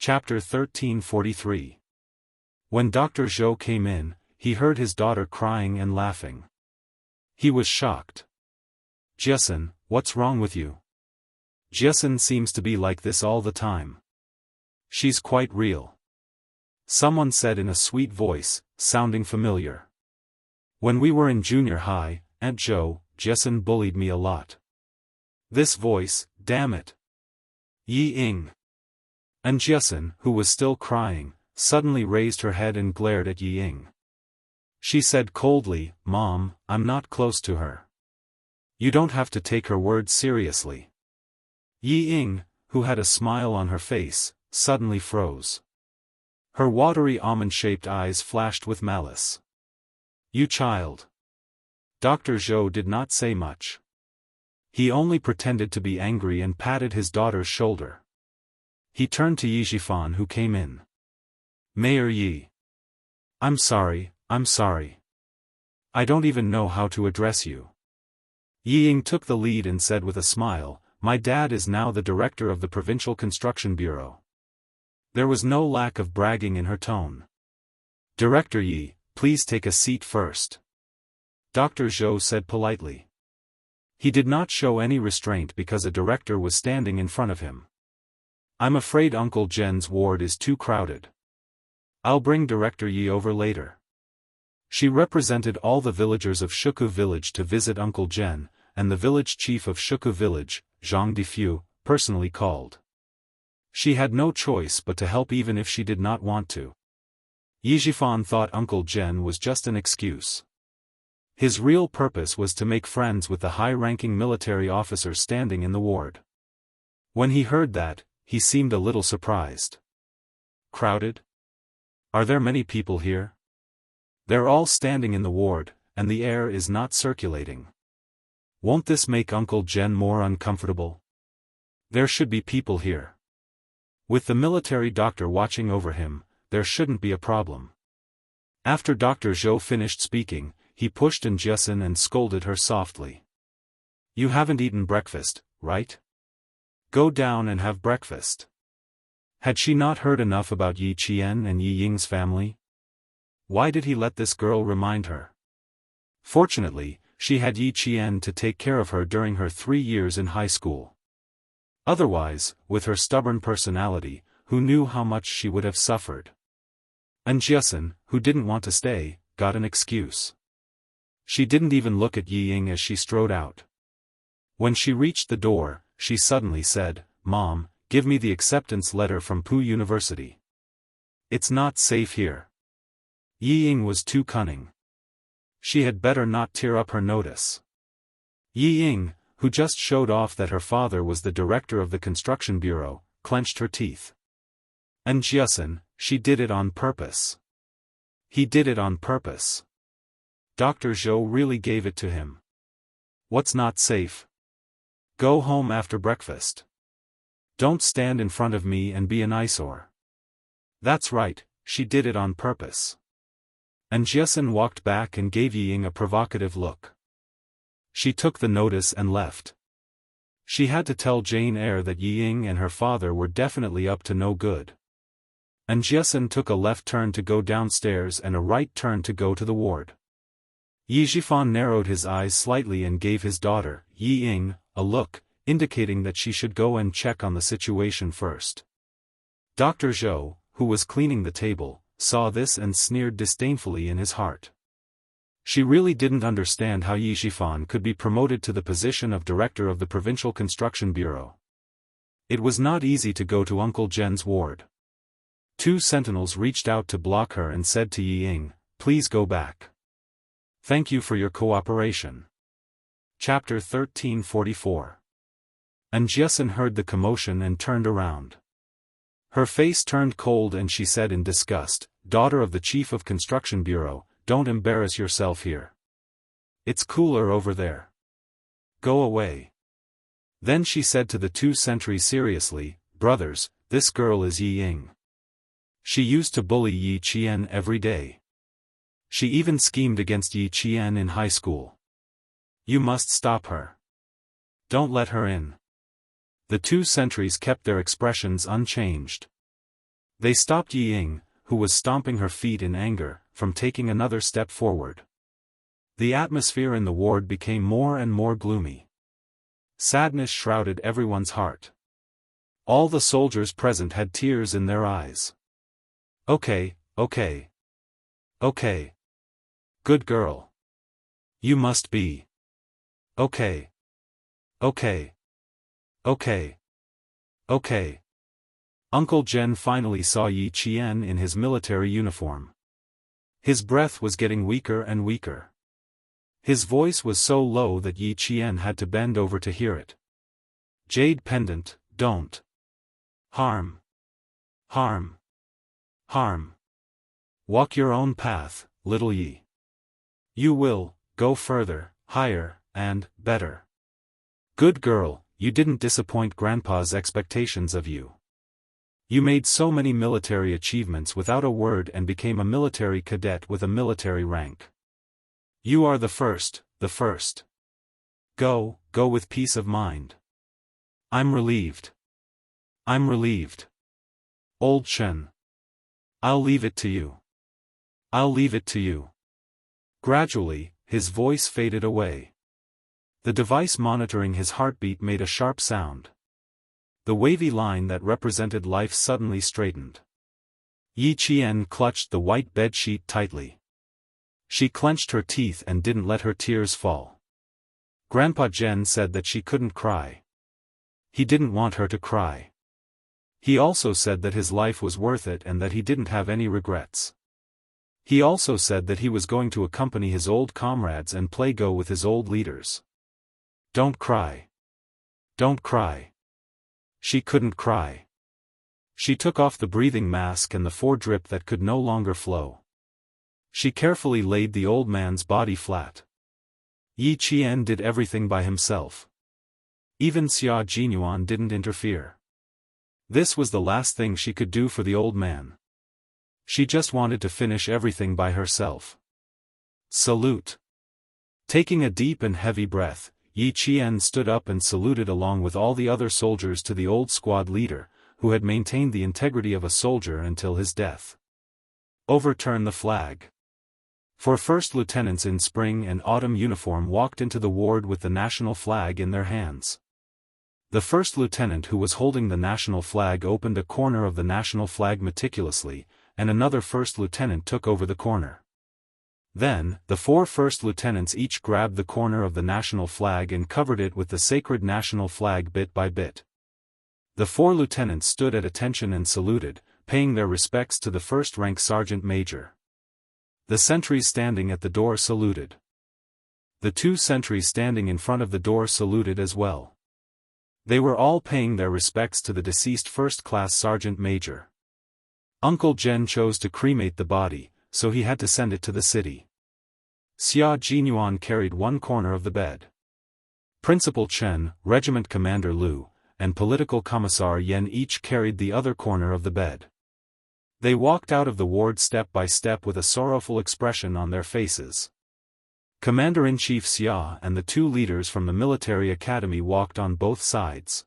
Chapter 1343. When Dr. Zhou came in, he heard his daughter crying and laughing. He was shocked. "Jiasun, what's wrong with you? Jiasun seems to be like this all the time. She's quite real," someone said in a sweet voice, sounding familiar. "When we were in junior high, Aunt Zhou, Jiasun bullied me a lot." This voice, damn it. Yi Ying. And Jiasun, who was still crying, suddenly raised her head and glared at Yi Ying. She said coldly, "Mom, I'm not close to her. You don't have to take her words seriously." Yi Ying, who had a smile on her face, suddenly froze. Her watery almond-shaped eyes flashed with malice. "You child." Dr. Zhou did not say much. He only pretended to be angry and patted his daughter's shoulder. He turned to Yi Zhifan, who came in. "Mayor Yi. I'm sorry. I don't even know how to address you." Yi Ying took the lead and said with a smile, "My dad is now the director of the Provincial Construction Bureau." There was no lack of bragging in her tone. "Director Yi, please take a seat first," Dr. Zhou said politely. He did not show any restraint because a director was standing in front of him. "I'm afraid Uncle Jen's ward is too crowded. I'll bring Director Yi over later." She represented all the villagers of Shuku village to visit Uncle Jen, and the village chief of Shuku village, Zhang Difu, personally called. She had no choice but to help even if she did not want to. Yi Zhifan thought Uncle Jen was just an excuse. His real purpose was to make friends with the high-ranking military officers standing in the ward. When he heard that, he seemed a little surprised. "Crowded? Are there many people here? They're all standing in the ward, and the air is not circulating. Won't this make Uncle Jen more uncomfortable? There should be people here. With the military doctor watching over him, there shouldn't be a problem." After Dr. Zhou finished speaking, he pushed in Jiasun and scolded her softly. "You haven't eaten breakfast, right? Go down and have breakfast." Had she not heard enough about Yi Qian and Yi Ying's family? Why did he let this girl remind her? Fortunately, she had Yi Qian to take care of her during her 3 years in high school. Otherwise, with her stubborn personality, who knew how much she would have suffered? And Jiasun, who didn't want to stay, got an excuse. She didn't even look at Yi Ying as she strode out. When she reached the door, she suddenly said, "Mom, give me the acceptance letter from Pu University. It's not safe here." Yi Ying was too cunning. She had better not tear up her notice. Yi Ying, who just showed off that her father was the director of the construction bureau, clenched her teeth. And Jiasun, she did it on purpose. He did it on purpose. Dr. Zhou really gave it to him. What's not safe? Go home after breakfast. Don't stand in front of me and be an eyesore. That's right, she did it on purpose. And Jiasun walked back and gave Yi Ying a provocative look. She took the notice and left. She had to tell Jane Eyre that Yi Ying and her father were definitely up to no good. And Jiasun took a left turn to go downstairs and a right turn to go to the ward. Yi Zhifan narrowed his eyes slightly and gave his daughter, Yi Ying, a look, indicating that she should go and check on the situation first. Dr. Zhou, who was cleaning the table, saw this and sneered disdainfully in his heart. She really didn't understand how Yi Zhifan could be promoted to the position of director of the Provincial Construction Bureau. It was not easy to go to Uncle Jen's ward. 2 sentinels reached out to block her and said to Yi Ying, "Please go back. Thank you for your cooperation." Chapter 1344. And Jiasun heard the commotion and turned around. Her face turned cold and she said in disgust, "Daughter of the Chief of Construction Bureau, don't embarrass yourself here. It's cooler over there. Go away." Then she said to the 2 sentries seriously, "Brothers, this girl is Yi Ying. She used to bully Yi Qian every day. She even schemed against Yi Qian in high school. You must stop her. Don't let her in." The 2 sentries kept their expressions unchanged. They stopped Yi Ying, who was stomping her feet in anger, from taking another step forward. The atmosphere in the ward became more and more gloomy. Sadness shrouded everyone's heart. All the soldiers present had tears in their eyes. Okay. Good girl. You must be. Okay. Uncle Jen finally saw Yi Qian in his military uniform. His breath was getting weaker and weaker. His voice was so low that Yi Qian had to bend over to hear it. Jade pendant, don't harm. Walk your own path, little Yi. You will go further, higher, and better. Good girl, you didn't disappoint Grandpa's expectations of you. You made so many military achievements without a word and became a military cadet with a military rank. You are the first. Go with peace of mind. I'm relieved. Old Shen. I'll leave it to you. Gradually, his voice faded away. The device monitoring his heartbeat made a sharp sound. The wavy line that represented life suddenly straightened. Yi Qian clutched the white bedsheet tightly. She clenched her teeth and didn't let her tears fall. Grandpa Jen said that she couldn't cry. He didn't want her to cry. He also said that his life was worth it and that he didn't have any regrets. He also said that he was going to accompany his old comrades and play Go with his old leaders. Don't cry. She couldn't cry. She took off the breathing mask and the foredrip that could no longer flow. She carefully laid the old man's body flat. Yi Qian did everything by himself. Even Xia Jinyuan didn't interfere. This was the last thing she could do for the old man. She just wanted to finish everything by herself. Salute. Taking a deep and heavy breath, Yi Qian stood up and saluted along with all the other soldiers to the old squad leader, who had maintained the integrity of a soldier until his death. Overturn the flag. 4 first lieutenants in spring and autumn uniform walked into the ward with the national flag in their hands. The first lieutenant who was holding the national flag opened a corner of the national flag meticulously, and another first lieutenant took over the corner. Then, the 4 first lieutenants each grabbed the corner of the national flag and covered it with the sacred national flag bit by bit. The 4 lieutenants stood at attention and saluted, paying their respects to the first-rank sergeant major. The sentries standing at the door saluted. The 2 sentries standing in front of the door saluted as well. They were all paying their respects to the deceased first-class sergeant major. Uncle Jen chose to cremate the body, so he had to send it to the city. Xia Jinyuan carried one corner of the bed. Principal Chen, Regiment Commander Liu, and Political Commissar Yen each carried the other corner of the bed. They walked out of the ward step by step with a sorrowful expression on their faces. Commander-in-Chief Xia and the 2 leaders from the military academy walked on both sides.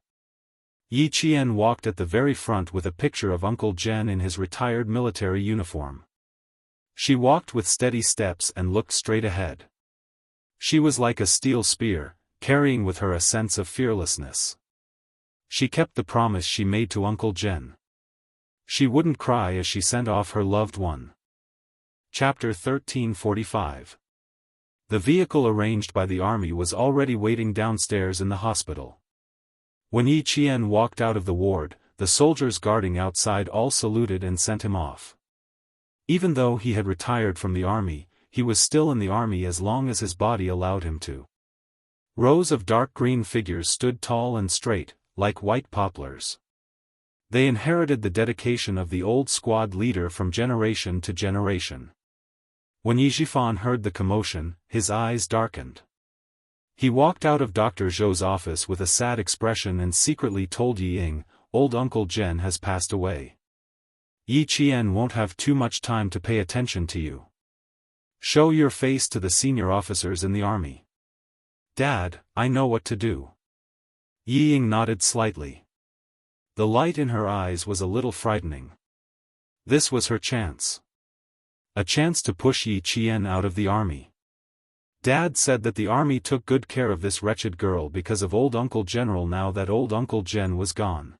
Yi Qian walked at the very front with a picture of Uncle Jen in his retired military uniform. She walked with steady steps and looked straight ahead. She was like a steel spear, carrying with her a sense of fearlessness. She kept the promise she made to Uncle Jen. She wouldn't cry as she sent off her loved one. Chapter 1345. The vehicle arranged by the army was already waiting downstairs in the hospital. When Yi Qian walked out of the ward, the soldiers guarding outside all saluted and sent him off. Even though he had retired from the army, he was still in the army as long as his body allowed him to. Rows of dark green figures stood tall and straight, like white poplars. They inherited the dedication of the old squad leader from generation to generation. When Yi Zhifan heard the commotion, his eyes darkened. He walked out of Dr. Zhou's office with a sad expression and secretly told Yi Ying, "Old Uncle Jen has passed away. Yi Qian won't have too much time to pay attention to you. Show your face to the senior officers in the army." "Dad, I know what to do." Yi Ying nodded slightly. The light in her eyes was a little frightening. This was her chance. A chance to push Yi Qian out of the army. Dad said that the army took good care of this wretched girl because of old Uncle General. Now that old Uncle Gen was gone,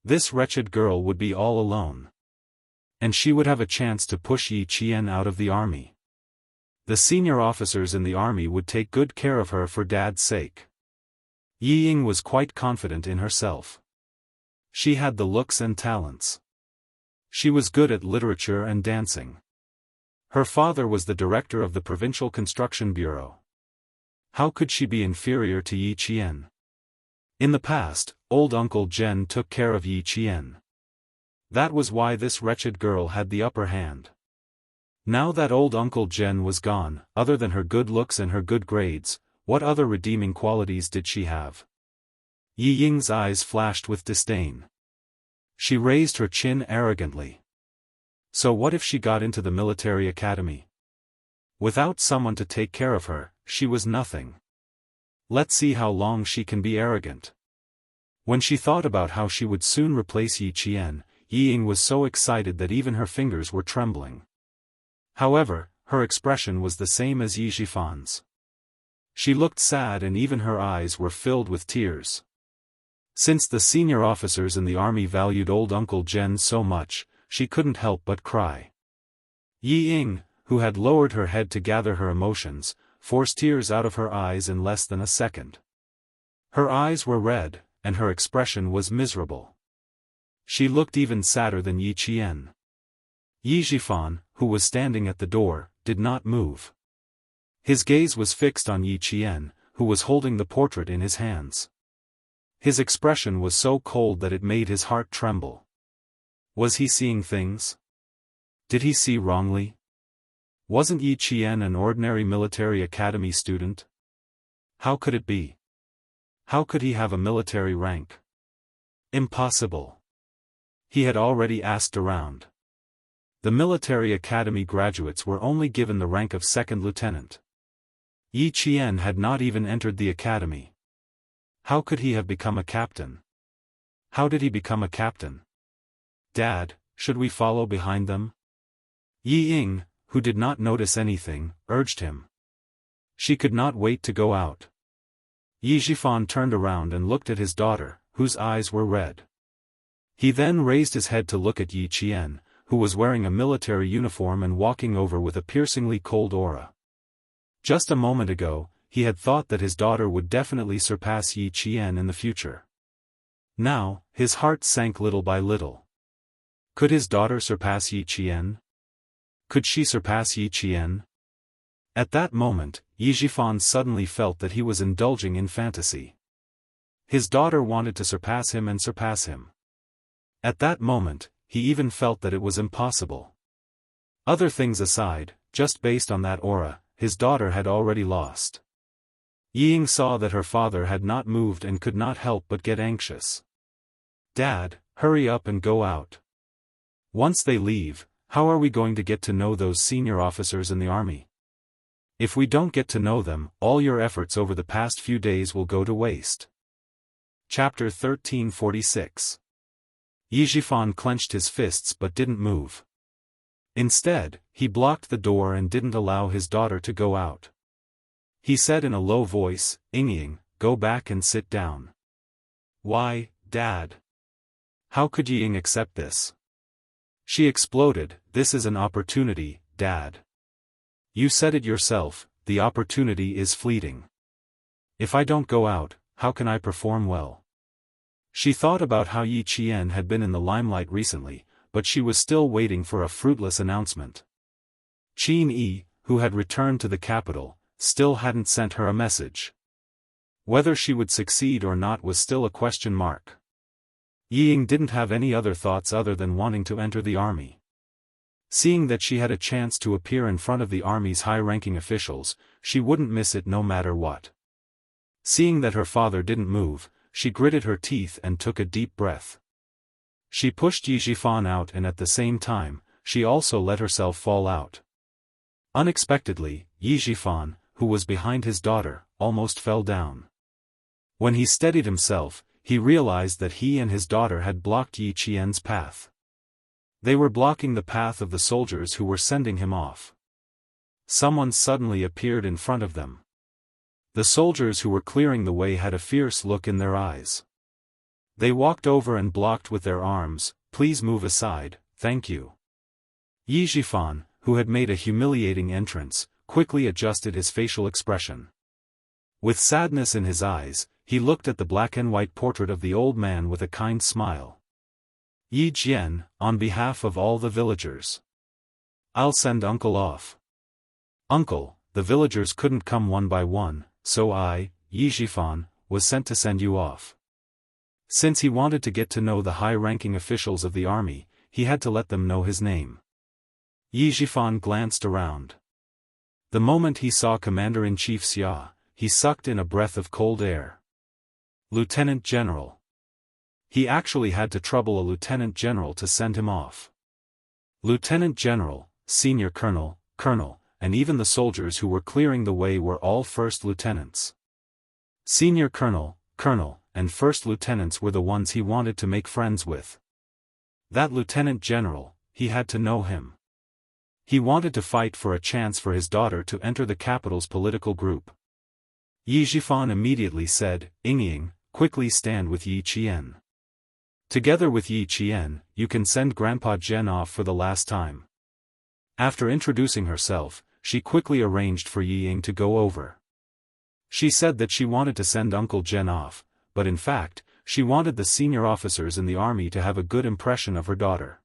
this wretched girl would be all alone. And she would have a chance to push Yi Qian out of the army. The senior officers in the army would take good care of her for Dad's sake. Yi Ying was quite confident in herself. She had the looks and talents. She was good at literature and dancing. Her father was the director of the Provincial Construction Bureau. How could she be inferior to Yi Qian? In the past, old Uncle Gen took care of Yi Qian. That was why this wretched girl had the upper hand. Now that old Uncle Gen was gone, other than her good looks and her good grades, what other redeeming qualities did she have? Yi Ying's eyes flashed with disdain. She raised her chin arrogantly. So what if she got into the military academy? Without someone to take care of her, she was nothing. Let's see how long she can be arrogant. When she thought about how she would soon replace Yi Qian, Yi Ying was so excited that even her fingers were trembling. However, her expression was the same as Yi Jifan's. She looked sad and even her eyes were filled with tears. Since the senior officers in the army valued old Uncle Gen so much, she couldn't help but cry. Yi Ying, who had lowered her head to gather her emotions, forced tears out of her eyes in less than a second. Her eyes were red, and her expression was miserable. She looked even sadder than Yi Qian. Yi Jifan, who was standing at the door, did not move. His gaze was fixed on Yi Qian, who was holding the portrait in his hands. His expression was so cold that it made his heart tremble. Was he seeing things? Did he see wrongly? Wasn't Yi Qian an ordinary military academy student? How could it be? How could he have a military rank? Impossible. He had already asked around. The military academy graduates were only given the rank of second lieutenant. Yi Qian had not even entered the academy. How could he have become a captain? How did he become a captain? Dad, should we follow behind them? Yi Ying, who did not notice anything, urged him. She could not wait to go out. Yi Jifan turned around and looked at his daughter, whose eyes were red. He then raised his head to look at Yi Qian, who was wearing a military uniform and walking over with a piercingly cold aura. Just a moment ago, he had thought that his daughter would definitely surpass Yi Qian in the future. Now, his heart sank little by little. Could his daughter surpass Yi Qian? Could she surpass Yi Qian? At that moment, Yi Jifan suddenly felt that he was indulging in fantasy. His daughter wanted to surpass him and surpass him. At that moment, he even felt that it was impossible. Other things aside, just based on that aura, his daughter had already lost. Yi Ying saw that her father had not moved and could not help but get anxious. Dad, hurry up and go out. Once they leave, how are we going to get to know those senior officers in the army? If we don't get to know them, all your efforts over the past few days will go to waste. Chapter 1346. Yi Jifan clenched his fists but didn't move. Instead, he blocked the door and didn't allow his daughter to go out. He said in a low voice, "Ying, go back and sit down." "Why, Dad? How could Ying accept this?" She exploded, "This is an opportunity, Dad. You said it yourself, the opportunity is fleeting. If I don't go out, how can I perform well?" She thought about how Yi Qian had been in the limelight recently, but she was still waiting for a fruitless announcement. Qin Yi, who had returned to the capital, still hadn't sent her a message. Whether she would succeed or not was still a question mark. Yi Ying didn't have any other thoughts other than wanting to enter the army. Seeing that she had a chance to appear in front of the army's high-ranking officials, she wouldn't miss it no matter what. Seeing that her father didn't move, she gritted her teeth and took a deep breath. She pushed Yi Jifan out and at the same time, she also let herself fall out. Unexpectedly, Yi Jifan, who was behind his daughter, almost fell down. When he steadied himself, he realized that he and his daughter had blocked Yi Qian's path. They were blocking the path of the soldiers who were sending him off. Someone suddenly appeared in front of them. The soldiers who were clearing the way had a fierce look in their eyes. They walked over and blocked with their arms. "Please move aside, thank you." Yi Jifan, who had made a humiliating entrance, quickly adjusted his facial expression. With sadness in his eyes, he looked at the black and white portrait of the old man with a kind smile. "Yi Jian, on behalf of all the villagers. I'll send Uncle off." "Uncle, the villagers couldn't come one by one, so I, Yi Jifan, was sent to send you off." Since he wanted to get to know the high-ranking officials of the army, he had to let them know his name. Yi Jifan glanced around. The moment he saw Commander-in-Chief Xia, he sucked in a breath of cold air. Lieutenant General. He actually had to trouble a Lieutenant General to send him off. Lieutenant General, Senior Colonel, Colonel, and even the soldiers who were clearing the way were all First Lieutenants. Senior Colonel, Colonel, and First Lieutenants were the ones he wanted to make friends with. That Lieutenant General, he had to know him. He wanted to fight for a chance for his daughter to enter the capital's political group. Yi Jifan immediately said, "Yingying, quickly stand with Yi Qian. Together with Yi Qian, you can send Grandpa Zhen off for the last time." After introducing herself, she quickly arranged for Yi Ying to go over. She said that she wanted to send Uncle Zhen off, but in fact, she wanted the senior officers in the army to have a good impression of her daughter.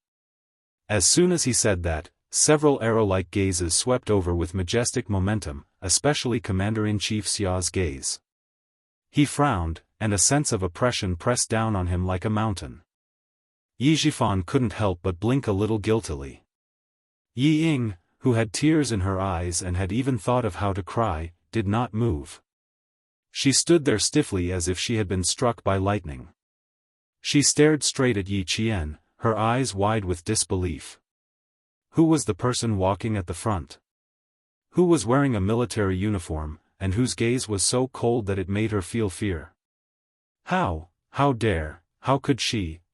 As soon as he said that, several arrow-like gazes swept over with majestic momentum, especially Commander-in-Chief Xia's gaze. He frowned, and a sense of oppression pressed down on him like a mountain. Yi Jifan couldn't help but blink a little guiltily. Yi Ying, who had tears in her eyes and had even thought of how to cry, did not move. She stood there stiffly as if she had been struck by lightning. She stared straight at Yi Qian, her eyes wide with disbelief. Who was the person walking at the front? Who was wearing a military uniform, and whose gaze was so cold that it made her feel fear? How could she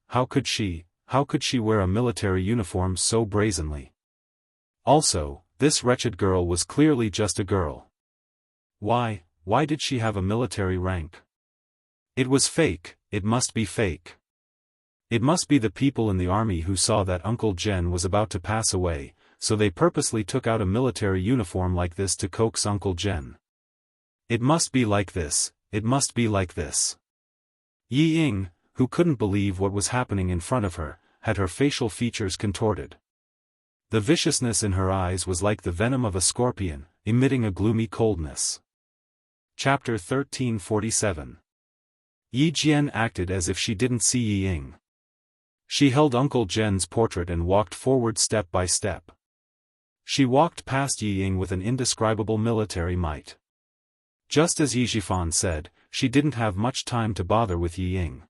wear a military uniform so brazenly? Also, this wretched girl was clearly just a girl. Why did she have a military rank? It was fake, it must be fake. It must be the people in the army who saw that Uncle Zhen was about to pass away, so they purposely took out a military uniform like this to coax Uncle Zhen. It must be like this, it must be like this. Yi Ying, who couldn't believe what was happening in front of her, had her facial features contorted. The viciousness in her eyes was like the venom of a scorpion, emitting a gloomy coldness. Chapter 1347. Yi Jian acted as if she didn't see Yi Ying. She held Uncle Zhen's portrait and walked forward step by step. She walked past Yi Ying with an indescribable military might. Just as Yi Jifan said, she didn't have much time to bother with Yi Ying.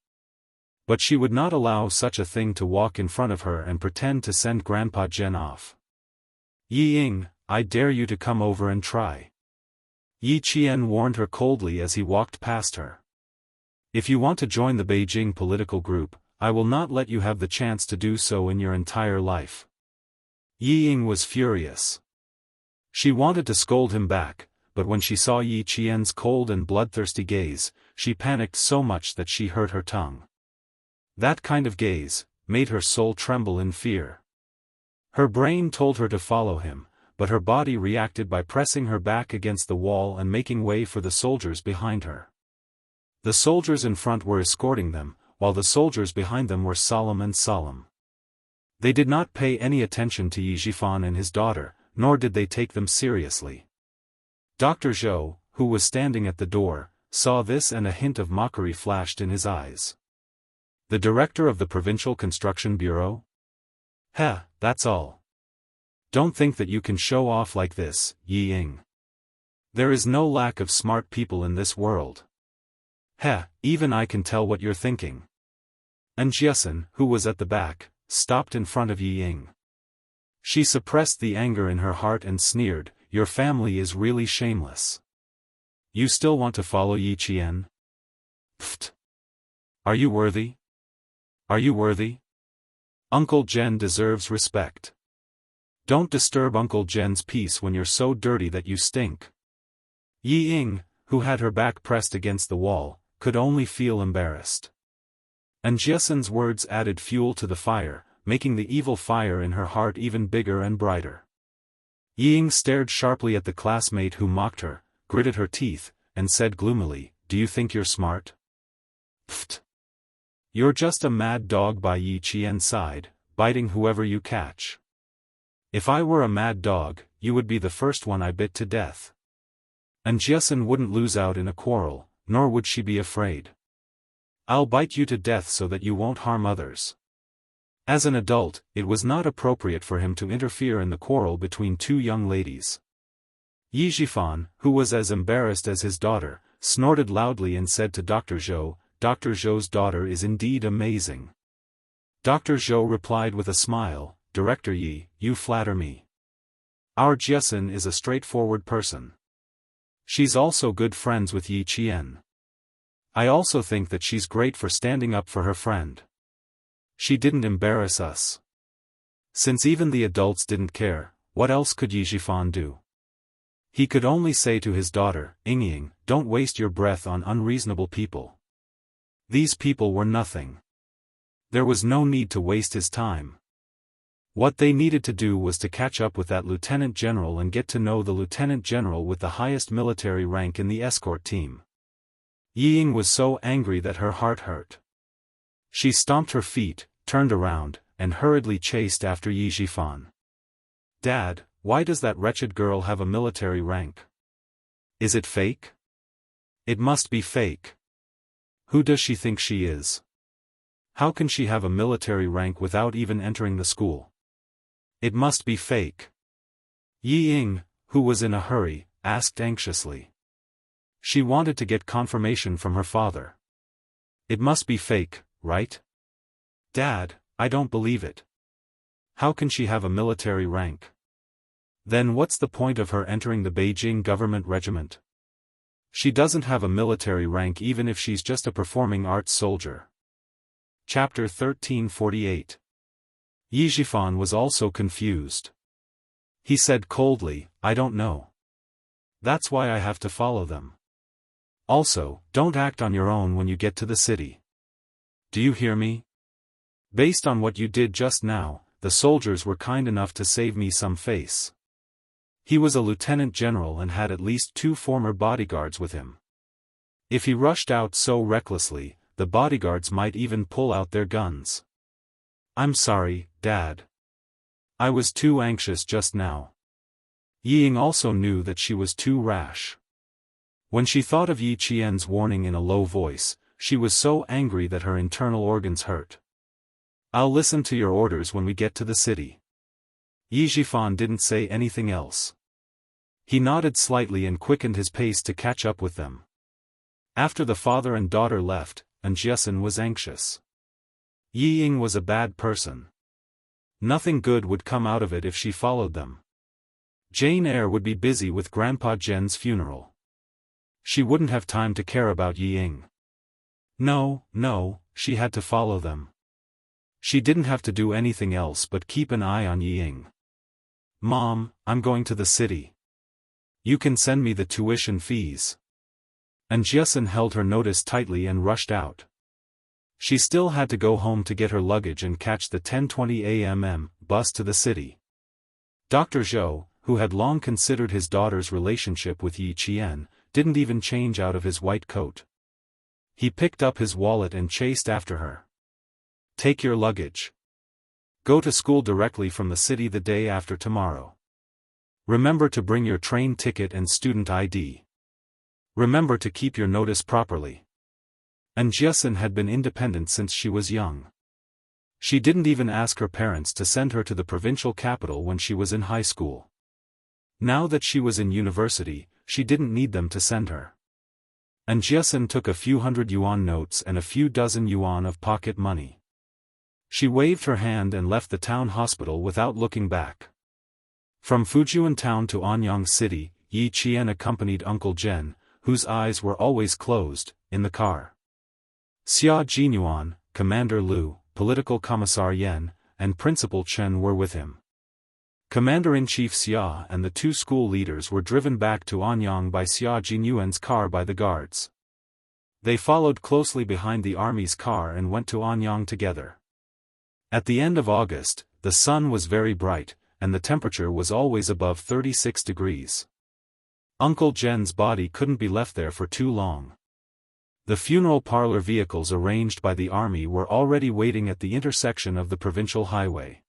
But she would not allow such a thing to walk in front of her and pretend to send Grandpa Zhen off. "Yi Ying, I dare you to come over and try." Yi Qian warned her coldly as he walked past her. "If you want to join the Beijing political group, I will not let you have the chance to do so in your entire life." Yi Ying was furious. She wanted to scold him back, but when she saw Yi Qian's cold and bloodthirsty gaze, she panicked so much that she hurt her tongue. That kind of gaze made her soul tremble in fear. Her brain told her to follow him, but her body reacted by pressing her back against the wall and making way for the soldiers behind her. The soldiers in front were escorting them, while the soldiers behind them were solemn and solemn. They did not pay any attention to Yi Jifan and his daughter, nor did they take them seriously. Dr. Zhou, who was standing at the door, saw this and a hint of mockery flashed in his eyes. "The director of the Provincial Construction Bureau? Heh, that's all. Don't think that you can show off like this, Yi Ying. There is no lack of smart people in this world. Heh, even I can tell what you're thinking." And Jiasin, who was at the back, stopped in front of Yi Ying. She suppressed the anger in her heart and sneered, "Your family is really shameless. You still want to follow Yi Qian? Pfft. Are you worthy? Are you worthy?" Uncle Jen deserves respect. Don't disturb Uncle Jen's peace when you're so dirty that you stink. Yi Ying, who had her back pressed against the wall, could only feel embarrassed. And Jiasen's words added fuel to the fire, making the evil fire in her heart even bigger and brighter. Yi Ying stared sharply at the classmate who mocked her, gritted her teeth, and said gloomily, "Do you think you're smart? Pfft. You're just a mad dog." Bai Yi Qian sighed, biting whoever you catch. If I were a mad dog, you would be the first one I bit to death. And Jiasen wouldn't lose out in a quarrel, nor would she be afraid. I'll bite you to death so that you won't harm others. As an adult, it was not appropriate for him to interfere in the quarrel between two young ladies. Yi Zhifan, who was as embarrassed as his daughter, snorted loudly and said to Dr. Zhou, "Dr. Zhou's daughter is indeed amazing." Dr. Zhou replied with a smile, "Director Yi, you flatter me. Our Jiasen is a straightforward person. She's also good friends with Yi Qian. I also think that she's great for standing up for her friend. She didn't embarrass us." Since even the adults didn't care, what else could Yi Zhifan do? He could only say to his daughter, "Yingying, don't waste your breath on unreasonable people. These people were nothing. There was no need to waste his time. What they needed to do was to catch up with that lieutenant general and get to know the lieutenant general with the highest military rank in the escort team." Yi Ying was so angry that her heart hurt. She stomped her feet, turned around, and hurriedly chased after Yi Zhifan. "Dad, why does that wretched girl have a military rank? Is it fake? It must be fake. Who does she think she is? How can she have a military rank without even entering the school? It must be fake." Yi Ying, who was in a hurry, asked anxiously. She wanted to get confirmation from her father. "It must be fake, right? Dad, I don't believe it. How can she have a military rank? Then what's the point of her entering the Beijing government regiment? She doesn't have a military rank even if she's just a performing arts soldier." Chapter 1348. Yi Zhifan was also confused. He said coldly, "I don't know. That's why I have to follow them. Also, don't act on your own when you get to the city. Do you hear me? Based on what you did just now, the soldiers were kind enough to save me some face." He was a lieutenant general and had at least 2 former bodyguards with him. If he rushed out so recklessly, the bodyguards might even pull out their guns. "I'm sorry, Dad. I was too anxious just now." Yi Ying also knew that she was too rash. When she thought of Yi Qian's warning in a low voice, she was so angry that her internal organs hurt. "I'll listen to your orders when we get to the city." Yi Zhifan didn't say anything else. He nodded slightly and quickened his pace to catch up with them. After the father and daughter left, and Jiasen was anxious. Yi Ying was a bad person. Nothing good would come out of it if she followed them. Jane Eyre would be busy with Grandpa Jen's funeral. She wouldn't have time to care about Yi Ying. No, she had to follow them. She didn't have to do anything else but keep an eye on Yi Ying. "Mom, I'm going to the city. You can send me the tuition fees." And Jiasen held her notice tightly and rushed out. She still had to go home to get her luggage and catch the 10:20 a.m. bus to the city. Dr. Zhou, who had long considered his daughter's relationship with Yi Qian, didn't even change out of his white coat. He picked up his wallet and chased after her. "Take your luggage. Go to school directly from the city the day after tomorrow. Remember to bring your train ticket and student ID. Remember to keep your notice properly." And Jiasen had been independent since she was young. She didn't even ask her parents to send her to the provincial capital when she was in high school. Now that she was in university, she didn't need them to send her. And Jiasen took a few hundred yuan notes and a few dozen yuan of pocket money. She waved her hand and left the town hospital without looking back. From Fujian town to Anyang city, Yi Qian accompanied Uncle Jen, whose eyes were always closed, in the car. Xia Jinyuan, Commander Lu, Political Commissar Yen, and Principal Chen were with him. Commander-in-Chief Xia and the 2 school leaders were driven back to Anyang by Xia Jinyuan's car by the guards. They followed closely behind the army's car and went to Anyang together. At the end of August, the sun was very bright, and the temperature was always above 36 degrees. Uncle Jen's body couldn't be left there for too long. The funeral parlor vehicles arranged by the army were already waiting at the intersection of the provincial highway.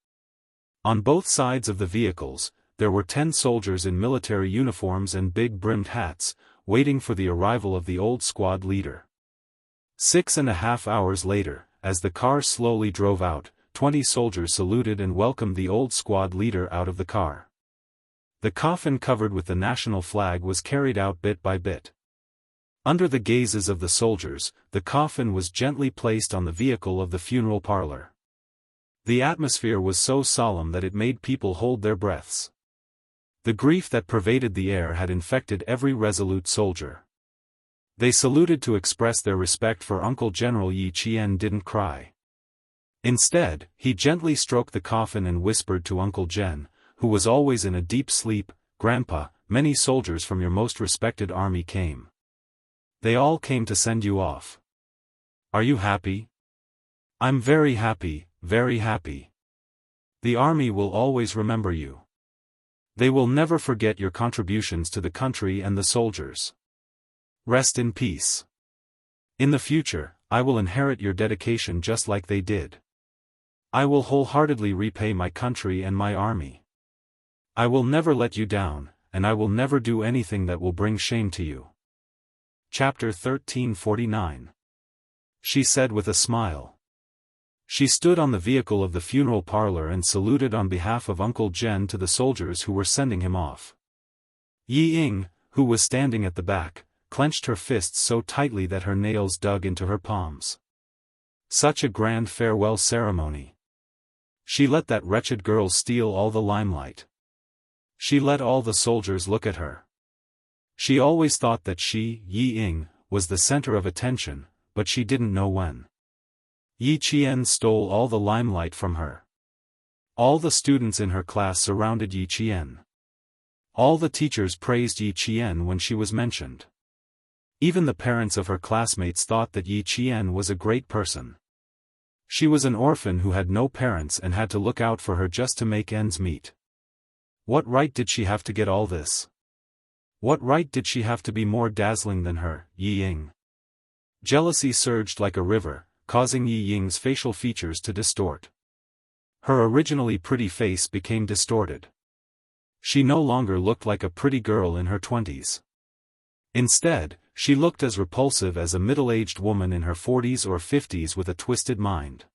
On both sides of the vehicles, there were 10 soldiers in military uniforms and big brimmed hats, waiting for the arrival of the old squad leader. 6.5 hours later, as the car slowly drove out, 20 soldiers saluted and welcomed the old squad leader out of the car. The coffin covered with the national flag was carried out bit by bit. Under the gazes of the soldiers, the coffin was gently placed on the vehicle of the funeral parlor. The atmosphere was so solemn that it made people hold their breaths. The grief that pervaded the air had infected every resolute soldier. They saluted to express their respect for Uncle General Yi Qian didn't cry. Instead, he gently stroked the coffin and whispered to Uncle Jen, who was always in a deep sleep, "Grandpa, many soldiers from your most respected army came. They all came to send you off. Are you happy?" "I'm very happy, very happy. The army will always remember you. They will never forget your contributions to the country and the soldiers. Rest in peace. In the future, I will inherit your dedication just like they did. I will wholeheartedly repay my country and my army. I will never let you down, and I will never do anything that will bring shame to you." Chapter 1349. She said with a smile. She stood on the vehicle of the funeral parlor and saluted on behalf of Uncle Jen to the soldiers who were sending him off. Yi Ying, who was standing at the back, clenched her fists so tightly that her nails dug into her palms. Such a grand farewell ceremony. She let that wretched girl steal all the limelight. She let all the soldiers look at her. She always thought that she, Yi Ying, was the center of attention, but she didn't know when. Yi Qian stole all the limelight from her. All the students in her class surrounded Yi Qian. All the teachers praised Yi Qian when she was mentioned. Even the parents of her classmates thought that Yi Qian was a great person. She was an orphan who had no parents and had to look out for her just to make ends meet. What right did she have to get all this? What right did she have to be more dazzling than her, Yi Ying? Jealousy surged like a river, causing Yi Ying's facial features to distort. Her originally pretty face became distorted. She no longer looked like a pretty girl in her 20s. Instead, she looked as repulsive as a middle-aged woman in her 40s or 50s with a twisted mind.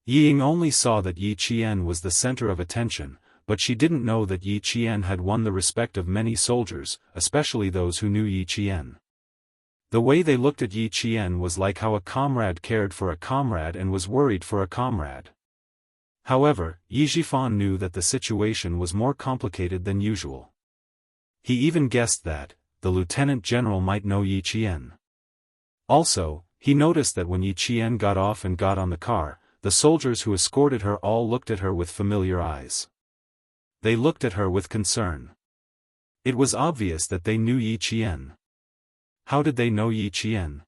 Yi Ying only saw that Yi Qian was the center of attention, but she didn't know that Yi Qian had won the respect of many soldiers, especially those who knew Yi Qian. The way they looked at Yi Qian was like how a comrade cared for a comrade and was worried for a comrade. However, Yi Zhifan knew that the situation was more complicated than usual. He even guessed that the lieutenant general might know Yi Qian. Also, he noticed that when Yi Qian got off and got on the car, the soldiers who escorted her all looked at her with familiar eyes. They looked at her with concern. It was obvious that they knew Yi Qian. How did they know Yi Qian?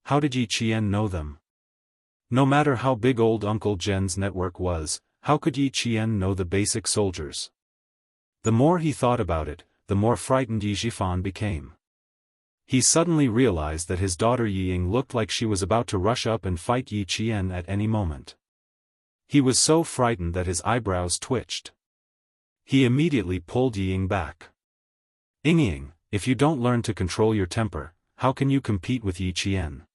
How did Yi Qian know them? No matter how big old Uncle Jen's network was, how could Yi Qian know the basic soldiers? The more he thought about it, the more frightened Yi Zhifan became. He suddenly realized that his daughter Yi Ying looked like she was about to rush up and fight Yi Qian at any moment. He was so frightened that his eyebrows twitched. He immediately pulled Yi Ying back. "Ying, if you don't learn to control your temper, how can you compete with Yi Qian?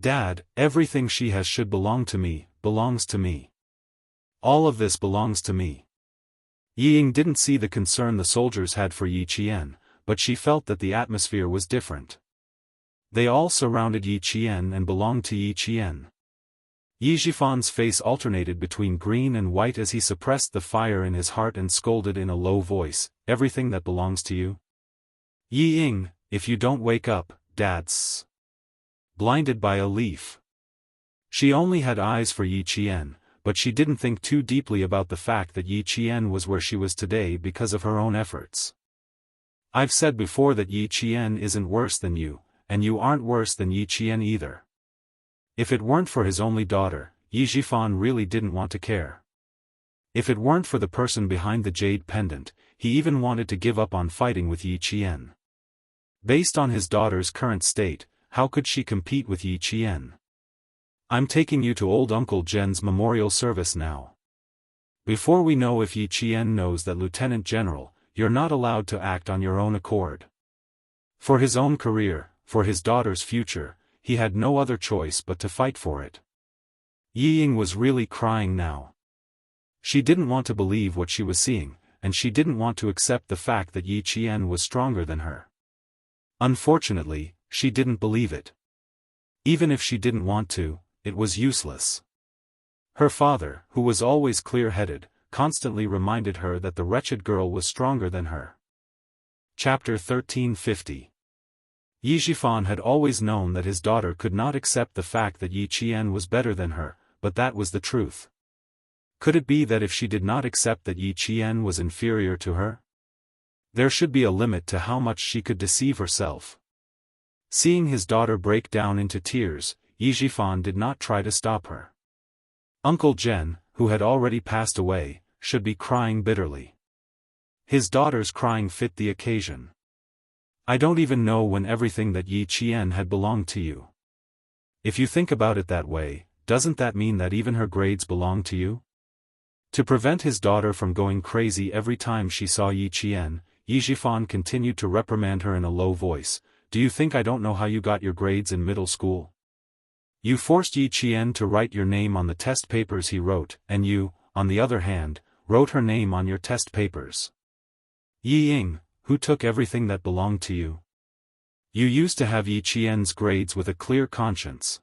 Dad, everything she has should belong to me, belongs to me. All of this belongs to me." Yi Ying didn't see the concern the soldiers had for Yi Qian, but she felt that the atmosphere was different. They all surrounded Yi Qian and belonged to Yi Qian. Yi Zhifan's face alternated between green and white as he suppressed the fire in his heart and scolded in a low voice, "Everything that belongs to you? Yi Ying, if you don't wake up, Dad's blinded by a leaf." She only had eyes for Yi Qian, but she didn't think too deeply about the fact that Yi Qian was where she was today because of her own efforts. I've said before that Yi Qian isn't worse than you, and you aren't worse than Yi Qian either. If it weren't for his only daughter, Yi Zhifan really didn't want to care. If it weren't for the person behind the jade pendant, he even wanted to give up on fighting with Yi Qian. Based on his daughter's current state, how could she compete with Yi Qian? I'm taking you to old Uncle Zhen's memorial service now. Before we know if Yi Qian knows that Lieutenant General, you're not allowed to act on your own accord. For his own career, for his daughter's future, he had no other choice but to fight for it. Yi Ying was really crying now. She didn't want to believe what she was seeing, and she didn't want to accept the fact that Yi Qian was stronger than her. Unfortunately, she didn't believe it. Even if she didn't want to, it was useless. Her father, who was always clear-headed, constantly reminded her that the wretched girl was stronger than her. Chapter 1350. Yi Zhifan had always known that his daughter could not accept the fact that Yi Qian was better than her, but that was the truth. Could it be that if she did not accept that Yi Qian was inferior to her? There should be a limit to how much she could deceive herself. Seeing his daughter break down into tears, Yi Zhifan did not try to stop her. Uncle Zhen, who had already passed away, should be crying bitterly. His daughter's crying fit the occasion. I don't even know when everything that Yi Qian had belonged to you. If you think about it that way, doesn't that mean that even her grades belong to you? To prevent his daughter from going crazy every time she saw Yi Qian, Yi Zhifan continued to reprimand her in a low voice. Do you think I don't know how you got your grades in middle school? You forced Yi Qian to write your name on the test papers he wrote, and you, on the other hand, wrote her name on your test papers. Yi Ying, who took everything that belonged to you? You used to have Yi Qian's grades with a clear conscience.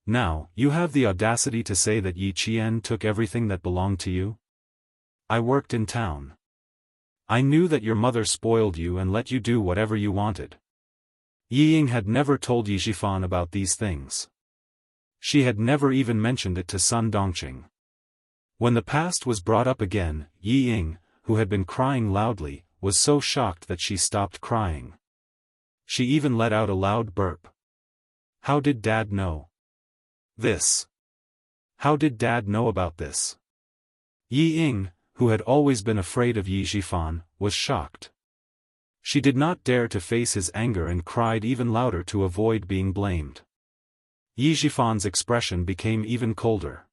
Now, you have the audacity to say that Yi Qian took everything that belonged to you? I worked in town. I knew that your mother spoiled you and let you do whatever you wanted. Yi Ying had never told Yi Zhifan about these things. She had never even mentioned it to Sun Dongqing. When the past was brought up again, Yi Ying, who had been crying loudly, was so shocked that she stopped crying. She even let out a loud burp. How did Dad know this? How did Dad know about this? Yi Ying, who had always been afraid of Yi Zhifan, was shocked. She did not dare to face his anger and cried even louder to avoid being blamed. Yi Zhifan's expression became even colder.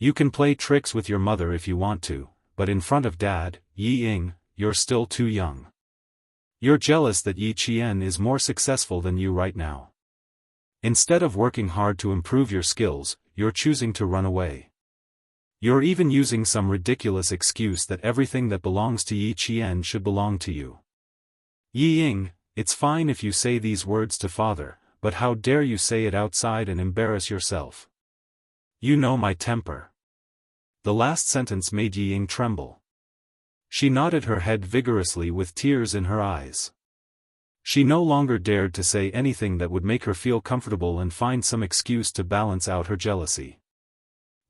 You can play tricks with your mother if you want to, but in front of Dad, Yi Ying, you're still too young. You're jealous that Yi Qian is more successful than you right now. Instead of working hard to improve your skills, you're choosing to run away. You're even using some ridiculous excuse that everything that belongs to Yi Qian should belong to you. Yi Ying, it's fine if you say these words to father, but how dare you say it outside and embarrass yourself? You know my temper. The last sentence made Yi Ying tremble. She nodded her head vigorously with tears in her eyes. She no longer dared to say anything that would make her feel comfortable and find some excuse to balance out her jealousy.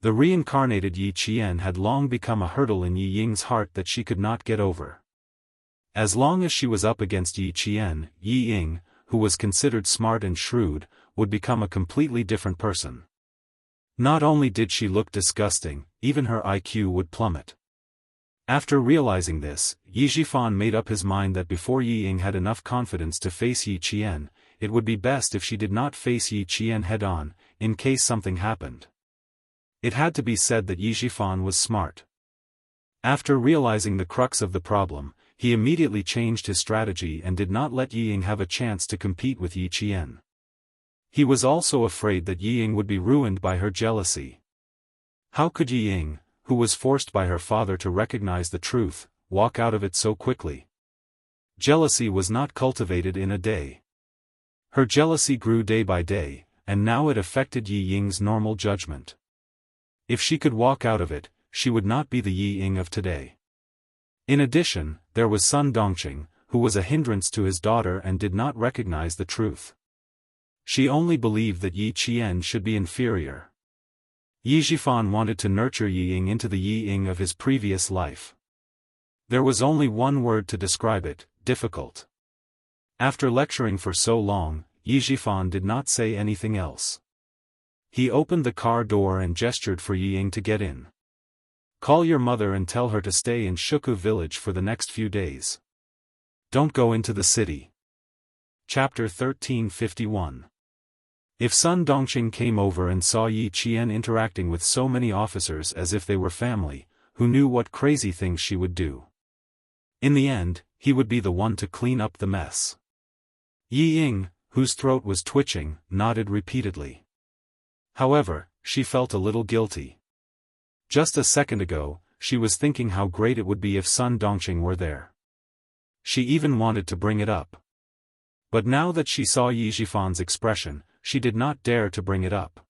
The reincarnated Yi Qian had long become a hurdle in Yi Ying's heart that she could not get over. As long as she was up against Yi Qian, Yi Ying, who was considered smart and shrewd, would become a completely different person. Not only did she look disgusting, even her IQ would plummet. After realizing this, Yi Zhifan made up his mind that before Yi Ying had enough confidence to face Yi Qian, it would be best if she did not face Yi Qian head-on, in case something happened. It had to be said that Yi Zhifan was smart. After realizing the crux of the problem, he immediately changed his strategy and did not let Yi Ying have a chance to compete with Yi Qian. He was also afraid that Yi Ying would be ruined by her jealousy. How could Yi Ying, who was forced by her father to recognize the truth, walk out of it so quickly? Jealousy was not cultivated in a day. Her jealousy grew day by day, and now it affected Yi Ying's normal judgment. If she could walk out of it, she would not be the Yi Ying of today. In addition, there was Sun Dongqing, who was a hindrance to his daughter and did not recognize the truth. She only believed that Yi Qian should be inferior. Yi Zhifan wanted to nurture Yi Ying into the Yi Ying of his previous life. There was only one word to describe it: difficult. After lecturing for so long, Yi Zhifan did not say anything else. He opened the car door and gestured for Yi Ying to get in. Call your mother and tell her to stay in Shuku village for the next few days. Don't go into the city. Chapter 1351. If Sun Dongqing came over and saw Yi Qian interacting with so many officers as if they were family, who knew what crazy things she would do? In the end, he would be the one to clean up the mess. Yi Ying, whose throat was twitching, nodded repeatedly. However, she felt a little guilty. Just a second ago, she was thinking how great it would be if Sun Dongqing were there. She even wanted to bring it up. But now that she saw Yi Zhifan's expression, she did not dare to bring it up.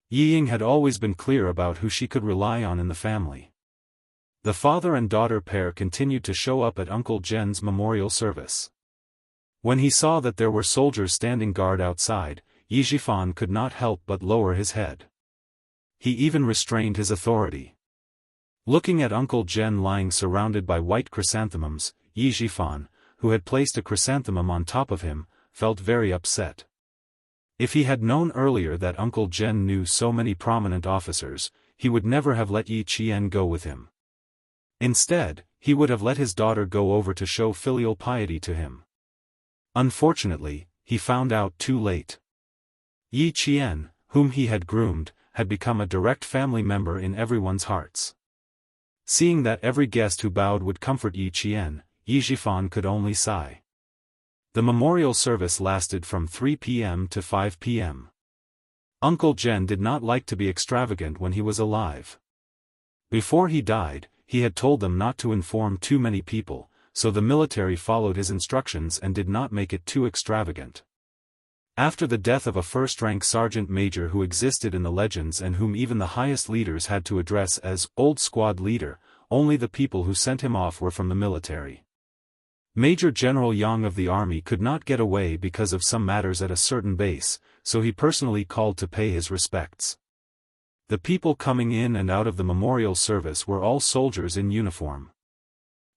Yi Ying had always been clear about who she could rely on in the family. The father and daughter pair continued to show up at Uncle Zhen's memorial service. When he saw that there were soldiers standing guard outside, Yi Zhifan could not help but lower his head. He even restrained his authority. Looking at Uncle Zhen lying surrounded by white chrysanthemums, Yi Zhifan, who had placed a chrysanthemum on top of him, felt very upset. If he had known earlier that Uncle Zhen knew so many prominent officers, he would never have let Yi Qian go with him. Instead, he would have let his daughter go over to show filial piety to him. Unfortunately, he found out too late. Yi Qian, whom he had groomed, had become a direct family member in everyone's hearts. Seeing that every guest who bowed would comfort Yi Qian, Yi Zhifan could only sigh. The memorial service lasted from 3 p.m. to 5 p.m. Uncle Zhen did not like to be extravagant when he was alive. Before he died, he had told them not to inform too many people, so the military followed his instructions and did not make it too extravagant. After the death of a first-rank sergeant major who existed in the legends and whom even the highest leaders had to address as old squad leader, only the people who sent him off were from the military. Major General Yang of the army could not get away because of some matters at a certain base, so he personally called to pay his respects. The people coming in and out of the memorial service were all soldiers in uniform.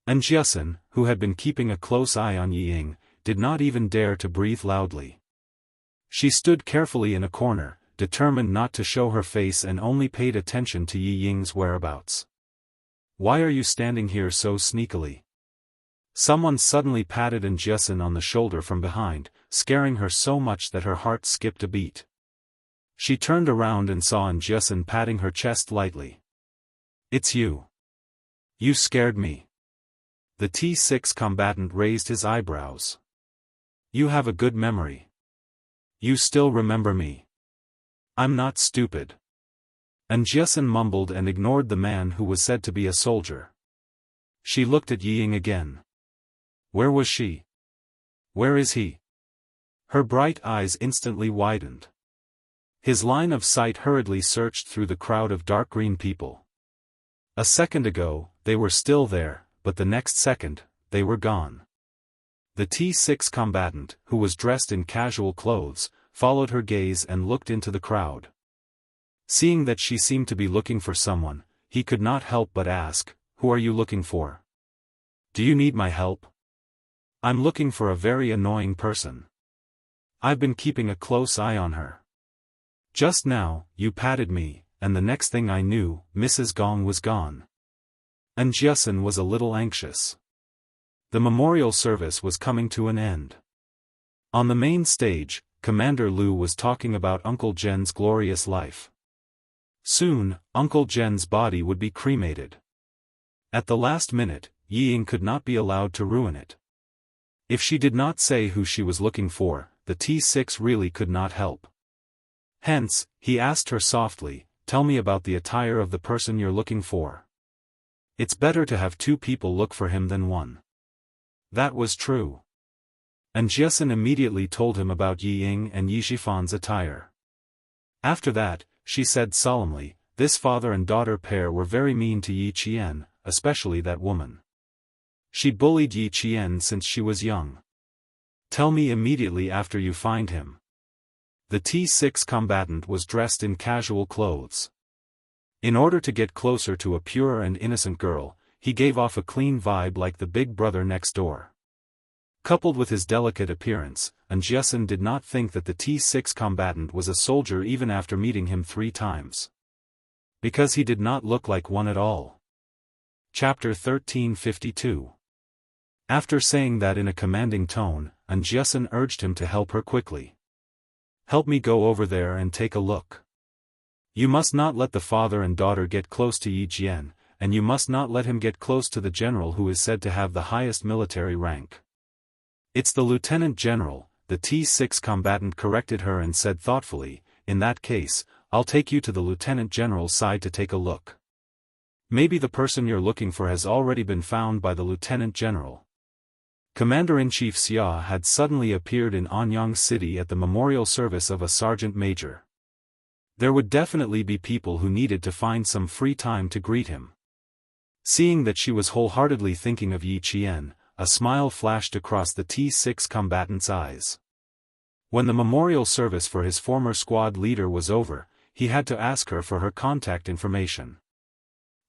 And Jiasun, who had been keeping a close eye on Yi Ying, did not even dare to breathe loudly. She stood carefully in a corner, determined not to show her face and only paid attention to Yi Ying's whereabouts. Why are you standing here so sneakily? Someone suddenly patted Jiasun on the shoulder from behind, scaring her so much that her heart skipped a beat. She turned around and saw Jiasun patting her chest lightly. It's you. You scared me. The T6 combatant raised his eyebrows. You have a good memory. You still remember me. I'm not stupid. Jiasun mumbled and ignored the man who was said to be a soldier. She looked at Yi Ying again. Where was she? Where is he? Her bright eyes instantly widened. His line of sight hurriedly searched through the crowd of dark green people. A second ago, they were still there, but the next second, they were gone. The T6 combatant, who was dressed in casual clothes, followed her gaze and looked into the crowd. Seeing that she seemed to be looking for someone, he could not help but ask, "Who are you looking for? Do you need my help?" "I'm looking for a very annoying person. I've been keeping a close eye on her. Just now, you patted me, and the next thing I knew, Mrs. Gong was gone." And Jiasun was a little anxious. The memorial service was coming to an end. On the main stage, Commander Liu was talking about Uncle Zhen's glorious life. Soon, Uncle Zhen's body would be cremated. At the last minute, Yi Ying could not be allowed to ruin it. If she did not say who she was looking for, the T6 really could not help. Hence, he asked her softly, "Tell me about the attire of the person you're looking for. It's better to have two people look for him than one." That was true. And Jiasun immediately told him about Yi Ying and Yi Zhifan's attire. After that, she said solemnly, "This father and daughter pair were very mean to Yi Qian, especially that woman. She bullied Yi Qian since she was young. Tell me immediately after you find him." The T6 combatant was dressed in casual clothes. In order to get closer to a pure and innocent girl, he gave off a clean vibe like the big brother next door. Coupled with his delicate appearance, Jianghu did not think that the T6 combatant was a soldier even after meeting him 3 times. Because he did not look like one at all. Chapter 1352. After saying that in a commanding tone, Jianghu urged him to help her quickly. Help me go over there and take a look. You must not let the father and daughter get close to Yi Jian, and you must not let him get close to the general who is said to have the highest military rank. It's the lieutenant general, the T6 combatant corrected her and said thoughtfully, in that case, I'll take you to the lieutenant general's side to take a look. Maybe the person you're looking for has already been found by the lieutenant general. Commander-in-Chief Xia had suddenly appeared in Anyang City at the memorial service of a sergeant major. There would definitely be people who needed to find some free time to greet him. Seeing that she was wholeheartedly thinking of Yi Qian, a smile flashed across the T6 combatant's eyes. When the memorial service for his former squad leader was over, he had to ask her for her contact information.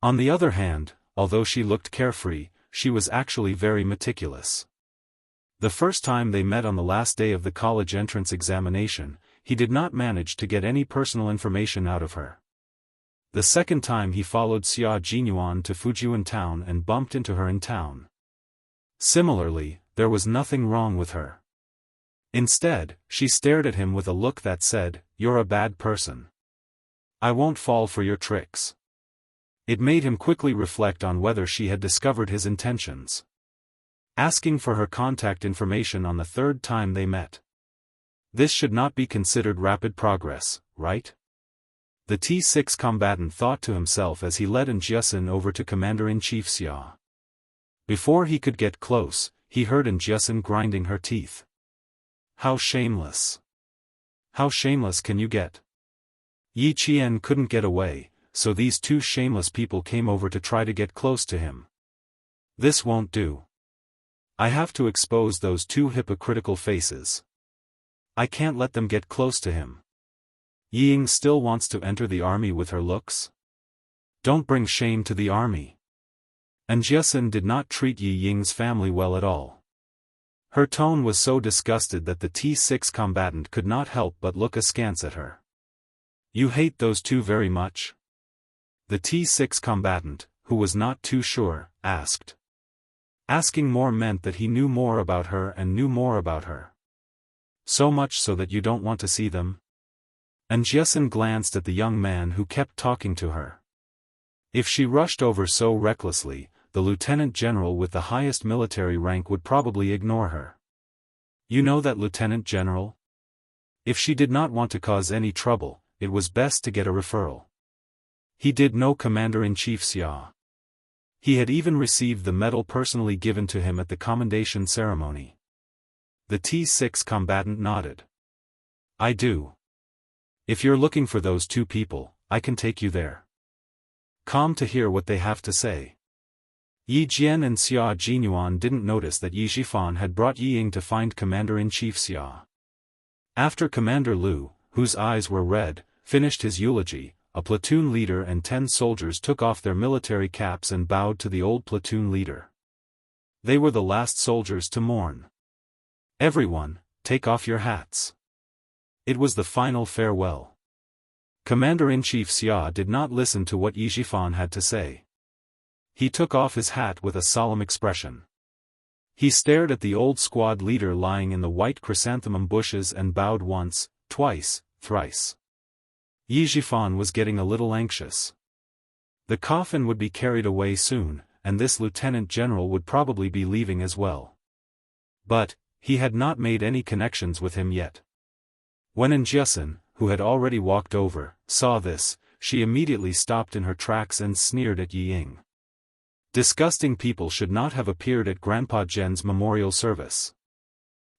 On the other hand, although she looked carefree, she was actually very meticulous. The first time they met on the last day of the college entrance examination, he did not manage to get any personal information out of her. The second time he followed Xia Jinyuan to Fujian town and bumped into her in town. Similarly, there was nothing wrong with her. Instead, she stared at him with a look that said, "You're a bad person. I won't fall for your tricks." It made him quickly reflect on whether she had discovered his intentions. Asking for her contact information on the third time they met. This should not be considered rapid progress, right? The T6 combatant thought to himself as he led Jianghu over to Commander-in-Chief Xia. Before he could get close, he heard Jianghu grinding her teeth. How shameless. How shameless can you get? Yi Qian couldn't get away, so these 2 shameless people came over to try to get close to him. This won't do. I have to expose those 2 hypocritical faces. I can't let them get close to him. Yi Ying still wants to enter the army with her looks? Don't bring shame to the army. Jianghu did not treat Yi Ying's family well at all. Her tone was so disgusted that the T6 combatant could not help but look askance at her. You hate those 2 very much? The T6 combatant, who was not too sure, asked. Asking more meant that he knew more about her and knew more about her. So much so that you don't want to see them? Jianghu glanced at the young man who kept talking to her. If she rushed over so recklessly, the lieutenant general with the highest military rank would probably ignore her. You know that lieutenant general? If she did not want to cause any trouble, it was best to get a referral. He did know Commander-in-Chief Xia. He had even received the medal personally given to him at the commendation ceremony. The T6 combatant nodded. I do. If you're looking for those 2 people, I can take you there. Calm to hear what they have to say. Yi Jian and Xia Jinyuan didn't notice that Yi Zhifan had brought Yi Ying to find Commander-in-Chief Xia. After Commander Lu, whose eyes were red, finished his eulogy, a platoon leader and 10 soldiers took off their military caps and bowed to the old platoon leader. They were the last soldiers to mourn. Everyone, take off your hats. It was the final farewell. Commander-in-Chief Xia did not listen to what Yi Zhifan had to say. He took off his hat with a solemn expression. He stared at the old squad leader lying in the white chrysanthemum bushes and bowed once, twice, thrice. Yi Zhifan was getting a little anxious. The coffin would be carried away soon, and this lieutenant general would probably be leaving as well. But, he had not made any connections with him yet. When Jianghu, who had already walked over, saw this, she immediately stopped in her tracks and sneered at Yi Ying. Disgusting people should not have appeared at Grandpa Zhen's memorial service.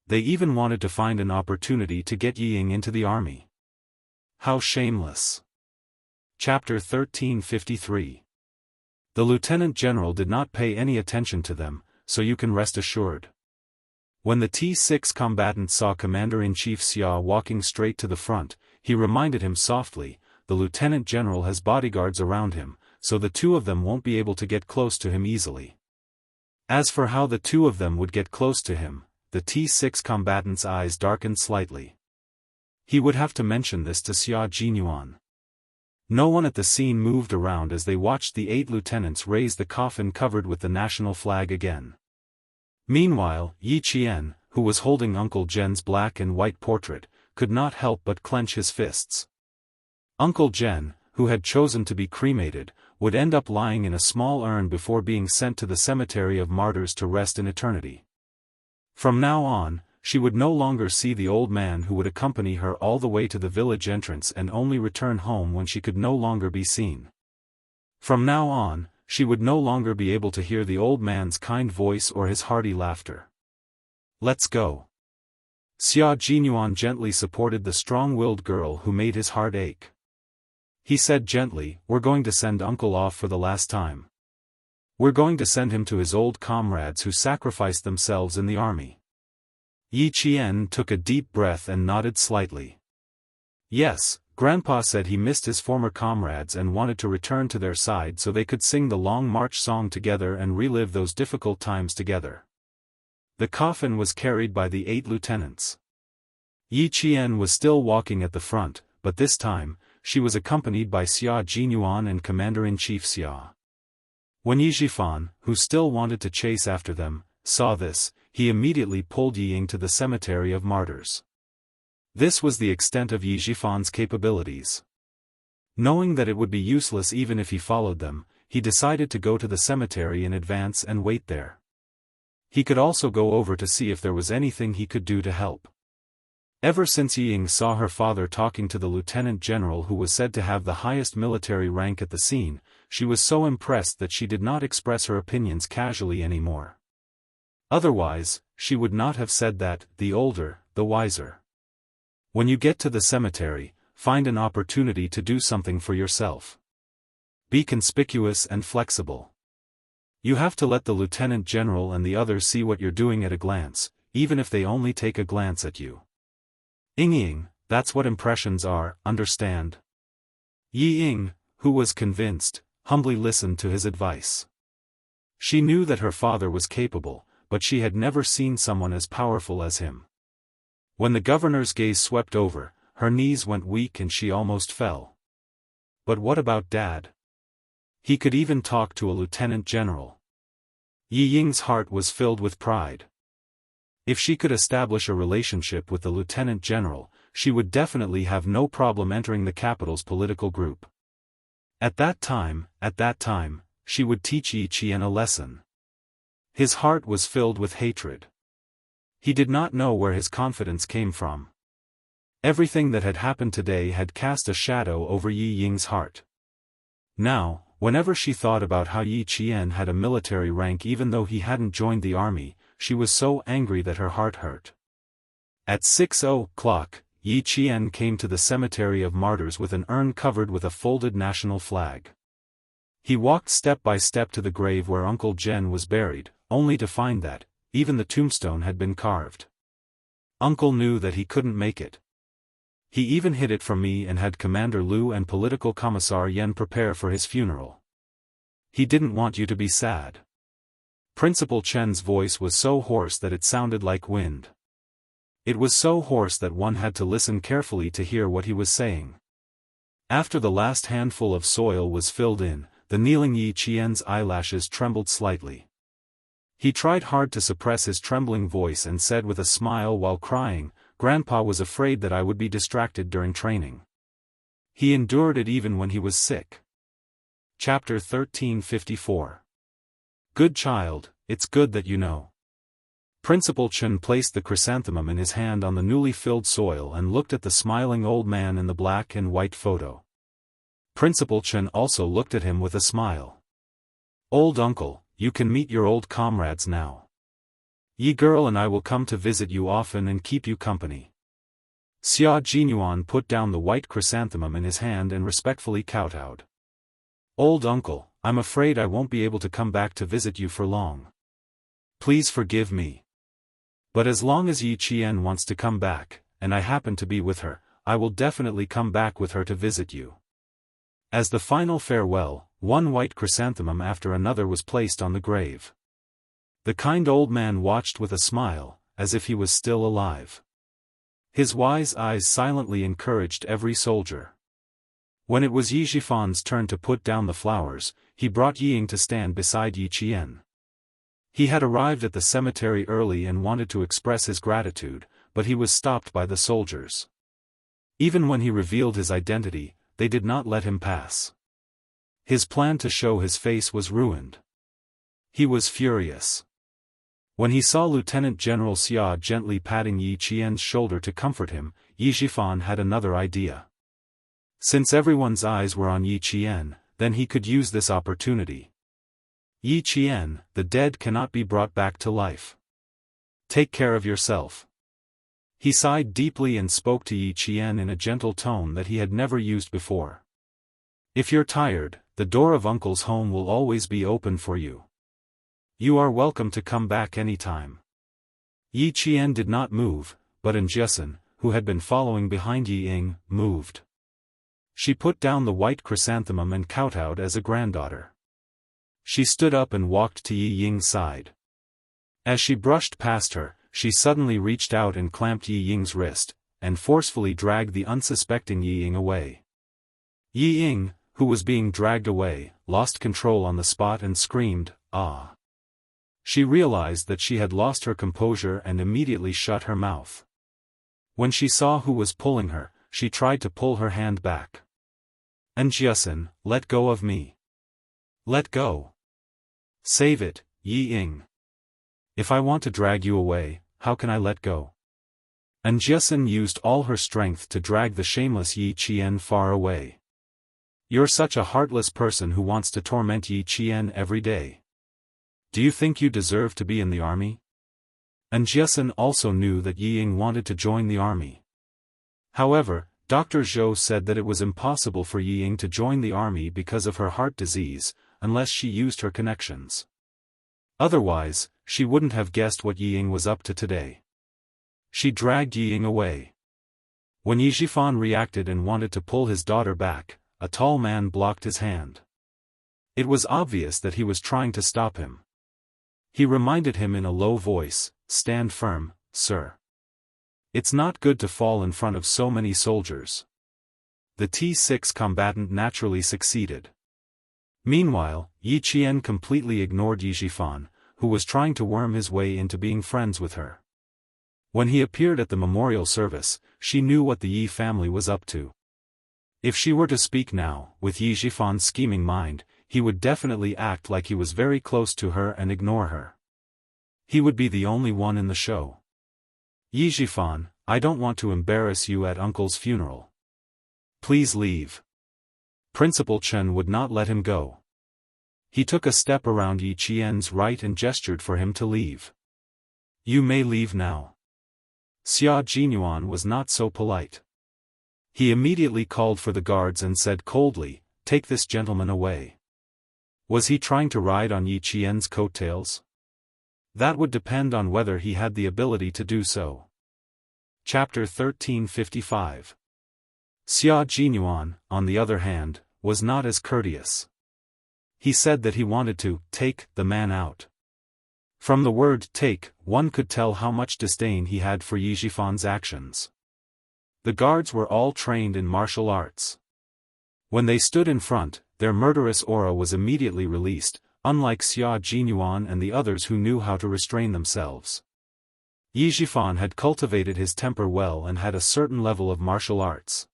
They even wanted to find an opportunity to get Yi Ying into the army. How shameless. Chapter 1353. The lieutenant general did not pay any attention to them, so you can rest assured. When the T6 combatant saw Commander-in-Chief Xia walking straight to the front, he reminded him softly, the lieutenant general has bodyguards around him, so the two of them won't be able to get close to him easily. As for how the two of them would get close to him, the T6 combatant's eyes darkened slightly. He would have to mention this to Xia Jinyuan. No one at the scene moved around as they watched the 8 lieutenants raise the coffin covered with the national flag again. Meanwhile, Yi Qian, who was holding Uncle Zhen's black and white portrait, could not help but clench his fists. Uncle Zhen, who had chosen to be cremated, would end up lying in a small urn before being sent to the cemetery of martyrs to rest in eternity. From now on, she would no longer see the old man who would accompany her all the way to the village entrance and only return home when she could no longer be seen. From now on, she would no longer be able to hear the old man's kind voice or his hearty laughter. "Let's go." Xia Jinyuan gently supported the strong-willed girl who made his heart ache. He said gently, "We're going to send Uncle off for the last time. We're going to send him to his old comrades who sacrificed themselves in the army." Yi Qian took a deep breath and nodded slightly. Yes, Grandpa said he missed his former comrades and wanted to return to their side so they could sing the Long March song together and relive those difficult times together. The coffin was carried by the 8 lieutenants. Yi Qian was still walking at the front, but this time, she was accompanied by Xia Jinyuan and Commander-in-Chief Xia. When Yi Zhifan, who still wanted to chase after them, saw this, he immediately pulled Yi Ying to the cemetery of martyrs. This was the extent of Yi Zhifan's capabilities. Knowing that it would be useless even if he followed them, he decided to go to the cemetery in advance and wait there. He could also go over to see if there was anything he could do to help. Ever since Yi Ying saw her father talking to the lieutenant general who was said to have the highest military rank at the scene, she was so impressed that she did not express her opinions casually anymore. Otherwise, she would not have said that, the older, the wiser. When you get to the cemetery, find an opportunity to do something for yourself. Be conspicuous and flexible. You have to let the lieutenant general and the others see what you're doing at a glance, even if they only take a glance at you. Ying, that's what impressions are, understand? Yi Ying, who was convinced, humbly listened to his advice. She knew that her father was capable, but she had never seen someone as powerful as him. When the governor's gaze swept over, her knees went weak and she almost fell. But what about Dad? He could even talk to a lieutenant general. Yi Ying's heart was filled with pride. If she could establish a relationship with the lieutenant general, she would definitely have no problem entering the capital's political group. At that time, she would teach Yi Qian a lesson. His heart was filled with hatred. He did not know where his confidence came from. Everything that had happened today had cast a shadow over Yi Ying's heart. Now, whenever she thought about how Yi Qian had a military rank even though he hadn't joined the army, she was so angry that her heart hurt. At 6:00, Yi Qian came to the cemetery of martyrs with an urn covered with a folded national flag. He walked step by step to the grave where Uncle Zhen was buried, only to find that, even the tombstone had been carved. Uncle knew that he couldn't make it. He even hid it from me and had Commander Liu and Political Commissar Yan prepare for his funeral. He didn't want you to be sad. Principal Chen's voice was so hoarse that it sounded like wind. It was so hoarse that one had to listen carefully to hear what he was saying. After the last handful of soil was filled in, the kneeling Yi Qian's eyelashes trembled slightly. He tried hard to suppress his trembling voice and said with a smile while crying, "Grandpa was afraid that I would be distracted during training. He endured it even when he was sick." Chapter 1354. Good child, it's good that you know. Principal Chen placed the chrysanthemum in his hand on the newly filled soil and looked at the smiling old man in the black and white photo. Principal Chen also looked at him with a smile. "Old uncle, you can meet your old comrades now. Yi girl and I will come to visit you often and keep you company." Xia Jinyuan put down the white chrysanthemum in his hand and respectfully kowtowed. "Old uncle, I'm afraid I won't be able to come back to visit you for long. Please forgive me. But as long as Yi Qian wants to come back, and I happen to be with her, I will definitely come back with her to visit you." As the final farewell, one white chrysanthemum after another was placed on the grave. The kind old man watched with a smile, as if he was still alive. His wise eyes silently encouraged every soldier. When it was Yi Jifan's turn to put down the flowers, he brought Ying to stand beside Yi Qian. He had arrived at the cemetery early and wanted to express his gratitude, but he was stopped by the soldiers. Even when he revealed his identity, they did not let him pass. His plan to show his face was ruined. He was furious. When he saw Lieutenant General Xia gently patting Yi Qian's shoulder to comfort him, Yi Jifan had another idea. Since everyone's eyes were on Yi Qian, then he could use this opportunity. Yi Qian, the dead cannot be brought back to life. Take care of yourself. He sighed deeply and spoke to Yi Qian in a gentle tone that he had never used before. If you're tired, the door of Uncle's home will always be open for you. You are welcome to come back anytime. Yi Qian did not move, but Jianghu, who had been following behind Yi Ying, moved. She put down the white chrysanthemum and kowtowed as a granddaughter. She stood up and walked to Yi Ying's side. As she brushed past her, she suddenly reached out and clamped Yi Ying's wrist, and forcefully dragged the unsuspecting Yi Ying away. Yi Ying, who was being dragged away, lost control on the spot and screamed, "Ah!" She realized that she had lost her composure and immediately shut her mouth. When she saw who was pulling her, she tried to pull her hand back. "Jianghu, let go of me. Let go. Save it, Yi Ying. If I want to drag you away, how can I let go?" Jianghu used all her strength to drag the shameless Yi Qian far away. "You're such a heartless person who wants to torment Yi Qian every day. Do you think you deserve to be in the army?" Jianghu also knew that Yi Ying wanted to join the army. However, Dr. Zhou said that it was impossible for Yi Ying to join the army because of her heart disease, unless she used her connections. Otherwise, she wouldn't have guessed what Yi Ying was up to today. She dragged Yi Ying away. When Yi Jifan reacted and wanted to pull his daughter back, a tall man blocked his hand. It was obvious that he was trying to stop him. He reminded him in a low voice, "Stand firm, sir. It's not good to fall in front of so many soldiers." The T6 combatant naturally succeeded. Meanwhile, Yi Qian completely ignored Yi Jifan, who was trying to worm his way into being friends with her. When he appeared at the memorial service, she knew what the Yi family was up to. If she were to speak now, with Yi Jifan's scheming mind, he would definitely act like he was very close to her and ignore her. He would be the only one in the show. "Yi Jifan, I don't want to embarrass you at Uncle's funeral. Please leave." Principal Chen would not let him go. He took a step around Yi Qian's right and gestured for him to leave. "You may leave now." Xia Jinyuan was not so polite. He immediately called for the guards and said coldly, "Take this gentleman away." Was he trying to ride on Yi Qian's coattails? That would depend on whether he had the ability to do so. Chapter 1355. Xia Jinyuan, on the other hand, was not as courteous. He said that he wanted to take the man out. From the word take, one could tell how much disdain he had for Yi Jifan's actions. The guards were all trained in martial arts. When they stood in front, their murderous aura was immediately released, unlike Xia Jinyuan and the others who knew how to restrain themselves. Yi Jifan had cultivated his temper well and had a certain level of martial arts.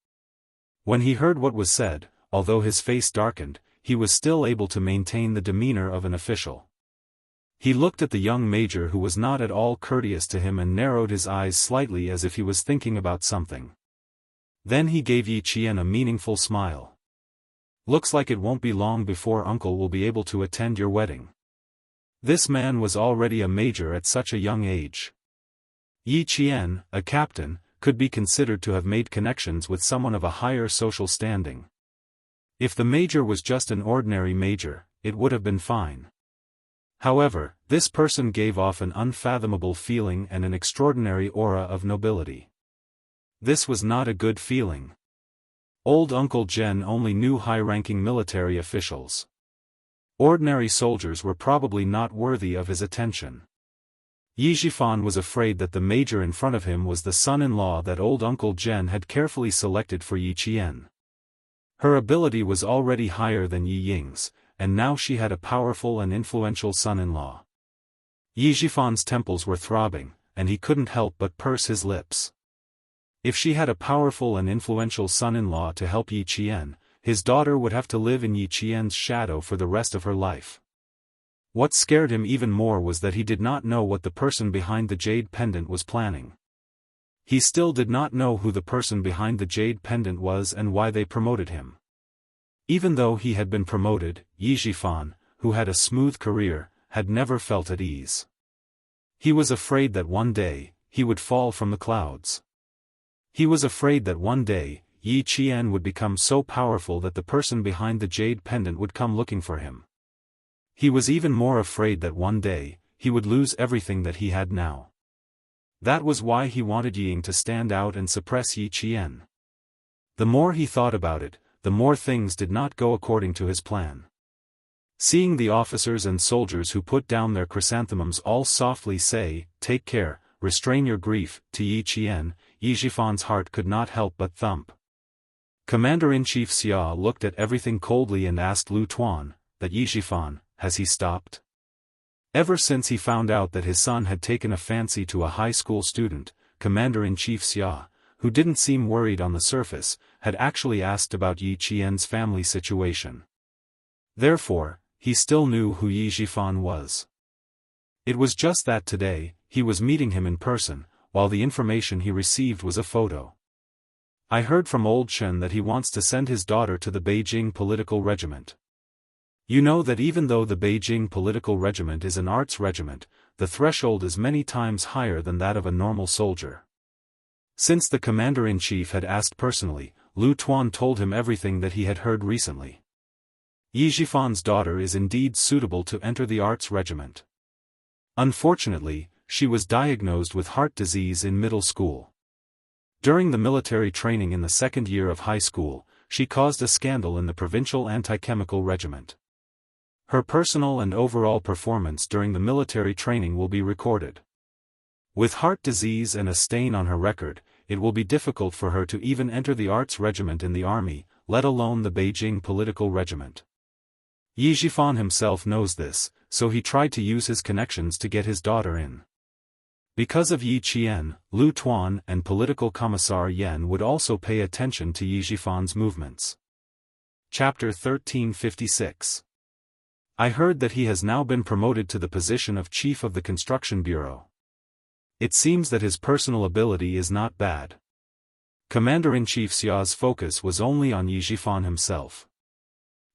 When he heard what was said, although his face darkened, he was still able to maintain the demeanor of an official. He looked at the young major who was not at all courteous to him and narrowed his eyes slightly as if he was thinking about something. Then he gave Yi Qian a meaningful smile. "Looks like it won't be long before Uncle will be able to attend your wedding." This man was already a major at such a young age. Yi Qian, a captain, could be considered to have made connections with someone of a higher social standing. If the major was just an ordinary major, it would have been fine. However, this person gave off an unfathomable feeling and an extraordinary aura of nobility. This was not a good feeling. Old Uncle Jen only knew high-ranking military officials. Ordinary soldiers were probably not worthy of his attention. Yi Zhifan was afraid that the major in front of him was the son-in-law that old Uncle Jen had carefully selected for Yi Qian. Her ability was already higher than Yi Ying's, and now she had a powerful and influential son-in-law. Yi Zhifan's temples were throbbing, and he couldn't help but purse his lips. If she had a powerful and influential son-in-law to help Yi Qian, his daughter would have to live in Yi Qian's shadow for the rest of her life. What scared him even more was that he did not know what the person behind the jade pendant was planning. He still did not know who the person behind the jade pendant was and why they promoted him. Even though he had been promoted, Yi Zhifan, who had a smooth career, had never felt at ease. He was afraid that one day, he would fall from the clouds. He was afraid that one day, Yi Qian would become so powerful that the person behind the jade pendant would come looking for him. He was even more afraid that one day, he would lose everything that he had now. That was why he wanted Ying to stand out and suppress Yi Qian. The more he thought about it, the more things did not go according to his plan. Seeing the officers and soldiers who put down their chrysanthemums all softly say, "Take care, restrain your grief," to Yi Qian, Yi Zhifan's heart could not help but thump. Commander-in-Chief Xia looked at everything coldly and asked Lu Tuan, "That Yi Zhifan, has he stopped?" Ever since he found out that his son had taken a fancy to a high school student, Commander-in-Chief Xia, who didn't seem worried on the surface, had actually asked about Yi Qian's family situation. Therefore, he still knew who Yi Zhifan was. It was just that today, he was meeting him in person, while the information he received was a photo. "I heard from old Shen that he wants to send his daughter to the Beijing political regiment. You know that even though the Beijing political regiment is an arts regiment, the threshold is many times higher than that of a normal soldier." Since the commander-in-chief had asked personally, Lu Tuan told him everything that he had heard recently. Yi Zhifan's daughter is indeed suitable to enter the arts regiment. Unfortunately, she was diagnosed with heart disease in middle school. During the military training in the second year of high school, she caused a scandal in the provincial anti-chemical regiment. Her personal and overall performance during the military training will be recorded. With heart disease and a stain on her record, it will be difficult for her to even enter the arts regiment in the army, let alone the Beijing political regiment. Yi Zhifan himself knows this, so he tried to use his connections to get his daughter in. Because of Yi Qian, Lu Tuan and political commissar Yan would also pay attention to Yi Zhifan's movements. Chapter 1356. I heard that he has now been promoted to the position of Chief of the Construction Bureau. It seems that his personal ability is not bad. Commander-in-Chief Xia's focus was only on Yi Zhifan himself.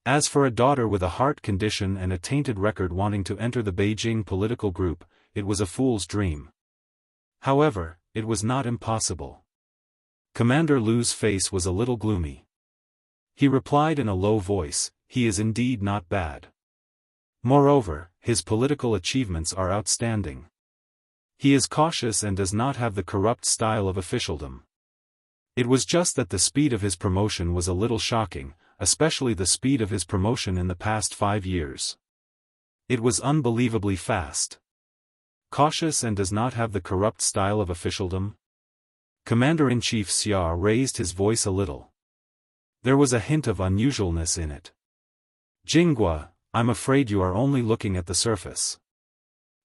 As for a daughter with a heart condition and a tainted record wanting to enter the Beijing political group, it was a fool's dream. However, it was not impossible. Commander Lu's face was a little gloomy. He replied in a low voice, "He is indeed not bad. Moreover, his political achievements are outstanding. He is cautious and does not have the corrupt style of officialdom." It was just that the speed of his promotion was a little shocking, especially the speed of his promotion in the past 5 years. It was unbelievably fast. Cautious and does not have the corrupt style of officialdom? Commander-in-Chief Xia raised his voice a little. There was a hint of unusualness in it. "Jinghua, I'm afraid you are only looking at the surface."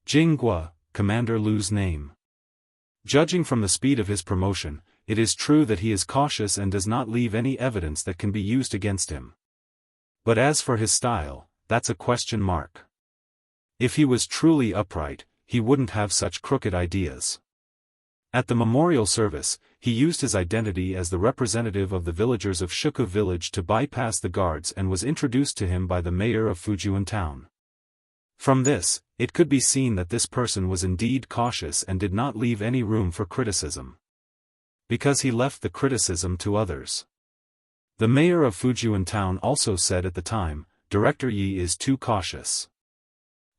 Jinghua, Commander Lu's name. Judging from the speed of his promotion, it is true that he is cautious and does not leave any evidence that can be used against him. But as for his style, that's a question mark. If he was truly upright, he wouldn't have such crooked ideas. At the memorial service, he used his identity as the representative of the villagers of Shuku village to bypass the guards and was introduced to him by the mayor of Fujian town. From this, it could be seen that this person was indeed cautious and did not leave any room for criticism. Because he left the criticism to others. The mayor of Fujian town also said at the time, "Director Yi is too cautious.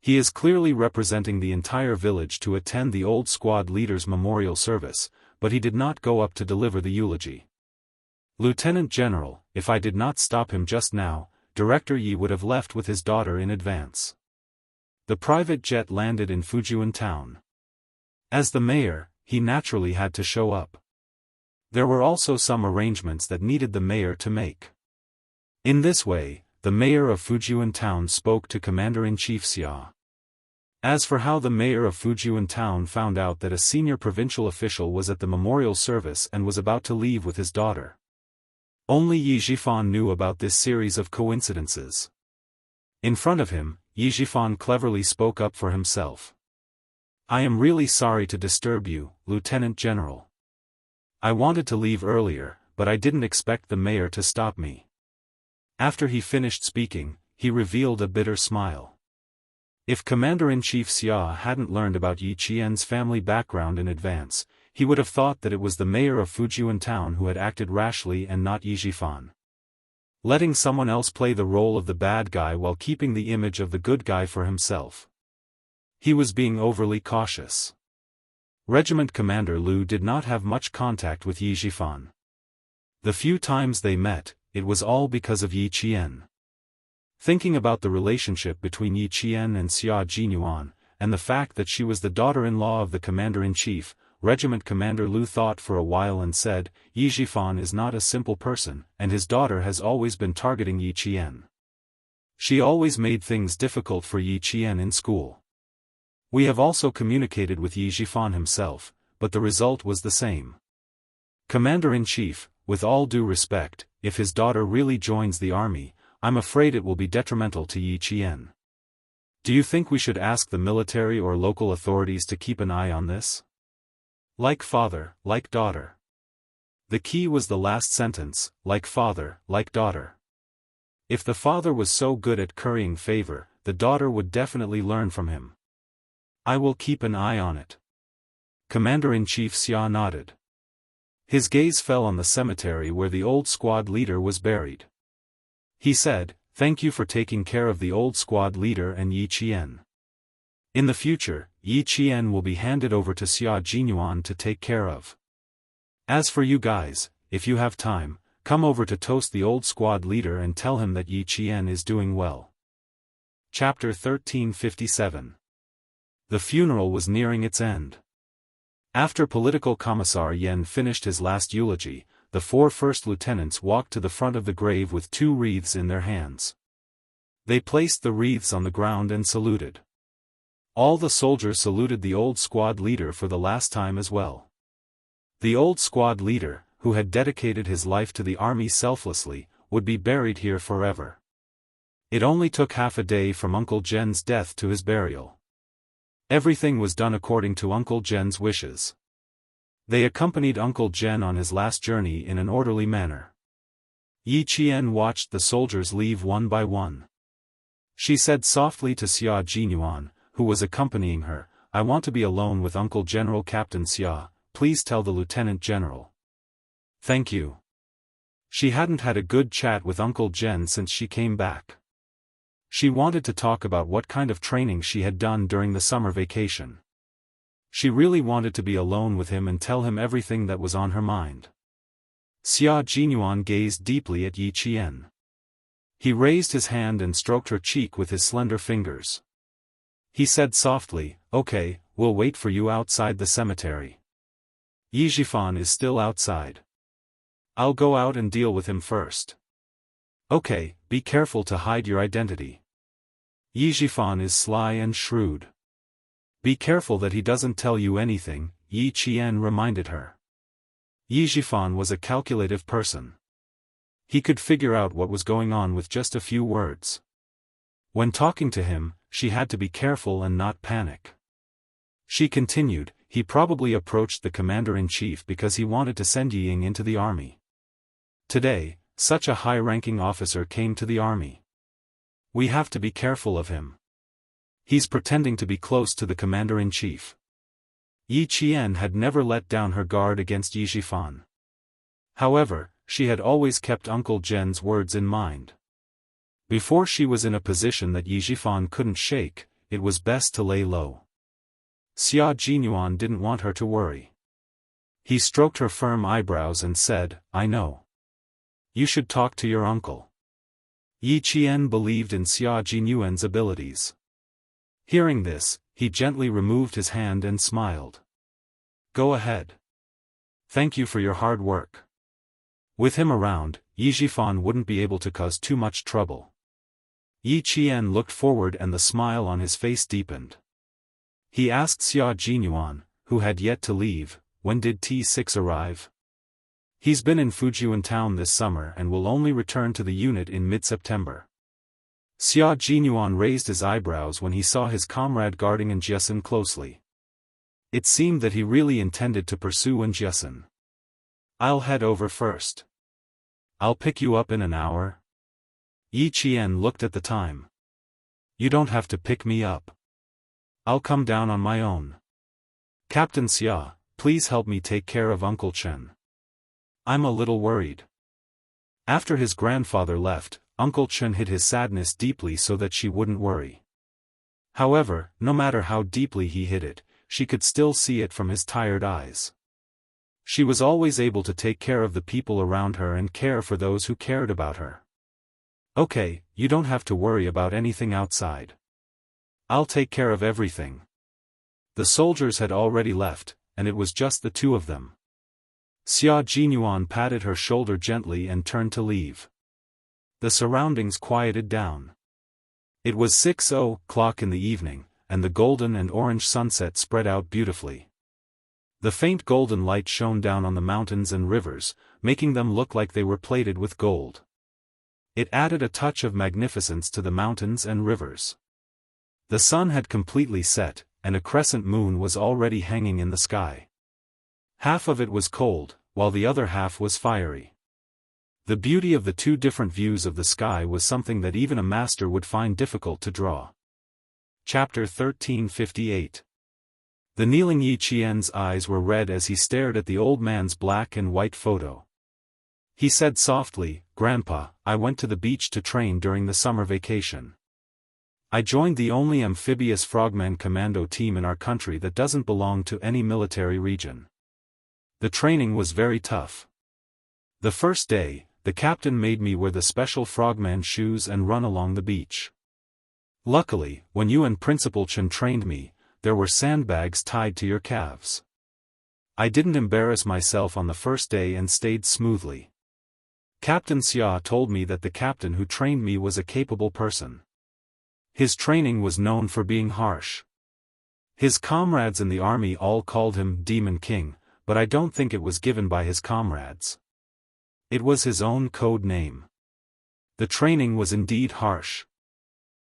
He is clearly representing the entire village to attend the old squad leader's memorial service, but he did not go up to deliver the eulogy. Lieutenant General, if I did not stop him just now, Director Yi would have left with his daughter in advance. The private jet landed in Fujian town. As the mayor, he naturally had to show up. There were also some arrangements that needed the mayor to make. In this way, the mayor of Fujian town spoke to Commander-in-Chief Xia. As for how the mayor of Fujian town found out that a senior provincial official was at the memorial service and was about to leave with his daughter. Only Yi Jifan knew about this series of coincidences. In front of him, Yi Jifan cleverly spoke up for himself. I am really sorry to disturb you, Lieutenant General. I wanted to leave earlier, but I didn't expect the mayor to stop me. After he finished speaking, he revealed a bitter smile. If Commander-in-Chief Xia hadn't learned about Yi Qian's family background in advance, he would have thought that it was the mayor of Fujian town who had acted rashly and not Yi Jifan. Letting someone else play the role of the bad guy while keeping the image of the good guy for himself. He was being overly cautious. Regiment Commander Liu did not have much contact with Yi Jifan. The few times they met, it was all because of Yi Qian. Thinking about the relationship between Yi Qian and Xia Jinyuan, and the fact that she was the daughter-in-law of the Commander-in-Chief, Regiment Commander Liu thought for a while and said, Yi Jifan is not a simple person, and his daughter has always been targeting Yi Qian. She always made things difficult for Yi Qian in school. We have also communicated with Yi Jifan himself, but the result was the same. Commander-in-Chief, with all due respect, if his daughter really joins the army, I'm afraid it will be detrimental to Yi Qian. Do you think we should ask the military or local authorities to keep an eye on this? Like father, like daughter. The key was the last sentence, like father, like daughter. If the father was so good at currying favor, the daughter would definitely learn from him. I will keep an eye on it. Commander-in-Chief Xia nodded. His gaze fell on the cemetery where the old squad leader was buried. He said, Thank you for taking care of the old squad leader and Yi Qian. In the future, Yi Qian will be handed over to Xia Jinyuan to take care of. As for you guys, if you have time, come over to toast the old squad leader and tell him that Yi Qian is doing well. Chapter 1357. The funeral was nearing its end. After Political Commissar Yen finished his last eulogy, the 4 first lieutenants walked to the front of the grave with 2 wreaths in their hands. They placed the wreaths on the ground and saluted. All the soldiers saluted the old squad leader for the last time as well. The old squad leader, who had dedicated his life to the army selflessly, would be buried here forever. It only took half a day from Uncle Jen's death to his burial. Everything was done according to Uncle Jen's wishes. They accompanied Uncle Jen on his last journey in an orderly manner. Yi Qian watched the soldiers leave one by one. She said softly to Xia Jinyuan, who was accompanying her, I want to be alone with Uncle General Captain Xia, please tell the Lieutenant General. Thank you. She hadn't had a good chat with Uncle Jen since she came back. She wanted to talk about what kind of training she had done during the summer vacation. She really wanted to be alone with him and tell him everything that was on her mind. Xia Jinyuan gazed deeply at Yi Qian. He raised his hand and stroked her cheek with his slender fingers. He said softly, Okay, we'll wait for you outside the cemetery. Yi Jifan is still outside. I'll go out and deal with him first. Okay, be careful to hide your identity. Yi Jifan is sly and shrewd. Be careful that he doesn't tell you anything, Yi Qian reminded her. Yi Jifan was a calculative person. He could figure out what was going on with just a few words. When talking to him, she had to be careful and not panic. She continued, he probably approached the commander-in-chief because he wanted to send Ying into the army. Today, such a high-ranking officer came to the army. We have to be careful of him. He's pretending to be close to the commander-in-chief. Yi Qian had never let down her guard against Yi Jifan. However, she had always kept Uncle Jen's words in mind. Before she was in a position that Yi Jifan couldn't shake, it was best to lay low. Xia Jinyuan didn't want her to worry. He stroked her firm eyebrows and said, I know. You should talk to your uncle. Yi Qian believed in Xia Jinyuan's abilities. Hearing this, he gently removed his hand and smiled. Go ahead. Thank you for your hard work. With him around, Yi Zhifan wouldn't be able to cause too much trouble. Yi Qian looked forward and the smile on his face deepened. He asked Xia Jinyuan, who had yet to leave, when did T6 arrive? He's been in Fujian town this summer and will only return to the unit in mid-September. Xia Jinyuan raised his eyebrows when he saw his comrade guarding Jiasin closely. It seemed that he really intended to pursue Jiasin. I'll head over first. I'll pick you up in an hour. Yi Qian looked at the time. You don't have to pick me up. I'll come down on my own. Captain Xia, please help me take care of Uncle Chen. I'm a little worried. After his grandfather left, Uncle Chen hid his sadness deeply so that she wouldn't worry. However, no matter how deeply he hid it, she could still see it from his tired eyes. She was always able to take care of the people around her and care for those who cared about her. Okay, you don't have to worry about anything outside. I'll take care of everything. The soldiers had already left, and it was just the two of them. Xia Jinyuan patted her shoulder gently and turned to leave. The surroundings quieted down. It was 6:00 in the evening, and the golden and orange sunset spread out beautifully. The faint golden light shone down on the mountains and rivers, making them look like they were plated with gold. It added a touch of magnificence to the mountains and rivers. The sun had completely set, and a crescent moon was already hanging in the sky. Half of it was cold, while the other half was fiery. The beauty of the two different views of the sky was something that even a master would find difficult to draw. Chapter 1358. The kneeling Yi Qian's eyes were red as he stared at the old man's black and white photo. He said softly, "Grandpa, I went to the beach to train during the summer vacation. I joined the only amphibious frogman commando team in our country that doesn't belong to any military region. The training was very tough. The first day, the captain made me wear the special frogman shoes and run along the beach. Luckily, when you and Principal Chen trained me, there were sandbags tied to your calves. I didn't embarrass myself on the first day and stayed smoothly. Captain Xia told me that the captain who trained me was a capable person. His training was known for being harsh. His comrades in the army all called him Demon King, but I don't think it was given by his comrades. It was his own code name. The training was indeed harsh.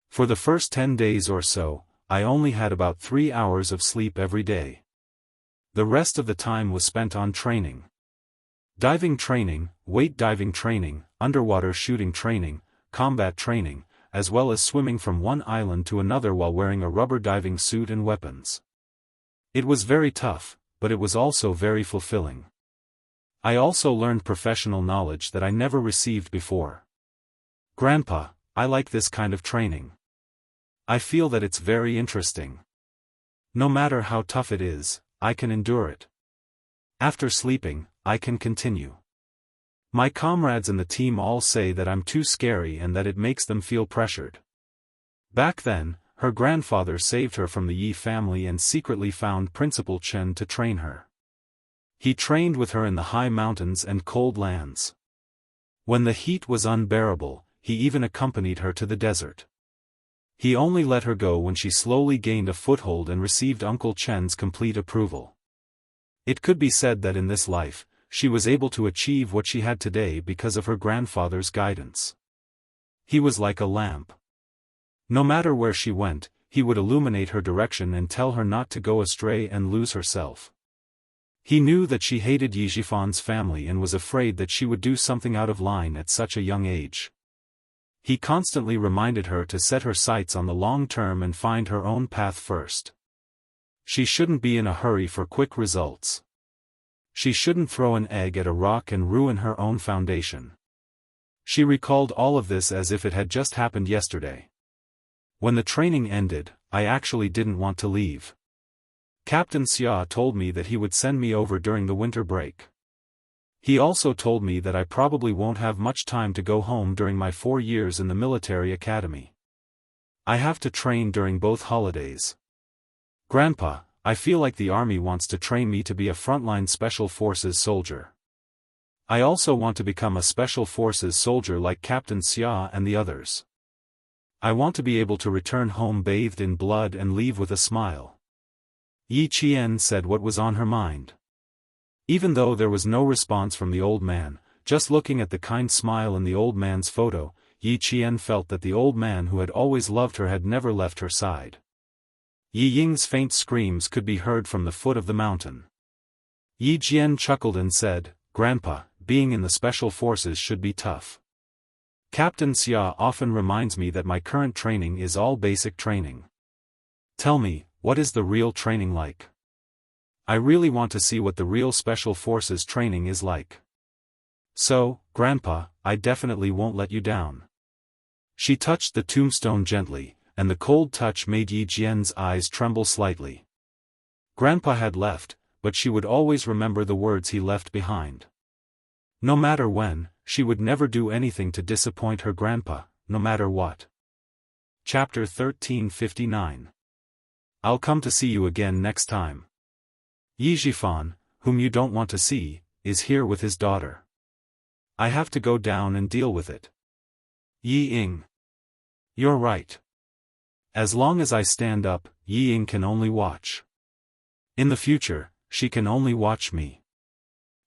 For the first 10 days or so, I only had about 3 hours of sleep every day. The rest of the time was spent on training. Diving training, weight diving training, underwater shooting training, combat training, as well as swimming from one island to another while wearing a rubber diving suit and weapons. It was very tough, but it was also very fulfilling. I also learned professional knowledge that I never received before. Grandpa, I like this kind of training. I feel that it's very interesting. No matter how tough it is, I can endure it. After sleeping, I can continue. My comrades in the team all say that I'm too scary and that it makes them feel pressured. Back then, her grandfather saved her from the Yi family and secretly found Principal Chen to train her. He trained with her in the high mountains and cold lands. When the heat was unbearable, he even accompanied her to the desert. He only let her go when she slowly gained a foothold and received Uncle Chen's complete approval. It could be said that in this life, she was able to achieve what she had today because of her grandfather's guidance. He was like a lamp. No matter where she went, he would illuminate her direction and tell her not to go astray and lose herself. He knew that she hated Yi Zhifan's family and was afraid that she would do something out of line at such a young age. He constantly reminded her to set her sights on the long term and find her own path first. She shouldn't be in a hurry for quick results. She shouldn't throw an egg at a rock and ruin her own foundation. She recalled all of this as if it had just happened yesterday. When the training ended, I actually didn't want to leave. Captain Xia told me that he would send me over during the winter break. He also told me that I probably won't have much time to go home during my 4 years in the military academy. I have to train during both holidays. Grandpa, I feel like the army wants to train me to be a frontline special forces soldier. I also want to become a special forces soldier like Captain Xia and the others. I want to be able to return home bathed in blood and leave with a smile. Yi Qian said what was on her mind. Even though there was no response from the old man, just looking at the kind smile in the old man's photo, Yi Qian felt that the old man who had always loved her had never left her side. Yi Ying's faint screams could be heard from the foot of the mountain. Yi Jian chuckled and said, "Grandpa, being in the special forces should be tough. Captain Xia often reminds me that my current training is all basic training. Tell me, what is the real training like? I really want to see what the real special forces training is like. So, Grandpa, I definitely won't let you down." She touched the tombstone gently, and the cold touch made Yi Jian's eyes tremble slightly. Grandpa had left, but she would always remember the words he left behind. No matter when, she would never do anything to disappoint her grandpa, no matter what. Chapter 1359. I'll come to see you again next time. Yi Zhifan, whom you don't want to see, is here with his daughter. I have to go down and deal with it. Yi Ying. You're right. As long as I stand up, Yi Ying can only watch. In the future, she can only watch me.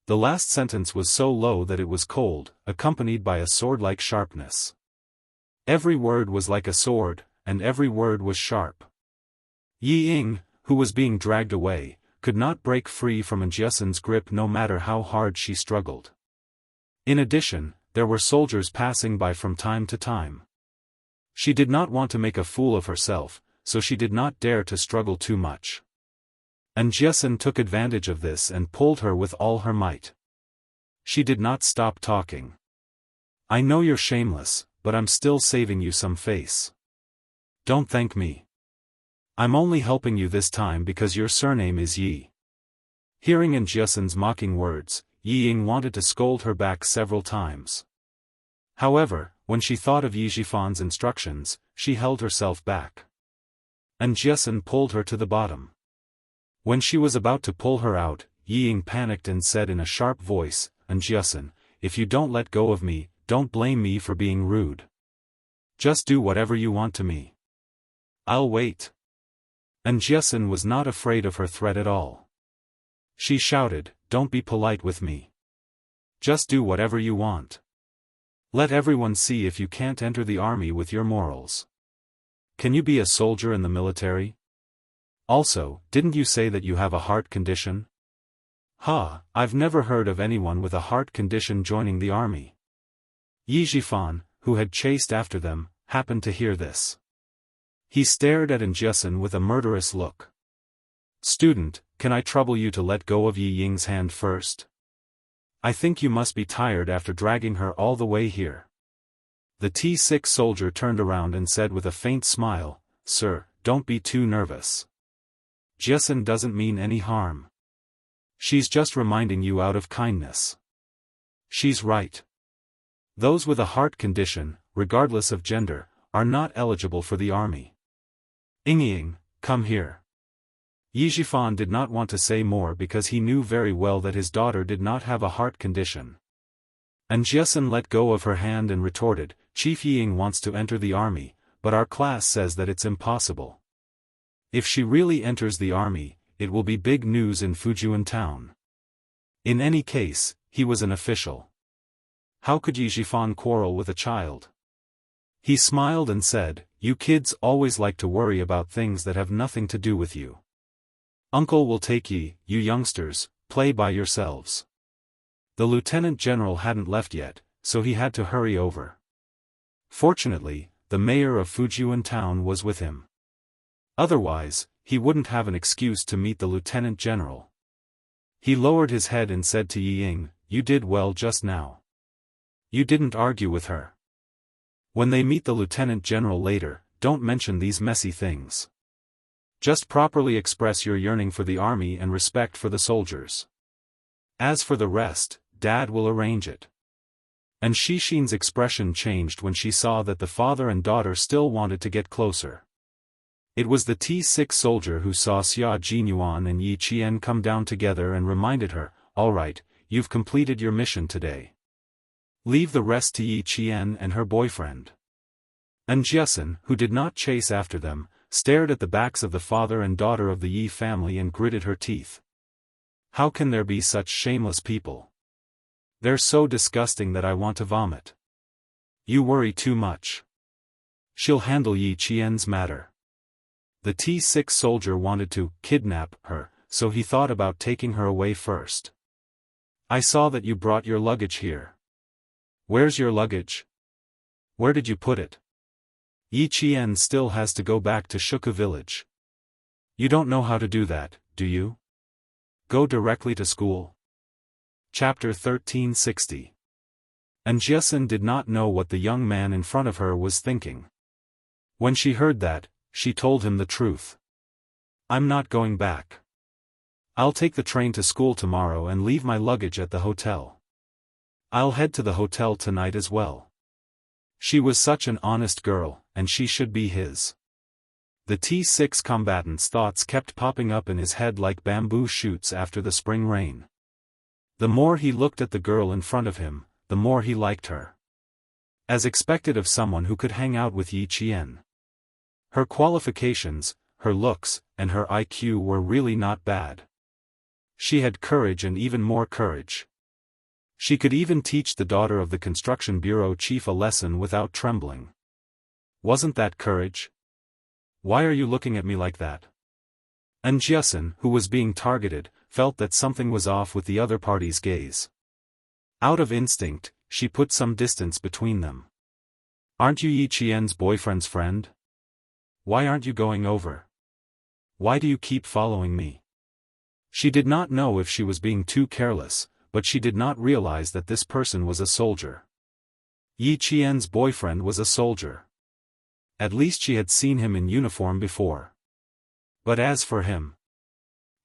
The last sentence was so low that it was cold, accompanied by a sword-like sharpness. Every word was like a sword, and every word was sharp. Yi Ying, who was being dragged away, could not break free from Jiasen's grip no matter how hard she struggled. In addition, there were soldiers passing by from time to time. She did not want to make a fool of herself, so she did not dare to struggle too much. And Jiasen took advantage of this and pulled her with all her might. She did not stop talking. I know you're shameless, but I'm still saving you some face. Don't thank me. I'm only helping you this time because your surname is Yi. Hearing in Jiasen's mocking words, Yi Ying wanted to scold her back several times. However, when she thought of Yi Zhifan's instructions, she held herself back. And Jiasen pulled her to the bottom. When she was about to pull her out, Yi Ying panicked and said in a sharp voice, "And Jiasen, if you don't let go of me, don't blame me for being rude. Just do whatever you want to me. I'll wait." And Jiasen was not afraid of her threat at all. She shouted, "Don't be polite with me. Just do whatever you want. Let everyone see if you can't enter the army with your morals. Can you be a soldier in the military? Also, didn't you say that you have a heart condition? Ha, I've never heard of anyone with a heart condition joining the army." Yi Zhifan, who had chased after them, happened to hear this. He stared at Jiasen with a murderous look. "Student, can I trouble you to let go of Yi Ying's hand first? I think you must be tired after dragging her all the way here." The T6 soldier turned around and said with a faint smile, "Sir, don't be too nervous. Jiasen doesn't mean any harm. She's just reminding you out of kindness. She's right. Those with a heart condition, regardless of gender, are not eligible for the army. Ying, come here." Yi Zhifan did not want to say more because he knew very well that his daughter did not have a heart condition. And Jiasen let go of her hand and retorted, "Chief Ying wants to enter the army, but our class says that it's impossible. If she really enters the army, it will be big news in Fujian town." In any case, he was an official. How could Yi Zhifan quarrel with a child? He smiled and said, "You kids always like to worry about things that have nothing to do with you. Uncle will take ye, you youngsters, play by yourselves." The lieutenant general hadn't left yet, so he had to hurry over. Fortunately, the mayor of Fujian town was with him. Otherwise, he wouldn't have an excuse to meet the lieutenant general. He lowered his head and said to Yi Ying, "You did well just now. You didn't argue with her. When they meet the lieutenant general later, don't mention these messy things. Just properly express your yearning for the army and respect for the soldiers. As for the rest, Dad will arrange it. And Xixin's expression changed when she saw that the father and daughter still wanted to get closer. It was the T6 soldier who saw Xia Jinyuan and Yi Qian come down together and reminded her, "All right, you've completed your mission today. Leave the rest to Yi Qian and her boyfriend." And Jiasun, who did not chase after them, stared at the backs of the father and daughter of the Yi family and gritted her teeth. How can there be such shameless people? They're so disgusting that I want to vomit. You worry too much. She'll handle Yi Qian's matter. The T6 soldier wanted to kidnap her, so he thought about taking her away first. I saw that you brought your luggage here. Where's your luggage? Where did you put it? Yi Qian still has to go back to Shuka village. You don't know how to do that, do you? Go directly to school. Chapter 1360. And Jiasun did not know what the young man in front of her was thinking. When she heard that, she told him the truth. I'm not going back. I'll take the train to school tomorrow and leave my luggage at the hotel. I'll head to the hotel tonight as well. She was such an honest girl, and she should be his. The T6 combatant's thoughts kept popping up in his head like bamboo shoots after the spring rain. The more he looked at the girl in front of him, the more he liked her. As expected of someone who could hang out with Yi Qian. Her qualifications, her looks, and her IQ were really not bad. She had courage and even more courage. She could even teach the daughter of the construction bureau chief a lesson without trembling. Wasn't that courage? Why are you looking at me like that? And Jiasun, who was being targeted, felt that something was off with the other party's gaze. Out of instinct, she put some distance between them. Aren't you Yi Qian's boyfriend's friend? Why aren't you going over? Why do you keep following me? She did not know if she was being too careless, but she did not realize that this person was a soldier. Yi Qian's boyfriend was a soldier. At least she had seen him in uniform before. But as for him...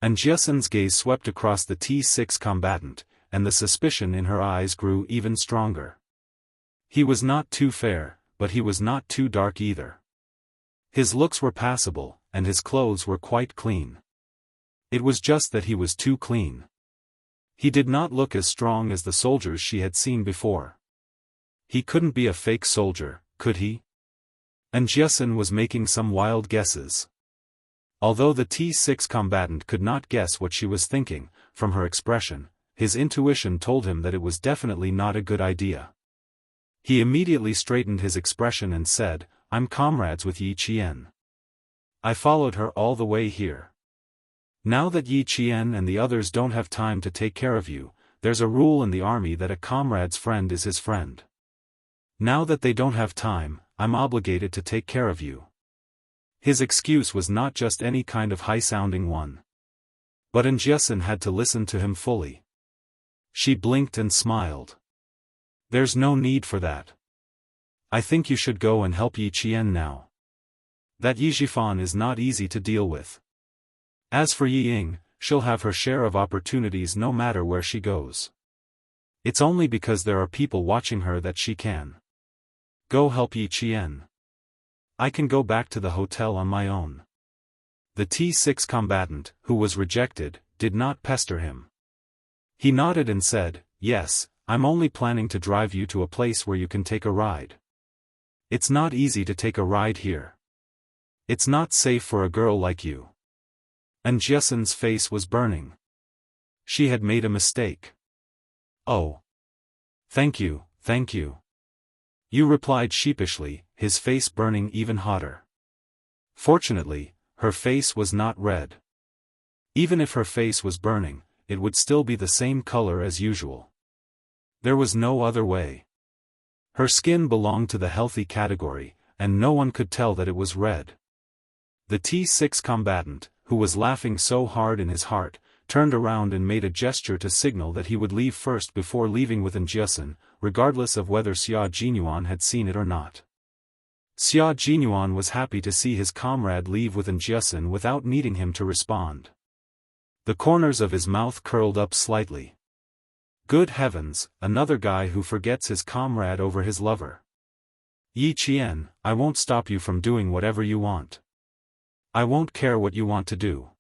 And Jiasun's gaze swept across the T6 combatant, and the suspicion in her eyes grew even stronger. He was not too fair, but he was not too dark either. His looks were passable, and his clothes were quite clean. It was just that he was too clean. He did not look as strong as the soldiers she had seen before. He couldn't be a fake soldier, could he? And Jiasun was making some wild guesses. Although the T6 combatant could not guess what she was thinking, from her expression, his intuition told him that it was definitely not a good idea. He immediately straightened his expression and said, I'm comrades with Yi Qian. I followed her all the way here. Now that Yi Qian and the others don't have time to take care of you, there's a rule in the army that a comrade's friend is his friend. Now that they don't have time, I'm obligated to take care of you. His excuse was not just any kind of high-sounding one. But Jiasun had to listen to him fully. She blinked and smiled. There's no need for that. I think you should go and help Yi Qian now. That Yi Zhifan is not easy to deal with. As for Yi Ying, she'll have her share of opportunities no matter where she goes. It's only because there are people watching her that she can. Go help Yi Qian. I can go back to the hotel on my own. The T6 combatant, who was rejected, did not pester him. He nodded and said, Yes, I'm only planning to drive you to a place where you can take a ride. It's not easy to take a ride here. It's not safe for a girl like you. And Jiasun's face was burning. She had made a mistake. Oh. Thank you, thank you. You replied sheepishly, his face burning even hotter. Fortunately, her face was not red. Even if her face was burning, it would still be the same color as usual. There was no other way. Her skin belonged to the healthy category, and no one could tell that it was red. The T6 combatant, who was laughing so hard in his heart, turned around and made a gesture to signal that he would leave first before leaving with Jiasun, regardless of whether Xia Jinyuan had seen it or not. Xia Jinyuan was happy to see his comrade leave with Jiasun without needing him to respond. The corners of his mouth curled up slightly. Good heavens, another guy who forgets his comrade over his lover. Yi Qian, I won't stop you from doing whatever you want. I won't care what you want to do.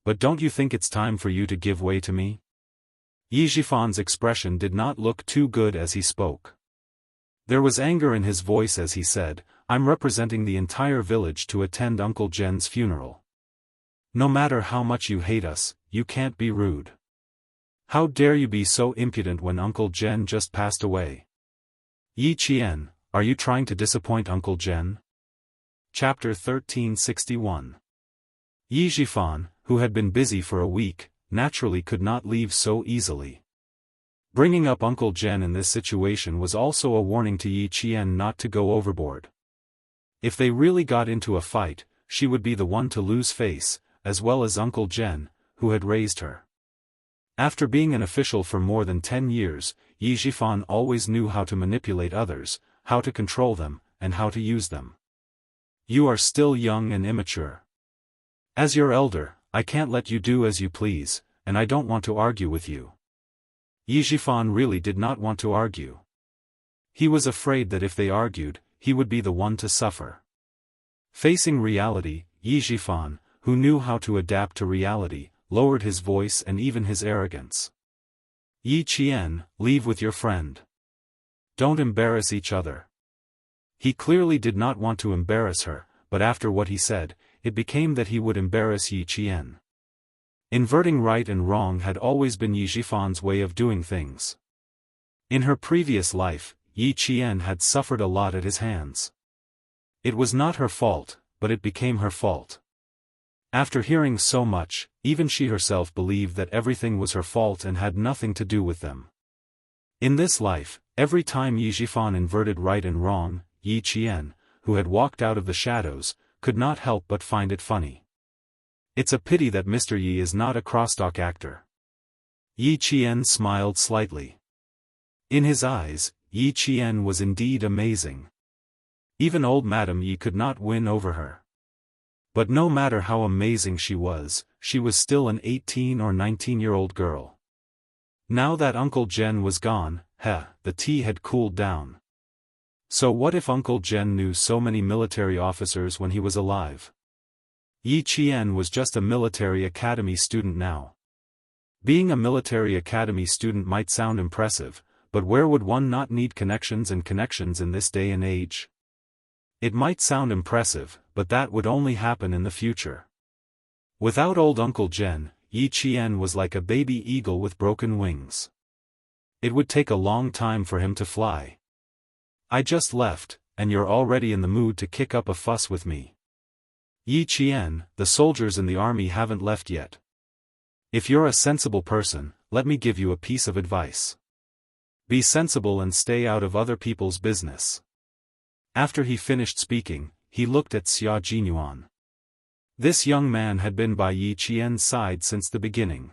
But don't you think it's time for you to give way to me? Yi Jifan's expression did not look too good as he spoke. There was anger in his voice as he said, I'm representing the entire village to attend Uncle Zhen's funeral. No matter how much you hate us, you can't be rude. How dare you be so impudent when Uncle Zhen just passed away? Yi Qian, are you trying to disappoint Uncle Zhen? Chapter 1361. Yi Jifan, who had been busy for a week, naturally could not leave so easily. Bringing up Uncle Zhen in this situation was also a warning to Yi Qian not to go overboard. If they really got into a fight, she would be the one to lose face, as well as Uncle Zhen, who had raised her. After being an official for more than 10 years, Yi Jifan always knew how to manipulate others, how to control them, and how to use them. You are still young and immature. As your elder, I can't let you do as you please, and I don't want to argue with you. Yi Jifan really did not want to argue. He was afraid that if they argued, he would be the one to suffer. Facing reality, Yi Jifan, who knew how to adapt to reality, lowered his voice and even his arrogance. Yi Qian, leave with your friend. Don't embarrass each other. He clearly did not want to embarrass her, but after what he said, it became that he would embarrass Yi Qian. Inverting right and wrong had always been Yi Jifan's way of doing things. In her previous life, Yi Qian had suffered a lot at his hands. It was not her fault, but it became her fault. After hearing so much, even she herself believed that everything was her fault and had nothing to do with them. In this life, every time Yi Jifan inverted right and wrong, Yi Qian, who had walked out of the shadows, could not help but find it funny. It's a pity that Mr. Yi is not a crosstalk actor. Yi Qian smiled slightly. In his eyes, Yi Qian was indeed amazing. Even old Madame Yi could not win over her. But no matter how amazing she was still an 18 or 19-year-old girl. Now that Uncle Zhen was gone, the tea had cooled down. So what if Uncle Zhen knew so many military officers when he was alive? Yi Qian was just a military academy student now. Being a military academy student might sound impressive, but where would one not need connections and connections in this day and age? It might sound impressive, but that would only happen in the future. Without old Uncle Zhen, Yi Qian was like a baby eagle with broken wings. It would take a long time for him to fly. I just left, and you're already in the mood to kick up a fuss with me. Yi Qian, the soldiers in the army haven't left yet. If you're a sensible person, let me give you a piece of advice. Be sensible and stay out of other people's business. After he finished speaking, he looked at Xia Jinyuan. This young man had been by Yi Qian's side since the beginning.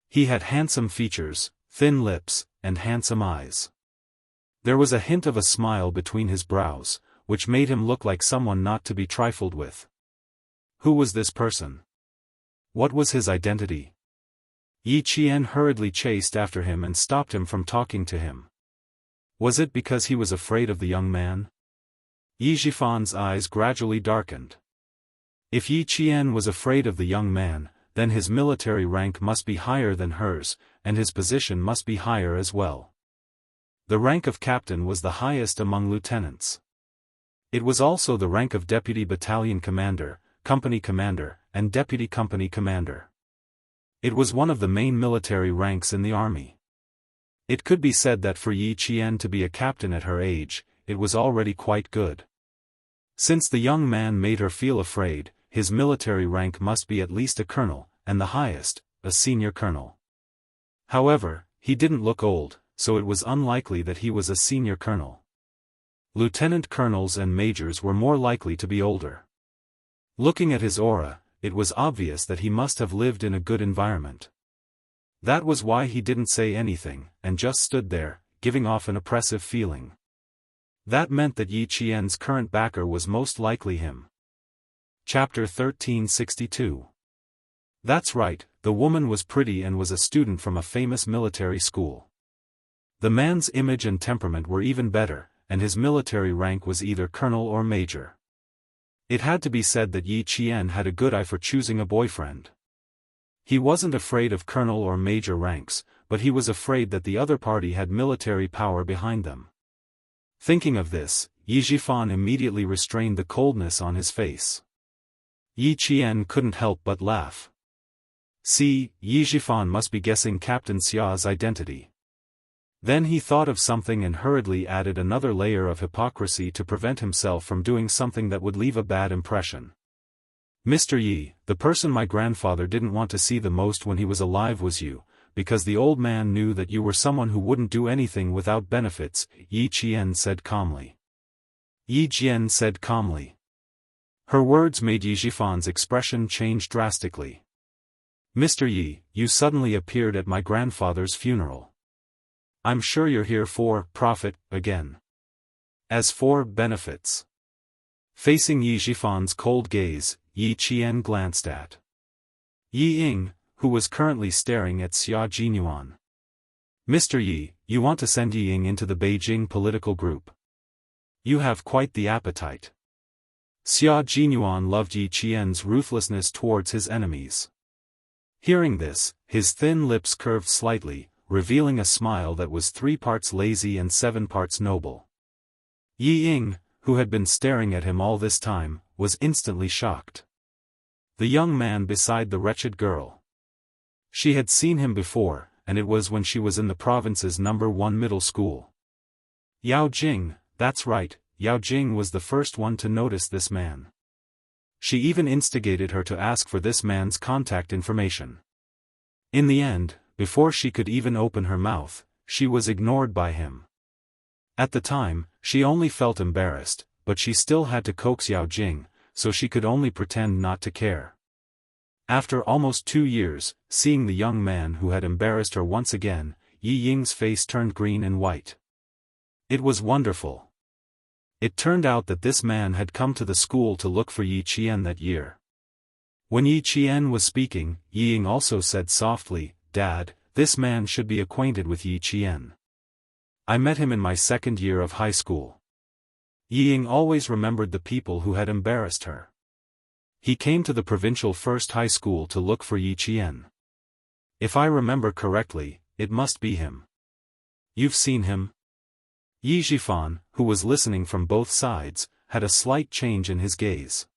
He had handsome features, thin lips, and handsome eyes. There was a hint of a smile between his brows, which made him look like someone not to be trifled with. Who was this person? What was his identity? Yi Qian hurriedly chased after him and stopped him from talking to him. Was it because he was afraid of the young man? Yi Jifan's eyes gradually darkened. If Yi Qian was afraid of the young man, then his military rank must be higher than hers, and his position must be higher as well. The rank of captain was the highest among lieutenants. It was also the rank of deputy battalion commander, company commander, and deputy company commander. It was one of the main military ranks in the army. It could be said that for Yi Qian to be a captain at her age, it was already quite good. Since the young man made her feel afraid, his military rank must be at least a colonel, and the highest, a senior colonel. However, he didn't look old, so it was unlikely that he was a senior colonel. Lieutenant colonels and majors were more likely to be older. Looking at his aura, it was obvious that he must have lived in a good environment. That was why he didn't say anything, and just stood there, giving off an oppressive feeling. That meant that Yi Qian's current backer was most likely him. Chapter 1362. That's right, the woman was pretty and was a student from a famous military school. The man's image and temperament were even better, and his military rank was either colonel or major. It had to be said that Yi Qian had a good eye for choosing a boyfriend. He wasn't afraid of colonel or major ranks, but he was afraid that the other party had military power behind them. Thinking of this, Yi Zhifan immediately restrained the coldness on his face. Yi Qian couldn't help but laugh. See, Yi Zhifan must be guessing Captain Xia's identity. Then he thought of something and hurriedly added another layer of hypocrisy to prevent himself from doing something that would leave a bad impression. Mr. Yi, the person my grandfather didn't want to see the most when he was alive was you, because the old man knew that you were someone who wouldn't do anything without benefits, Yi Qian said calmly. Yi Jian said calmly. Her words made Yi Zhifan's expression change drastically. Mr. Yi, you suddenly appeared at my grandfather's funeral. I'm sure you're here for profit again. As for benefits. Facing Yi Zhifan's cold gaze, Yi Qian glanced at Yi Ying, who was currently staring at Xia Jinyuan. Mr. Yi, you want to send Yi Ying into the Beijing political group. You have quite the appetite. Xia Jinyuan loved Yi Qian's ruthlessness towards his enemies. Hearing this, his thin lips curved slightly, revealing a smile that was 3 parts lazy and 7 parts noble. Yi Ying, who had been staring at him all this time, was instantly shocked. The young man beside the wretched girl. She had seen him before, and it was when she was in the province's #1 middle school. Yao Jing, that's right, Yao Jing was the first one to notice this man. She even instigated her to ask for this man's contact information. In the end, before she could even open her mouth, she was ignored by him. At the time, she only felt embarrassed, but she still had to coax Yao Jing, so she could only pretend not to care. After almost 2 years, seeing the young man who had embarrassed her once again, Yi Ying's face turned green and white. It was wonderful. It turned out that this man had come to the school to look for Yi Qian that year. When Yi Qian was speaking, Yi Ying also said softly, Dad, this man should be acquainted with Yi Qian. I met him in my 2nd year of high school. Yi Ying always remembered the people who had embarrassed her. He came to the provincial first high school to look for Yi Qian. If I remember correctly, it must be him. You've seen him? Yi Zhifan, who was listening from both sides, had a slight change in his gaze.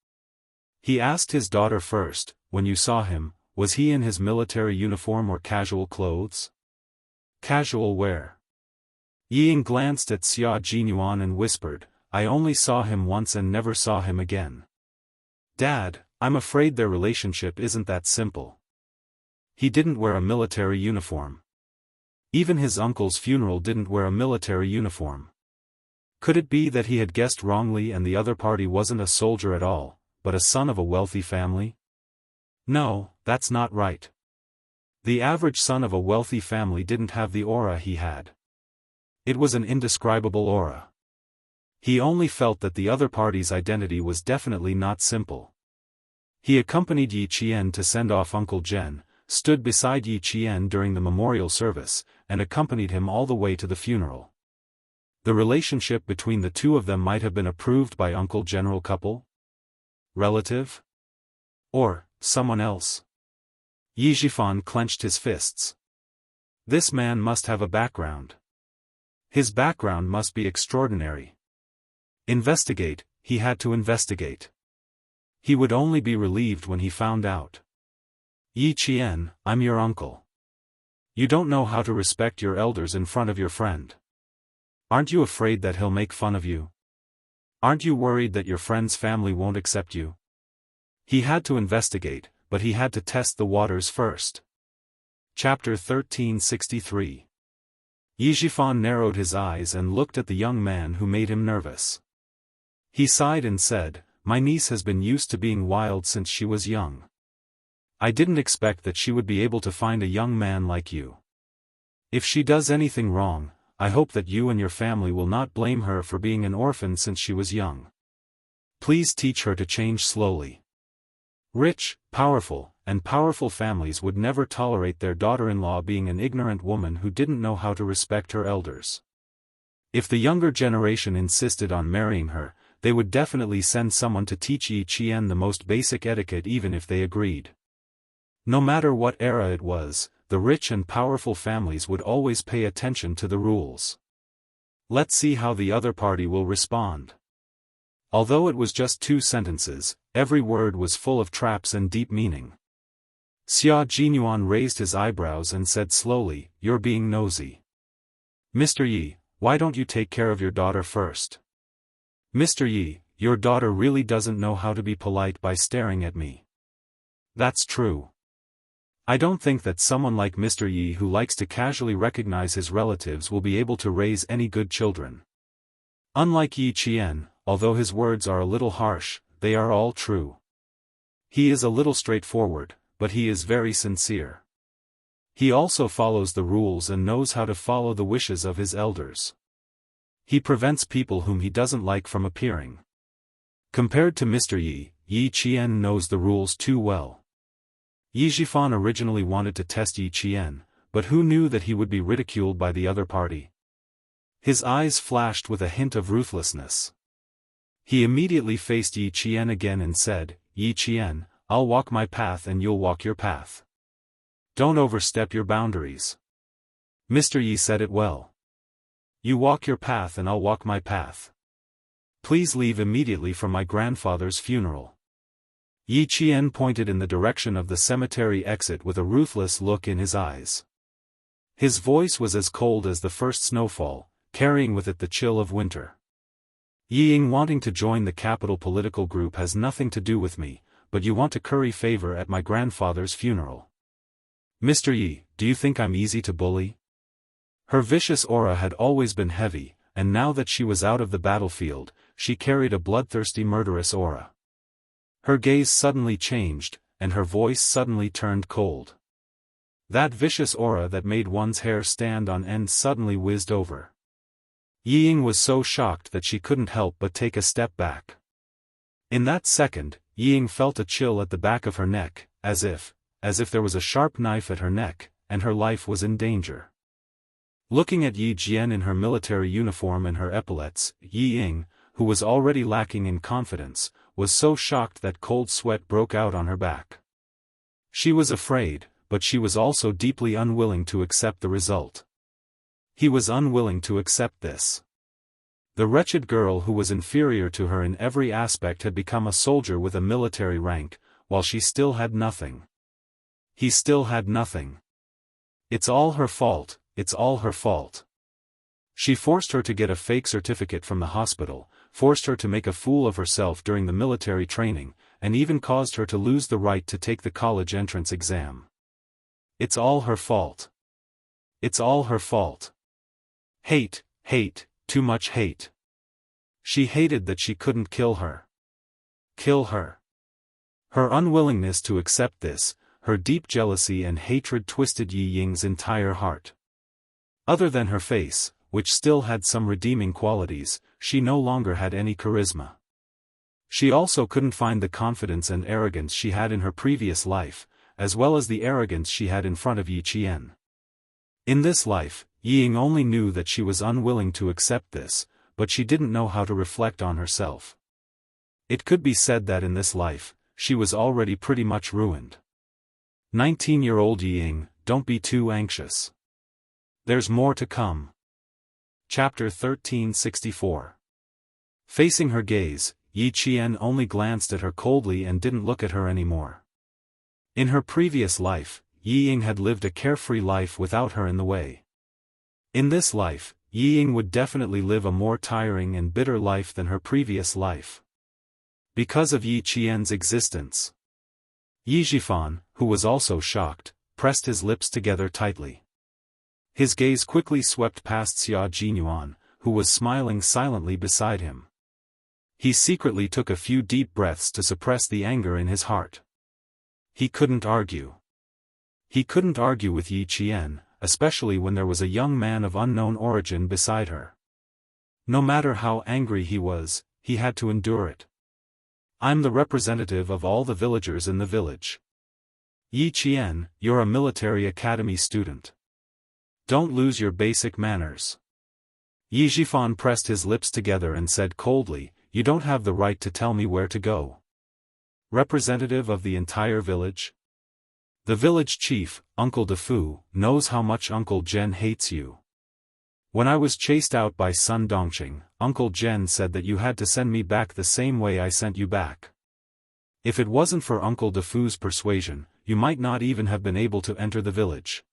He asked his daughter first, when you saw him, was he in his military uniform or casual clothes? Casual wear. Yi Ying glanced at Xia Jinyuan and whispered, I only saw him once and never saw him again. Dad, I'm afraid their relationship isn't that simple. He didn't wear a military uniform. Even his uncle's funeral didn't wear a military uniform. Could it be that he had guessed wrongly and the other party wasn't a soldier at all, but a son of a wealthy family? No, that's not right. The average son of a wealthy family didn't have the aura he had. It was an indescribable aura. He only felt that the other party's identity was definitely not simple. He accompanied Yi Qian to send off Uncle Zhen, stood beside Yi Qian during the memorial service, and accompanied him all the way to the funeral. The relationship between the two of them might have been approved by Uncle General couple? Relative? Or someone else? Yi Zhifan clenched his fists. This man must have a background. His background must be extraordinary. Investigate, he had to investigate. He would only be relieved when he found out. Yi Qian, I'm your uncle. You don't know how to respect your elders in front of your friend. Aren't you afraid that he'll make fun of you? Aren't you worried that your friend's family won't accept you? He had to investigate, but he had to test the waters first. Chapter 1363. Yi Zhifan narrowed his eyes and looked at the young man who made him nervous. He sighed and said, My niece has been used to being wild since she was young. I didn't expect that she would be able to find a young man like you. If she does anything wrong, I hope that you and your family will not blame her for being an orphan since she was young. Please teach her to change slowly. Rich, powerful, and powerful families would never tolerate their daughter-in-law being an ignorant woman who didn't know how to respect her elders. If the younger generation insisted on marrying her, they would definitely send someone to teach Yi Qian the most basic etiquette even if they agreed. No matter what era it was, the rich and powerful families would always pay attention to the rules. Let's see how the other party will respond. Although it was just 2 sentences, every word was full of traps and deep meaning. Xia Jinyuan raised his eyebrows and said slowly, "You're being nosy. Mr. Yi, why don't you take care of your daughter first? Mr. Yi, your daughter really doesn't know how to be polite by staring at me." That's true. I don't think that someone like Mr. Yi who likes to casually recognize his relatives will be able to raise any good children. Unlike Yi Qian, although his words are a little harsh, they are all true. He is a little straightforward, but he is very sincere. He also follows the rules and knows how to follow the wishes of his elders. He prevents people whom he doesn't like from appearing. Compared to Mr. Yi, Yi Qian knows the rules too well. Yi Zhifan originally wanted to test Yi Qian, but who knew that he would be ridiculed by the other party? His eyes flashed with a hint of ruthlessness. He immediately faced Yi Qian again and said, "Yi Qian, I'll walk my path and you'll walk your path. Don't overstep your boundaries." Mr. Yi said it well. "You walk your path and I'll walk my path. Please leave immediately for my grandfather's funeral." Yi Qian pointed in the direction of the cemetery exit with a ruthless look in his eyes. His voice was as cold as the first snowfall, carrying with it the chill of winter. "Yi Ying wanting to join the capital political group has nothing to do with me, but you want to curry favor at my grandfather's funeral. Mr. Yi, do you think I'm easy to bully?" Her vicious aura had always been heavy, and now that she was out of the battlefield, she carried a bloodthirsty murderous aura. Her gaze suddenly changed, and her voice suddenly turned cold. That vicious aura that made one's hair stand on end suddenly whizzed over. Yi Ying was so shocked that she couldn't help but take a step back. In that second, Yi Ying felt a chill at the back of her neck, as if there was a sharp knife at her neck, and her life was in danger. Looking at Yi Jian in her military uniform and her epaulettes, Yi Ying, who was already lacking in confidence, was so shocked that cold sweat broke out on her back. She was afraid, but she was also deeply unwilling to accept the result. He was unwilling to accept this. The wretched girl who was inferior to her in every aspect had become a soldier with a military rank, while she still had nothing. He still had nothing. It's all her fault, it's all her fault. She forced her to get a fake certificate from the hospital, forced her to make a fool of herself during the military training, and even caused her to lose the right to take the college entrance exam. It's all her fault. It's all her fault. Hate, hate, too much hate. She hated that she couldn't kill her. Kill her. Her unwillingness to accept this, her deep jealousy and hatred twisted Yi Ying's entire heart. Other than her face, which still had some redeeming qualities, she no longer had any charisma. She also couldn't find the confidence and arrogance she had in her previous life, as well as the arrogance she had in front of Yi Qian. In this life, Yi Ying only knew that she was unwilling to accept this, but she didn't know how to reflect on herself. It could be said that in this life, she was already pretty much ruined. 19-year-old Yi Ying, don't be too anxious. There's more to come. Chapter 1364. Facing her gaze, Yi Qian only glanced at her coldly and didn't look at her anymore. In her previous life, Yi Ying had lived a carefree life without her in the way. In this life, Yi Ying would definitely live a more tiring and bitter life than her previous life. Because of Yi Qian's existence. Yi Zhifan, who was also shocked, pressed his lips together tightly. His gaze quickly swept past Xia Jinyuan, who was smiling silently beside him. He secretly took a few deep breaths to suppress the anger in his heart. He couldn't argue. He couldn't argue with Yi Qian, especially when there was a young man of unknown origin beside her. No matter how angry he was, he had to endure it. I'm the representative of all the villagers in the village. Yi Qian, you're a military academy student. Don't lose your basic manners. Yi Zhifan pressed his lips together and said coldly, you don't have the right to tell me where to go. Representative of the entire village? The village chief, Uncle Defu, knows how much Uncle Zhen hates you. When I was chased out by Sun Dongqing, Uncle Zhen said that you had to send me back the same way I sent you back. If it wasn't for Uncle Defu's persuasion, you might not even have been able to enter the village.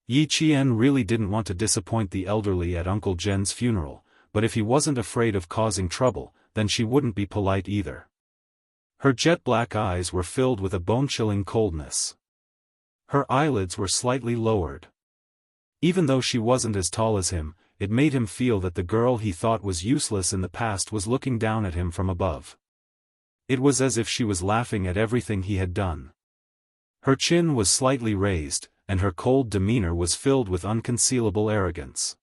Yi Qian really didn't want to disappoint the elderly at Uncle Zhen's funeral, but if he wasn't afraid of causing trouble, then she wouldn't be polite either. Her jet-black eyes were filled with a bone-chilling coldness. Her eyelids were slightly lowered. Even though she wasn't as tall as him, it made him feel that the girl he thought was useless in the past was looking down at him from above. It was as if she was laughing at everything he had done. Her chin was slightly raised, and her cold demeanor was filled with unconcealable arrogance.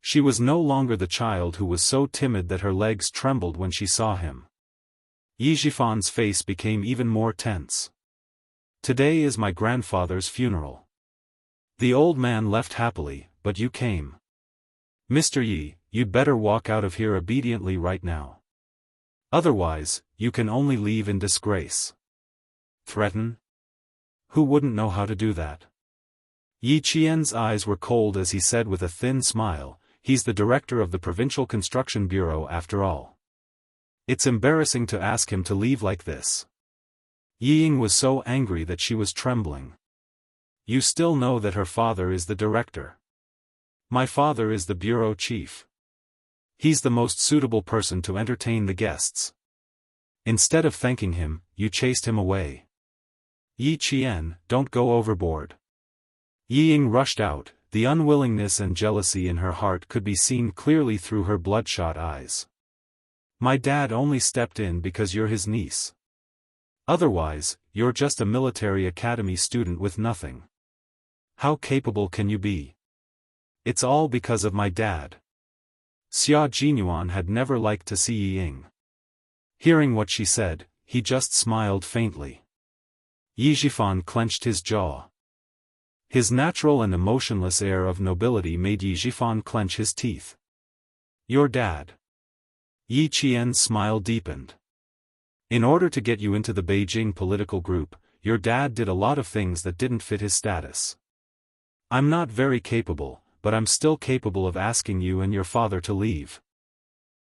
She was no longer the child who was so timid that her legs trembled when she saw him. Yi Zhifan's face became even more tense. Today is my grandfather's funeral. The old man left happily, but you came. Mr. Yi, you'd better walk out of here obediently right now. Otherwise, you can only leave in disgrace. Threaten? Who wouldn't know how to do that? Yi Qian's eyes were cold as he said with a thin smile, he's the director of the Provincial Construction Bureau after all. It's embarrassing to ask him to leave like this. Yi Ying was so angry that she was trembling. You still know that her father is the director. My father is the bureau chief. He's the most suitable person to entertain the guests. Instead of thanking him, you chased him away. Yi Qian, don't go overboard. Yi Ying rushed out, the unwillingness and jealousy in her heart could be seen clearly through her bloodshot eyes. My dad only stepped in because you're his niece. Otherwise, you're just a military academy student with nothing. How capable can you be? It's all because of my dad. Xia Jinyuan had never liked to see Yi Ying. Hearing what she said, he just smiled faintly. Yi Zhifan clenched his jaw. His natural and emotionless air of nobility made Yi Zhifan clench his teeth. Your dad. Yi Qian's smile deepened. In order to get you into the Beijing political group, your dad did a lot of things that didn't fit his status. I'm not very capable, but I'm still capable of asking you and your father to leave.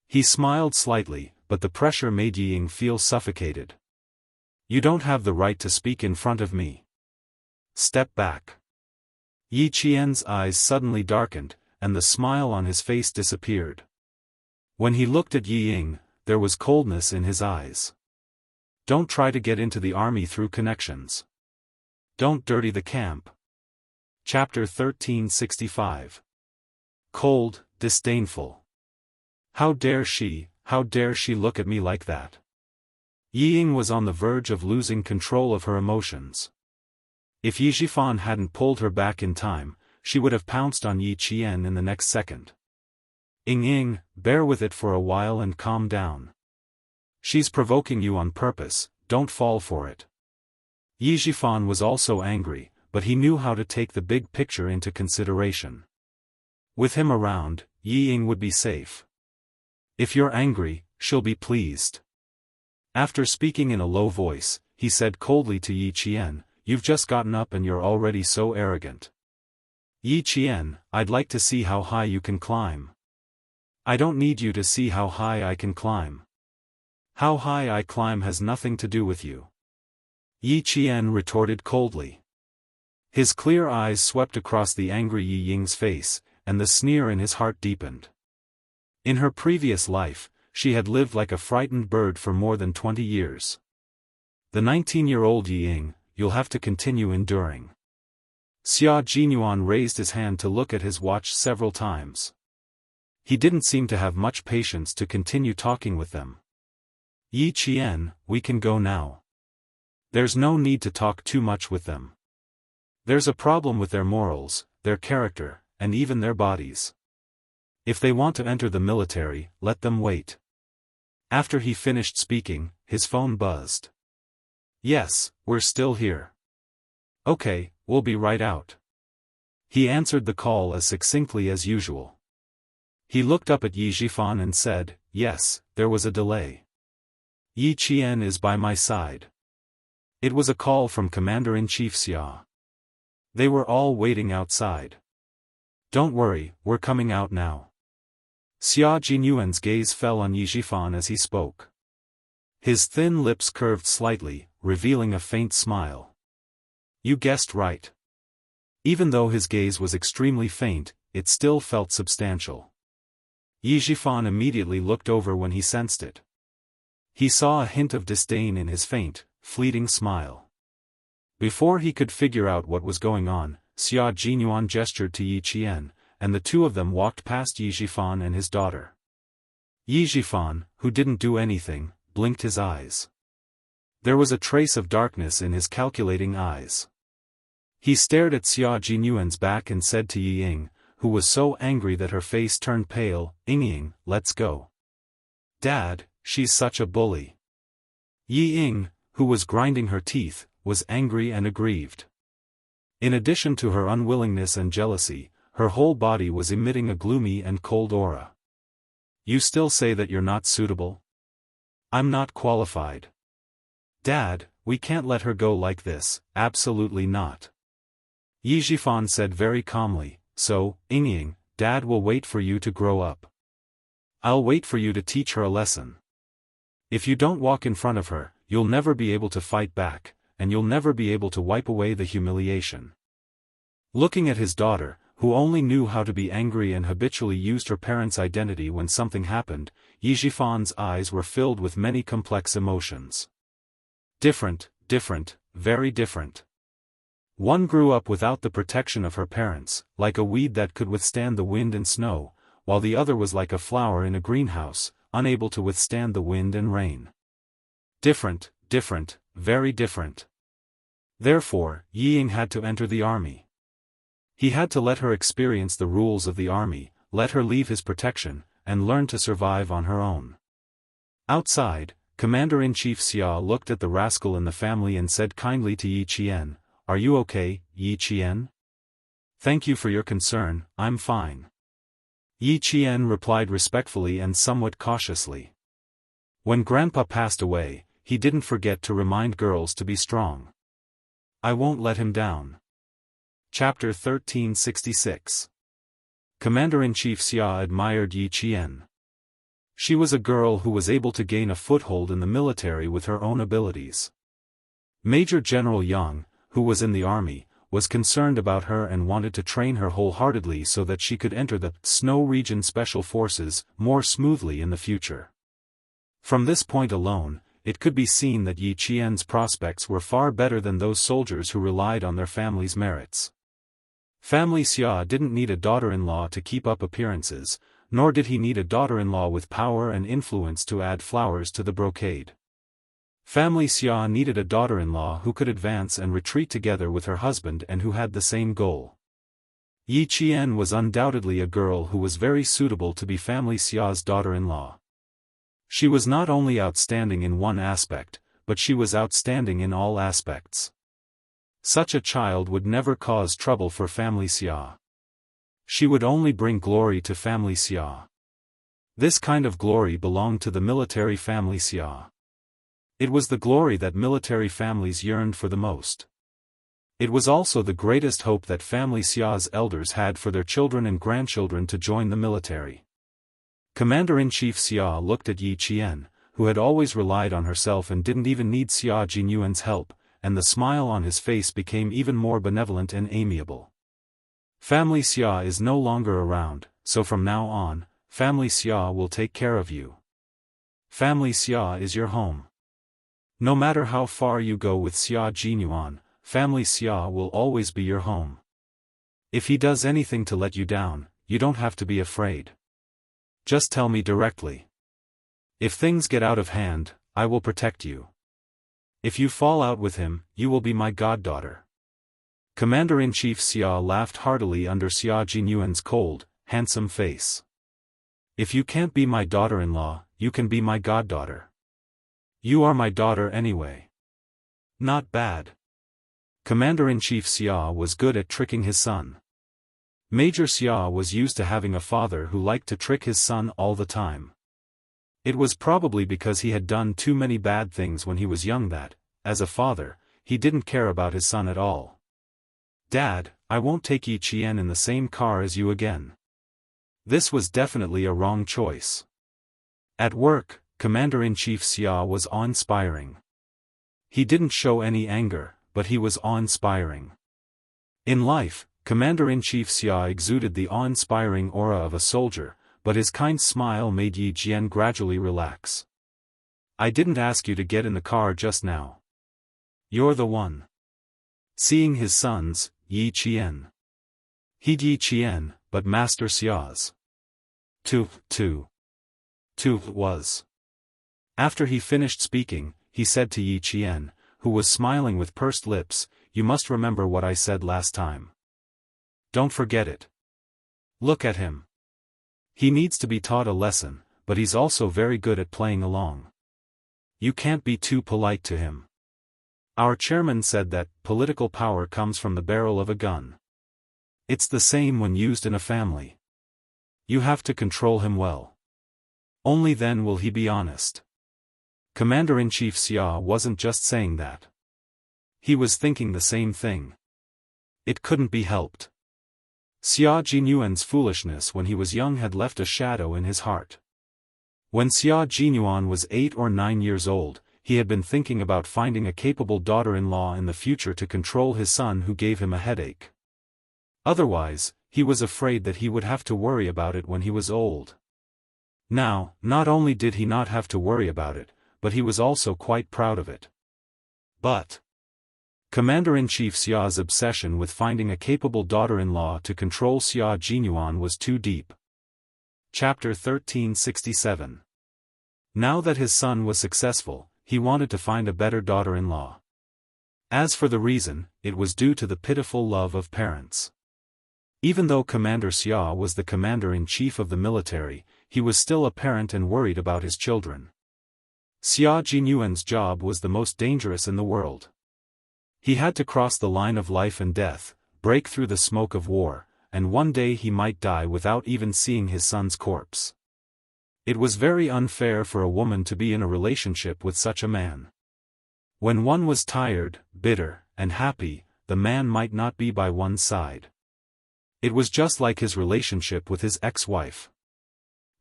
He smiled slightly, but the pressure made Yi Ying feel suffocated. You don't have the right to speak in front of me. Step back. Yi Qian's eyes suddenly darkened, and the smile on his face disappeared. When he looked at Yi Ying, there was coldness in his eyes. Don't try to get into the army through connections. Don't dirty the camp. Chapter 1365. Cold, disdainful. How dare she look at me like that? Yi Ying was on the verge of losing control of her emotions. If Yi Zhifan hadn't pulled her back in time, she would have pounced on Yi Qian in the next second. Ying, bear with it for a while and calm down. She's provoking you on purpose, don't fall for it. Yi Zhifan was also angry, but he knew how to take the big picture into consideration. With him around, Yi Ying would be safe. If you're angry, she'll be pleased. After speaking in a low voice, he said coldly to Yi Qian, you've just gotten up and you're already so arrogant. Yi Qian, I'd like to see how high you can climb. I don't need you to see how high I can climb. How high I climb has nothing to do with you. Yi Qian retorted coldly. His clear eyes swept across the angry Yi Ying's face, and the sneer in his heart deepened. In her previous life, she had lived like a frightened bird for more than 20 years. The 19-year-old Yi Ying, you'll have to continue enduring. Xia Jinyuan raised his hand to look at his watch several times. He didn't seem to have much patience to continue talking with them. Yi Qian, we can go now. There's no need to talk too much with them. There's a problem with their morals, their character, and even their bodies. If they want to enter the military, let them wait. After he finished speaking, his phone buzzed. Yes, we're still here. Okay, we'll be right out. He answered the call as succinctly as usual. He looked up at Yi Zhifan and said, yes, there was a delay. Yi Qian is by my side. It was a call from Commander-in-Chief Xia. They were all waiting outside. Don't worry, we're coming out now. Xia Jinyuan's gaze fell on Yi Zhifan as he spoke. His thin lips curved slightly, revealing a faint smile. You guessed right. Even though his gaze was extremely faint, it still felt substantial. Yi Zhifan immediately looked over when he sensed it. He saw a hint of disdain in his faint, fleeting smile. Before he could figure out what was going on, Xia Jinyuan gestured to Yi Qian, and the two of them walked past Yi Zhifan and his daughter. Yi Zhifan, who didn't do anything, blinked his eyes. There was a trace of darkness in his calculating eyes. He stared at Xia Jinyuan's back and said to Yi Ying, who was so angry that her face turned pale, Ying, let's go. Dad, she's such a bully. Yi Ying, who was grinding her teeth, was angry and aggrieved. In addition to her unwillingness and jealousy, her whole body was emitting a gloomy and cold aura. You still say that you're not suitable? I'm not qualified. Dad, we can't let her go like this, absolutely not. Yi Zhifan said very calmly, so, Ying, Dad will wait for you to grow up. I'll wait for you to teach her a lesson. If you don't walk in front of her, you'll never be able to fight back, and you'll never be able to wipe away the humiliation. Looking at his daughter, who only knew how to be angry and habitually used her parents' identity when something happened, Yi Zhifan's eyes were filled with many complex emotions. Different, very different. One grew up without the protection of her parents, like a weed that could withstand the wind and snow, while the other was like a flower in a greenhouse, unable to withstand the wind and rain. Different, very different. Therefore, Yi Ying had to enter the army. He had to let her experience the rules of the army, let her leave his protection, and learn to survive on her own. Outside, Commander-in-Chief Xia looked at the rascal in the family and said kindly to Yi Qian, Are you okay, Yi Qian? Thank you for your concern, I'm fine. Yi Qian replied respectfully and somewhat cautiously. When Grandpa passed away, he didn't forget to remind girls to be strong. I won't let him down. Chapter 1366. Commander-in-Chief Xia admired Yi Qian. She was a girl who was able to gain a foothold in the military with her own abilities. Major General Yang, who was in the army, was concerned about her and wanted to train her wholeheartedly so that she could enter the Snow Region Special Forces more smoothly in the future. From this point alone, it could be seen that Yi Qian's prospects were far better than those soldiers who relied on their family's merits. Family Xia didn't need a daughter-in-law to keep up appearances, nor did he need a daughter-in-law with power and influence to add flowers to the brocade. Family Xia needed a daughter-in-law who could advance and retreat together with her husband and who had the same goal. Yi Qian was undoubtedly a girl who was very suitable to be Family Xia's daughter-in-law. She was not only outstanding in one aspect, but she was outstanding in all aspects. Such a child would never cause trouble for Family Xia. She would only bring glory to Family Xia. This kind of glory belonged to the military Family Xia. It was the glory that military families yearned for the most. It was also the greatest hope that Family Xia's elders had for their children and grandchildren to join the military. Commander-in-Chief Xia looked at Yi Qian, who had always relied on herself and didn't even need Xia Jinyuan's help, and the smile on his face became even more benevolent and amiable. Family Xia is no longer around, so from now on, Family Xia will take care of you. Family Xia is your home. No matter how far you go with Xia Jinyuan, Family Xia will always be your home. If he does anything to let you down, you don't have to be afraid. Just tell me directly. If things get out of hand, I will protect you. If you fall out with him, you will be my goddaughter. Commander-in-Chief Xia laughed heartily under Xia Jinyuan's cold, handsome face. If you can't be my daughter-in-law, you can be my goddaughter. You are my daughter anyway. Not bad. Commander-in-Chief Xia was good at tricking his son. Major Xia was used to having a father who liked to trick his son all the time. It was probably because he had done too many bad things when he was young that, as a father, he didn't care about his son at all. "Dad, I won't take Yi Qian in the same car as you again." This was definitely a wrong choice. At work, Commander-in-Chief Xia was awe-inspiring. He didn't show any anger, but he was awe-inspiring. In life, Commander-in-Chief Xia exuded the awe-inspiring aura of a soldier, but his kind smile made Yi Qian gradually relax. "I didn't ask you to get in the car just now. You're the one." Seeing his sons, Yi Qian. He'd Yi Qian, but Master Xia's. Tu was. After he finished speaking, he said to Yi Qian, who was smiling with pursed lips, "You must remember what I said last time. Don't forget it. Look at him. He needs to be taught a lesson, but he's also very good at playing along. You can't be too polite to him. Our chairman said that political power comes from the barrel of a gun. It's the same when used in a family. You have to control him well. Only then will he be honest." Commander-in-Chief Xia wasn't just saying that. He was thinking the same thing. It couldn't be helped. Xia Jinyuan's foolishness when he was young had left a shadow in his heart. When Xia Jinyuan was 8 or 9 years old, he had been thinking about finding a capable daughter-in-law in the future to control his son who gave him a headache. Otherwise, he was afraid that he would have to worry about it when he was old. Now, not only did he not have to worry about it, but he was also quite proud of it. But Commander-in-Chief Xia's obsession with finding a capable daughter-in-law to control Xia Jinyuan was too deep. Chapter 1367. Now that his son was successful, he wanted to find a better daughter-in-law. As for the reason, it was due to the pitiful love of parents. Even though Commander Xia was the commander-in-chief of the military, he was still a parent and worried about his children. Xia Jinyuan's job was the most dangerous in the world. He had to cross the line of life and death, break through the smoke of war, and one day he might die without even seeing his son's corpse. It was very unfair for a woman to be in a relationship with such a man. When one was tired, bitter, and happy, the man might not be by one's side. It was just like his relationship with his ex-wife.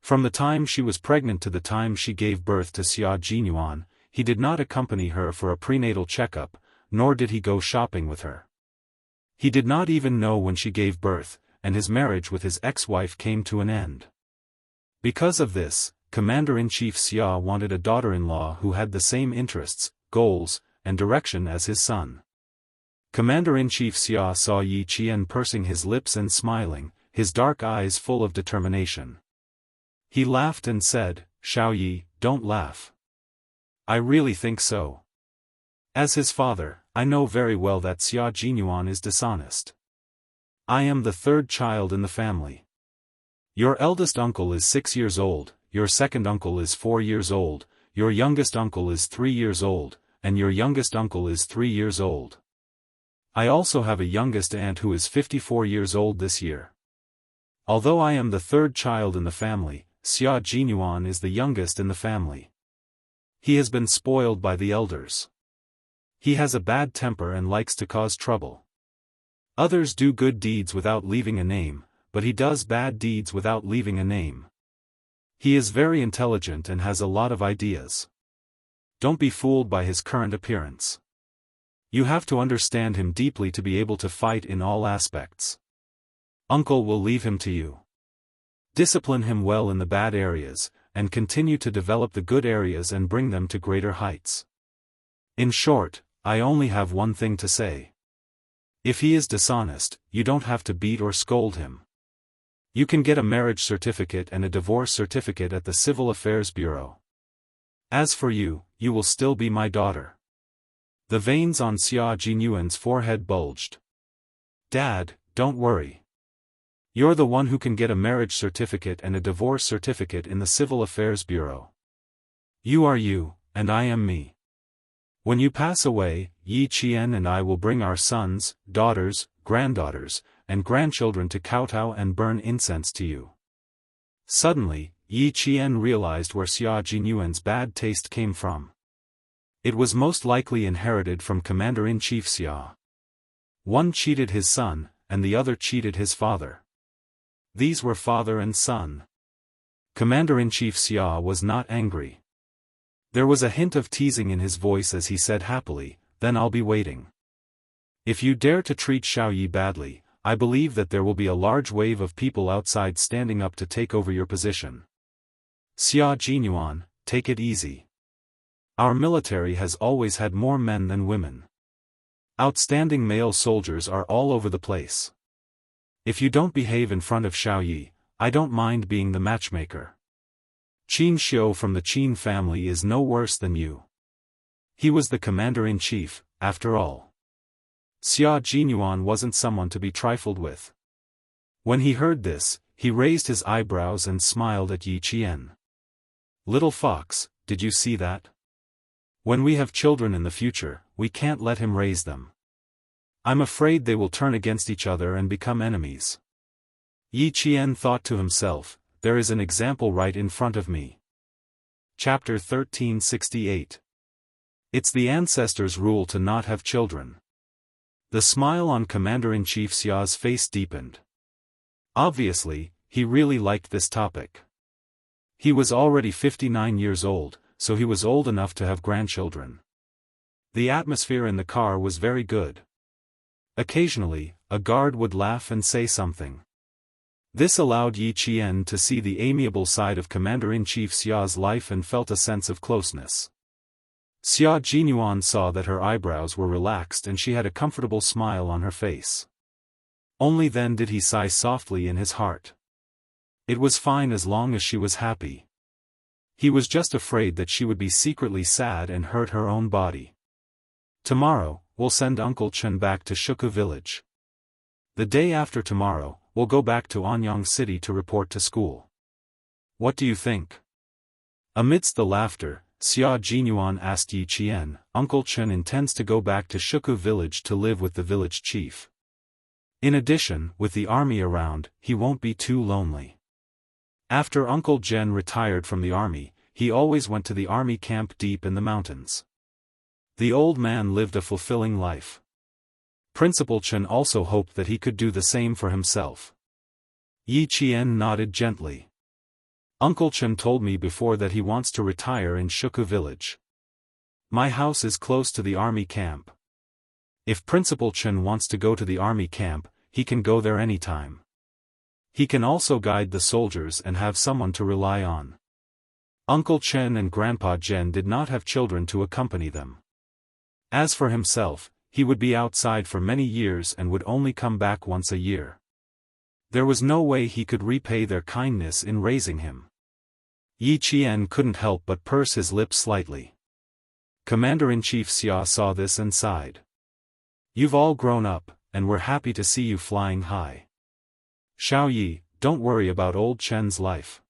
From the time she was pregnant to the time she gave birth to Xia Jinyuan, he did not accompany her for a prenatal checkup, nor did he go shopping with her. He did not even know when she gave birth, and his marriage with his ex-wife came to an end. Because of this, Commander-in-Chief Xia wanted a daughter-in-law who had the same interests, goals, and direction as his son. Commander-in-Chief Xia saw Yi Qian pursing his lips and smiling, his dark eyes full of determination. He laughed and said, "Xiao Yi, don't laugh. I really think so. As his father, I know very well that Xia Jinyuan is dishonest. I am the third child in the family. Your eldest uncle is 6 years old, your second uncle is 4 years old, your youngest uncle is 3 years old, and your youngest uncle is 3 years old. I also have a youngest aunt who is 54 years old this year. Although I am the third child in the family, Xia Jinyuan is the youngest in the family. He has been spoiled by the elders. He has a bad temper and likes to cause trouble. Others do good deeds without leaving a name, but he does bad deeds without leaving a name. He is very intelligent and has a lot of ideas. Don't be fooled by his current appearance. You have to understand him deeply to be able to fight in all aspects. Uncle will leave him to you. Discipline him well in the bad areas, and continue to develop the good areas and bring them to greater heights. In short, I only have one thing to say. If he is dishonest, you don't have to beat or scold him. You can get a marriage certificate and a divorce certificate at the Civil Affairs Bureau. As for you, you will still be my daughter." The veins on Xia Jinyuan's forehead bulged. "Dad, don't worry. You're the one who can get a marriage certificate and a divorce certificate in the Civil Affairs Bureau. You are you, and I am me. When you pass away, Yi Qian and I will bring our sons, daughters, granddaughters, and grandchildren to kowtow and burn incense to you." Suddenly, Yi Qian realized where Xia Jinyuan's bad taste came from. It was most likely inherited from Commander-in-Chief Xia. One cheated his son, and the other cheated his father. These were father and son. Commander-in-Chief Xia was not angry. There was a hint of teasing in his voice as he said happily, "Then I'll be waiting. If you dare to treat Xiaoyi badly, I believe that there will be a large wave of people outside standing up to take over your position. Xia Jinyuan, take it easy. Our military has always had more men than women. Outstanding male soldiers are all over the place. If you don't behave in front of Xiaoyi, I don't mind being the matchmaker. Qin Xiu from the Qin family is no worse than you. He was the commander-in-chief, after all." Xia Jinyuan wasn't someone to be trifled with. When he heard this, he raised his eyebrows and smiled at Yi Qian. "Little fox, did you see that? When we have children in the future, we can't let him raise them. I'm afraid they will turn against each other and become enemies." Yi Qian thought to himself, "There is an example right in front of me." Chapter 1368. It's the ancestors' rule to not have children. The smile on Commander-in-Chief Xia's face deepened. Obviously, he really liked this topic. He was already 59 years old, so he was old enough to have grandchildren. The atmosphere in the car was very good. Occasionally, a guard would laugh and say something. This allowed Yi Qian to see the amiable side of Commander-in-Chief Xia's life and felt a sense of closeness. Xia Jinyuan saw that her eyebrows were relaxed and she had a comfortable smile on her face. Only then did he sigh softly in his heart. It was fine as long as she was happy. He was just afraid that she would be secretly sad and hurt her own body. "Tomorrow, we'll send Uncle Chen back to Shuku village. The day after tomorrow, we'll go back to Anyang City to report to school. What do you think?" Amidst the laughter, Xia Jinyuan asked Yi Qian, "Uncle Chen intends to go back to Shuku village to live with the village chief. In addition, with the army around, he won't be too lonely." After Uncle Chen retired from the army, he always went to the army camp deep in the mountains. The old man lived a fulfilling life. Principal Chen also hoped that he could do the same for himself. Yi Qian nodded gently. "Uncle Chen told me before that he wants to retire in Shuku village. My house is close to the army camp. If Principal Chen wants to go to the army camp, he can go there anytime. He can also guide the soldiers and have someone to rely on." Uncle Chen and Grandpa Zhen did not have children to accompany them. As for himself, he would be outside for many years and would only come back once a year. There was no way he could repay their kindness in raising him. Yi Qian couldn't help but purse his lips slightly. Commander-in-Chief Xia saw this and sighed. "You've all grown up, and we're happy to see you flying high. Xiaoyi, don't worry about old Chen's life.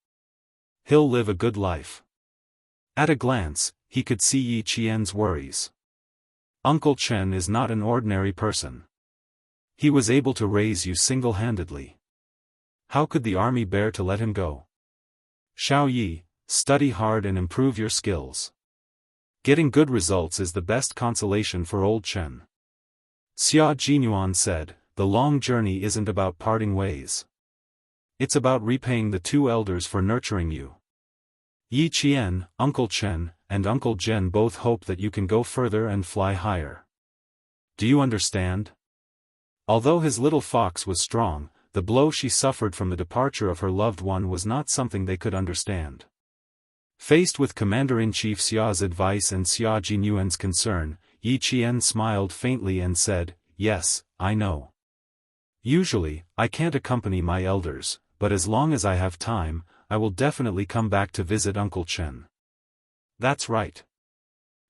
He'll live a good life." At a glance, he could see Yi Qian's worries. Uncle Chen is not an ordinary person. He was able to raise you single-handedly. How could the army bear to let him go? Xiaoyi, study hard and improve your skills. Getting good results is the best consolation for old Chen. Xia Jinyuan said, "The long journey isn't about parting ways. It's about repaying the two elders for nurturing you. Yi Qian, Uncle Chen, and Uncle Zhen both hope that you can go further and fly higher. Do you understand?" Although his little fox was strong, the blow she suffered from the departure of her loved one was not something they could understand. Faced with Commander-in-Chief Xia's advice and Xia Jinyuan's concern, Yi Qian smiled faintly and said, "Yes, I know. Usually, I can't accompany my elders, but as long as I have time, I will definitely come back to visit Uncle Chen." "That's right.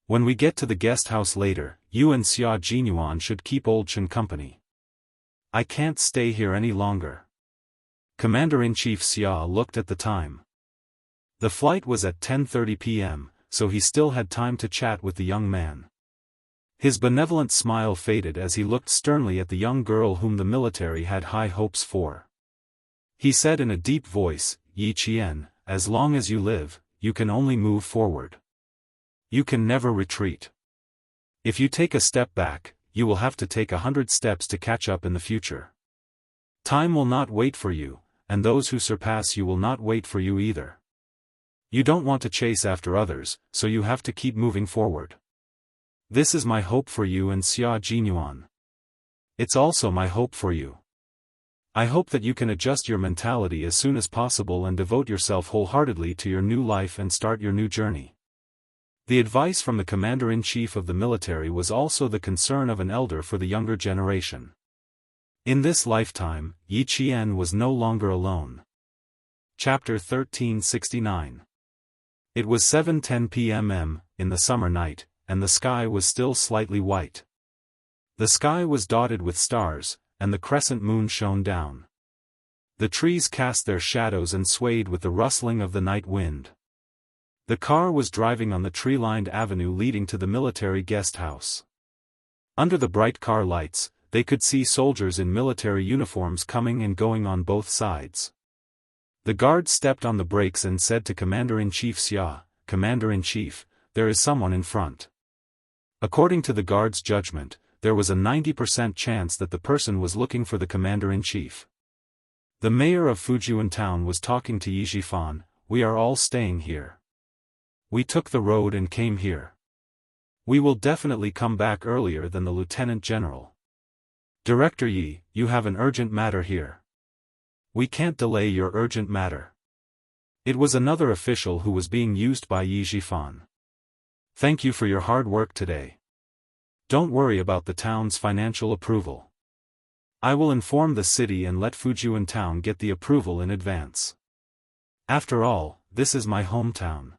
When we get to the guest house later, you and Xia Jinyuan should keep old Chen company. I can't stay here any longer." Commander-in-Chief Xia looked at the time. The flight was at 10:30 p.m., so he still had time to chat with the young man. His benevolent smile faded as he looked sternly at the young girl whom the military had high hopes for. He said in a deep voice, "Yi Qian, as long as you live, you can only move forward. You can never retreat. If you take a step back, you will have to take 100 steps to catch up in the future. Time will not wait for you, and those who surpass you will not wait for you either. You don't want to chase after others, so you have to keep moving forward. This is my hope for you and Xia Jinyuan. It's also my hope for you. I hope that you can adjust your mentality as soon as possible and devote yourself wholeheartedly to your new life and start your new journey." The advice from the commander-in-chief of the military was also the concern of an elder for the younger generation. In this lifetime, Yi Qian was no longer alone. Chapter 1369. It was 7:10 p.m. in the summer night, and the sky was still slightly white. The sky was dotted with stars, and the crescent moon shone down. The trees cast their shadows and swayed with the rustling of the night wind. The car was driving on the tree-lined avenue leading to the military guest house. Under the bright car lights, they could see soldiers in military uniforms coming and going on both sides. The guard stepped on the brakes and said to Commander-in-Chief Xia, "Commander-in-Chief, there is someone in front." According to the guard's judgment, there was a 90% chance that the person was looking for the commander-in-chief. The mayor of Fujian town was talking to Yi Zhifan, "We are all staying here. We took the road and came here. We will definitely come back earlier than the lieutenant general. Director Yi, you have an urgent matter here. We can't delay your urgent matter." It was another official who was being used by Yi Zhifan. "Thank you for your hard work today. Don't worry about the town's financial approval. I will inform the city and let Fujian town get the approval in advance. After all, this is my hometown."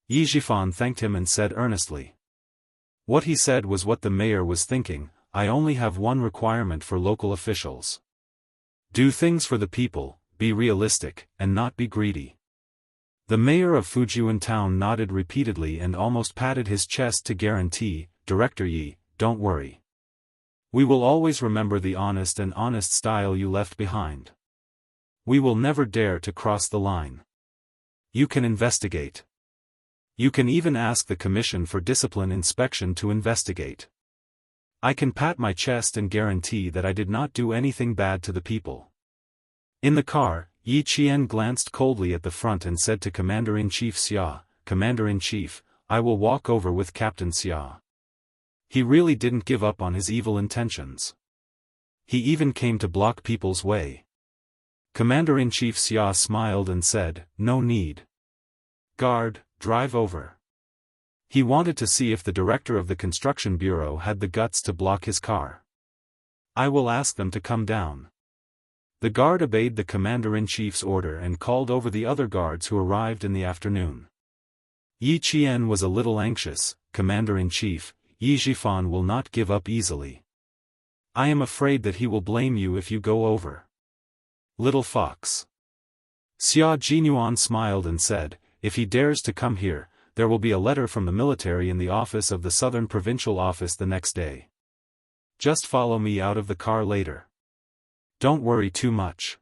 Yi Zhifan thanked him and said earnestly. What he said was what the mayor was thinking: "I only have one requirement for local officials. Do things for the people, be realistic, and not be greedy." The mayor of Fujian town nodded repeatedly and almost patted his chest to guarantee, "Director Yi, don't worry. We will always remember the honest style you left behind. We will never dare to cross the line. You can investigate. You can even ask the Commission for Discipline Inspection to investigate. I can pat my chest and guarantee that I did not do anything bad to the people." In the car, Yi Qian glanced coldly at the front and said to Commander-in-Chief Xia, "Commander-in-Chief, I will walk over with Captain Xia." He really didn't give up on his evil intentions. He even came to block people's way. Commander-in-Chief Xia smiled and said, "No need. Guard, drive over." He wanted to see if the director of the construction bureau had the guts to block his car. "I will ask them to come down." The guard obeyed the commander-in-chief's order and called over the other guards who arrived in the afternoon. Yi Qian was a little anxious. "Commander-in-chief, Yi Zhifan will not give up easily. I am afraid that he will blame you if you go over." "Little fox." Xia Jinyuan smiled and said, "If he dares to come here, there will be a letter from the military in the office of the Southern Provincial Office the next day. Just follow me out of the car later. Don't worry too much.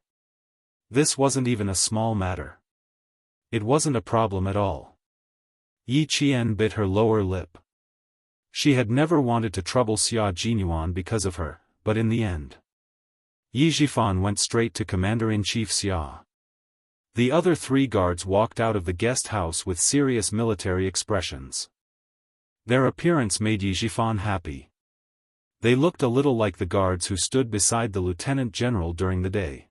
This wasn't even a small matter. It wasn't a problem at all." Yi Qian bit her lower lip. She had never wanted to trouble Xia Jinyuan because of her, but in the end, Yi Zhifan went straight to Commander-in-Chief Xia. The other three guards walked out of the guest house with serious military expressions. Their appearance made Yi Zhifan happy. They looked a little like the guards who stood beside the lieutenant general during the day.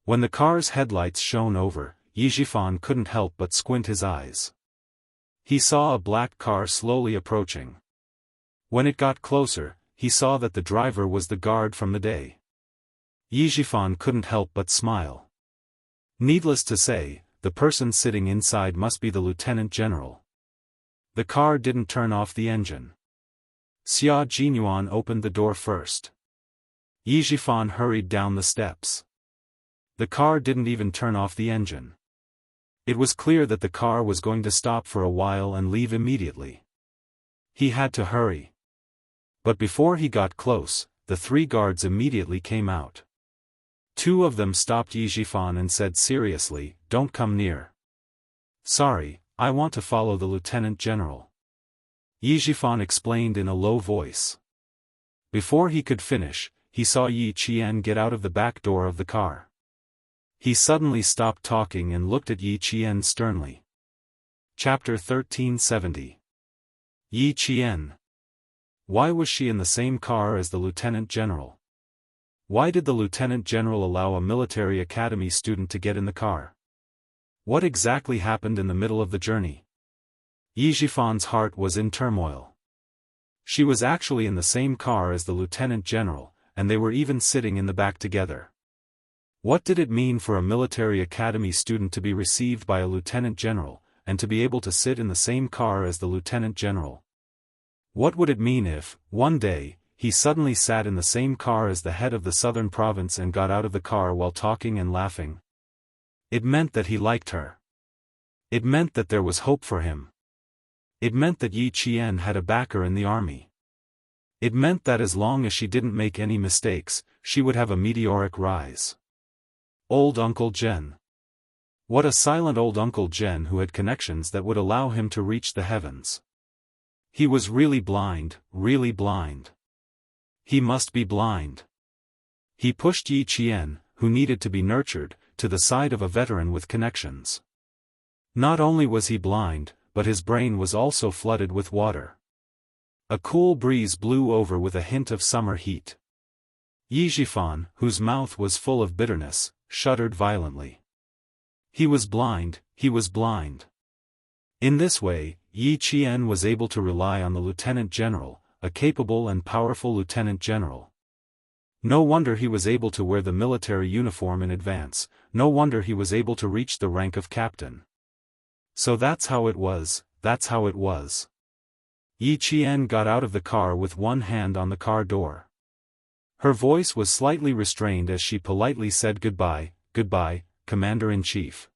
When the car's headlights shone over, Yi Zhifan couldn't help but squint his eyes. He saw a black car slowly approaching. When it got closer, he saw that the driver was the guard from the day. Yi Zhifan couldn't help but smile. Needless to say, the person sitting inside must be the lieutenant general. The car didn't turn off the engine. Xia Jinyuan opened the door first. Yi Zhifan hurried down the steps. The car didn't even turn off the engine. It was clear that the car was going to stop for a while and leave immediately. He had to hurry. But before he got close, the 3 guards immediately came out. 2 of them stopped Yi Jifan and said seriously, "Don't come near." "Sorry, I want to follow the Lieutenant General," Yi Jifan explained in a low voice. Before he could finish, he saw Yi Qian get out of the back door of the car. He suddenly stopped talking and looked at Yi Qian sternly. Chapter 1370. Yi Qian. Why was she in the same car as the Lieutenant General? Why did the Lieutenant General allow a military academy student to get in the car? What exactly happened in the middle of the journey? Yi Jifan's heart was in turmoil. She was actually in the same car as the Lieutenant General, and they were even sitting in the back together. What did it mean for a military academy student to be received by a Lieutenant General, and to be able to sit in the same car as the Lieutenant General? What would it mean if, one day, he suddenly sat in the same car as the head of the southern province and got out of the car while talking and laughing? It meant that he liked her. It meant that there was hope for him. It meant that Yi Qian had a backer in the army. It meant that as long as she didn't make any mistakes, she would have a meteoric rise. Old Uncle Jen. What a silent old Uncle Jen who had connections that would allow him to reach the heavens. He was really blind, really blind. He must be blind. He pushed Yi Qian, who needed to be nurtured, to the side of a veteran with connections. Not only was he blind, but his brain was also flooded with water. A cool breeze blew over with a hint of summer heat. Yi Jifan, whose mouth was full of bitterness, shuddered violently. He was blind, he was blind. In this way, Yi Qian was able to rely on the Lieutenant General, a capable and powerful Lieutenant General. No wonder he was able to wear the military uniform in advance, no wonder he was able to reach the rank of captain. So that's how it was, that's how it was. Yi Qian got out of the car with one hand on the car door. Her voice was slightly restrained as she politely said goodbye, "Goodbye, Commander-in-Chief."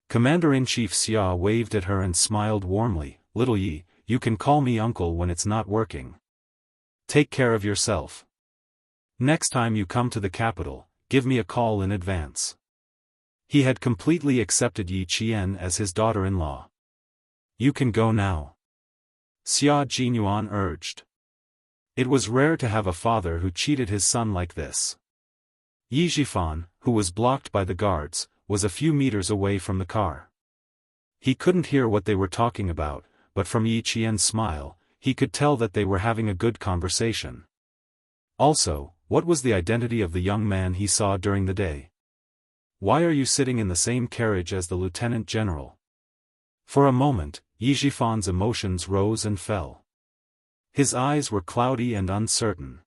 Commander-in-Chief Xia waved at her and smiled warmly, "Little Yi, you can call me uncle when it's not working. Take care of yourself. Next time you come to the capital, give me a call in advance." He had completely accepted Yi Qian as his daughter-in-law. "You can go now," Xia Jinyuan urged. It was rare to have a father who cheated his son like this. Yi Jifan, who was blocked by the guards, was a few meters away from the car. He couldn't hear what they were talking about, but from Yi Qian's smile, he could tell that they were having a good conversation. Also, what was the identity of the young man he saw during the day? Why are you sitting in the same carriage as the Lieutenant General? For a moment, Yi Jifan's emotions rose and fell. His eyes were cloudy and uncertain.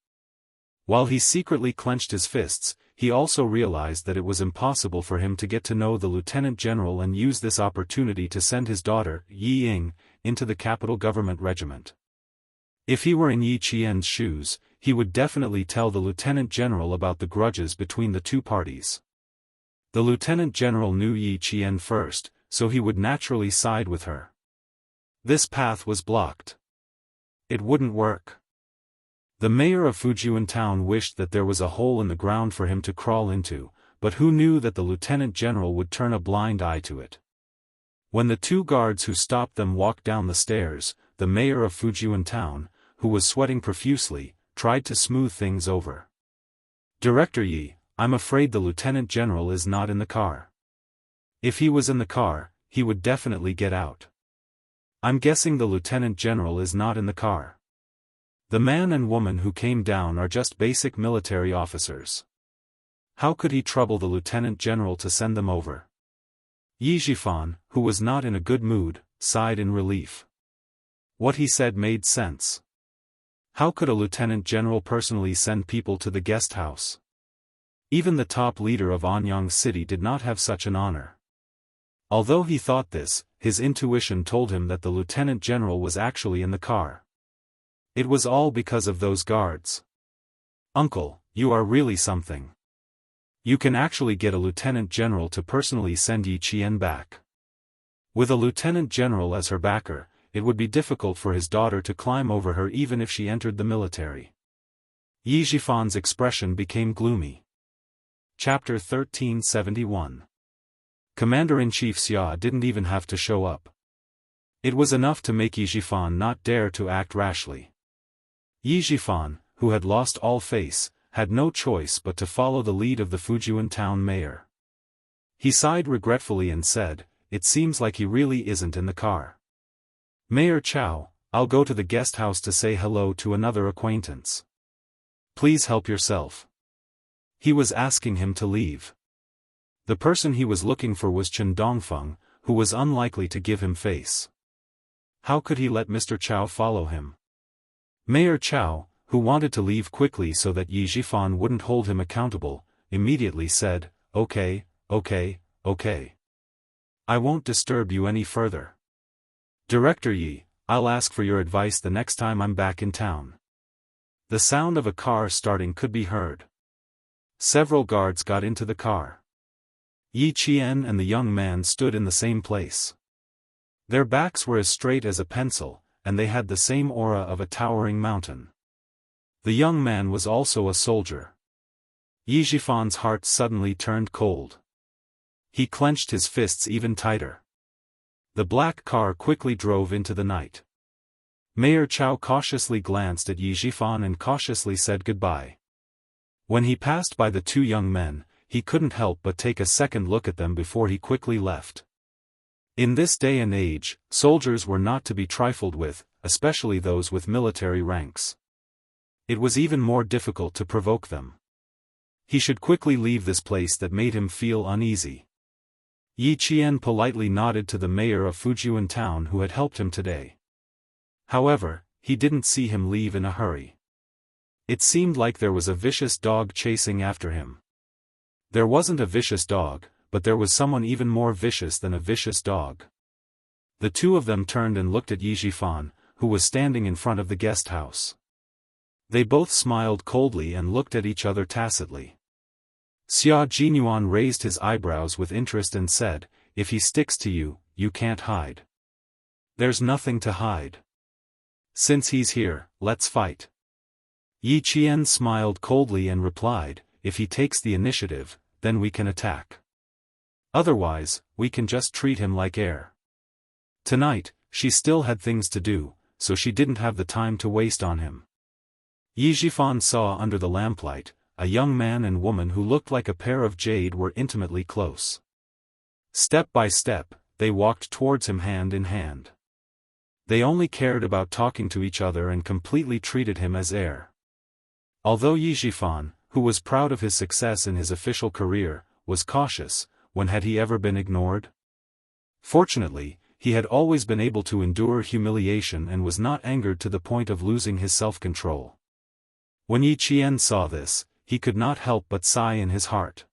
While he secretly clenched his fists, he also realized that it was impossible for him to get to know the Lieutenant General and use this opportunity to send his daughter, Yi Ying, into the capital government regiment. If he were in Yi Qian's shoes, he would definitely tell the Lieutenant General about the grudges between the two parties. The Lieutenant General knew Yi Qian first, so he would naturally side with her. This path was blocked. It wouldn't work. The mayor of Fujian town wished that there was a hole in the ground for him to crawl into, but who knew that the Lieutenant General would turn a blind eye to it? When the 2 guards who stopped them walked down the stairs, the mayor of Fujian town, who was sweating profusely, tried to smooth things over. "Director Yi, I'm afraid the Lieutenant General is not in the car. If he was in the car, he would definitely get out. I'm guessing the Lieutenant General is not in the car. The man and woman who came down are just basic military officers. How could he trouble the Lieutenant General to send them over?" Yi Jifan, who was not in a good mood, sighed in relief. What he said made sense. How could a Lieutenant General personally send people to the guest house? Even the top leader of Anyang City did not have such an honor. Although he thought this, his intuition told him that the Lieutenant General was actually in the car. It was all because of those guards. "Uncle, you are really something. You can actually get a Lieutenant General to personally send Yi Qian back." With a Lieutenant General as her backer, it would be difficult for his daughter to climb over her even if she entered the military. Yi Jifan's expression became gloomy. Chapter 1371. Commander-in-Chief Xia didn't even have to show up. It was enough to make Yi Jifan not dare to act rashly. Yi Jifan, who had lost all face, had no choice but to follow the lead of the Fujian town mayor. He sighed regretfully and said, "It seems like he really isn't in the car. Mayor Chow, I'll go to the guest house to say hello to another acquaintance. Please help yourself." He was asking him to leave. The person he was looking for was Chen Dongfeng, who was unlikely to give him face. How could he let Mr. Chow follow him? Mayor Chow, who wanted to leave quickly so that Yi Jifan wouldn't hold him accountable, immediately said, Okay. I won't disturb you any further. Director Yi, I'll ask for your advice the next time I'm back in town. The sound of a car starting could be heard. Several guards got into the car. Yi Qian and the young man stood in the same place. Their backs were as straight as a pencil, and they had the same aura of a towering mountain. The young man was also a soldier. Yi Jifan's heart suddenly turned cold. He clenched his fists even tighter. The black car quickly drove into the night. Mayor Chow cautiously glanced at Yi Jifan and cautiously said goodbye. When he passed by the two young men, he couldn't help but take a second look at them before he quickly left. In this day and age, soldiers were not to be trifled with, especially those with military ranks. It was even more difficult to provoke them. He should quickly leave this place that made him feel uneasy. Yi Qian politely nodded to the mayor of Fujian town who had helped him today. However, he didn't see him leave in a hurry. It seemed like there was a vicious dog chasing after him. There wasn't a vicious dog, but there was someone even more vicious than a vicious dog. The two of them turned and looked at Yi Jifan, who was standing in front of the guest house. They both smiled coldly and looked at each other tacitly. Xia Jinyuan raised his eyebrows with interest and said, "If he sticks to you, you can't hide." "There's nothing to hide. Since he's here, let's fight." Yi Qian smiled coldly and replied, "If he takes the initiative, then we can attack. Otherwise, we can just treat him like air." Tonight, she still had things to do, so she didn't have the time to waste on him. Yi Jifan saw under the lamplight, a young man and woman who looked like a pair of jade were intimately close. Step by step, they walked towards him hand in hand. They only cared about talking to each other and completely treated him as air. Although Yi Jifan, who was proud of his success in his official career, was cautious, when had he ever been ignored? Fortunately, he had always been able to endure humiliation and was not angered to the point of losing his self-control. When Yi Qian saw this, he could not help but sigh in his heart.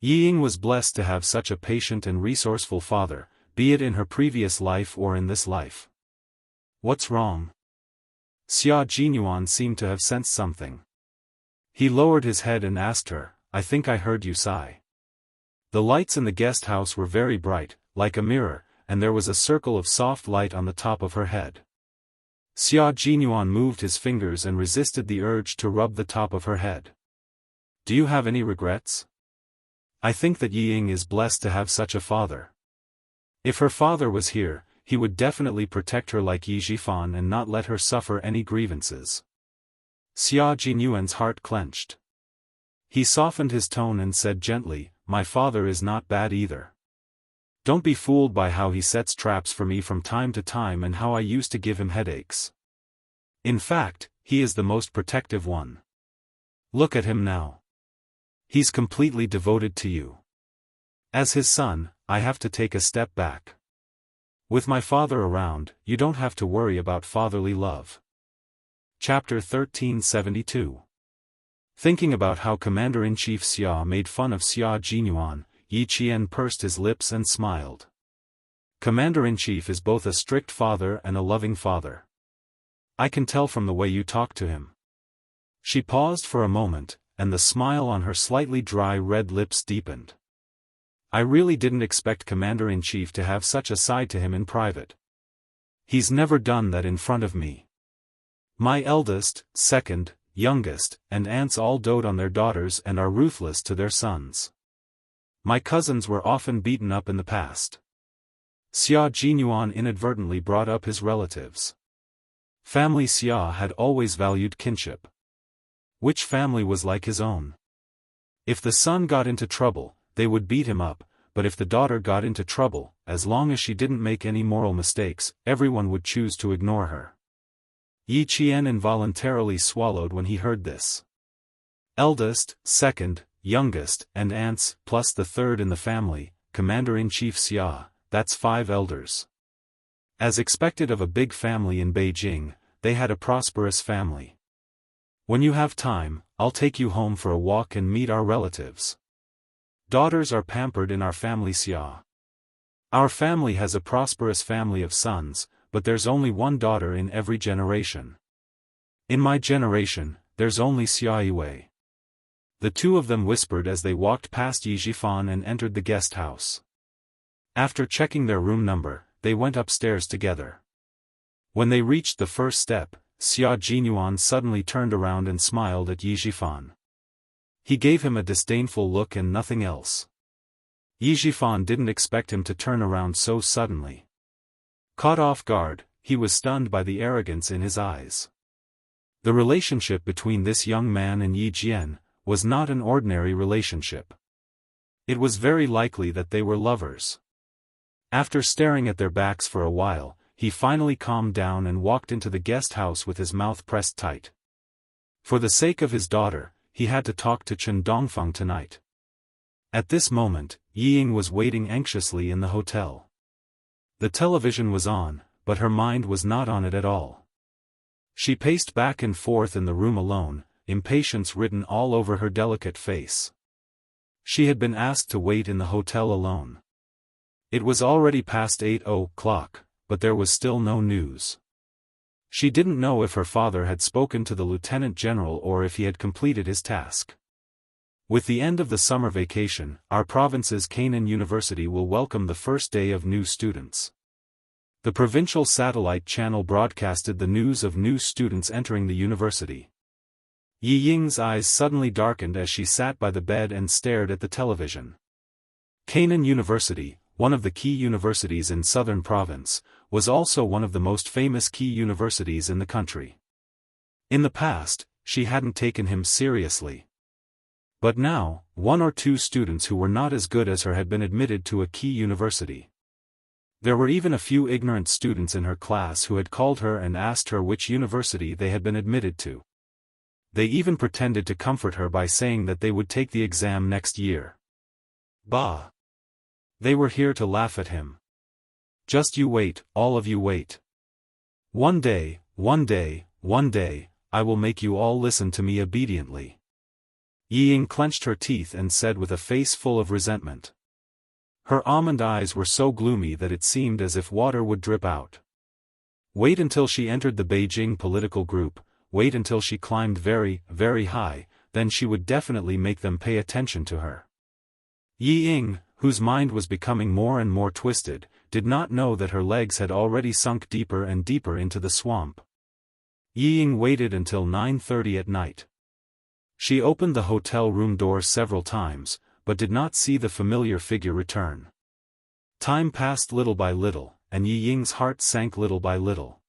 Yi Ying was blessed to have such a patient and resourceful father, be it in her previous life or in this life. "What's wrong?" Xia Jinyuan seemed to have sensed something. He lowered his head and asked her, "I think I heard you sigh." The lights in the guest house were very bright, like a mirror, and there was a circle of soft light on the top of her head. Xia Jinyuan moved his fingers and resisted the urge to rub the top of her head. "Do you have any regrets?" "I think that Yi Ying is blessed to have such a father. If her father was here, he would definitely protect her like Yi Jifan and not let her suffer any grievances." Xia Jinyuan's heart clenched. He softened his tone and said gently, "My father is not bad either. Don't be fooled by how he sets traps for me from time to time and how I used to give him headaches. In fact, he is the most protective one. Look at him now. He's completely devoted to you. As his son, I have to take a step back. With my father around, you don't have to worry about fatherly love." Chapter 1372. Thinking about how Commander-in-Chief Xia made fun of Xia Jinyuan, Yi Qian pursed his lips and smiled. Commander-in-Chief is both a strict father and a loving father. I can tell from the way you talk to him. She paused for a moment, and the smile on her slightly dry red lips deepened. I really didn't expect Commander-in-Chief to have such a side to him in private. He's never done that in front of me. My eldest, second, youngest, and aunts all dote on their daughters and are ruthless to their sons. My cousins were often beaten up in the past. Xia Jinyuan inadvertently brought up his relatives. Family Xia had always valued kinship. Which family was like his own? If the son got into trouble, they would beat him up, but if the daughter got into trouble, as long as she didn't make any moral mistakes, everyone would choose to ignore her. Yi Qian involuntarily swallowed when he heard this. Eldest, second, youngest, and aunts, plus the third in the family, Commander-in-Chief Xia, that's 5 elders. As expected of a big family in Beijing, they had a prosperous family. When you have time, I'll take you home for a walk and meet our relatives. Daughters are pampered in our family Xia. Our family has a prosperous family of sons, but there's only one daughter in every generation. In my generation, there's only Xia Yiwei. The two of them whispered as they walked past Yi Zhifan and entered the guest house. After checking their room number, they went upstairs together. When they reached the first step, Xia Jinyuan suddenly turned around and smiled at Yi Zhifan. He gave him a disdainful look and nothing else. Yi Zhifan didn't expect him to turn around so suddenly. Caught off guard, he was stunned by the arrogance in his eyes. The relationship between this young man and Yi Jian was not an ordinary relationship. It was very likely that they were lovers. After staring at their backs for a while, he finally calmed down and walked into the guest house with his mouth pressed tight. For the sake of his daughter, he had to talk to Chen Dongfeng tonight. At this moment, Yi Ying was waiting anxiously in the hotel. The television was on, but her mind was not on it at all. She paced back and forth in the room alone, impatience written all over her delicate face. She had been asked to wait in the hotel alone. It was already past 8 o'clock, but there was still no news. She didn't know if her father had spoken to the lieutenant general or if he had completed his task. With the end of the summer vacation, our province's Canaan University will welcome the first day of new students. The provincial satellite channel broadcasted the news of new students entering the university. Yi Ying's eyes suddenly darkened as she sat by the bed and stared at the television. Canaan University, one of the key universities in southern province, was also one of the most famous key universities in the country. In the past, she hadn't taken him seriously. But now, 1 or 2 students who were not as good as her had been admitted to a key university. There were even a few ignorant students in her class who had called her and asked her which university they had been admitted to. They even pretended to comfort her by saying that they would take the exam next year. Bah! They were here to laugh at him. Just you wait, all of you wait. One day, I will make you all listen to me obediently. Yi Ying clenched her teeth and said with a face full of resentment. Her almond eyes were so gloomy that it seemed as if water would drip out. Wait until she entered the Beijing political group, wait until she climbed very, very high, then she would definitely make them pay attention to her. Yi Ying, whose mind was becoming more and more twisted, did not know that her legs had already sunk deeper and deeper into the swamp. Yi Ying waited until 9:30 at night. She opened the hotel room door several times, but did not see the familiar figure return. Time passed little by little, and Yi Ying's heart sank little by little.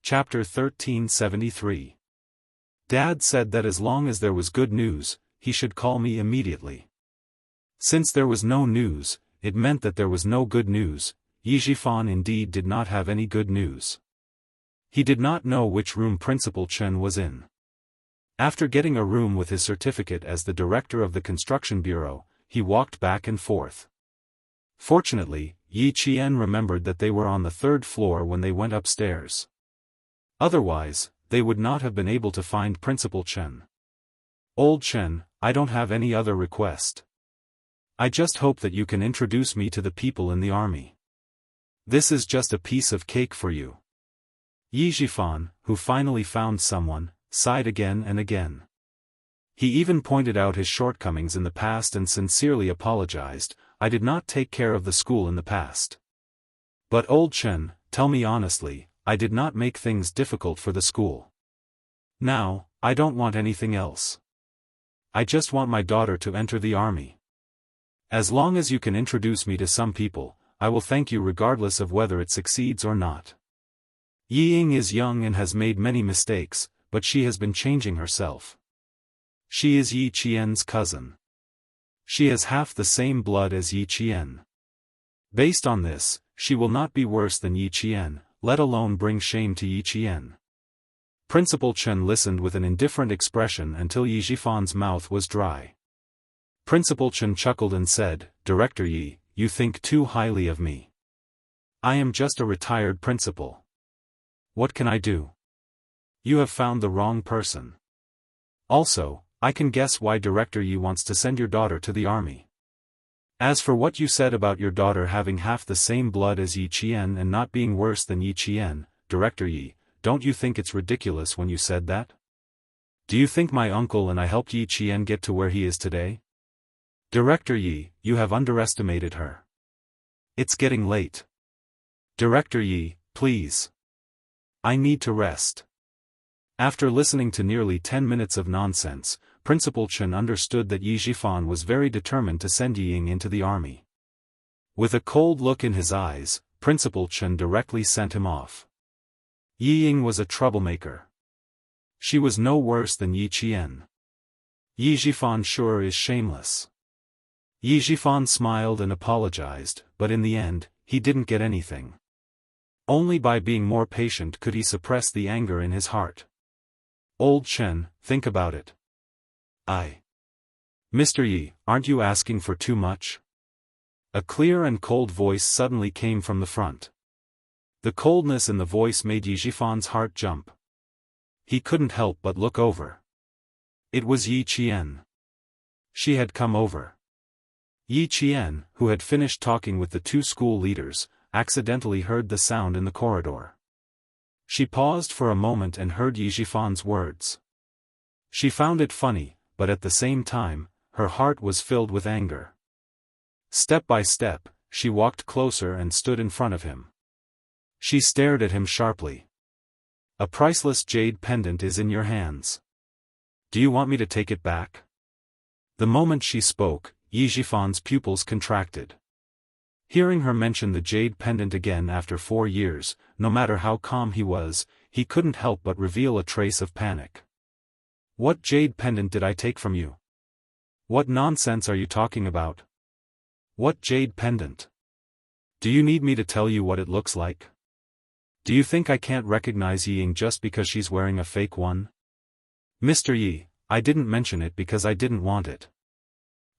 Chapter 1373. Dad said that as long as there was good news, he should call me immediately. Since there was no news, it meant that there was no good news. Yi Zhifan indeed did not have any good news. He did not know which room Principal Chen was in. After getting a room with his certificate as the director of the construction bureau, he walked back and forth. Fortunately, Yi Qian remembered that they were on the 3rd floor when they went upstairs. Otherwise, they would not have been able to find Principal Chen. Old Chen, I don't have any other request. I just hope that you can introduce me to the people in the army. This is just a piece of cake for you. Yi Zhifan, who finally found someone, sighed again and again. He even pointed out his shortcomings in the past and sincerely apologized. I did not take care of the school in the past. But old Chen, tell me honestly, I did not make things difficult for the school. Now, I don't want anything else. I just want my daughter to enter the army. As long as you can introduce me to some people, I will thank you regardless of whether it succeeds or not. Yi Ying is young and has made many mistakes, but she has been changing herself. She is Yi Qian's cousin. She has half the same blood as Yi Qian. Based on this, she will not be worse than Yi Qian, let alone bring shame to Yi Qian. Principal Chen listened with an indifferent expression until Yi Jifan's mouth was dry. Principal Chen chuckled and said, Director Yi, you think too highly of me. I am just a retired principal. What can I do? You have found the wrong person. Also, I can guess why Director Yi wants to send your daughter to the army. As for what you said about your daughter having half the same blood as Yi Qian and not being worse than Yi Qian, Director Yi, don't you think it's ridiculous when you said that? Do you think my uncle and I helped Yi Qian get to where he is today? Director Yi, you have underestimated her. It's getting late. Director Yi, please. I need to rest. After listening to nearly 10 minutes of nonsense, Principal Chen understood that Yi Jifan was very determined to send Yi Ying into the army. With a cold look in his eyes, Principal Chen directly sent him off. Yi Ying was a troublemaker. She was no worse than Yi Qian. Yi Jifan sure is shameless. Yi Jifan smiled and apologized, but in the end, he didn't get anything. Only by being more patient could he suppress the anger in his heart. Old Chen, think about it. Mr. Yi, aren't you asking for too much? A clear and cold voice suddenly came from the front. The coldness in the voice made Yi Jifan's heart jump. He couldn't help but look over. It was Yi Qian. She had come over. Yi Qian, who had finished talking with the two school leaders, accidentally heard the sound in the corridor. She paused for a moment and heard Yi Jifan's words. She found it funny, but at the same time, her heart was filled with anger. Step by step, she walked closer and stood in front of him. She stared at him sharply. A priceless jade pendant is in your hands. Do you want me to take it back? The moment she spoke, Yi Jifan's pupils contracted. Hearing her mention the jade pendant again after 4 years, no matter how calm he was, he couldn't help but reveal a trace of panic. What jade pendant did I take from you? What nonsense are you talking about? What jade pendant? Do you need me to tell you what it looks like? Do you think I can't recognize Yi Ying just because she's wearing a fake one? Mr. Yi, I didn't mention it because I didn't want it.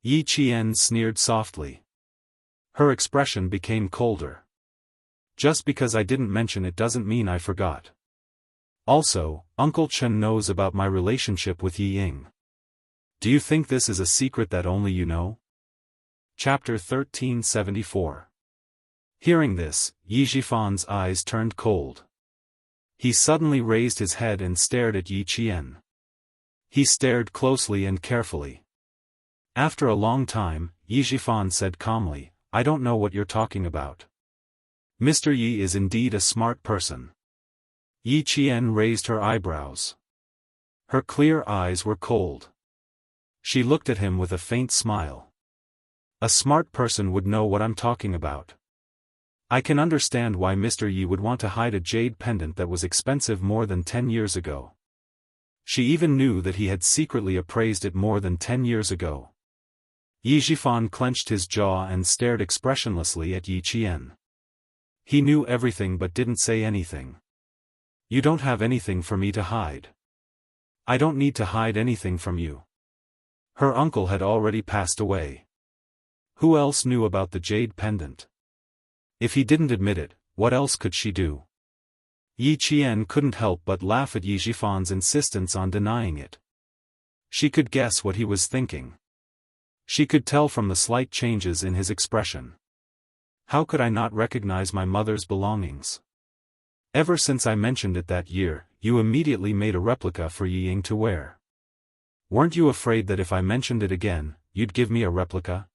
Yi Qian sneered softly. Her expression became colder. Just because I didn't mention it doesn't mean I forgot. Also, Uncle Chen knows about my relationship with Yi Ying. Do you think this is a secret that only you know? Chapter 1374. Hearing this, Yi Jifan's eyes turned cold. He suddenly raised his head and stared at Yi Qian. He stared closely and carefully. After a long time, Yi Jifan said calmly, I don't know what you're talking about. Mr. Yi is indeed a smart person. Yi Qian raised her eyebrows. Her clear eyes were cold. She looked at him with a faint smile. A smart person would know what I'm talking about. I can understand why Mr. Yi would want to hide a jade pendant that was expensive more than 10 years ago. She even knew that he had secretly appraised it more than 10 years ago. Yi Jifan clenched his jaw and stared expressionlessly at Yi Qian. He knew everything but didn't say anything. You don't have anything for me to hide. I don't need to hide anything from you. Her uncle had already passed away. Who else knew about the jade pendant? If he didn't admit it, what else could she do? Yi Qian couldn't help but laugh at Yi Jifan's insistence on denying it. She could guess what he was thinking. She could tell from the slight changes in his expression. How could I not recognize my mother's belongings? Ever since I mentioned it that year, you immediately made a replica for Yi Ying to wear. Weren't you afraid that if I mentioned it again, you'd give me a replica?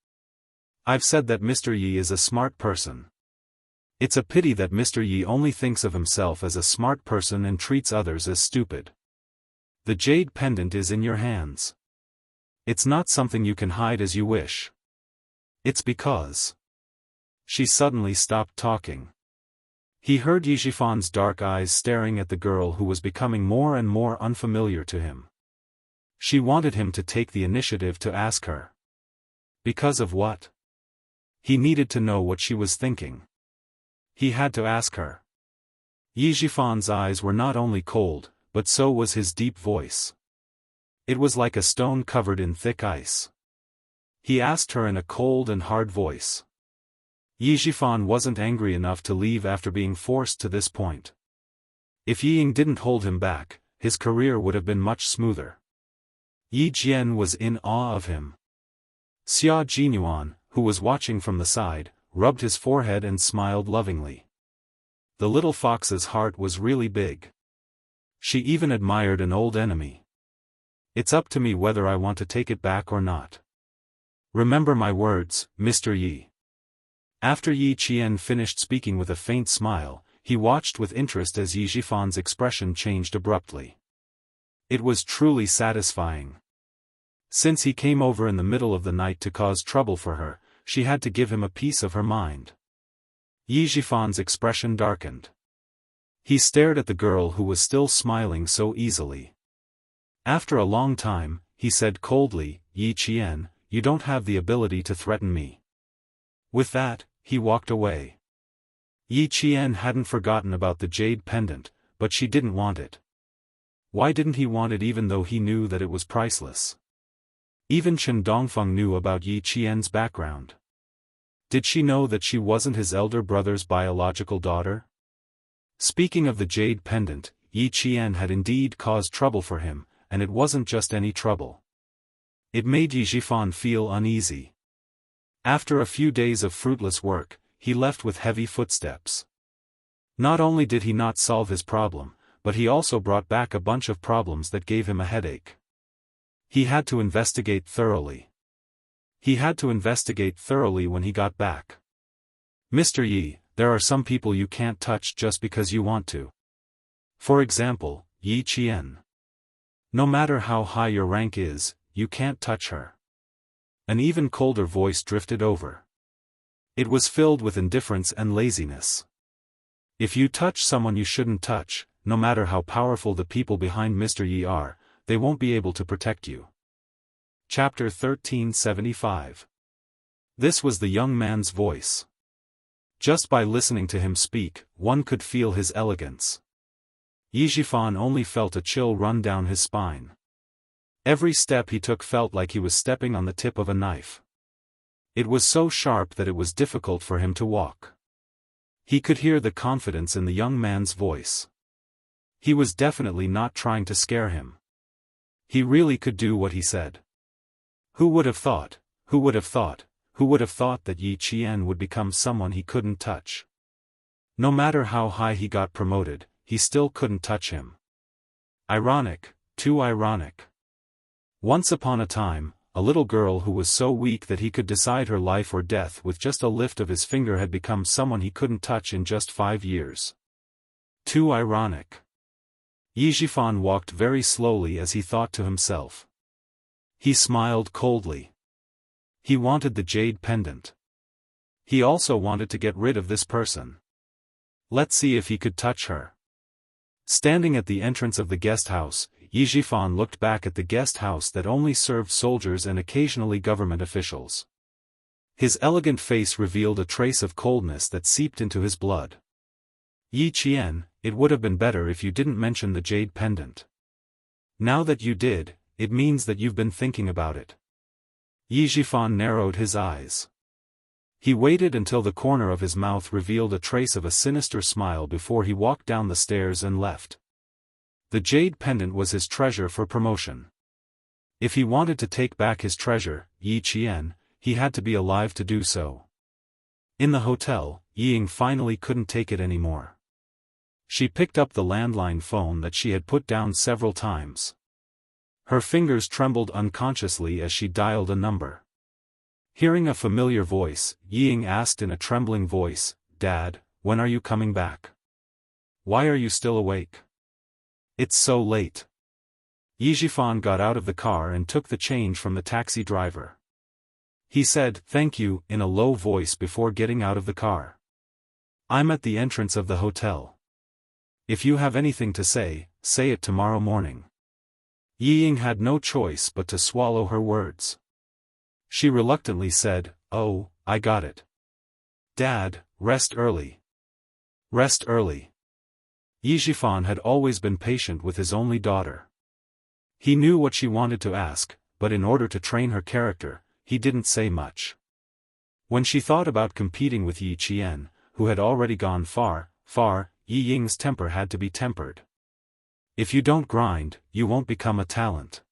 I've said that Mr. Yi is a smart person. It's a pity that Mr. Yi only thinks of himself as a smart person and treats others as stupid. The jade pendant is in your hands. It's not something you can hide as you wish. It's because... She suddenly stopped talking. He heard Yixifan's dark eyes staring at the girl who was becoming more and more unfamiliar to him. She wanted him to take the initiative to ask her. Because of what? He needed to know what she was thinking. He had to ask her. Yixifan's eyes were not only cold, but so was his deep voice. It was like a stone covered in thick ice. He asked her in a cold and hard voice. Yixifan wasn't angry enough to leave after being forced to this point. If Ying didn't hold him back, his career would have been much smoother. Yi Jian was in awe of him. Xia Jinyuan, who was watching from the side, rubbed his forehead and smiled lovingly. The little fox's heart was really big. She even admired an old enemy. It's up to me whether I want to take it back or not. Remember my words, Mr. Yi. After Yi Qian finished speaking with a faint smile, he watched with interest as Yixifan's expression changed abruptly. It was truly satisfying. Since he came over in the middle of the night to cause trouble for her, she had to give him a piece of her mind. Yixifan's expression darkened. He stared at the girl who was still smiling so easily. After a long time, he said coldly, Yi Qian, you don't have the ability to threaten me. With that, he walked away. Yi Qian hadn't forgotten about the jade pendant, but she didn't want it. Why didn't he want it even though he knew that it was priceless? Even Chen Dongfeng knew about Yi Qian's background. Did she know that she wasn't his elder brother's biological daughter? Speaking of the jade pendant, Yi Qian had indeed caused trouble for him, and it wasn't just any trouble. It made Yixifan feel uneasy. After a few days of fruitless work, he left with heavy footsteps. Not only did he not solve his problem, but he also brought back a bunch of problems that gave him a headache. He had to investigate thoroughly. When he got back. Mr. Yi, there are some people you can't touch just because you want to. For example, Yi Qian. No matter how high your rank is, you can't touch her. An even colder voice drifted over. It was filled with indifference and laziness. If you touch someone you shouldn't touch, no matter how powerful the people behind Mr. Yi are, they won't be able to protect you. Chapter 1375. This was the young man's voice. Just by listening to him speak, one could feel his elegance. Yixifan only felt a chill run down his spine. Every step he took felt like he was stepping on the tip of a knife. It was so sharp that it was difficult for him to walk. He could hear the confidence in the young man's voice. He was definitely not trying to scare him. He really could do what he said. Who would have thought that Yi Qian would become someone he couldn't touch? No matter how high he got promoted, he still couldn't touch him. Ironic, too ironic. Once upon a time, a little girl who was so weak that he could decide her life or death with just a lift of his finger had become someone he couldn't touch in just 5 years. Too ironic. Yixifan walked very slowly as he thought to himself. He smiled coldly. He wanted the jade pendant. He also wanted to get rid of this person. Let's see if he could touch her. Standing at the entrance of the guest house, Yixifan looked back at the guest house that only served soldiers and occasionally government officials. His elegant face revealed a trace of coldness that seeped into his blood. Yi Qian, it would have been better if you didn't mention the jade pendant. Now that you did, it means that you've been thinking about it. Yixifan narrowed his eyes. He waited until the corner of his mouth revealed a trace of a sinister smile before he walked down the stairs and left. The jade pendant was his treasure for promotion. If he wanted to take back his treasure, Yi Qian, he had to be alive to do so. In the hotel, Ying finally couldn't take it anymore. She picked up the landline phone that she had put down several times. Her fingers trembled unconsciously as she dialed a number. Hearing a familiar voice, Ying asked in a trembling voice, "Dad, when are you coming back? Why are you still awake? It's so late. Yi Zhifan got out of the car and took the change from the taxi driver. He said, "Thank you," in a low voice before getting out of the car. "I'm at the entrance of the hotel. If you have anything to say it tomorrow morning." Yi Ying had no choice but to swallow her words. She reluctantly said, "Oh, I got it. Dad, rest early. Rest early." Yi Zhifan had always been patient with his only daughter. He knew what she wanted to ask, but in order to train her character, he didn't say much. When she thought about competing with Yi Qian, who had already gone far, Yi Ying's temper had to be tempered. If you don't grind, you won't become a talent.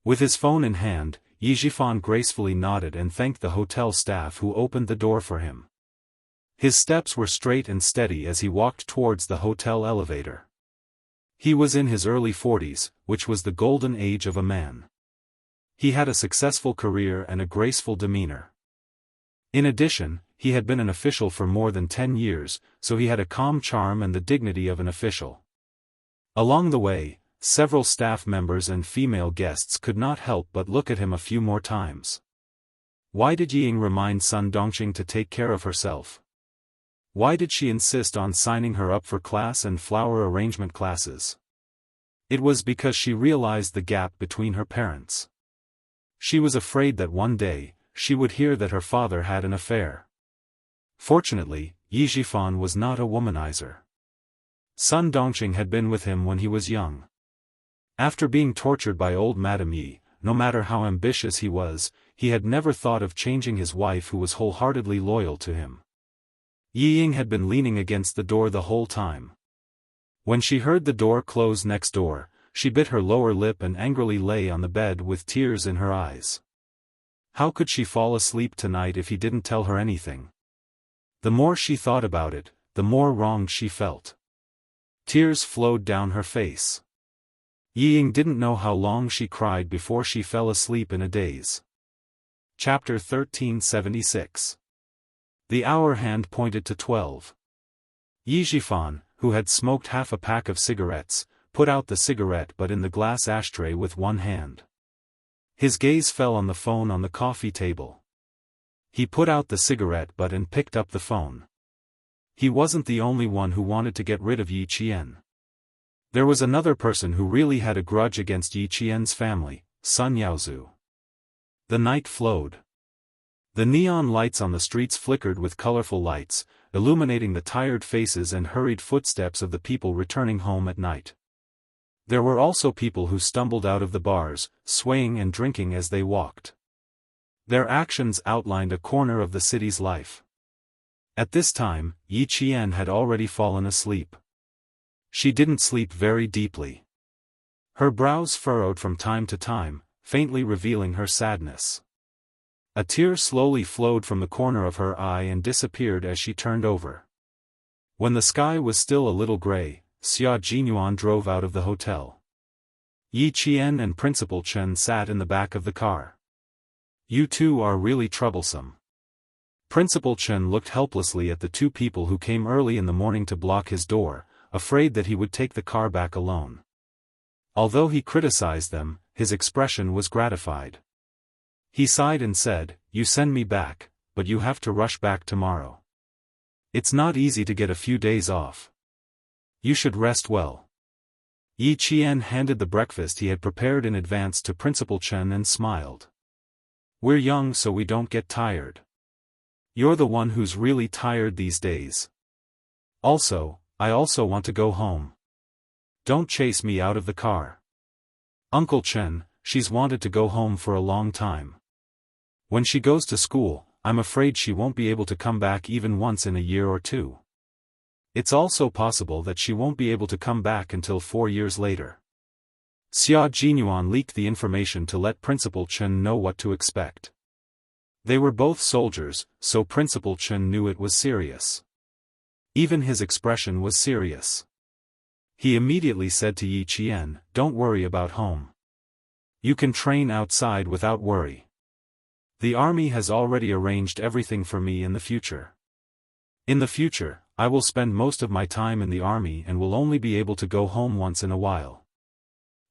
With his phone in hand, Yi Zhifan gracefully nodded and thanked the hotel staff who opened the door for him. His steps were straight and steady as he walked towards the hotel elevator. He was in his early 40s, which was the golden age of a man. He had a successful career and a graceful demeanor. In addition, he had been an official for more than 10 years, so he had a calm charm and the dignity of an official. Along the way, several staff members and female guests could not help but look at him a few more times. Why did Yi Ying remind Sun Dongqing to take care of herself? Why did she insist on signing her up for class and flower arrangement classes? It was because she realized the gap between her parents. She was afraid that one day, she would hear that her father had an affair. Fortunately, Yi Zhifan was not a womanizer. Sun Dongqing had been with him when he was young. After being tortured by old Madame Yi, no matter how ambitious he was, he had never thought of changing his wife who was wholeheartedly loyal to him. Yi Ying had been leaning against the door the whole time. When she heard the door close next door, she bit her lower lip and angrily lay on the bed with tears in her eyes. How could she fall asleep tonight if he didn't tell her anything? The more she thought about it, the more wronged she felt. Tears flowed down her face. Yi Ying didn't know how long she cried before she fell asleep in a daze. Chapter 1376. The hour hand pointed to 12. Yi Zhifan, who had smoked half a pack of cigarettes, put out the cigarette butt in the glass ashtray with one hand. His gaze fell on the phone on the coffee table. He put out the cigarette butt and picked up the phone. He wasn't the only one who wanted to get rid of Yi Qian. There was another person who really had a grudge against Yi Qian's family, Sun Yaozu. The night flowed. The neon lights on the streets flickered with colorful lights, illuminating the tired faces and hurried footsteps of the people returning home at night. There were also people who stumbled out of the bars, swaying and drinking as they walked. Their actions outlined a corner of the city's life. At this time, Yi Qian had already fallen asleep. She didn't sleep very deeply. Her brows furrowed from time to time, faintly revealing her sadness. A tear slowly flowed from the corner of her eye and disappeared as she turned over. When the sky was still a little gray, Xia Jinyuan drove out of the hotel. Yi Qian and Principal Chen sat in the back of the car. "You two are really troublesome." Principal Chen looked helplessly at the two people who came early in the morning to block his door, afraid that he would take the car back alone. Although he criticized them, his expression was gratified. He sighed and said, "You send me back, but you have to rush back tomorrow. It's not easy to get a few days off. You should rest well." Yi Qian handed the breakfast he had prepared in advance to Principal Chen and smiled. "We're young so we don't get tired. You're the one who's really tired these days. I also want to go home. Don't chase me out of the car. Uncle Chen, she's wanted to go home for a long time. When she goes to school, I'm afraid she won't be able to come back even once in a year or two. It's also possible that she won't be able to come back until 4 years later." Xia Jinyuan leaked the information to let Principal Chen know what to expect. They were both soldiers, so Principal Chen knew it was serious. Even his expression was serious. He immediately said to Yi Qian, "Don't worry about home. You can train outside without worry. The army has already arranged everything for me in the future. In the future, I will spend most of my time in the army and will only be able to go home once in a while.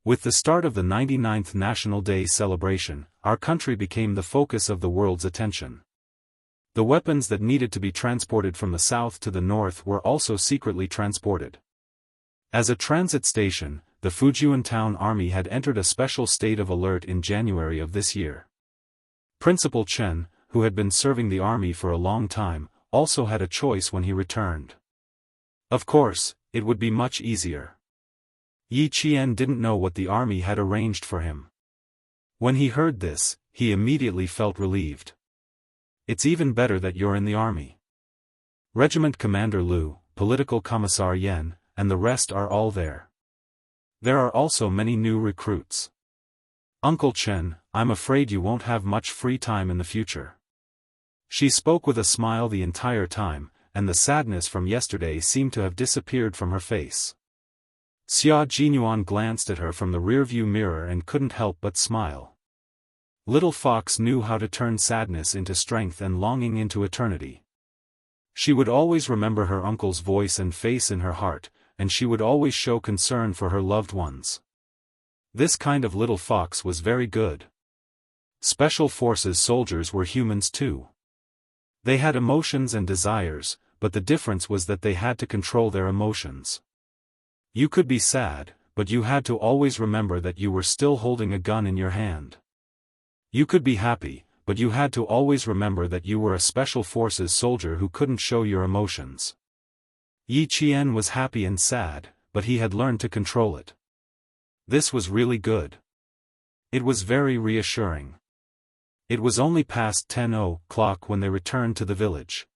With the start of the 99th National Day celebration, our country became the focus of the world's attention. The weapons that needed to be transported from the south to the north were also secretly transported. As a transit station, the Fujian Town Army had entered a special state of alert in January of this year. Principal Chen, who had been serving the army for a long time, also had a choice when he returned. Of course, it would be much easier. Yi Qian didn't know what the army had arranged for him. When he heard this, he immediately felt relieved. It's even better that you're in the army. Regiment Commander Liu, Political Commissar Yan, and the rest are all there. There are also many new recruits. Uncle Chen, I'm afraid you won't have much free time in the future. She spoke with a smile the entire time, and the sadness from yesterday seemed to have disappeared from her face. Xia Jinyuan glanced at her from the rearview mirror and couldn't help but smile. Little Fox knew how to turn sadness into strength and longing into eternity. She would always remember her uncle's voice and face in her heart, and she would always show concern for her loved ones. This kind of little fox was very good. Special Forces soldiers were humans too. They had emotions and desires, but the difference was that they had to control their emotions. You could be sad, but you had to always remember that you were still holding a gun in your hand. You could be happy, but you had to always remember that you were a Special Forces soldier who couldn't show your emotions. Yi Qian was happy and sad, but he had learned to control it. This was really good. It was very reassuring. It was only past 10 o'clock when they returned to the village.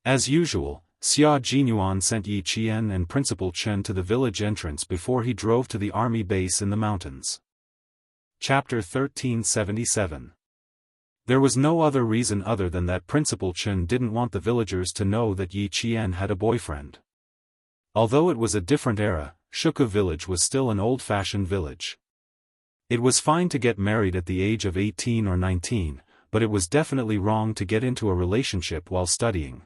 As usual, Xia Jinyuan sent Yi Qian and Principal Chen to the village entrance before he drove to the army base in the mountains. Chapter 1377. There was no other reason other than that Principal Chen didn't want the villagers to know that Yi Qian had a boyfriend. Although it was a different era, Shuku village was still an old-fashioned village. It was fine to get married at the age of 18 or 19, but it was definitely wrong to get into a relationship while studying.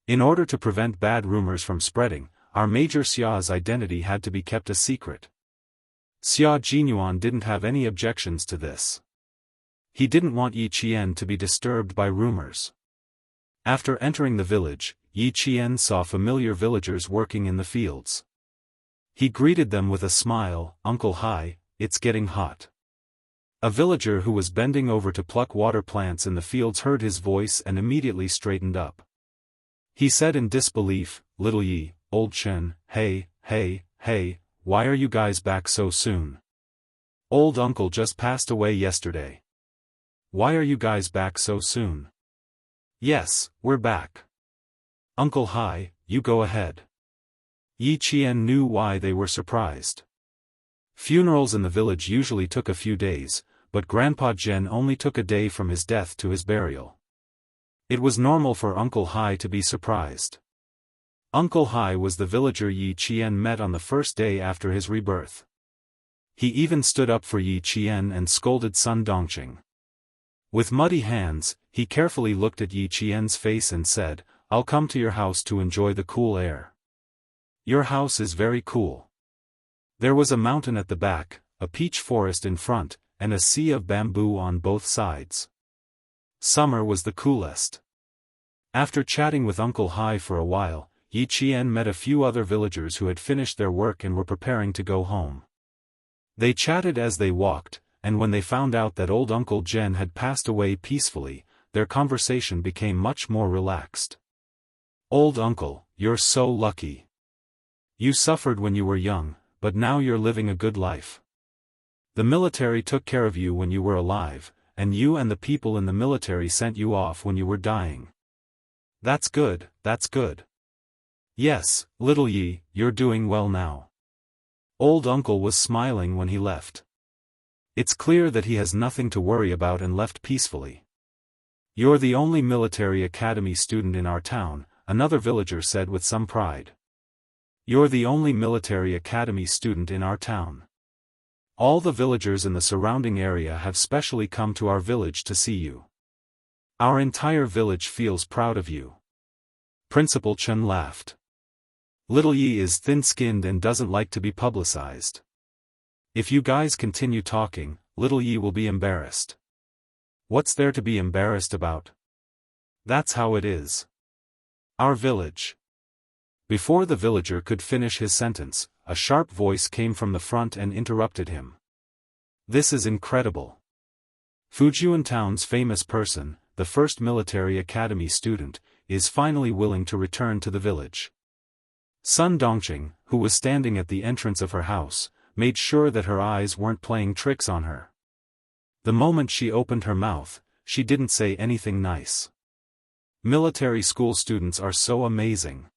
In order to prevent bad rumors from spreading, our Major Xia's identity had to be kept a secret. Xia Jinyuan didn't have any objections to this. He didn't want Yi Qian to be disturbed by rumors. After entering the village, Yi Qian saw familiar villagers working in the fields. He greeted them with a smile, "Uncle, hi, it's getting hot." A villager who was bending over to pluck water plants in the fields heard his voice and immediately straightened up. He said in disbelief, "Little Yi, old Chen, hey, why are you guys back so soon? Old uncle just passed away yesterday. Why are you guys back so soon?" "Yes, we're back. Uncle, hi, you go ahead." Yi Qian knew why they were surprised. Funerals in the village usually took a few days, but Grandpa Zhen only took a day from his death to his burial. It was normal for Uncle Hai to be surprised. Uncle Hai was the villager Yi Qian met on the first day after his rebirth. He even stood up for Yi Qian and scolded Sun Dongqing. With muddy hands, he carefully looked at Yi Qian's face and said, "I'll come to your house to enjoy the cool air. Your house is very cool." There was a mountain at the back, a peach forest in front, and a sea of bamboo on both sides. Summer was the coolest. After chatting with Uncle Hai for a while, Yi Qian met a few other villagers who had finished their work and were preparing to go home. They chatted as they walked, and when they found out that old Uncle Zhen had passed away peacefully, their conversation became much more relaxed. "Old uncle, you're so lucky. You suffered when you were young, but now you're living a good life. The military took care of you when you were alive, and you and the people in the military sent you off when you were dying. That's good, that's good. Yes, little Yi, you're doing well now." Old uncle was smiling when he left. It's clear that he has nothing to worry about and left peacefully. "You're the only military academy student in our town," another villager said with some pride. "You're the only military academy student in our town. All the villagers in the surrounding area have specially come to our village to see you. Our entire village feels proud of you." Principal Chen laughed. Little Yi is thin-skinned and doesn't like to be publicized. If you guys continue talking, Little Yi will be embarrassed. What's there to be embarrassed about? That's how it is. Our village. Before the villager could finish his sentence, a sharp voice came from the front and interrupted him. This is incredible. Fujian Town's famous person, the first military academy student, is finally willing to return to the village. Sun Dongqing, who was standing at the entrance of her house, made sure that her eyes weren't playing tricks on her. The moment she opened her mouth, she didn't say anything nice. Military school students are so amazing.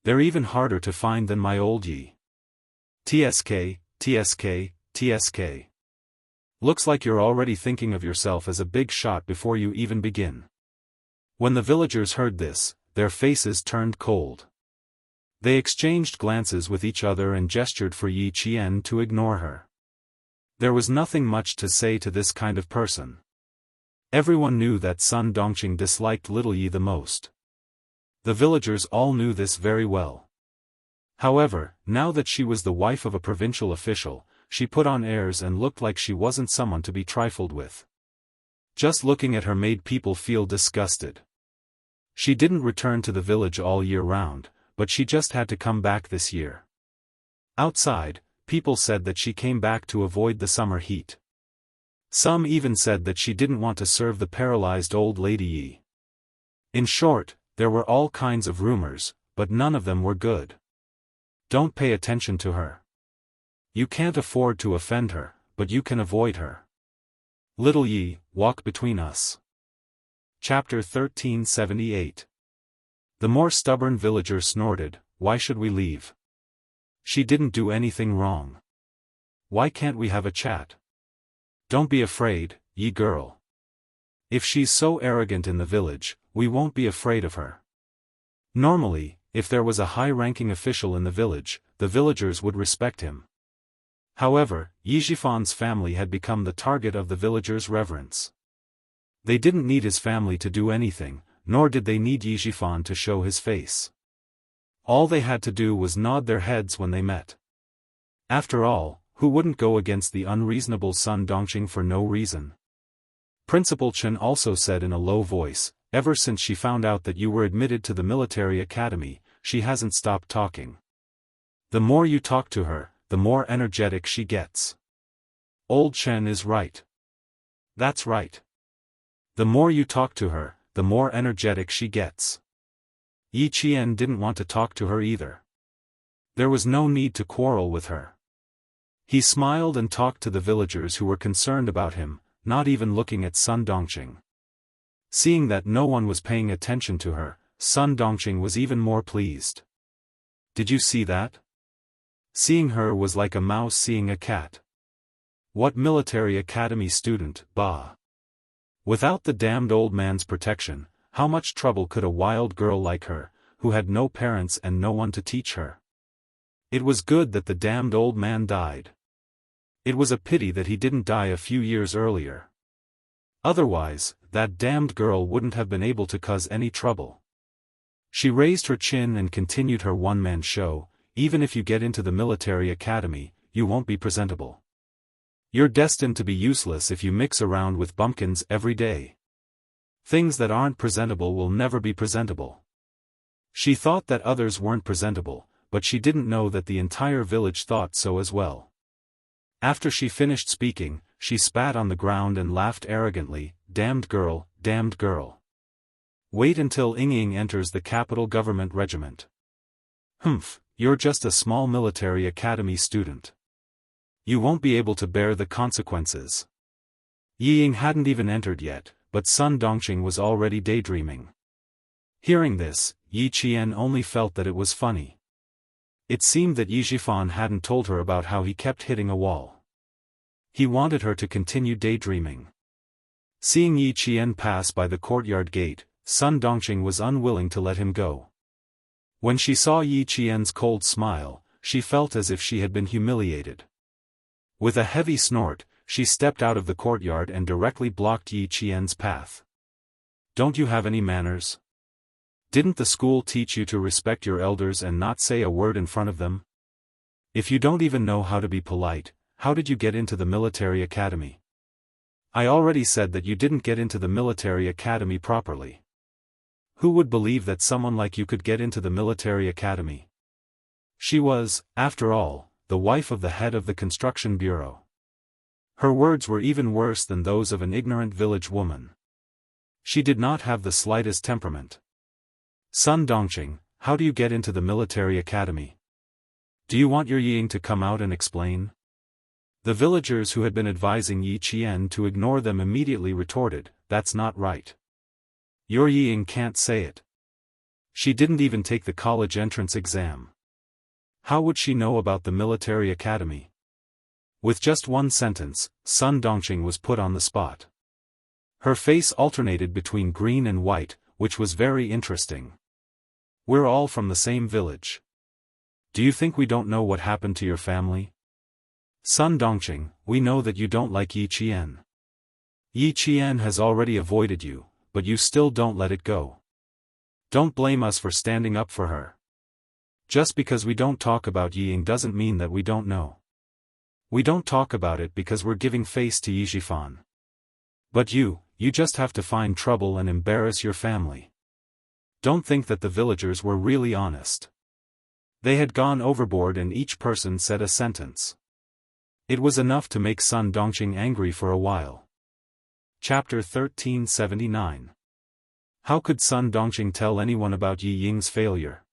They're even harder to find than my old Yi. TSK, TSK, TSK. Looks like you're already thinking of yourself as a big shot before you even begin. When the villagers heard this, their faces turned cold. They exchanged glances with each other and gestured for Yi Qian to ignore her. There was nothing much to say to this kind of person. Everyone knew that Sun Dongqing disliked Little Yi the most. The villagers all knew this very well. However, now that she was the wife of a provincial official, she put on airs and looked like she wasn't someone to be trifled with. Just looking at her made people feel disgusted. She didn't return to the village all year round, but she just had to come back this year. Outside, people said that she came back to avoid the summer heat. Some even said that she didn't want to serve the paralyzed old lady Yi. In short, there were all kinds of rumors, but none of them were good. Don't pay attention to her. You can't afford to offend her, but you can avoid her. Little Yi, walk between us. Chapter 1378. The more stubborn villager snorted, why should we leave? She didn't do anything wrong. Why can't we have a chat? Don't be afraid, Yi girl. If she's so arrogant in the village, we won't be afraid of her. Normally, if there was a high-ranking official in the village, the villagers would respect him. However, Yi Jifan's family had become the target of the villagers' reverence. They didn't need his family to do anything, nor did they need Yi Jifan to show his face. All they had to do was nod their heads when they met. After all, who wouldn't go against the unreasonable Sun Dongqing for no reason? Principal Chen also said in a low voice, ever since she found out that you were admitted to the military academy, she hasn't stopped talking. The more you talk to her, the more energetic she gets. Old Chen is right. That's right. The more you talk to her, the more energetic she gets. Yi Qian didn't want to talk to her either. There was no need to quarrel with her. He smiled and talked to the villagers who were concerned about him, not even looking at Sun Dongqing. Seeing that no one was paying attention to her, Sun Dongqing was even more pleased. Did you see that? Seeing her was like a mouse seeing a cat. What military academy student, bah! Without the damned old man's protection, how much trouble could a wild girl like her, who had no parents and no one to teach her? It was good that the damned old man died. It was a pity that he didn't die a few years earlier. Otherwise, that damned girl wouldn't have been able to cause any trouble. She raised her chin and continued her one-man show. Even if you get into the military academy, you won't be presentable. You're destined to be useless if you mix around with bumpkins every day. Things that aren't presentable will never be presentable. She thought that others weren't presentable, but she didn't know that the entire village thought so as well. After she finished speaking, she spat on the ground and laughed arrogantly, damned girl, damned girl. Wait until Ying enters the capital government regiment. Humph, you're just a small military academy student. You won't be able to bear the consequences. Yi Ying hadn't even entered yet, but Sun Dongqing was already daydreaming. Hearing this, Yi Qian only felt that it was funny. It seemed that Yi Jifan hadn't told her about how he kept hitting a wall. He wanted her to continue daydreaming. Seeing Yi Qian pass by the courtyard gate, Sun Dongqing was unwilling to let him go. When she saw Yi Qian's cold smile, she felt as if she had been humiliated. With a heavy snort, she stepped out of the courtyard and directly blocked Yi Qian's path. Don't you have any manners? Didn't the school teach you to respect your elders and not say a word in front of them? If you don't even know how to be polite, how did you get into the military academy? I already said that you didn't get into the military academy properly. Who would believe that someone like you could get into the military academy? She was, after all, the wife of the head of the construction bureau. Her words were even worse than those of an ignorant village woman. She did not have the slightest temperament. Son Dongqing, how do you get into the military academy? Do you want your Ying to come out and explain? The villagers who had been advising Yi Qian to ignore them immediately retorted, that's not right. Your Ying can't say it. She didn't even take the college entrance exam. How would she know about the military academy? With just one sentence, Sun Dongqing was put on the spot. Her face alternated between green and white, which was very interesting. We're all from the same village. Do you think we don't know what happened to your family? Sun Dongqing, we know that you don't like Yi Qian. Yi Qian has already avoided you, but you still don't let it go. Don't blame us for standing up for her. Just because we don't talk about Ying doesn't mean that we don't know. We don't talk about it because we're giving face to Yi Shifan. But you just have to find trouble and embarrass your family. Don't think that the villagers were really honest. They had gone overboard and each person said a sentence. It was enough to make Sun Dongqing angry for a while. Chapter 1379. How could Sun Dongqing tell anyone about Yi Ying's failure?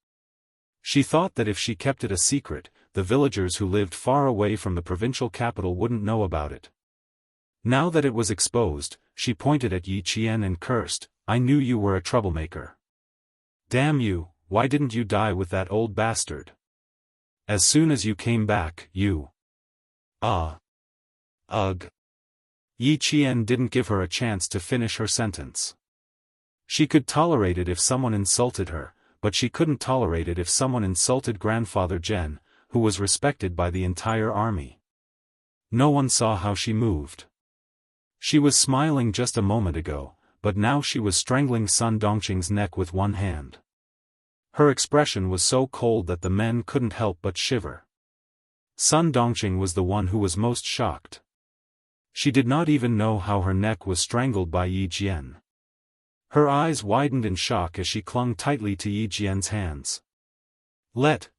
She thought that if she kept it a secret, the villagers who lived far away from the provincial capital wouldn't know about it. Now that it was exposed, she pointed at Yi Qian and cursed, I knew you were a troublemaker. Damn you, why didn't you die with that old bastard? As soon as you came back, you... Ugh. Yi Qian didn't give her a chance to finish her sentence. She could tolerate it if someone insulted her, but she couldn't tolerate it if someone insulted Grandfather Zhen, who was respected by the entire army. No one saw how she moved. She was smiling just a moment ago, but now she was strangling Sun Dongqing's neck with one hand. Her expression was so cold that the men couldn't help but shiver. Sun Dongqing was the one who was most shocked. She did not even know how her neck was strangled by Yi Jian. Her eyes widened in shock as she clung tightly to Yi Jian's hands. Let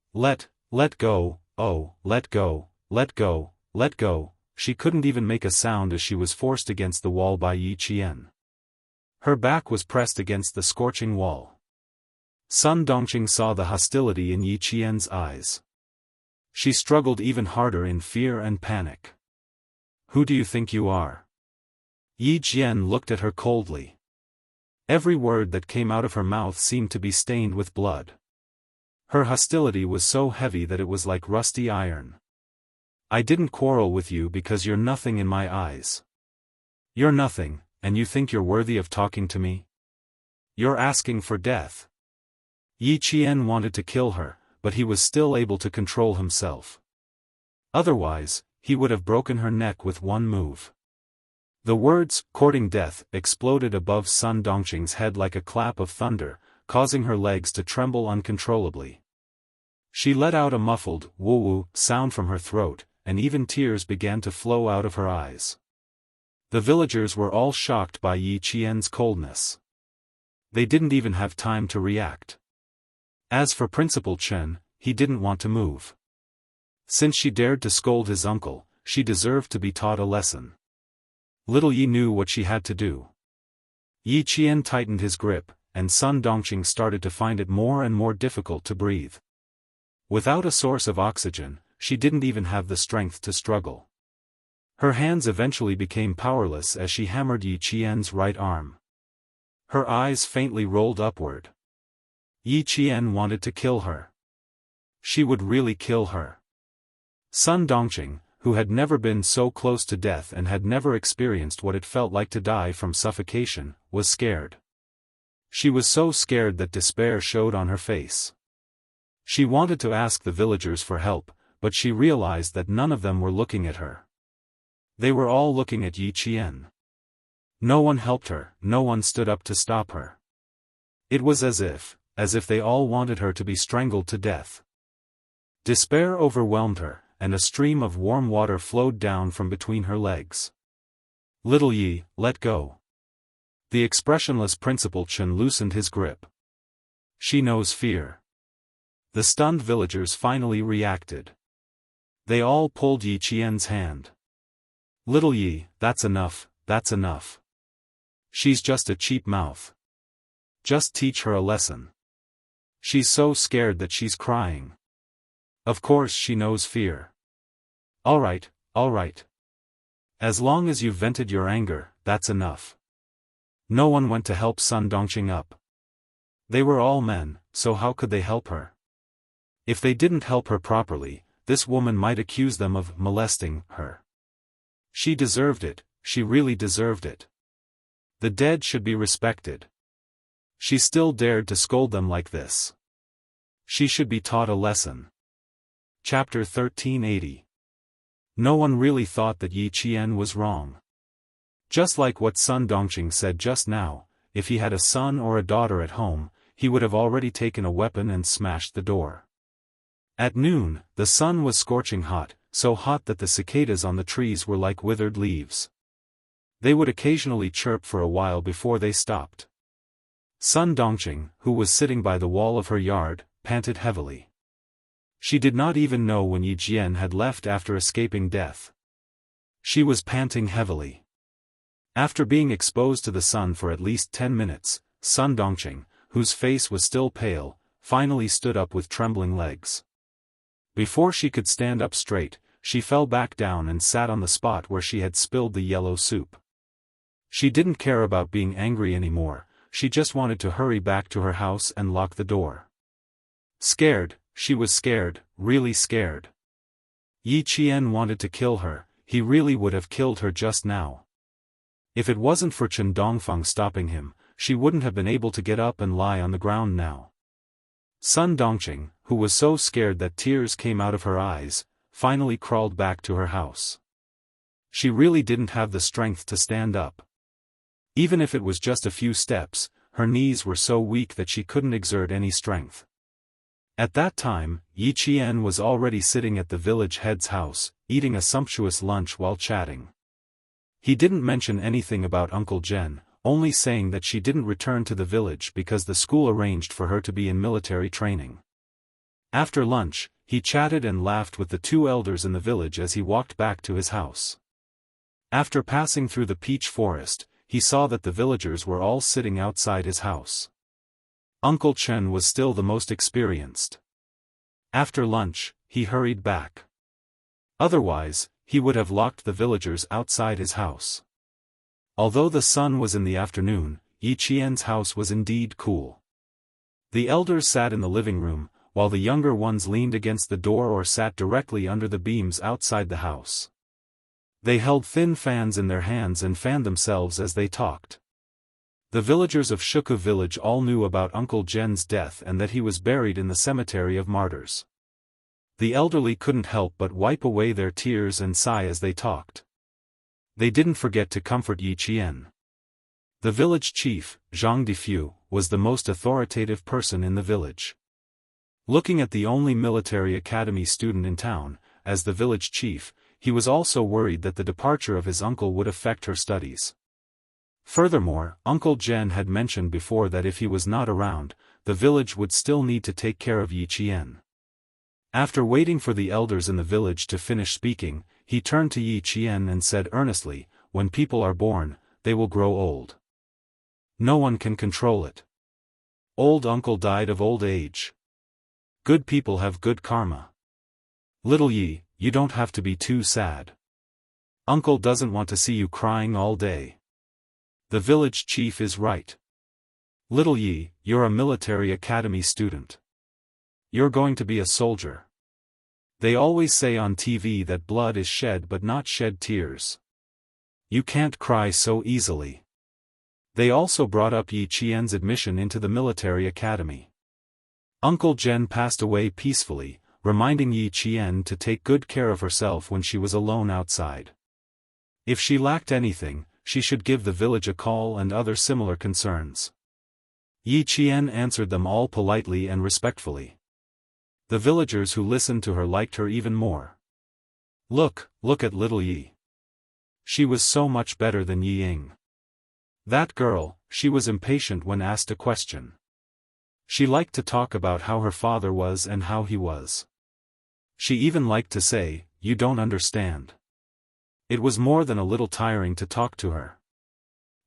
go, oh, let go, let go, let go. She couldn't even make a sound as she was forced against the wall by Yi Qian. Her back was pressed against the scorching wall. Sun Dongqing saw the hostility in Yi Qian's eyes. She struggled even harder in fear and panic. Who do you think you are? Yi Jian looked at her coldly. Every word that came out of her mouth seemed to be stained with blood. Her hostility was so heavy that it was like rusty iron. I didn't quarrel with you because you're nothing in my eyes. You're nothing, and you think you're worthy of talking to me? You're asking for death. Yi Qian wanted to kill her, but he was still able to control himself. Otherwise, he would have broken her neck with one move. The words, courting death, exploded above Sun Dongqing's head like a clap of thunder, causing her legs to tremble uncontrollably. She let out a muffled, woo-woo, sound from her throat, and even tears began to flow out of her eyes. The villagers were all shocked by Yi Qian's coldness. They didn't even have time to react. As for Principal Chen, he didn't want to move. Since she dared to scold his uncle, she deserved to be taught a lesson. Little Yi knew what she had to do. Yi Qian tightened his grip, and Sun Dongqing started to find it more and more difficult to breathe. Without a source of oxygen, she didn't even have the strength to struggle. Her hands eventually became powerless as she hammered Yi Qian's right arm. Her eyes faintly rolled upward. Yi Qian wanted to kill her. She would really kill her. Sun Dongqing, who had never been so close to death and had never experienced what it felt like to die from suffocation, was scared. She was so scared that despair showed on her face. She wanted to ask the villagers for help, but she realized that none of them were looking at her. They were all looking at Yi Qian. No one helped her, no one stood up to stop her. It was as if, as if they all wanted her to be strangled to death. Despair overwhelmed her, and a stream of warm water flowed down from between her legs. "Little Yi, let go." The expressionless Principal Chen loosened his grip. "She knows fear." The stunned villagers finally reacted. They all pulled Yi Qian's hand. "Little Yi, that's enough, that's enough. She's just a cheap mouth. Just teach her a lesson. She's so scared that she's crying. Of course she knows fear. All right, all right. As long as you've vented your anger, that's enough." No one went to help Sun Dongqing up. They were all men, so how could they help her? If they didn't help her properly, this woman might accuse them of molesting her. She deserved it, she really deserved it. The dead should be respected. She still dared to scold them like this. She should be taught a lesson. Chapter 1380. No one really thought that Yi Qian was wrong. Just like what Sun Dongqing said just now, if he had a son or a daughter at home, he would have already taken a weapon and smashed the door. At noon, the sun was scorching hot, so hot that the cicadas on the trees were like withered leaves. They would occasionally chirp for a while before they stopped. Sun Dongqing, who was sitting by the wall of her yard, panted heavily. She did not even know when Yi Jian had left after escaping death. She was panting heavily. After being exposed to the sun for at least 10 minutes, Sun Dongqing, whose face was still pale, finally stood up with trembling legs. Before she could stand up straight, she fell back down and sat on the spot where she had spilled the yellow soup. She didn't care about being angry anymore, she just wanted to hurry back to her house and lock the door. Scared, she was scared, really scared. Yi Qian wanted to kill her, he really would have killed her just now. If it wasn't for Chen Dongfeng stopping him, she wouldn't have been able to get up and lie on the ground now. Sun Dongqing, who was so scared that tears came out of her eyes, finally crawled back to her house. She really didn't have the strength to stand up. Even if it was just a few steps, her knees were so weak that she couldn't exert any strength. At that time, Yi Qian was already sitting at the village head's house, eating a sumptuous lunch while chatting. He didn't mention anything about Uncle Zhen, only saying that she didn't return to the village because the school arranged for her to be in military training. After lunch, he chatted and laughed with the two elders in the village as he walked back to his house. After passing through the peach forest, he saw that the villagers were all sitting outside his house. Uncle Chen was still the most experienced. After lunch, he hurried back. Otherwise, he would have locked the villagers outside his house. Although the sun was in the afternoon, Yi Qian's house was indeed cool. The elders sat in the living room, while the younger ones leaned against the door or sat directly under the beams outside the house. They held thin fans in their hands and fanned themselves as they talked. The villagers of Shuku village all knew about Uncle Zhen's death and that he was buried in the cemetery of martyrs. The elderly couldn't help but wipe away their tears and sigh as they talked. They didn't forget to comfort Yi Qian. The village chief, Zhang Difu, was the most authoritative person in the village. Looking at the only military academy student in town, as the village chief, he was also worried that the departure of his uncle would affect her studies. Furthermore, Uncle Zhen had mentioned before that if he was not around, the village would still need to take care of Yi Qian. After waiting for the elders in the village to finish speaking, he turned to Yi Qian and said earnestly, "When people are born, they will grow old. No one can control it. Old uncle died of old age. Good people have good karma. Little Yi, you don't have to be too sad. Uncle doesn't want to see you crying all day. The village chief is right. Little Yi, you're a military academy student. You're going to be a soldier. They always say on TV that blood is shed but not shed tears. You can't cry so easily." They also brought up Yi Qian's admission into the military academy. Uncle Zhen passed away peacefully, reminding Yi Qian to take good care of herself when she was alone outside. If she lacked anything, she should give the village a call and other similar concerns. Yi Qian answered them all politely and respectfully. The villagers who listened to her liked her even more. Look at little Yi. She was so much better than Yi Ying. That girl, she was impatient when asked a question. She liked to talk about how her father was and how he was. She even liked to say, "You don't understand." It was more than a little tiring to talk to her.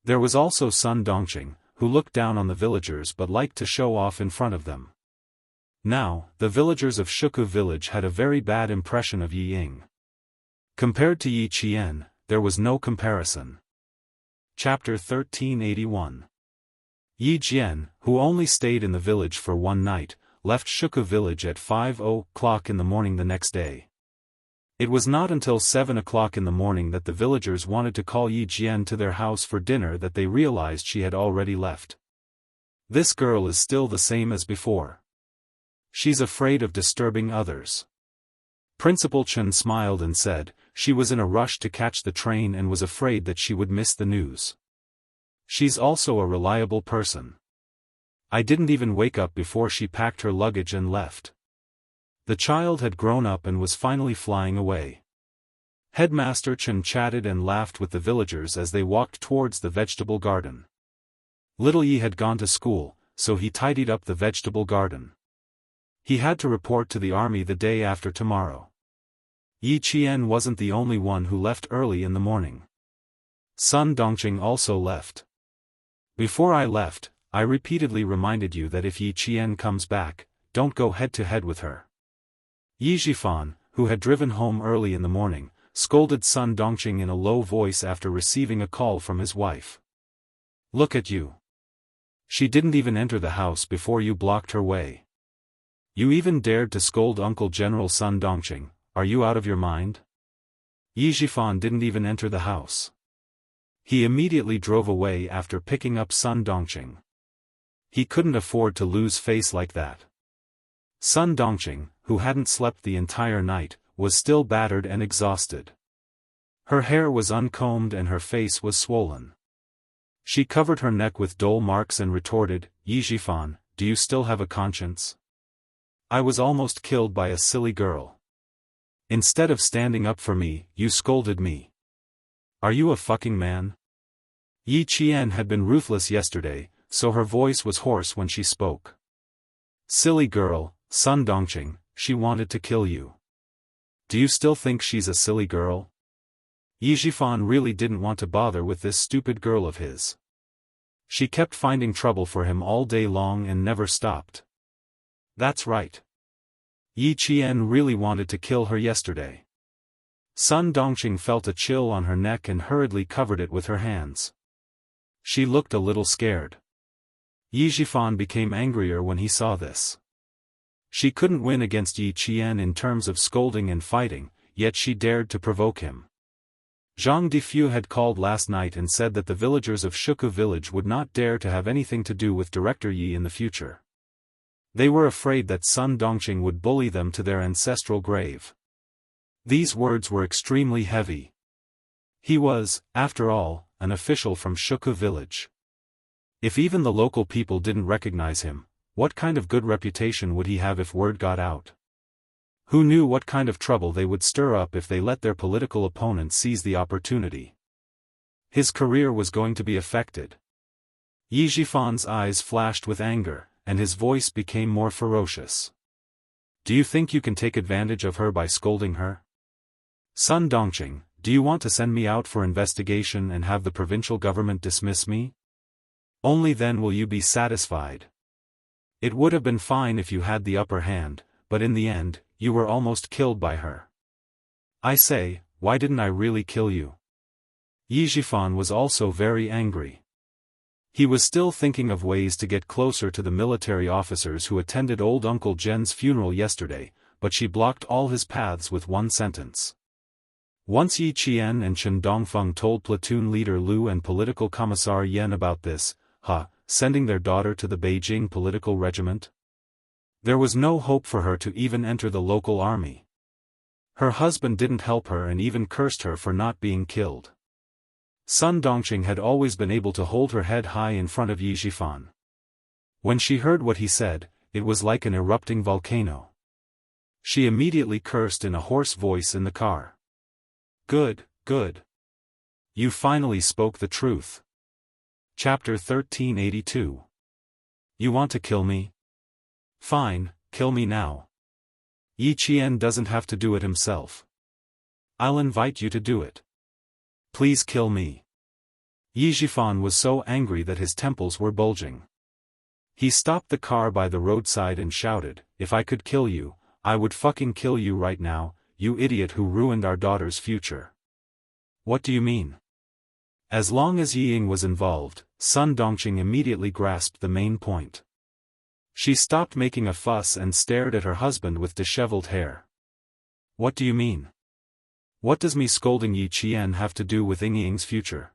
There was also Sun Dongqing, who looked down on the villagers but liked to show off in front of them. Now, the villagers of Shuku village had a very bad impression of Yi Ying. Compared to Yi Qian, there was no comparison. Chapter 1381. Yi Jian, who only stayed in the village for one night, left Shuku village at 5:00 in the morning the next day. It was not until 7 o'clock in the morning that the villagers wanted to call Yi Jian to their house for dinner that they realized she had already left. This girl is still the same as before. She's afraid of disturbing others. Principal Chen smiled and said, she was in a rush to catch the train and was afraid that she would miss the news. She's also a reliable person. I didn't even wake up before she packed her luggage and left. The child had grown up and was finally flying away. Headmaster Chen chatted and laughed with the villagers as they walked towards the vegetable garden. Little Yi had gone to school, so he tidied up the vegetable garden. He had to report to the army the day after tomorrow. Yi Qian wasn't the only one who left early in the morning. Sun Dongqing also left. Before I left, I repeatedly reminded you that if Yi Qian comes back, don't go head-to-head with her. Yi Zhifan, who had driven home early in the morning, scolded Sun Dongqing in a low voice after receiving a call from his wife. Look at you. She didn't even enter the house before you blocked her way. You even dared to scold Uncle General Sun Dongqing. Are you out of your mind? Yi Zhifan didn't even enter the house. He immediately drove away after picking up Sun Dongqing. He couldn't afford to lose face like that. Sun Dongqing, who hadn't slept the entire night, was still battered and exhausted. Her hair was uncombed and her face was swollen. She covered her neck with dole marks and retorted, Yi Zhifan, do you still have a conscience? I was almost killed by a silly girl. Instead of standing up for me, you scolded me. Are you a fucking man? Yi Qian had been ruthless yesterday, so her voice was hoarse when she spoke. Silly girl, Sun Dongqing, she wanted to kill you. Do you still think she's a silly girl? Yi Zhifan really didn't want to bother with this stupid girl of his. She kept finding trouble for him all day long and never stopped. That's right. Yi Qian really wanted to kill her yesterday. Sun Dongqing felt a chill on her neck and hurriedly covered it with her hands. She looked a little scared. Yi Zhifan became angrier when he saw this. She couldn't win against Yi Qian in terms of scolding and fighting, yet she dared to provoke him. Zhang Difu had called last night and said that the villagers of Shuku village would not dare to have anything to do with Director Yi in the future. They were afraid that Sun Dongqing would bully them to their ancestral grave. These words were extremely heavy. He was, after all, an official from Shuku village. If even the local people didn't recognize him, what kind of good reputation would he have if word got out? Who knew what kind of trouble they would stir up if they let their political opponents seize the opportunity? His career was going to be affected. Yi Zhifan's eyes flashed with anger, and his voice became more ferocious. Do you think you can take advantage of her by scolding her? Sun Dongqing, do you want to send me out for investigation and have the provincial government dismiss me? Only then will you be satisfied. It would have been fine if you had the upper hand, but in the end, you were almost killed by her. I say, why didn't I really kill you? Yi Zhifan was also very angry. He was still thinking of ways to get closer to the military officers who attended old Uncle Zhen's funeral yesterday, but she blocked all his paths with one sentence. Once Yi Qian and Chen Dongfeng told platoon leader Lu and political commissar Yan about this, sending their daughter to the Beijing political regiment. There was no hope for her to even enter the local army. Her husband didn't help her and even cursed her for not being killed. Sun Dongqing had always been able to hold her head high in front of Yi Zhifan. When she heard what he said, it was like an erupting volcano. She immediately cursed in a hoarse voice in the car. Good, good. You finally spoke the truth. Chapter 1382. You want to kill me? Fine, kill me now. Yi Qian doesn't have to do it himself. I'll invite you to do it. Please kill me. Yi Zhifan was so angry that his temples were bulging. He stopped the car by the roadside and shouted, "If I could kill you, I would fucking kill you right now, you idiot who ruined our daughter's future." What do you mean? As long as Yi Ying was involved, Sun Dongqing immediately grasped the main point. She stopped making a fuss and stared at her husband with disheveled hair. What do you mean? What does me scolding Yi Qian have to do with Ying Ying's future?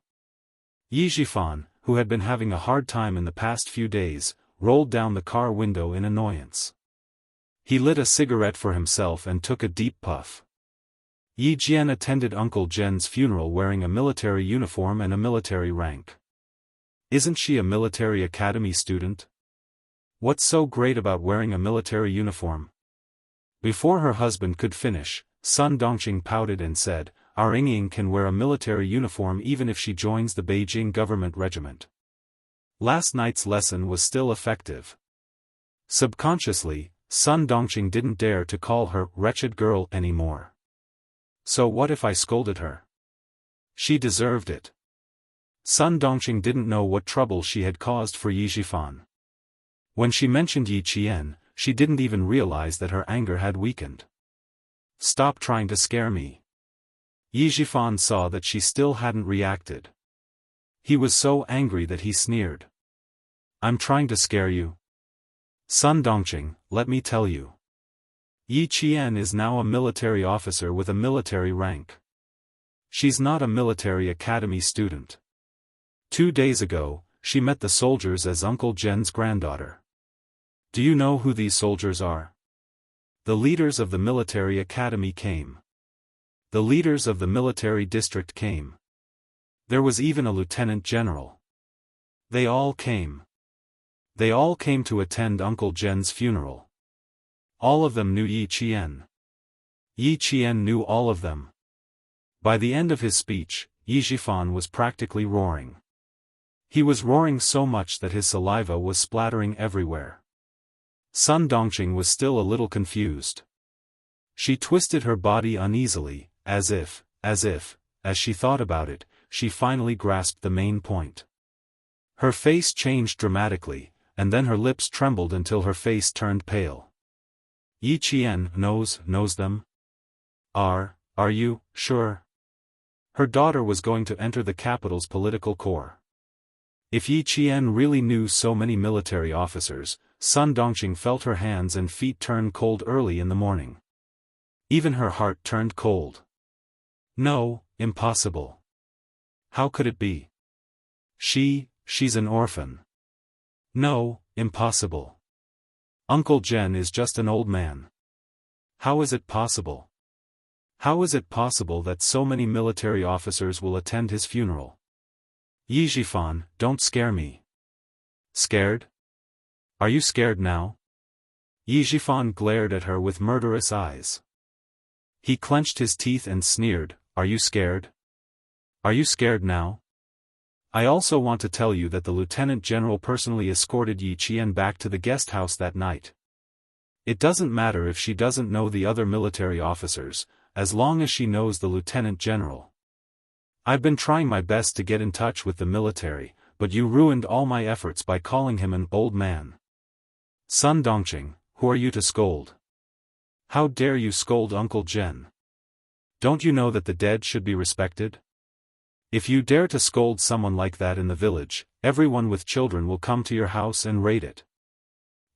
Yi Zhifan, who had been having a hard time in the past few days, rolled down the car window in annoyance. He lit a cigarette for himself and took a deep puff. Yi Jian attended Uncle Zhen's funeral wearing a military uniform and a military rank. Isn't she a military academy student? What's so great about wearing a military uniform? Before her husband could finish, Sun Dongqing pouted and said, "Our Ying Ying can wear a military uniform even if she joins the Beijing government regiment." Last night's lesson was still effective. Subconsciously, Sun Dongqing didn't dare to call her wretched girl anymore. So what if I scolded her? She deserved it. Sun Dongqing didn't know what trouble she had caused for Yi Zhifan. When she mentioned Yi Qian, she didn't even realize that her anger had weakened. Stop trying to scare me. Yi Zhifan saw that she still hadn't reacted. He was so angry that he sneered. I'm trying to scare you? Sun Dongqing, let me tell you. Yi Qian is now a military officer with a military rank. She's not a military academy student. 2 days ago, she met the soldiers as Uncle Zhen's granddaughter. Do you know who these soldiers are? The leaders of the military academy came. The leaders of the military district came. There was even a lieutenant general. They all came. They all came to attend Uncle Zhen's funeral. All of them knew Yi Qian. Yi Qian knew all of them. By the end of his speech, Yi Zhifan was practically roaring. He was roaring so much that his saliva was splattering everywhere. Sun Dongqing was still a little confused. She twisted her body uneasily, as she thought about it, she finally grasped the main point. Her face changed dramatically, and then her lips trembled until her face turned pale. Yi Qian knows them? Are you sure? Her daughter was going to enter the capital's political corps. If Yi Qian really knew so many military officers, Sun Dongqing felt her hands and feet turn cold early in the morning. Even her heart turned cold. No, impossible. How could it be? She's an orphan. No, impossible. Uncle Zhen is just an old man. How is it possible? How is it possible that so many military officers will attend his funeral? Yi Zhifan, don't scare me. Scared? Are you scared now? Yi Zhifan glared at her with murderous eyes. He clenched his teeth and sneered, "Are you scared? Are you scared now? I also want to tell you that the lieutenant general personally escorted Yi Qian back to the guest house that night. It doesn't matter if she doesn't know the other military officers, as long as she knows the lieutenant general. I've been trying my best to get in touch with the military, but you ruined all my efforts by calling him an old man. Sun Dongqing, who are you to scold? How dare you scold Uncle Zhen? Don't you know that the dead should be respected? If you dare to scold someone like that in the village, everyone with children will come to your house and raid it.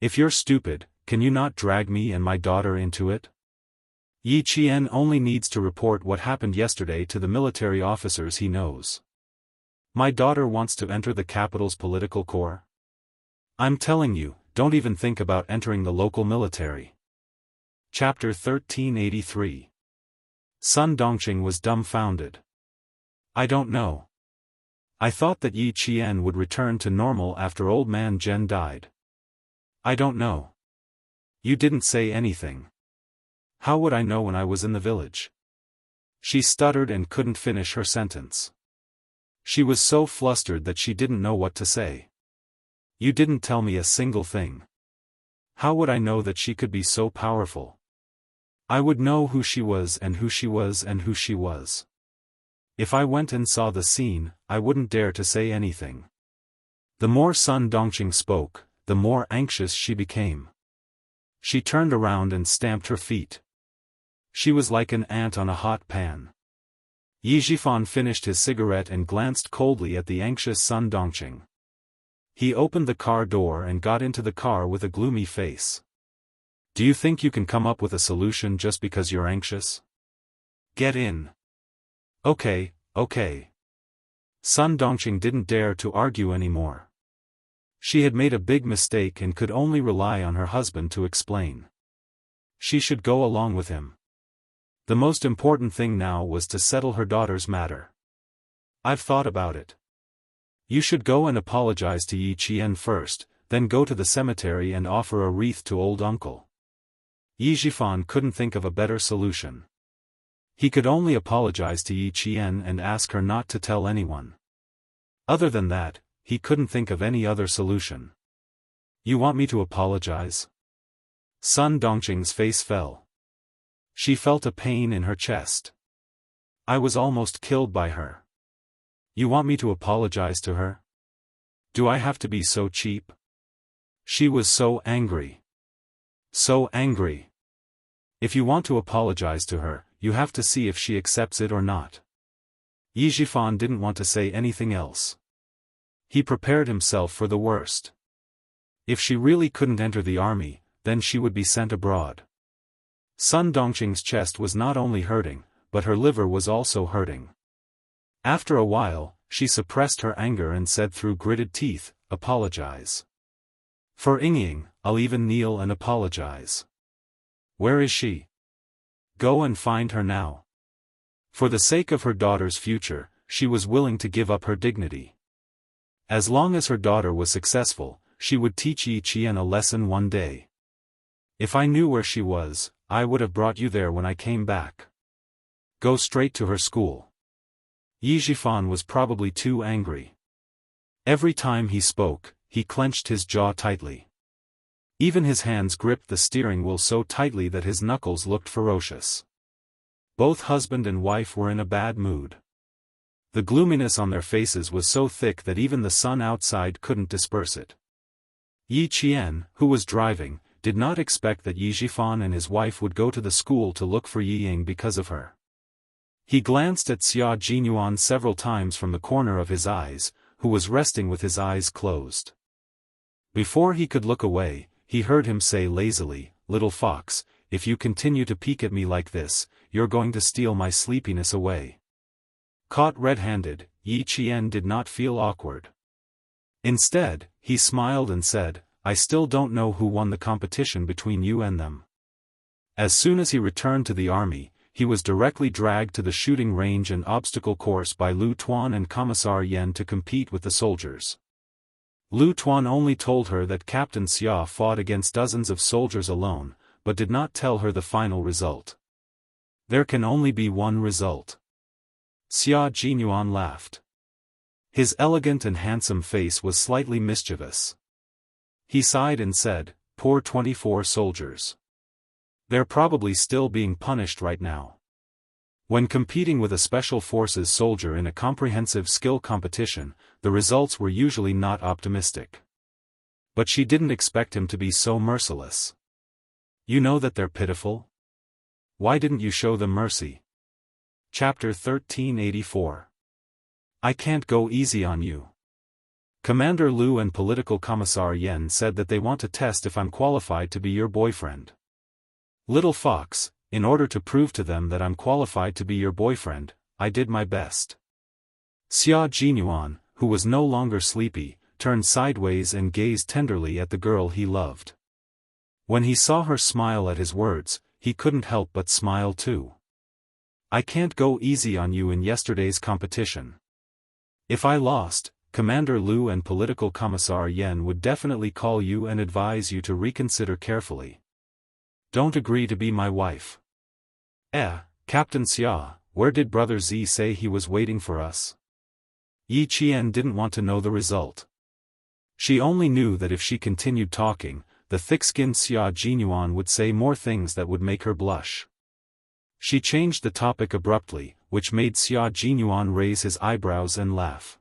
If you're stupid, can you not drag me and my daughter into it? Yi Qian only needs to report what happened yesterday to the military officers he knows. My daughter wants to enter the capital's political corps. I'm telling you, don't even think about entering the local military. Chapter 1383. Sun Dongqing was dumbfounded. I don't know. I thought that Yi Qian would return to normal after old man Zhen died. I don't know. You didn't say anything. How would I know when I was in the village? She stuttered and couldn't finish her sentence. She was so flustered that she didn't know what to say. You didn't tell me a single thing. How would I know that she could be so powerful? I would know who she was and who she was and who she was. If I went and saw the scene, I wouldn't dare to say anything. The more Sun Dongqing spoke, the more anxious she became. She turned around and stamped her feet. She was like an ant on a hot pan. Yi Zhifan finished his cigarette and glanced coldly at the anxious Sun Dongqing. He opened the car door and got into the car with a gloomy face. Do you think you can come up with a solution just because you're anxious? Get in. Okay. Sun Dongqing didn't dare to argue anymore. She had made a big mistake and could only rely on her husband to explain. She should go along with him. The most important thing now was to settle her daughter's matter. I've thought about it. You should go and apologize to Yi Qian first, then go to the cemetery and offer a wreath to old uncle. Yi Zhifan couldn't think of a better solution. He could only apologize to Yi Qian and ask her not to tell anyone. Other than that, he couldn't think of any other solution. You want me to apologize? Sun Dongqing's face fell. She felt a pain in her chest. I was almost killed by her. You want me to apologize to her? Do I have to be so cheap? She was so angry. So angry. If you want to apologize to her, you have to see if she accepts it or not. Yi Zhifan didn't want to say anything else. He prepared himself for the worst. If she really couldn't enter the army, then she would be sent abroad. Sun Dongqing's chest was not only hurting, but her liver was also hurting. After a while, she suppressed her anger and said through gritted teeth, apologize. For Yingying, I'll even kneel and apologize. Where is she? Go and find her now. For the sake of her daughter's future, she was willing to give up her dignity. As long as her daughter was successful, she would teach Yi Qian a lesson one day. If I knew where she was, I would have brought you there when I came back. Go straight to her school. Yi Zhifan was probably too angry. Every time he spoke, he clenched his jaw tightly. Even his hands gripped the steering wheel so tightly that his knuckles looked ferocious. Both husband and wife were in a bad mood. The gloominess on their faces was so thick that even the sun outside couldn't disperse it. Yi Qian, who was driving, did not expect that Yi Zhifan and his wife would go to the school to look for Yi Ying because of her. He glanced at Xia Jinyuan several times from the corner of his eyes, who was resting with his eyes closed. Before he could look away, he heard him say lazily, "Little fox, if you continue to peek at me like this, you're going to steal my sleepiness away." Caught red-handed, Yi Qian did not feel awkward. Instead, he smiled and said, I still don't know who won the competition between you and them. As soon as he returned to the army, he was directly dragged to the shooting range and obstacle course by Lu Tuan and Commissar Yen to compete with the soldiers. Lu Tuan only told her that Captain Xia fought against dozens of soldiers alone, but did not tell her the final result. There can only be one result. Xia Jinyuan laughed. His elegant and handsome face was slightly mischievous. He sighed and said, Poor 24 soldiers. They're probably still being punished right now. When competing with a special forces soldier in a comprehensive skill competition, the results were usually not optimistic. But she didn't expect him to be so merciless. You know that they're pitiful? Why didn't you show them mercy? Chapter 1384. I can't go easy on you. Commander Lu and Political Commissar Yen said that they want to test if I'm qualified to be your boyfriend. Little fox, in order to prove to them that I'm qualified to be your boyfriend, I did my best. Xia Jinyuan, who was no longer sleepy, turned sideways and gazed tenderly at the girl he loved. When he saw her smile at his words, he couldn't help but smile too. I can't go easy on you in yesterday's competition. If I lost, Commander Liu and Political Commissar Yen would definitely call you and advise you to reconsider carefully. Don't agree to be my wife. Captain Xia, where did Brother Z say he was waiting for us? Yi Qian didn't want to know the result. She only knew that if she continued talking, the thick-skinned Xia Jinyuan would say more things that would make her blush. She changed the topic abruptly, which made Xia Jinyuan raise his eyebrows and laugh.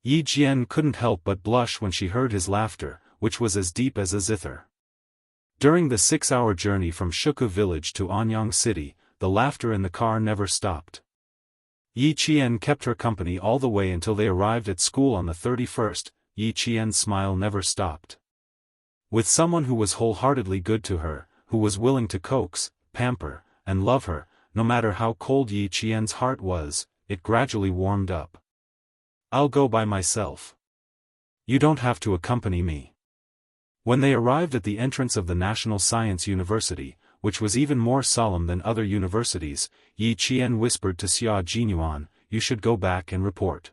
Yi Jian couldn't help but blush when she heard his laughter, which was as deep as a zither. During the 6-hour journey from Shuku village to Anyang city, the laughter in the car never stopped. Yi Qian kept her company all the way until they arrived at school on the 31st, Yi Qian's smile never stopped. With someone who was wholeheartedly good to her, who was willing to coax, pamper, and love her, no matter how cold Yi Qian's heart was, it gradually warmed up. I'll go by myself. You don't have to accompany me. When they arrived at the entrance of the National Science University, which was even more solemn than other universities, Yi Qian whispered to Xia Jinyuan, you should go back and report.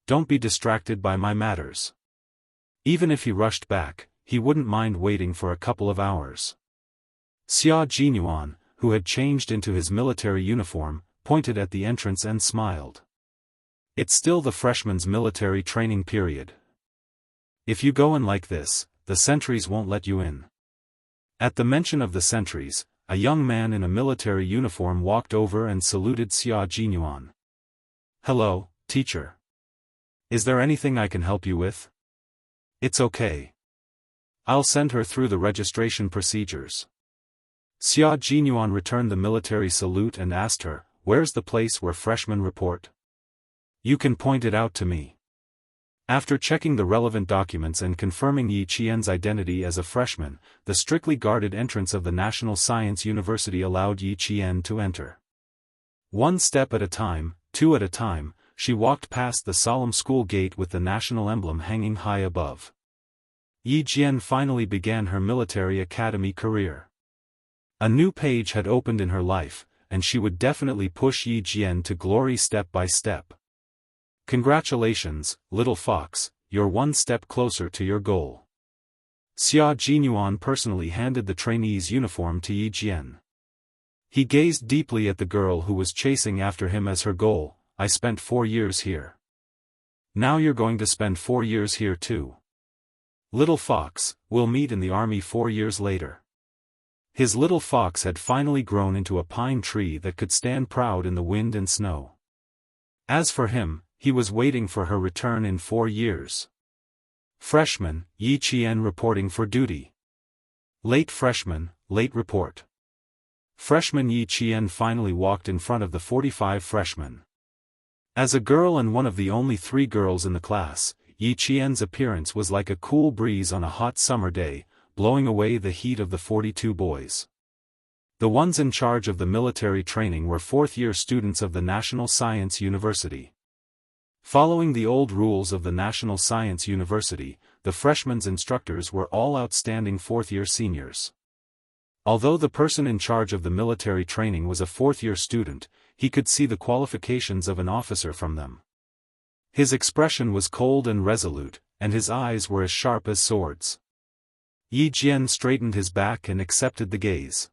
Don't be distracted by my matters. Even if he rushed back, he wouldn't mind waiting for a couple of hours. Xia Jinyuan, who had changed into his military uniform, pointed at the entrance and smiled. It's still the freshman's military training period. If you go in like this, the sentries won't let you in. At the mention of the sentries, a young man in a military uniform walked over and saluted Xia Jinyuan. Hello, teacher. Is there anything I can help you with? It's okay. I'll send her through the registration procedures. Xia Jinyuan returned the military salute and asked her, where's the place where freshmen report? You can point it out to me. After checking the relevant documents and confirming Yi Qian's identity as a freshman, the strictly guarded entrance of the National Science University allowed Yi Qian to enter. One step at a time, two at a time, she walked past the solemn school gate with the national emblem hanging high above. Yi Qian finally began her military academy career. A new page had opened in her life, and she would definitely push Yi Qian to glory step by step. Congratulations, little fox, you're one step closer to your goal. Xia Jinyuan personally handed the trainee's uniform to Yi Qian. He gazed deeply at the girl who was chasing after him as her goal. I spent 4 years here. Now you're going to spend 4 years here too. Little fox, we'll meet in the army 4 years later. His little fox had finally grown into a pine tree that could stand proud in the wind and snow. As for him, he was waiting for her return in 4 years. Freshman, Yi Qian reporting for duty. Late freshman, late report. Freshman Yi Qian finally walked in front of the 45 freshmen. As a girl and one of the only 3 girls in the class, Yi Qian's appearance was like a cool breeze on a hot summer day, blowing away the heat of the 42 boys. The ones in charge of the military training were 4th-year students of the National Science University. Following the old rules of the National Science University, the freshmen's instructors were all outstanding 4th-year seniors. Although the person in charge of the military training was a 4th-year student, he could see the qualifications of an officer from them. His expression was cold and resolute, and his eyes were as sharp as swords. Yi Jian straightened his back and accepted the gaze.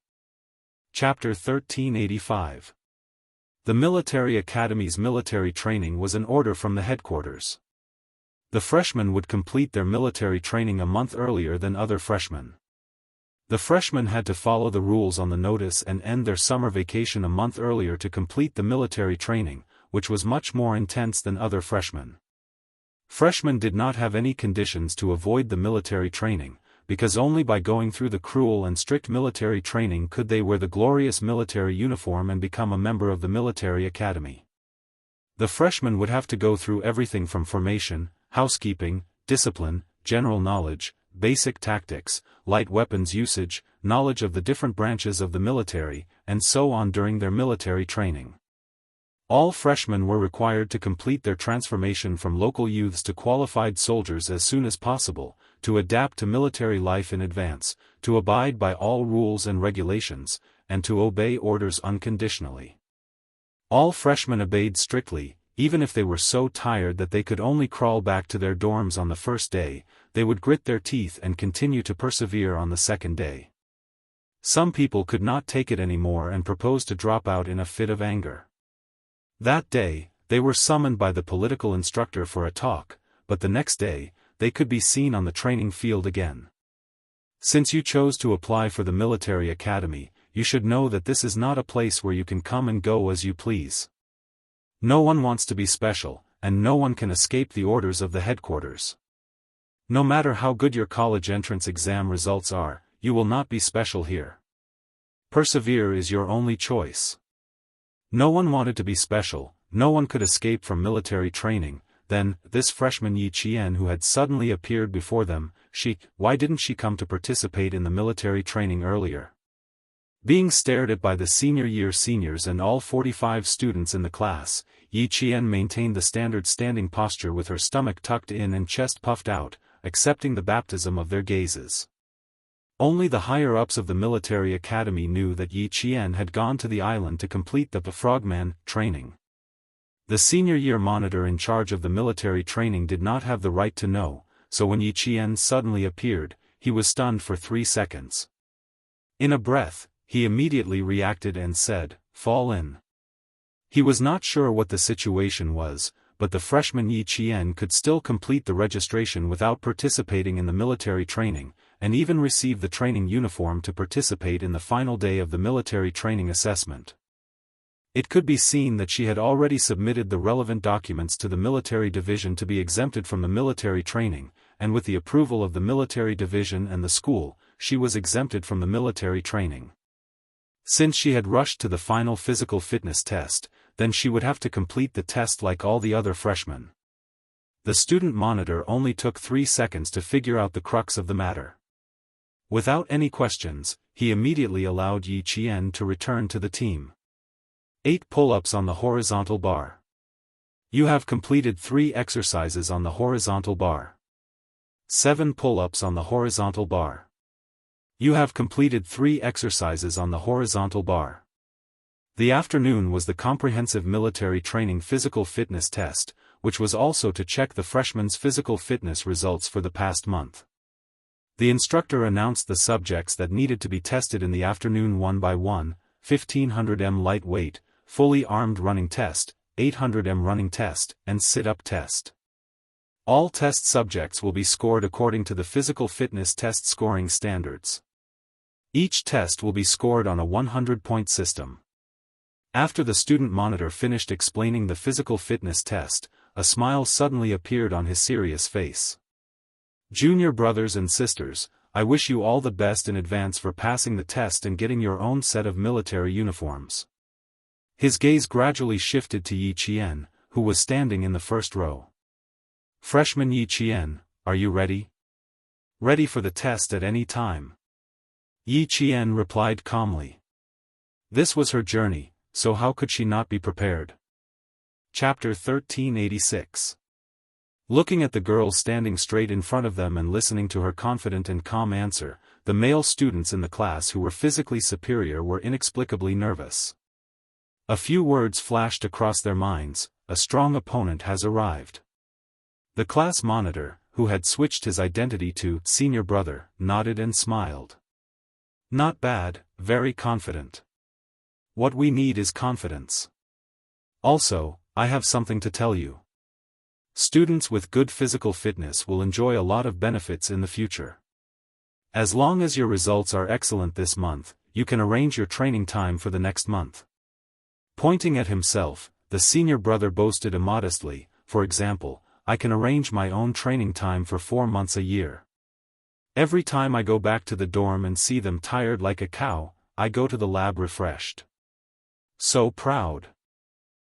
Chapter 1385. The military academy's military training was an order from the headquarters. The freshmen would complete their military training a month earlier than other freshmen. The freshmen had to follow the rules on the notice and end their summer vacation a month earlier to complete the military training, which was much more intense than other freshmen. Freshmen did not have any conditions to avoid the military training, because only by going through the cruel and strict military training could they wear the glorious military uniform and become a member of the military academy. The freshmen would have to go through everything from formation, housekeeping, discipline, general knowledge, basic tactics, light weapons usage, knowledge of the different branches of the military, and so on during their military training. All freshmen were required to complete their transformation from local youths to qualified soldiers as soon as possible, to adapt to military life in advance, to abide by all rules and regulations, and to obey orders unconditionally. All freshmen obeyed strictly, even if they were so tired that they could only crawl back to their dorms on the first day, they would grit their teeth and continue to persevere on the second day. Some people could not take it anymore and proposed to drop out in a fit of anger. That day, they were summoned by the political instructor for a talk, but the next day, they could be seen on the training field again. Since you chose to apply for the military academy, you should know that this is not a place where you can come and go as you please. No one wants to be special, and no one can escape the orders of the headquarters. No matter how good your college entrance exam results are, you will not be special here. Persevere is your only choice. No one wanted to be special, no one could escape from military training. Then, this freshman Yi Qian who had suddenly appeared before them, why didn't she come to participate in the military training earlier? Being stared at by the senior year seniors and all 45 students in the class, Yi Qian maintained the standard standing posture with her stomach tucked in and chest puffed out, accepting the baptism of their gazes. Only the higher-ups of the military academy knew that Yi Qian had gone to the island to complete the frogman training. The senior year monitor in charge of the military training did not have the right to know, so when Yi Qian suddenly appeared, he was stunned for 3 seconds. In a breath, he immediately reacted and said, "Fall in." He was not sure what the situation was, but the freshman Yi Qian could still complete the registration without participating in the military training, and even receive the training uniform to participate in the final day of the military training assessment. It could be seen that she had already submitted the relevant documents to the military division to be exempted from the military training, and with the approval of the military division and the school, she was exempted from the military training. Since she had rushed to the final physical fitness test, then she would have to complete the test like all the other freshmen. The student monitor only took 3 seconds to figure out the crux of the matter. Without any questions, he immediately allowed Yi Qian to return to the team. 8 pull-ups on the horizontal bar. You have completed 3 exercises on the horizontal bar. 7 pull-ups on the horizontal bar. You have completed 3 exercises on the horizontal bar. The afternoon was the comprehensive military training physical fitness test, which was also to check the freshmen's physical fitness results for the past month. The instructor announced the subjects that needed to be tested in the afternoon one by one: 1500 m lightweight, fully armed running test, 800 m running test, and sit-up test. All test subjects will be scored according to the physical fitness test scoring standards. Each test will be scored on a 100-point system. After the student monitor finished explaining the physical fitness test, a smile suddenly appeared on his serious face. Junior brothers and sisters, I wish you all the best in advance for passing the test and getting your own set of military uniforms. His gaze gradually shifted to Yi Qian, who was standing in the first row. Freshman Yi Qian, are you ready? Ready for the test at any time. Yi Qian replied calmly. This was her journey, so how could she not be prepared? Chapter 1386. Looking at the girl standing straight in front of them and listening to her confident and calm answer, the male students in the class who were physically superior were inexplicably nervous. A few words flashed across their minds: a strong opponent has arrived. The class monitor, who had switched his identity to senior brother, nodded and smiled. Not bad, very confident. What we need is confidence. Also, I have something to tell you. Students with good physical fitness will enjoy a lot of benefits in the future. As long as your results are excellent this month, you can arrange your training time for the next month. Pointing at himself, the senior brother boasted immodestly, for example, I can arrange my own training time for 4 months a year. Every time I go back to the dorm and see them tired like a cow, I go to the lab refreshed. So proud.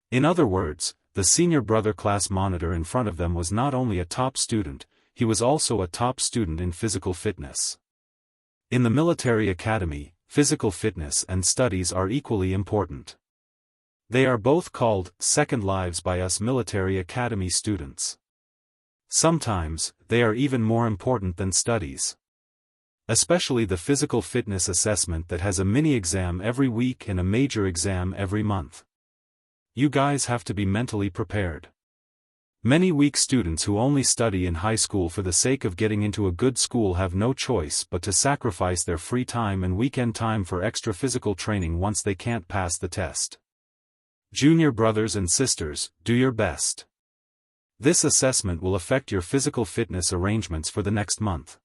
In other words, the senior brother class monitor in front of them was not only a top student, he was also a top student in physical fitness. In the military academy, physical fitness and studies are equally important. They are both called second lives by us military academy students. Sometimes, they are even more important than studies. Especially the physical fitness assessment that has a mini-exam every week and a major exam every month. You guys have to be mentally prepared. Many weak students who only study in high school for the sake of getting into a good school have no choice but to sacrifice their free time and weekend time for extra physical training once they can't pass the test. Junior brothers and sisters, do your best. This assessment will affect your physical fitness arrangements for the next month.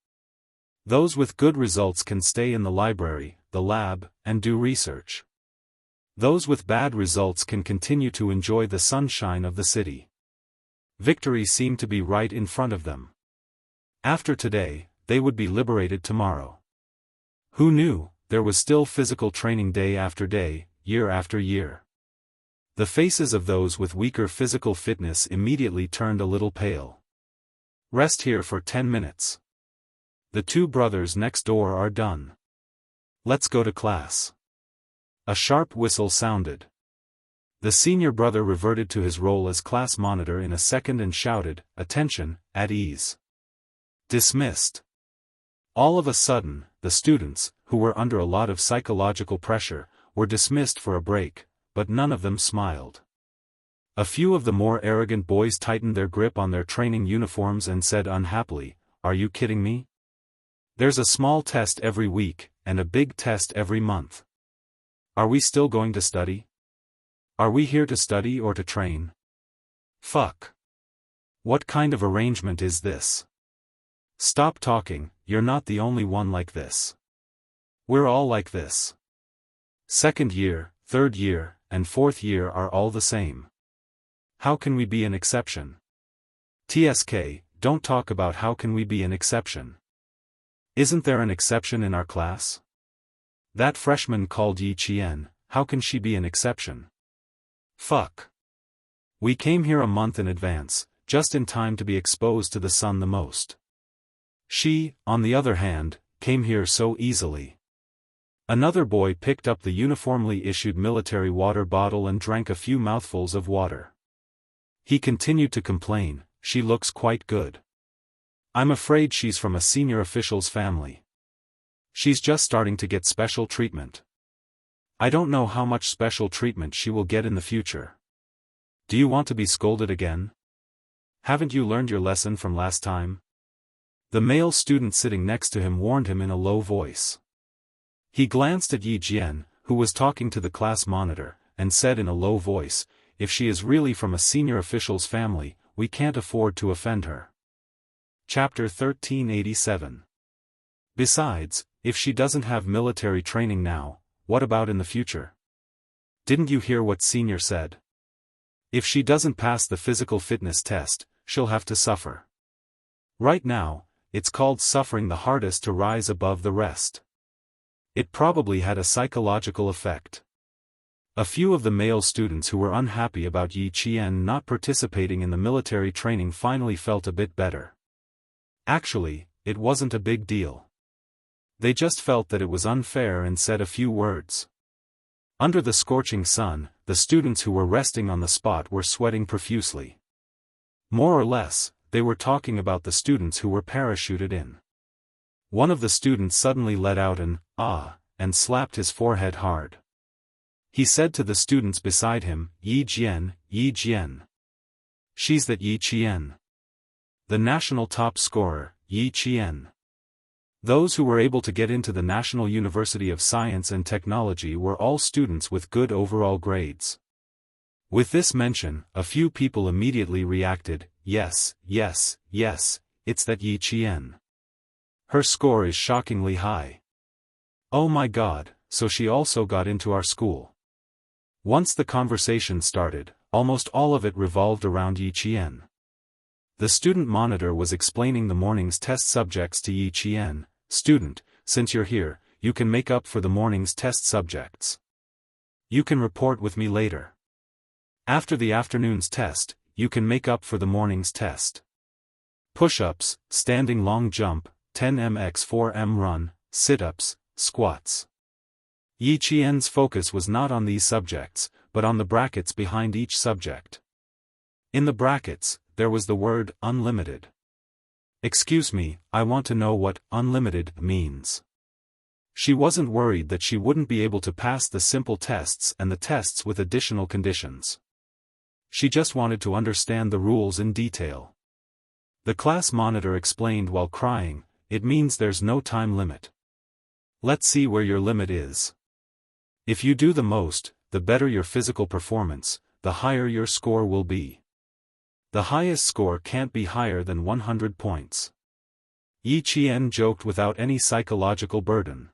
Those with good results can stay in the library, the lab, and do research. Those with bad results can continue to enjoy the sunshine of the city. Victory seemed to be right in front of them. After today, they would be liberated tomorrow. Who knew, there was still physical training day after day, year after year. The faces of those with weaker physical fitness immediately turned a little pale. Rest here for 10 minutes. The two brothers next door are done. Let's go to class. A sharp whistle sounded. The senior brother reverted to his role as class monitor in a second and shouted, "Attention, at ease." Dismissed. All of a sudden, the students, who were under a lot of psychological pressure, were dismissed for a break, but none of them smiled. A few of the more arrogant boys tightened their grip on their training uniforms and said unhappily, "Are you kidding me? There's a small test every week, and a big test every month. Are we still going to study? Are we here to study or to train? Fuck. What kind of arrangement is this? Stop talking, you're not the only one like this. We're all like this. Second year, third year, and fourth year are all the same. How can we be an exception? TSK, don't talk about how can we be an exception. Isn't there an exception in our class? That freshman called Yi Qian, how can she be an exception? Fuck. We came here a month in advance, just in time to be exposed to the sun the most. She, on the other hand, came here so easily. Another boy picked up the uniformly issued military water bottle and drank a few mouthfuls of water. He continued to complain, "She looks quite good. I'm afraid she's from a senior official's family. She's just starting to get special treatment. I don't know how much special treatment she will get in the future. Do you want to be scolded again? Haven't you learned your lesson from last time?" The male student sitting next to him warned him in a low voice. He glanced at Yi Jian, who was talking to the class monitor, and said in a low voice, "If she is really from a senior official's family, we can't afford to offend her." Chapter 1387. Besides, if she doesn't have military training now, what about in the future? Didn't you hear what Senior said? If she doesn't pass the physical fitness test, she'll have to suffer. Right now, it's called suffering the hardest to rise above the rest. It probably had a psychological effect. A few of the male students who were unhappy about Yi Qian not participating in the military training finally felt a bit better. Actually, it wasn't a big deal. They just felt that it was unfair and said a few words. Under the scorching sun, the students who were resting on the spot were sweating profusely. More or less, they were talking about the students who were parachuted in. One of the students suddenly let out an "ah," and slapped his forehead hard. He said to the students beside him, "Yi Jian, Yi Jian. She's that Yi Qian. The national top scorer, Yi Qian." Those who were able to get into the National University of Science and Technology were all students with good overall grades. With this mention, a few people immediately reacted, "Yes, yes, yes, it's that Yi Qian. Her score is shockingly high. Oh my god, so she also got into our school." Once the conversation started, almost all of it revolved around Yi Qian. The student monitor was explaining the morning's test subjects to Yi Qian. "Student, since you're here, you can make up for the morning's test subjects. You can report with me later. After the afternoon's test, you can make up for the morning's test. Push-ups, standing long jump, 10m x 4m run, sit-ups, squats." Yi Qian's focus was not on these subjects, but on the brackets behind each subject. In the brackets, there was the word unlimited. "Excuse me, I want to know what unlimited means." She wasn't worried that she wouldn't be able to pass the simple tests and the tests with additional conditions. She just wanted to understand the rules in detail. The class monitor explained while crying, "It means there's no time limit. Let's see where your limit is. If you do the most, the better your physical performance, the higher your score will be. The highest score can't be higher than 100 points." Yi Qian joked without any psychological burden.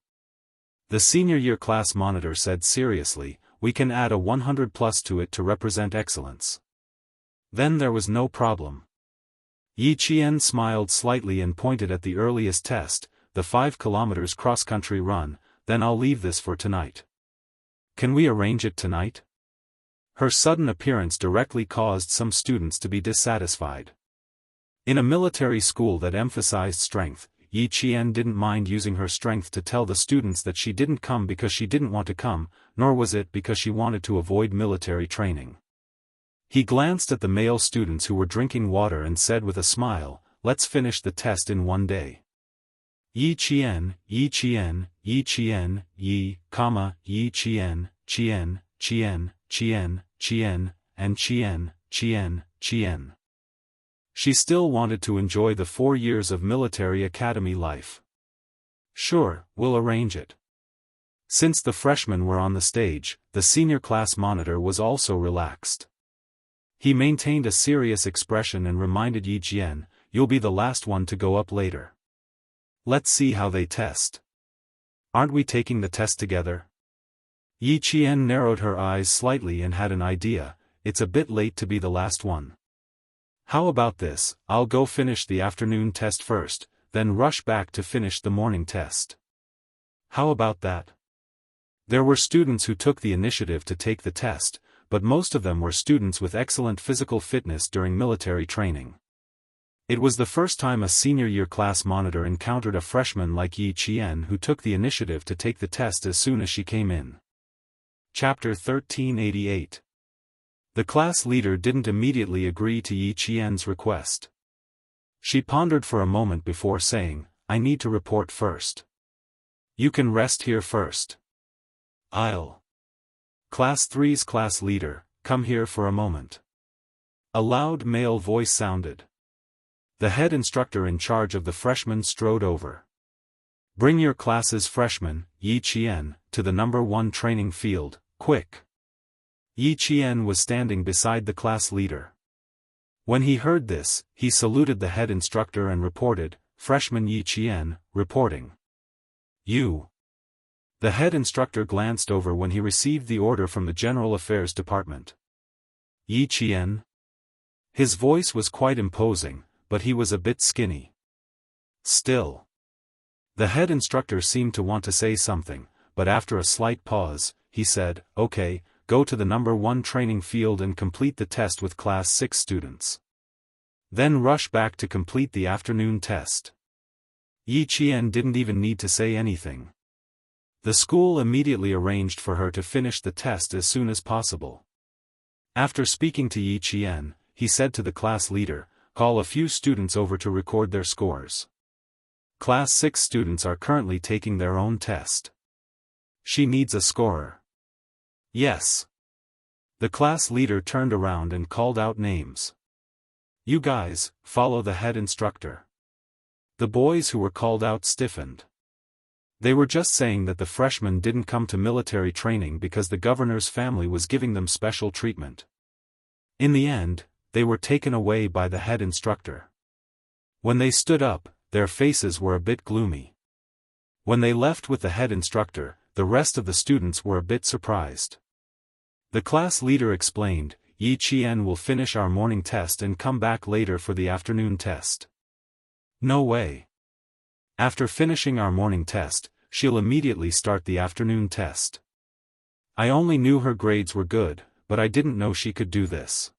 The senior year class monitor said seriously, "We can add a 100 plus to it to represent excellence." Then there was no problem. Yi Qian smiled slightly and pointed at the earliest test, the 5 kilometers cross-country run. "Then I'll leave this for tonight. Can we arrange it tonight?" Her sudden appearance directly caused some students to be dissatisfied. In a military school that emphasized strength, Yi Qian didn't mind using her strength to tell the students that she didn't come because she didn't want to come, nor was it because she wanted to avoid military training. He glanced at the male students who were drinking water and said with a smile, "Let's finish the test in one day." Yi Qian, Yi Qian, Yi Qian, Yi, Yi Qian, Qian, Qian, Qian, Qian, and Qian, Qian, Qian. She still wanted to enjoy the 4 years of military academy life. "Sure, we'll arrange it." Since the freshmen were on the stage, the senior class monitor was also relaxed. He maintained a serious expression and reminded Yi Qian, "You'll be the last one to go up later. Let's see how they test. Aren't we taking the test together?" Yi Qian narrowed her eyes slightly and had an idea, "It's a bit late to be the last one. How about this, I'll go finish the afternoon test first, then rush back to finish the morning test. How about that?" There were students who took the initiative to take the test, but most of them were students with excellent physical fitness during military training. It was the first time a senior year class monitor encountered a freshman like Yi Qian who took the initiative to take the test as soon as she came in. Chapter 1388. The class leader didn't immediately agree to Yi Qian's request. She pondered for a moment before saying, "I need to report first. You can rest here first. I'll." Class 3's class leader, "Come here for a moment." A loud male voice sounded. The head instructor in charge of the freshmen strode over. "Bring your class's freshman, Yi Qian, to the number 1 training field, quick." Yi Qian was standing beside the class leader. When he heard this, he saluted the head instructor and reported, "Freshman Yi Qian, reporting." "You." The head instructor glanced over when he received the order from the General Affairs Department. "Yi Qian?" His voice was quite imposing, but he was a bit skinny. "Still." The head instructor seemed to want to say something, but after a slight pause, he said, "Okay, go to the number 1 training field and complete the test with class 6 students. Then rush back to complete the afternoon test." Yi Qian didn't even need to say anything. The school immediately arranged for her to finish the test as soon as possible. After speaking to Yi Qian, he said to the class leader, "Call a few students over to record their scores. Class 6 students are currently taking their own test. She needs a scorer." "Yes." The class leader turned around and called out names. "You guys, follow the head instructor." The boys who were called out stiffened. They were just saying that the freshmen didn't come to military training because the governor's family was giving them special treatment. In the end, they were taken away by the head instructor. When they stood up, their faces were a bit gloomy. When they left with the head instructor, the rest of the students were a bit surprised. The class leader explained, "Yi Qian will finish our morning test and come back later for the afternoon test." "No way. After finishing our morning test, she'll immediately start the afternoon test. I only knew her grades were good, but I didn't know she could do this.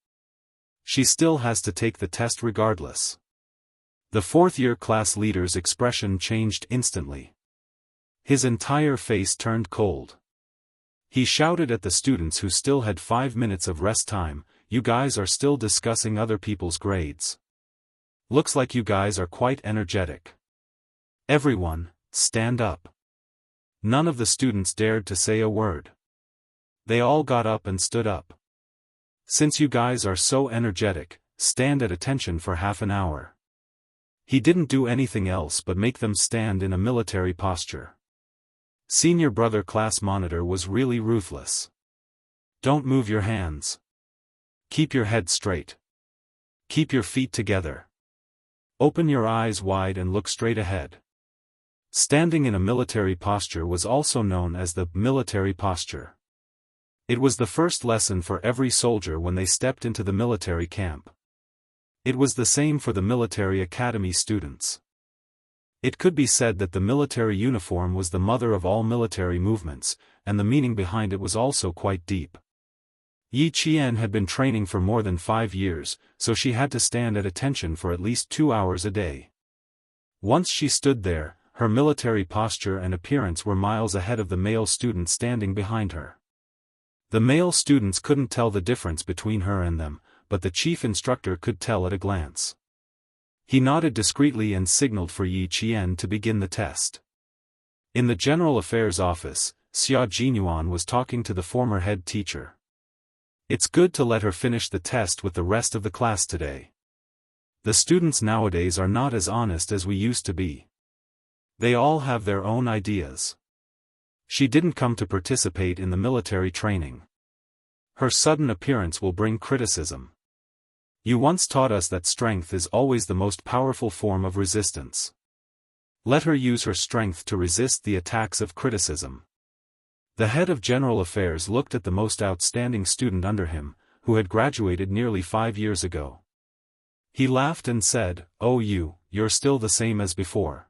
She still has to take the test regardless." The 4th-year class leader's expression changed instantly. His entire face turned cold. He shouted at the students who still had 5 minutes of rest time, "You guys are still discussing other people's grades. Looks like you guys are quite energetic. Everyone, stand up." None of the students dared to say a word. They all got up and stood up. Since you guys are so energetic, stand at attention for half an hour. He didn't do anything else but make them stand in a military posture. Senior brother class monitor was really ruthless. Don't move your hands. Keep your head straight. Keep your feet together. Open your eyes wide and look straight ahead. Standing in a military posture was also known as the military posture. It was the first lesson for every soldier when they stepped into the military camp. It was the same for the military academy students. It could be said that the military uniform was the mother of all military movements, and the meaning behind it was also quite deep. Yi Qian had been training for more than 5 years, so she had to stand at attention for at least 2 hours a day. Once she stood there, her military posture and appearance were miles ahead of the male students standing behind her. The male students couldn't tell the difference between her and them, but the chief instructor could tell at a glance. He nodded discreetly and signaled for Yi Qian to begin the test. In the General Affairs office, Xia Jinyuan was talking to the former head teacher. It's good to let her finish the test with the rest of the class today. The students nowadays are not as honest as we used to be. They all have their own ideas. She didn't come to participate in the military training. Her sudden appearance will bring criticism. You once taught us that strength is always the most powerful form of resistance. Let her use her strength to resist the attacks of criticism. The head of General Affairs looked at the most outstanding student under him, who had graduated nearly 5 years ago. He laughed and said, "Oh, you're still the same as before.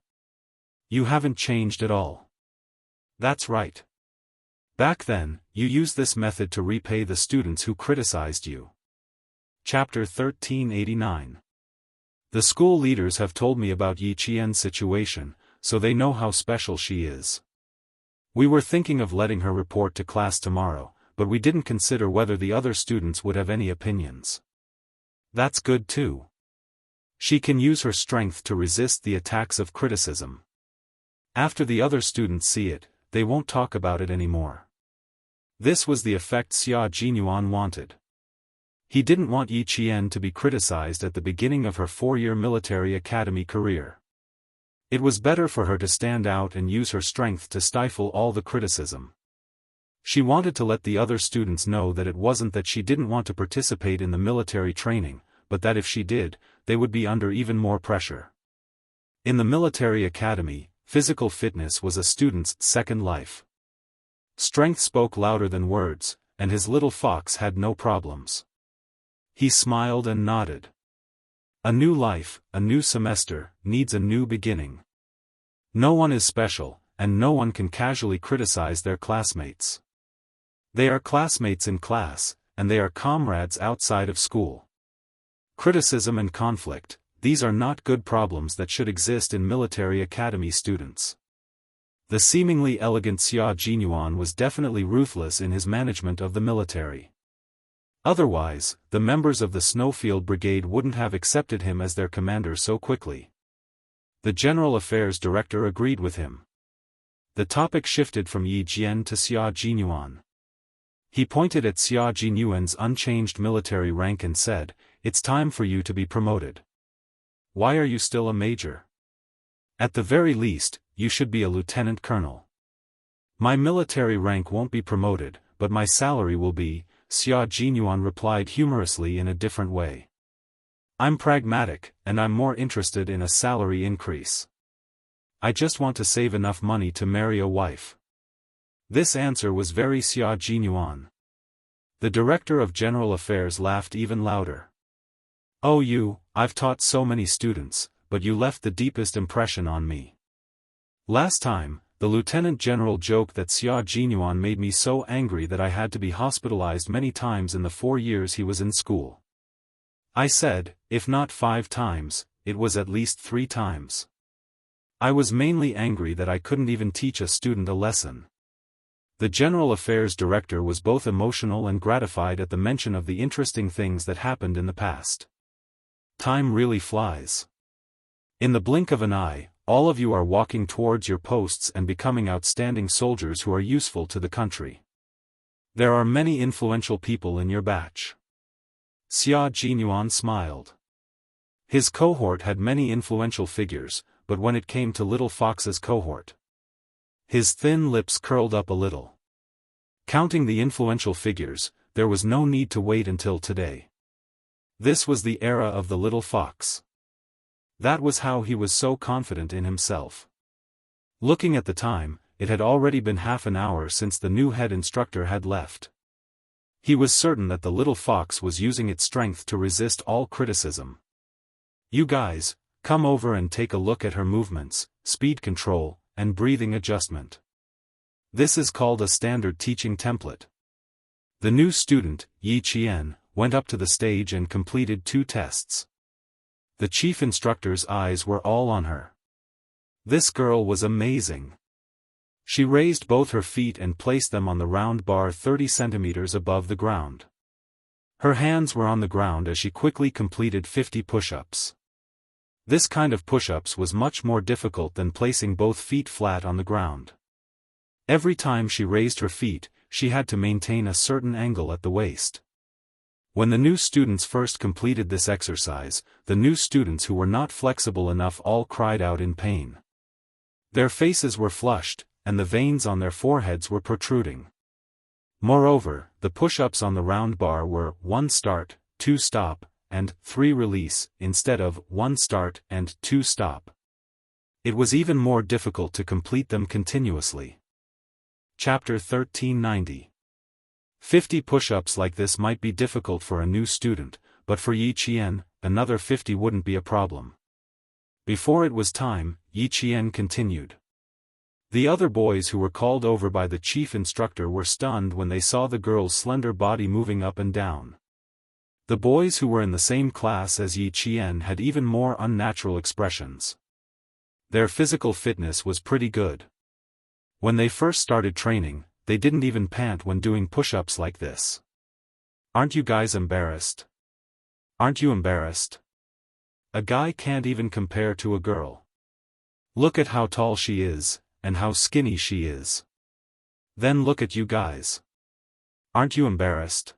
You haven't changed at all." "That's right. Back then, you used this method to repay the students who criticized you." Chapter 1389. The school leaders have told me about Yi Qian's situation, so they know how special she is. We were thinking of letting her report to class tomorrow, but we didn't consider whether the other students would have any opinions. That's good too. She can use her strength to resist the attacks of criticism. After the other students see it, they won't talk about it anymore. This was the effect Xia Jinyuan wanted. He didn't want Yi Qian to be criticized at the beginning of her 4-year military academy career. It was better for her to stand out and use her strength to stifle all the criticism. She wanted to let the other students know that it wasn't that she didn't want to participate in the military training, but that if she did, they would be under even more pressure. In the military academy, physical fitness was a student's second life. Strength spoke louder than words, and his little fox had no problems. He smiled and nodded. A new life, a new semester, needs a new beginning. No one is special, and no one can casually criticize their classmates. They are classmates in class, and they are comrades outside of school. Criticism and conflict, these are not good problems that should exist in military academy students. The seemingly elegant Xia Jinyuan was definitely ruthless in his management of the military. Otherwise, the members of the Snowfield Brigade wouldn't have accepted him as their commander so quickly. The General Affairs Director agreed with him. The topic shifted from Yi Jian to Xia Jinyuan. He pointed at Xia Jinyuan's unchanged military rank and said, "It's time for you to be promoted. Why are you still a major? At the very least, you should be a lieutenant colonel." "My military rank won't be promoted, but my salary will be," Xia Jinyuan replied humorously in a different way. "I'm pragmatic, and I'm more interested in a salary increase. I just want to save enough money to marry a wife." This answer was very Xia Jinyuan. The Director of General Affairs laughed even louder. "Oh, I've taught so many students, but you left the deepest impression on me. Last time, the Lieutenant General joked that Xia Jinyuan made me so angry that I had to be hospitalized many times in the 4 years he was in school. I said, if not 5 times, it was at least 3 times. I was mainly angry that I couldn't even teach a student a lesson." The General Affairs Director was both emotional and gratified at the mention of the interesting things that happened in the past. Time really flies. In the blink of an eye, all of you are walking towards your posts and becoming outstanding soldiers who are useful to the country. There are many influential people in your batch. Xianxia smiled. His cohort had many influential figures, but when it came to Little Fox's cohort, his thin lips curled up a little. Counting the influential figures, there was no need to wait until today. This was the era of the Little Fox. That was how he was so confident in himself. Looking at the time, it had already been half an hour since the new head instructor had left. He was certain that the Little Fox was using its strength to resist all criticism. You guys, come over and take a look at her movements, speed control, and breathing adjustment. This is called a standard teaching template. The new student, Yi Qian, went up to the stage and completed 2 tests. The chief instructor's eyes were all on her. This girl was amazing. She raised both her feet and placed them on the round bar 30 centimeters above the ground. Her hands were on the ground as she quickly completed 50 push-ups. This kind of push-ups was much more difficult than placing both feet flat on the ground. Every time she raised her feet, she had to maintain a certain angle at the waist. When the new students first completed this exercise, the new students who were not flexible enough all cried out in pain. Their faces were flushed, and the veins on their foreheads were protruding. Moreover, the push-ups on the round bar were 1 start, 2 stop, and 3 release, instead of 1 start and 2 stop. It was even more difficult to complete them continuously. Chapter 1390. 50 push-ups like this might be difficult for a new student, but for Yi Qian, another 50 wouldn't be a problem. Before it was time, Yi Qian continued. The other boys who were called over by the chief instructor were stunned when they saw the girl's slender body moving up and down. The boys who were in the same class as Yi Qian had even more unnatural expressions. Their physical fitness was pretty good. When they first started training, they didn't even pant when doing push-ups like this. Aren't you guys embarrassed? Aren't you embarrassed? A guy can't even compare to a girl. Look at how tall she is, and how skinny she is. Then look at you guys. Aren't you embarrassed?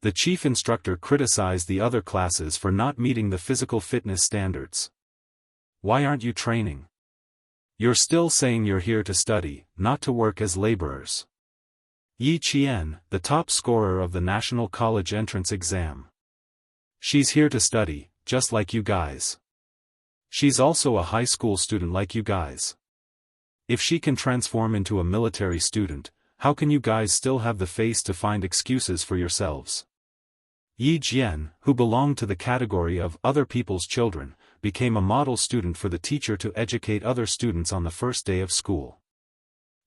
The chief instructor criticized the other classes for not meeting the physical fitness standards. Why aren't you training? You're still saying you're here to study, not to work as laborers. Yi Qian, the top scorer of the National College entrance exam. She's here to study, just like you guys. She's also a high school student like you guys. If she can transform into a military student, how can you guys still have the face to find excuses for yourselves? Yi Jian, who belonged to the category of other people's children, became a model student for the teacher to educate other students on the first day of school.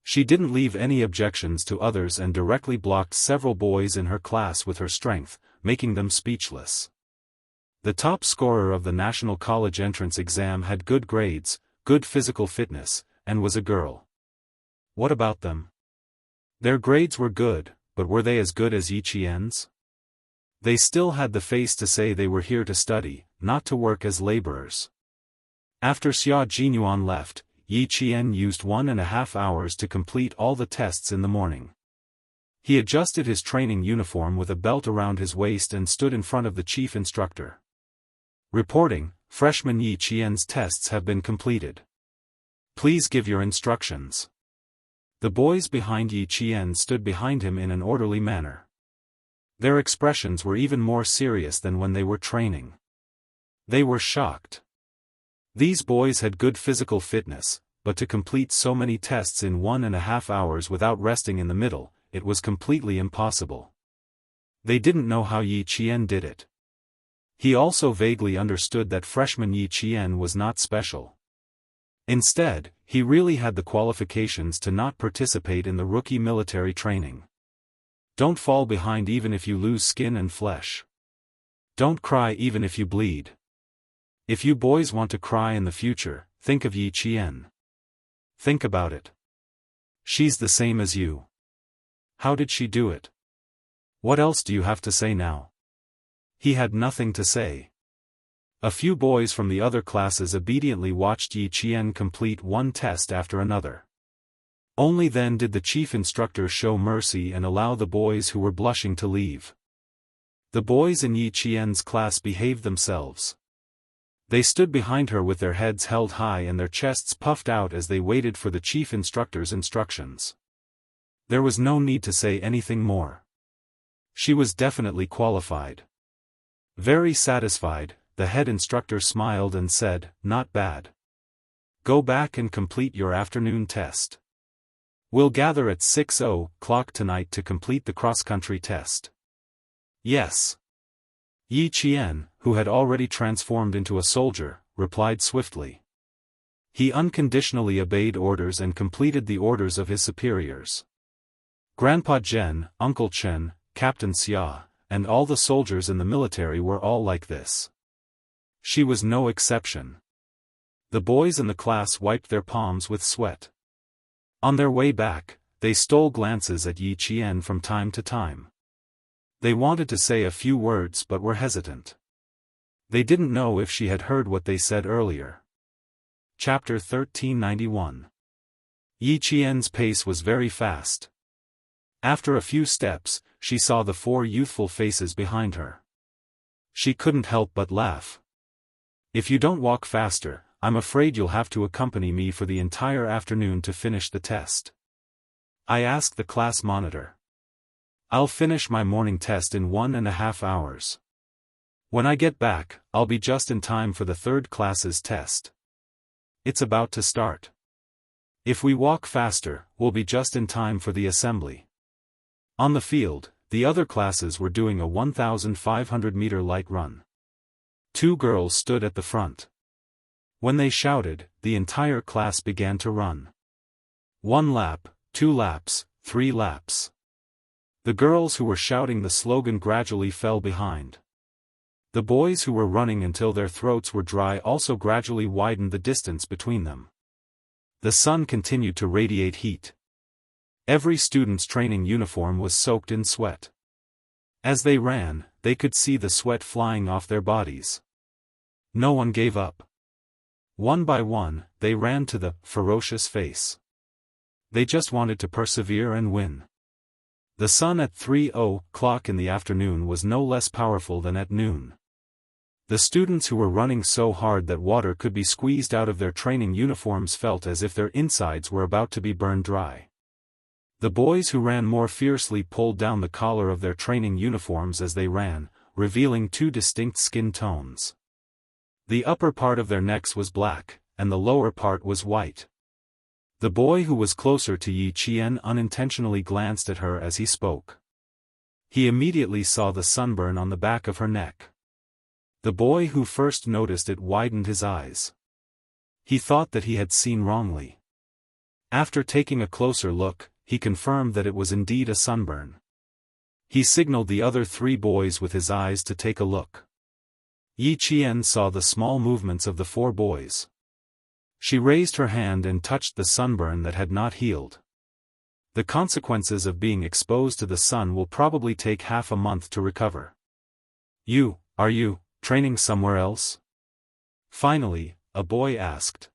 She didn't leave any objections to others and directly blocked several boys in her class with her strength, making them speechless. The top scorer of the National College entrance exam had good grades, good physical fitness, and was a girl. What about them? Their grades were good, but were they as good as Yi Qian's? They still had the face to say they were here to study, not to work as laborers. After Xia Jinyuan left, Yi Qian used 1.5 hours to complete all the tests in the morning. He adjusted his training uniform with a belt around his waist and stood in front of the chief instructor. Reporting, freshman Yi Qian's tests have been completed. Please give your instructions. The boys behind Yi Qian stood behind him in an orderly manner. Their expressions were even more serious than when they were training. They were shocked. These boys had good physical fitness, but to complete so many tests in 1.5 hours without resting in the middle, it was completely impossible. They didn't know how Yi Qian did it. He also vaguely understood that freshman Yi Qian was not special. Instead, he really had the qualifications to not participate in the rookie military training. Don't fall behind even if you lose skin and flesh. Don't cry even if you bleed. If you boys want to cry in the future, think of Yi Qian. Think about it. She's the same as you. How did she do it? What else do you have to say now? He had nothing to say. A few boys from the other classes obediently watched Yi Qian complete one test after another. Only then did the chief instructor show mercy and allow the boys who were blushing to leave. The boys in Yi Qian's class behaved themselves. They stood behind her with their heads held high and their chests puffed out as they waited for the chief instructor's instructions. There was no need to say anything more. She was definitely qualified. Very satisfied, the head instructor smiled and said, "Not bad. Go back and complete your afternoon test. We'll gather at 6:00 tonight to complete the cross-country test." "Yes." Yi Qian, who had already transformed into a soldier, replied swiftly. He unconditionally obeyed orders and completed the orders of his superiors. Grandpa Zhen, Uncle Chen, Captain Xia, and all the soldiers in the military were all like this. She was no exception. The boys in the class wiped their palms with sweat. On their way back, they stole glances at Yi Qian from time to time. They wanted to say a few words but were hesitant. They didn't know if she had heard what they said earlier. Chapter 1391. Yi Qian's pace was very fast. After a few steps, she saw the 4 youthful faces behind her. She couldn't help but laugh. "If you don't walk faster, I'm afraid you'll have to accompany me for the entire afternoon to finish the test." I asked the class monitor. "I'll finish my morning test in 1.5 hours. When I get back, I'll be just in time for the 3rd class's test. It's about to start. If we walk faster, we'll be just in time for the assembly." On the field, the other classes were doing a 1,500-meter light run. 2 girls stood at the front. When they shouted, the entire class began to run. 1 lap, 2 laps, 3 laps. The girls who were shouting the slogan gradually fell behind. The boys who were running until their throats were dry also gradually widened the distance between them. The sun continued to radiate heat. Every student's training uniform was soaked in sweat. As they ran, they could see the sweat flying off their bodies. No one gave up. One by one, they ran to the ferocious face. They just wanted to persevere and win. The sun at 3:00 in the afternoon was no less powerful than at noon. The students who were running so hard that water could be squeezed out of their training uniforms felt as if their insides were about to be burned dry. The boys who ran more fiercely pulled down the collar of their training uniforms as they ran, revealing 2 distinct skin tones. The upper part of their necks was black, and the lower part was white. The boy who was closer to Yi Qian unintentionally glanced at her as he spoke. He immediately saw the sunburn on the back of her neck. The boy who first noticed it widened his eyes. He thought that he had seen wrongly. After taking a closer look, he confirmed that it was indeed a sunburn. He signaled the other 3 boys with his eyes to take a look. Yi Qian saw the small movements of the 4 boys. She raised her hand and touched the sunburn that had not healed. The consequences of being exposed to the sun will probably take half a month to recover. Are you training somewhere else?" Finally, a boy asked.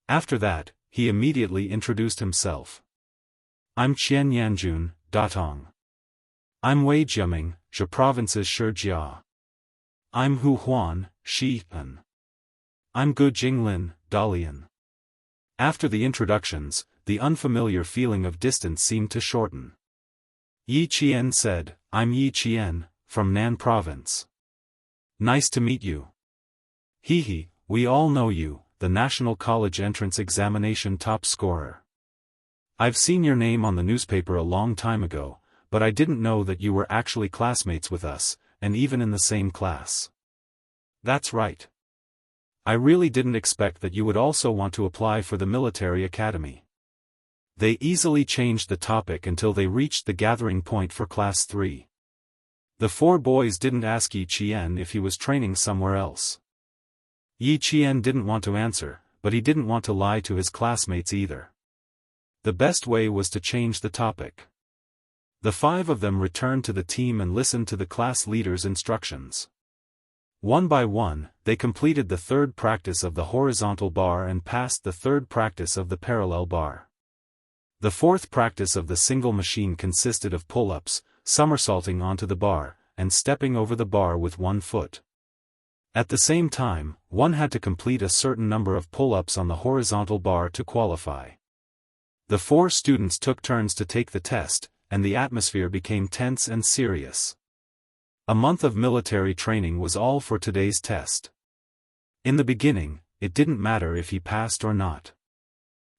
After that, he immediately introduced himself. "I'm Qian Yanjun, Datong. I'm Wei Jiaming, Zhe Province's Shijia. I'm Hu Huan, Xi'an. I'm Gu Jinglin, Dalian." After the introductions, the unfamiliar feeling of distance seemed to shorten. Yi Qian said, "I'm Yi Qian, from Nan Province. Nice to meet you." "Hee, we all know you, the National College Entrance Examination top scorer. I've seen your name on the newspaper a long time ago, but I didn't know that you were actually classmates with us, and even in the same class." "That's right. I really didn't expect that you would also want to apply for the military academy." They easily changed the topic until they reached the gathering point for Class 3. The 4 boys didn't ask Yi Qian if he was training somewhere else. Yi Qian didn't want to answer, but he didn't want to lie to his classmates either. The best way was to change the topic. The 5 of them returned to the team and listened to the class leader's instructions. One by one, they completed the 3rd practice of the horizontal bar and passed the 3rd practice of the parallel bar. The 4th practice of the single machine consisted of pull-ups, somersaulting onto the bar, and stepping over the bar with one foot. At the same time, one had to complete a certain number of pull-ups on the horizontal bar to qualify. The 4 students took turns to take the test, and the atmosphere became tense and serious. A month of military training was all for today's test. In the beginning, it didn't matter if he passed or not.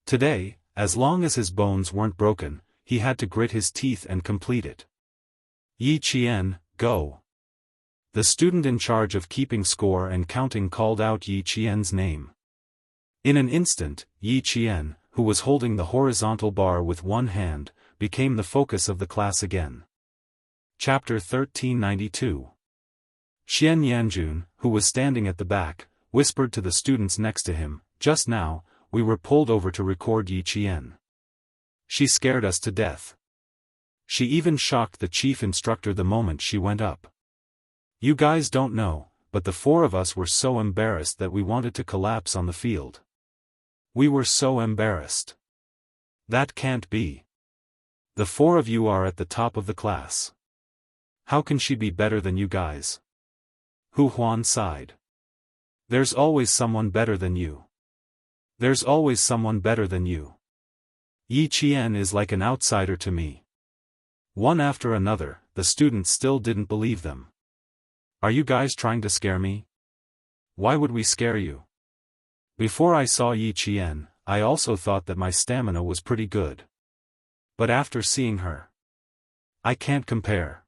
Today, as long as his bones weren't broken, he had to grit his teeth and complete it. Yi Qian, go. The student in charge of keeping score and counting called out Yi Qian's name. In an instant, Yi Qian, who was holding the horizontal bar with one hand, became the focus of the class again. Chapter 1392. Xianxia, who was standing at the back, whispered to the students next to him, "Just now, we were pulled over to record Yi Qian. She scared us to death. She even shocked the chief instructor the moment she went up. You guys don't know, but the 4 of us were so embarrassed that we wanted to collapse on the field. We were so embarrassed. That can't be. The 4 of you are at the top of the class. How can she be better than you guys?" Hu Huan sighed. "There's always someone better than you. There's always someone better than you. Yi Qian is like an outsider to me." One after another, the students still didn't believe them. "Are you guys trying to scare me? Why would we scare you? Before I saw Yi Qian, I also thought that my stamina was pretty good. But after seeing her, I can't compare.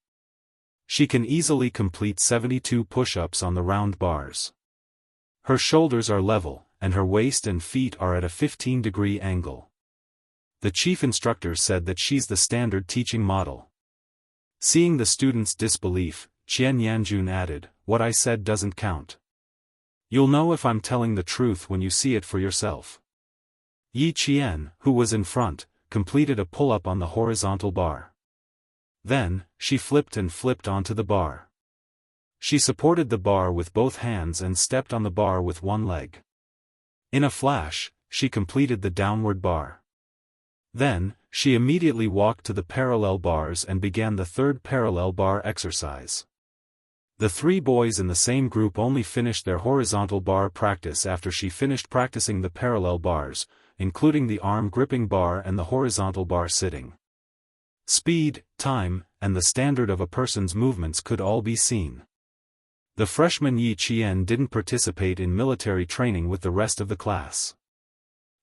She can easily complete 72 push-ups on the round bars. Her shoulders are level, and her waist and feet are at a 15-degree angle. The chief instructor said that she's the standard teaching model." Seeing the students' disbelief, Xianxia added, "What I said doesn't count. You'll know if I'm telling the truth when you see it for yourself." Yi Qian, who was in front, completed a pull-up on the horizontal bar. Then, she flipped and flipped onto the bar. She supported the bar with both hands and stepped on the bar with one leg. In a flash, she completed the downward bar. Then, she immediately walked to the parallel bars and began the 3rd parallel bar exercise. The 3 boys in the same group only finished their horizontal bar practice after she finished practicing the parallel bars, including the arm gripping bar and the horizontal bar sitting. Speed, time, and the standard of a person's movements could all be seen. The freshman Yi Qian didn't participate in military training with the rest of the class.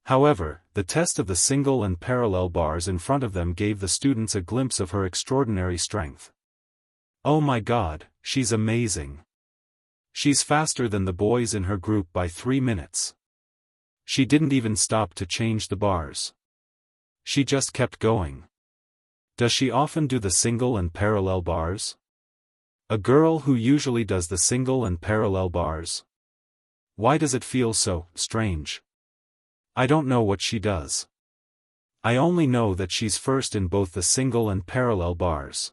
However, the test of the single and parallel bars in front of them gave the students a glimpse of her extraordinary strength. "Oh my God, she's amazing. She's faster than the boys in her group by 3 minutes. She didn't even stop to change the bars. She just kept going. Does she often do the single and parallel bars? A girl who usually does the single and parallel bars? Why does it feel so strange? I don't know what she does. I only know that she's first in both the single and parallel bars."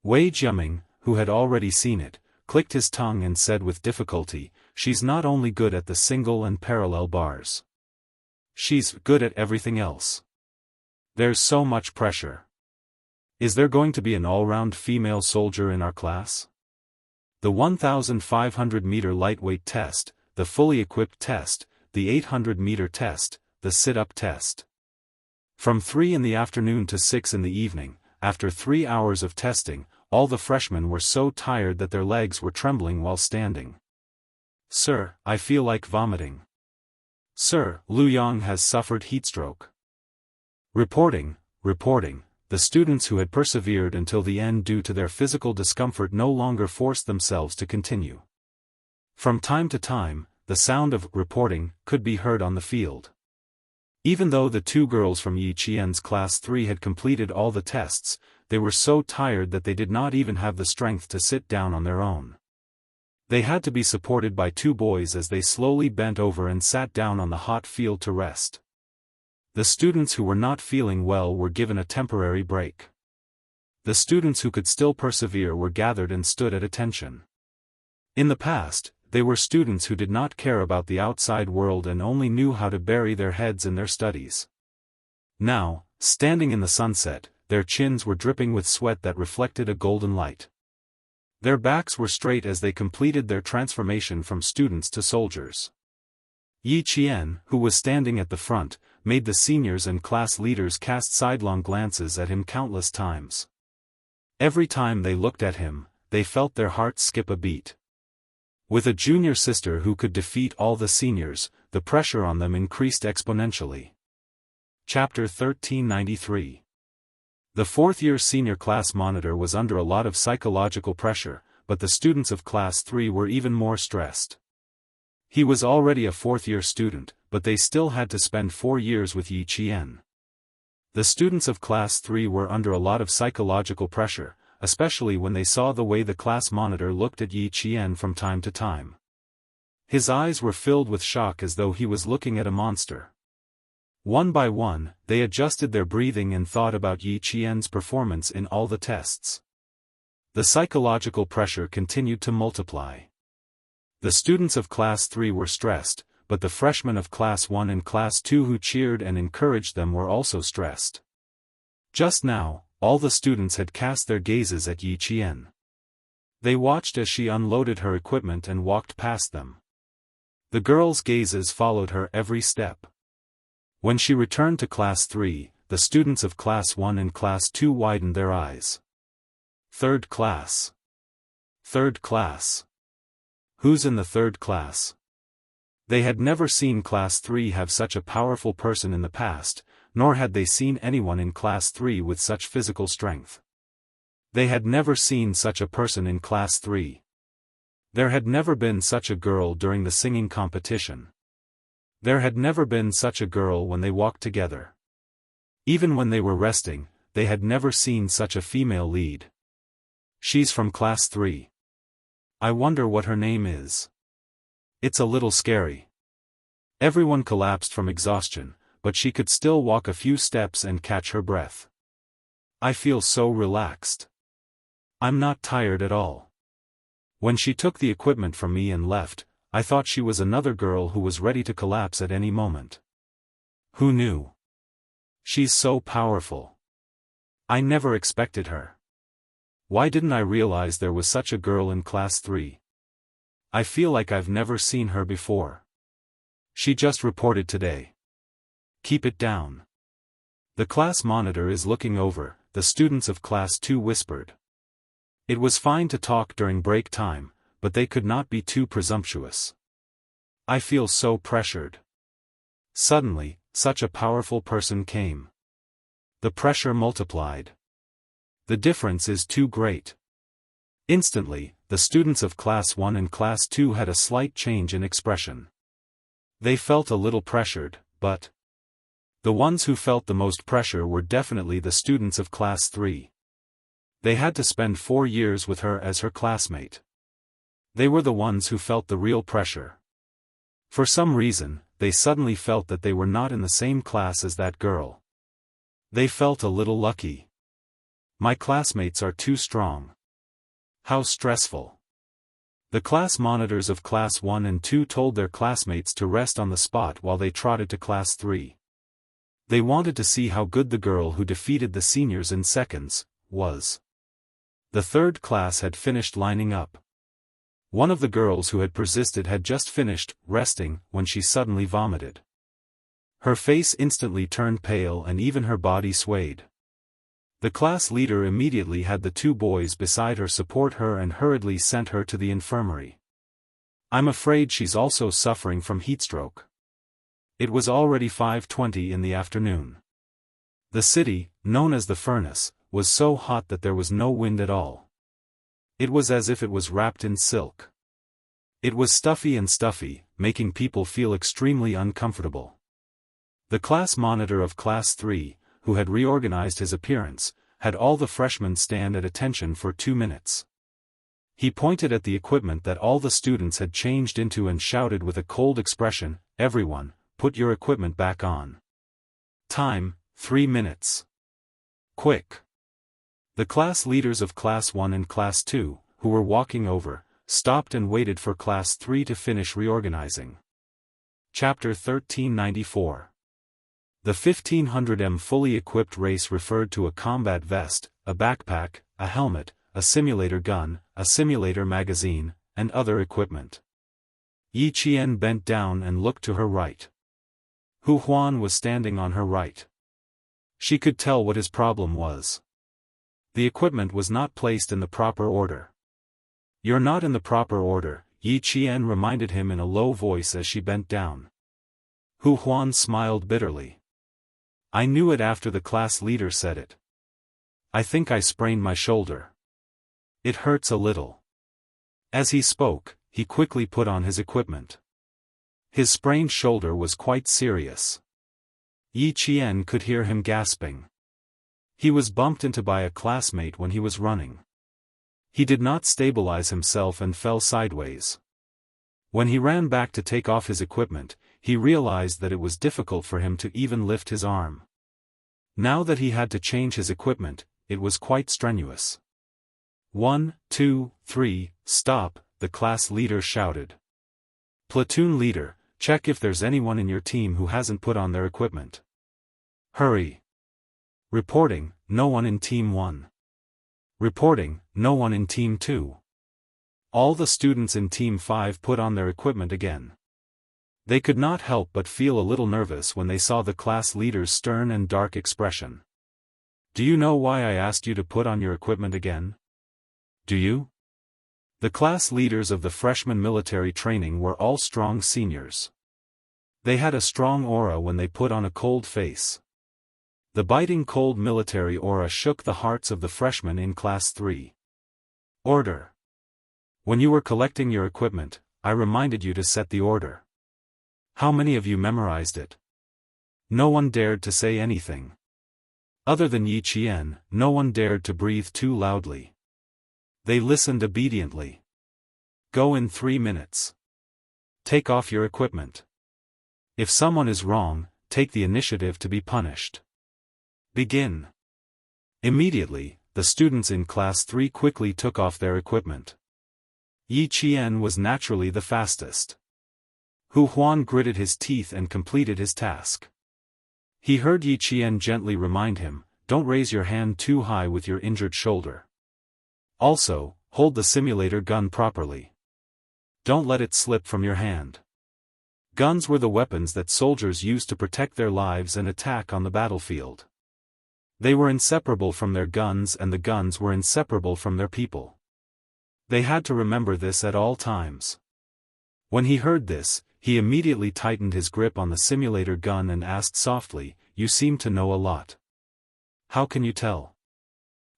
Wei Jiaming, who had already seen it, clicked his tongue and said with difficulty, "She's not only good at the single and parallel bars. She's good at everything else. There's so much pressure. Is there going to be an all-round female soldier in our class? The 1,500-meter lightweight test, the fully equipped test, the 800-meter test, the sit-up test." From 3 in the afternoon to 6 in the evening, after 3 hours of testing, all the freshmen were so tired that their legs were trembling while standing. "Sir, I feel like vomiting. Sir, Lu Yang has suffered heatstroke." Reporting. The students who had persevered until the end due to their physical discomfort no longer forced themselves to continue. From time to time, the sound of reporting could be heard on the field. Even though the 2 girls from Yi Qian's class 3 had completed all the tests, they were so tired that they did not even have the strength to sit down on their own. They had to be supported by 2 boys as they slowly bent over and sat down on the hot field to rest. The students who were not feeling well were given a temporary break. The students who could still persevere were gathered and stood at attention. In the past, they were students who did not care about the outside world and only knew how to bury their heads in their studies. Now, standing in the sunset, their chins were dripping with sweat that reflected a golden light. Their backs were straight as they completed their transformation from students to soldiers. Yi Qian, who was standing at the front, made the seniors and class leaders cast sidelong glances at him countless times. Every time they looked at him, they felt their hearts skip a beat. With a junior sister who could defeat all the seniors, the pressure on them increased exponentially. Chapter 1393. The fourth-year senior class monitor was under a lot of psychological pressure, but the students of Class 3 were even more stressed. He was already a fourth-year student, but they still had to spend 4 years with Yi Qian. The students of Class 3 were under a lot of psychological pressure, especially when they saw the way the class monitor looked at Yi Qian from time to time. His eyes were filled with shock as though he was looking at a monster. One by one, they adjusted their breathing and thought about Yi Qian's performance in all the tests. The psychological pressure continued to multiply. The students of Class 3 were stressed, but the freshmen of Class 1 and Class 2 who cheered and encouraged them were also stressed. Just now, all the students had cast their gazes at Yi Qian. They watched as she unloaded her equipment and walked past them. The girls' gazes followed her every step. When she returned to Class 3, the students of Class 1 and Class 2 widened their eyes. Third class. Third class. Who's in the third class? They had never seen Class 3 have such a powerful person in the past, nor had they seen anyone in Class 3 with such physical strength. They had never seen such a person in Class 3. There had never been such a girl during the singing competition. There had never been such a girl when they walked together. Even when they were resting, they had never seen such a female lead. She's from Class 3. I wonder what her name is. It's a little scary. Everyone collapsed from exhaustion, but she could still walk a few steps and catch her breath. I feel so relaxed. I'm not tired at all. When she took the equipment from me and left, I thought she was another girl who was ready to collapse at any moment. Who knew? She's so powerful. I never expected her. Why didn't I realize there was such a girl in Class 3? I feel like I've never seen her before. She just reported today. Keep it down. The class monitor is looking over, the students of Class 2 whispered. It was fine to talk during break time, but they could not be too presumptuous. I feel so pressured. Suddenly, such a powerful person came. The pressure multiplied. The difference is too great. Instantly, the students of Class 1 and Class 2 had a slight change in expression. They felt a little pressured, but the ones who felt the most pressure were definitely the students of Class 3. They had to spend 4 years with her as her classmate. They were the ones who felt the real pressure. For some reason, they suddenly felt that they were not in the same class as that girl. They felt a little lucky. My classmates are too strong. How stressful. The class monitors of Class 1 and 2 told their classmates to rest on the spot while they trotted to Class 3. They wanted to see how good the girl who defeated the seniors in seconds was. The third class had finished lining up. One of the girls who had persisted had just finished resting when she suddenly vomited. Her face instantly turned pale and even her body swayed. The class leader immediately had the 2 boys beside her support her and hurriedly sent her to the infirmary. I'm afraid she's also suffering from heatstroke. It was already 5:20 in the afternoon. The city, known as the furnace, was so hot that there was no wind at all. It was as if it was wrapped in silk. It was stuffy, making people feel extremely uncomfortable. The class monitor of Class 3, who had reorganized his appearance, had all the freshmen stand at attention for 2 minutes. He pointed at the equipment that all the students had changed into and shouted with a cold expression, "Everyone, put your equipment back on. Time, 3 minutes. Quick." The class leaders of Class 1 and Class 2, who were walking over, stopped and waited for Class 3 to finish reorganizing. Chapter 1394. The 1500m fully equipped race referred to a combat vest, a backpack, a helmet, a simulator gun, a simulator magazine, and other equipment. Yi Qian bent down and looked to her right. Hu Huan was standing on her right. She could tell what his problem was. The equipment was not placed in the proper order. "You're not in the proper order," Yi Qian reminded him in a low voice as she bent down. Hu Huan smiled bitterly. "I knew it after the class leader said it. I think I sprained my shoulder. It hurts a little." As he spoke, he quickly put on his equipment. His sprained shoulder was quite serious. Yi Qian could hear him gasping. He was bumped into by a classmate when he was running. He did not stabilize himself and fell sideways. When he ran back to take off his equipment, he realized that it was difficult for him to even lift his arm. Now that he had to change his equipment, it was quite strenuous. 1, 2, 3, stop, the class leader shouted. "Platoon leader, check if there's anyone in your team who hasn't put on their equipment. Hurry." Reporting, no one in Team 1. Reporting, no one in Team 2. All the students in Team 5 put on their equipment again. They could not help but feel a little nervous when they saw the class leader's stern and dark expression. "Do you know why I asked you to put on your equipment again? Do you?" The class leaders of the freshman military training were all strong seniors. They had a strong aura when they put on a cold face. The biting cold military aura shook the hearts of the freshmen in Class 3. "Order. When you were collecting your equipment, I reminded you to set the order. How many of you memorized it?" No one dared to say anything. Other than Yi Qian, no one dared to breathe too loudly. They listened obediently. "Go in 3 minutes. Take off your equipment. If someone is wrong, take the initiative to be punished. Begin." Immediately, the students in Class 3 quickly took off their equipment. Yi Qian was naturally the fastest. Hu Huan gritted his teeth and completed his task. He heard Yi Qian gently remind him, "Don't raise your hand too high with your injured shoulder. Also, hold the simulator gun properly. Don't let it slip from your hand." Guns were the weapons that soldiers used to protect their lives and attack on the battlefield. They were inseparable from their guns and the guns were inseparable from their people. They had to remember this at all times. When he heard this, he immediately tightened his grip on the simulator gun and asked softly, "You seem to know a lot. How can you tell?"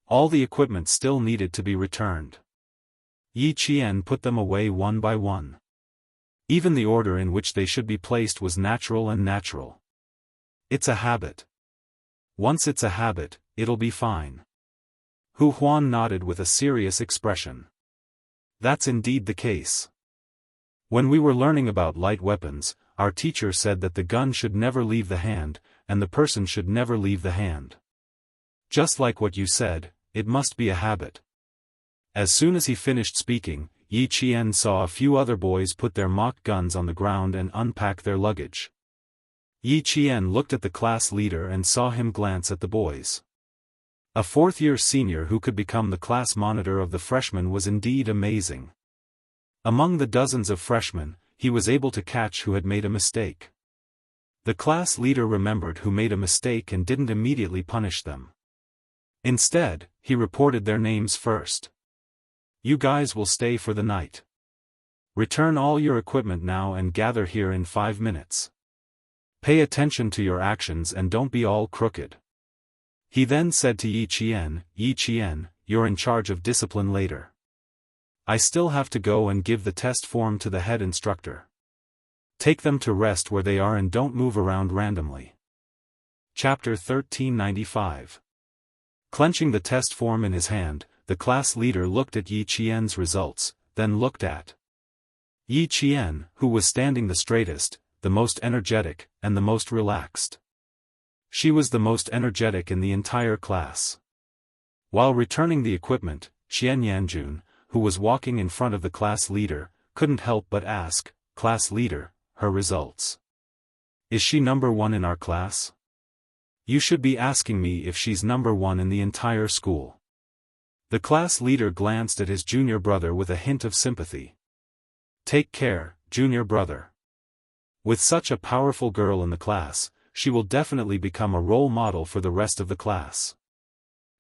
All the equipment still needed to be returned. Yi Qian put them away one by one. Even the order in which they should be placed was natural and natural. "It's a habit. Once it's a habit, it'll be fine." Hu Huan nodded with a serious expression. "That's indeed the case. When we were learning about light weapons, our teacher said that the gun should never leave the hand, and the person should never leave the hand. Just like what you said, it must be a habit." As soon as he finished speaking, Yi Qian saw a few other boys put their mock guns on the ground and unpack their luggage. Yi Qian looked at the class leader and saw him glance at the boys. A fourth-year senior who could become the class monitor of the freshmen was indeed amazing. Among the dozens of freshmen, he was able to catch who had made a mistake. The class leader remembered who made a mistake and didn't immediately punish them. Instead, he reported their names first. "You guys will stay for the night. Return all your equipment now and gather here in 5 minutes. Pay attention to your actions and don't be all crooked." He then said to Yi Qian, "Yi Qian, you're in charge of discipline later. I still have to go and give the test form to the head instructor. Take them to rest where they are and don't move around randomly." Chapter 1395. Clenching the test form in his hand, the class leader looked at Yi Qian's results, then looked at Yi Qian, who was standing the straightest, the most energetic, and the most relaxed. She was the most energetic in the entire class. While returning the equipment, Xianxia, who was walking in front of the class leader, couldn't help but ask, "Class leader, her results. Is she number 1 in our class? You should be asking me if she's number 1 in the entire school." The class leader glanced at his junior brother with a hint of sympathy. Take care, junior brother. With such a powerful girl in the class, she will definitely become a role model for the rest of the class.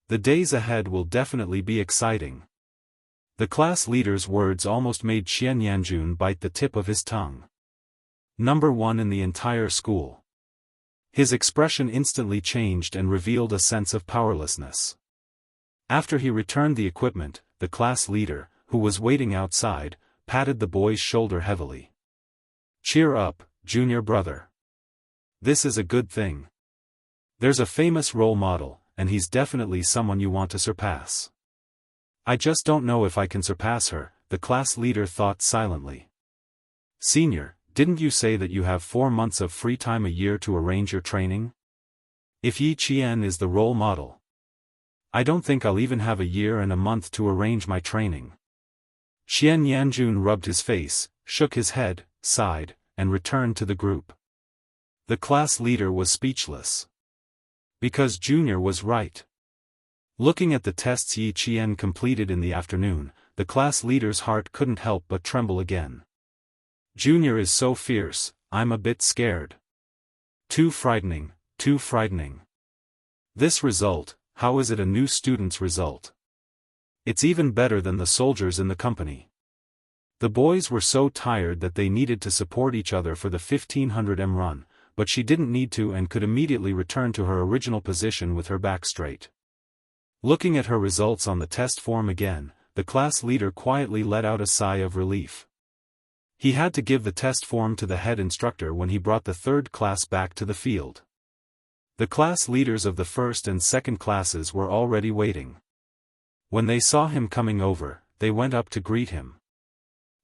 The days ahead will definitely be exciting. The class leader's words almost made Xianxia bite the tip of his tongue. Number one in the entire school. His expression instantly changed and revealed a sense of powerlessness. After he returned the equipment, the class leader, who was waiting outside, patted the boy's shoulder heavily. Cheer up, junior brother. This is a good thing. There's a famous role model, and he's definitely someone you want to surpass. I just don't know if I can surpass her, the class leader thought silently. Senior, didn't you say that you have 4 months of free time a year to arrange your training? If Yi Qian is the role model, I don't think I'll even have a year and a month to arrange my training. Xianxia rubbed his face, shook his head, sighed, and returned to the group. The class leader was speechless. Because Junior was right. Looking at the tests Yi Qian completed in the afternoon, the class leader's heart couldn't help but tremble again. Junior is so fierce, I'm a bit scared. Too frightening, too frightening. This result, how is it a new student's result? It's even better than the soldiers in the company. The boys were so tired that they needed to support each other for the 1500m run, but she didn't need to and could immediately return to her original position with her back straight. Looking at her results on the test form again, the class leader quietly let out a sigh of relief. He had to give the test form to the head instructor when he brought the third class back to the field. The class leaders of the first and second classes were already waiting. When they saw him coming over, they went up to greet him.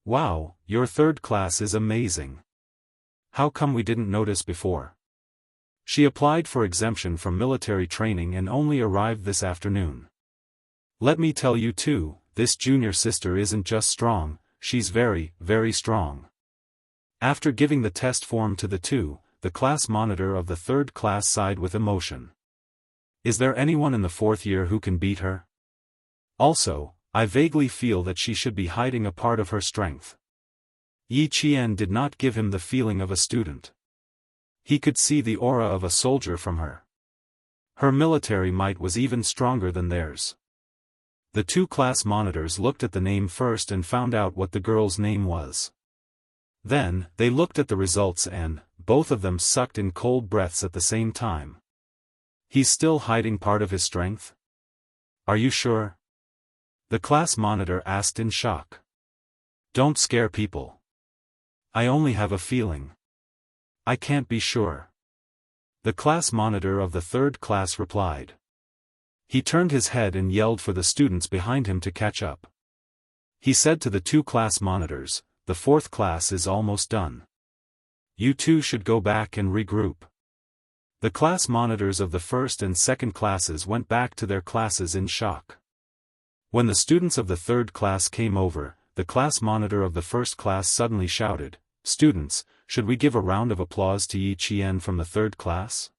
Wow, your third class is amazing. How come we didn't notice before? She applied for exemption from military training and only arrived this afternoon. Let me tell you too, this junior sister isn't just strong, she's very, very strong. After giving the test form to the two, the class monitor of the third class sighed with emotion. Is there anyone in the fourth year who can beat her? Also, I vaguely feel that she should be hiding a part of her strength. Yi Qian did not give him the feeling of a student. He could see the aura of a soldier from her. Her military might was even stronger than theirs. The two class monitors looked at the name first and found out what the girl's name was. Then, they looked at the results and, both of them sucked in cold breaths at the same time. He's still hiding part of his strength? Are you sure? The class monitor asked in shock. Don't scare people. I only have a feeling. I can't be sure. The class monitor of the third class replied. He turned his head and yelled for the students behind him to catch up. He said to the two class monitors, the fourth class is almost done. You two should go back and regroup. The class monitors of the first and second classes went back to their classes in shock. When the students of the third class came over, the class monitor of the first class suddenly shouted, Students, should we give a round of applause to Yi Qian from the third class?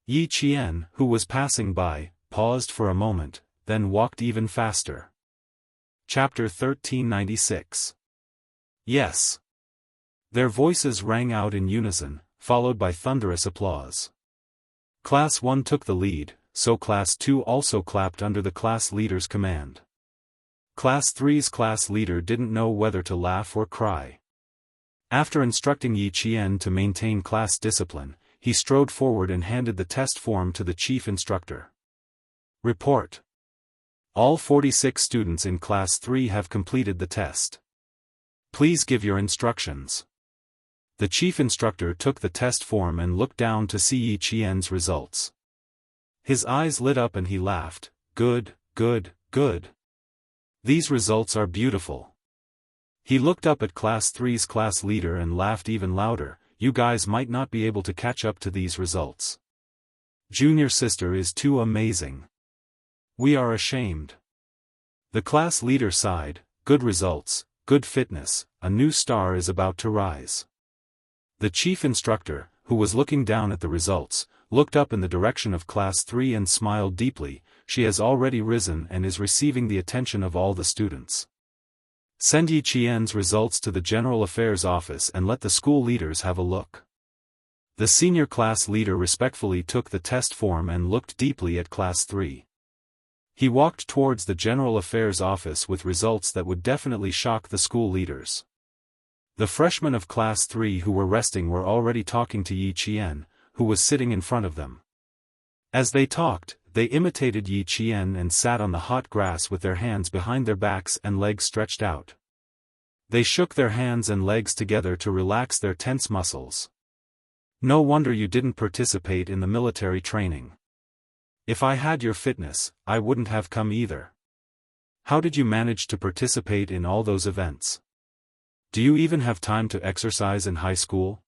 Yi Qian, who was passing by, paused for a moment, then walked even faster. Chapter 1396. Yes. Their voices rang out in unison, followed by thunderous applause. Class 1 took the lead, so Class 2 also clapped under the class leader's command. Class 3's class leader didn't know whether to laugh or cry. After instructing Yi Qian to maintain class discipline, he strode forward and handed the test form to the chief instructor. Report. All 46 students in Class 3 have completed the test. Please give your instructions. The chief instructor took the test form and looked down to see Yi Qian's results. His eyes lit up and he laughed, Good, good, good. These results are beautiful. He looked up at Class 3's class leader and laughed even louder, You guys might not be able to catch up to these results. Junior sister is too amazing. We are ashamed. The class leader sighed, Good results, good fitness, a new star is about to rise. The chief instructor, who was looking down at the results, looked up in the direction of Class 3 and smiled deeply, she has already risen and is receiving the attention of all the students. Send Yi Qian's results to the General Affairs Office and let the school leaders have a look. The senior class leader respectfully took the test form and looked deeply at Class 3. He walked towards the General Affairs Office with results that would definitely shock the school leaders. The freshmen of Class 3 who were resting were already talking to Yi Qian, who was sitting in front of them. As they talked, they imitated Yi Qian and sat on the hot grass with their hands behind their backs and legs stretched out. They shook their hands and legs together to relax their tense muscles. No wonder you didn't participate in the military training. If I had your fitness, I wouldn't have come either. How did you manage to participate in all those events? Do you even have time to exercise in high school?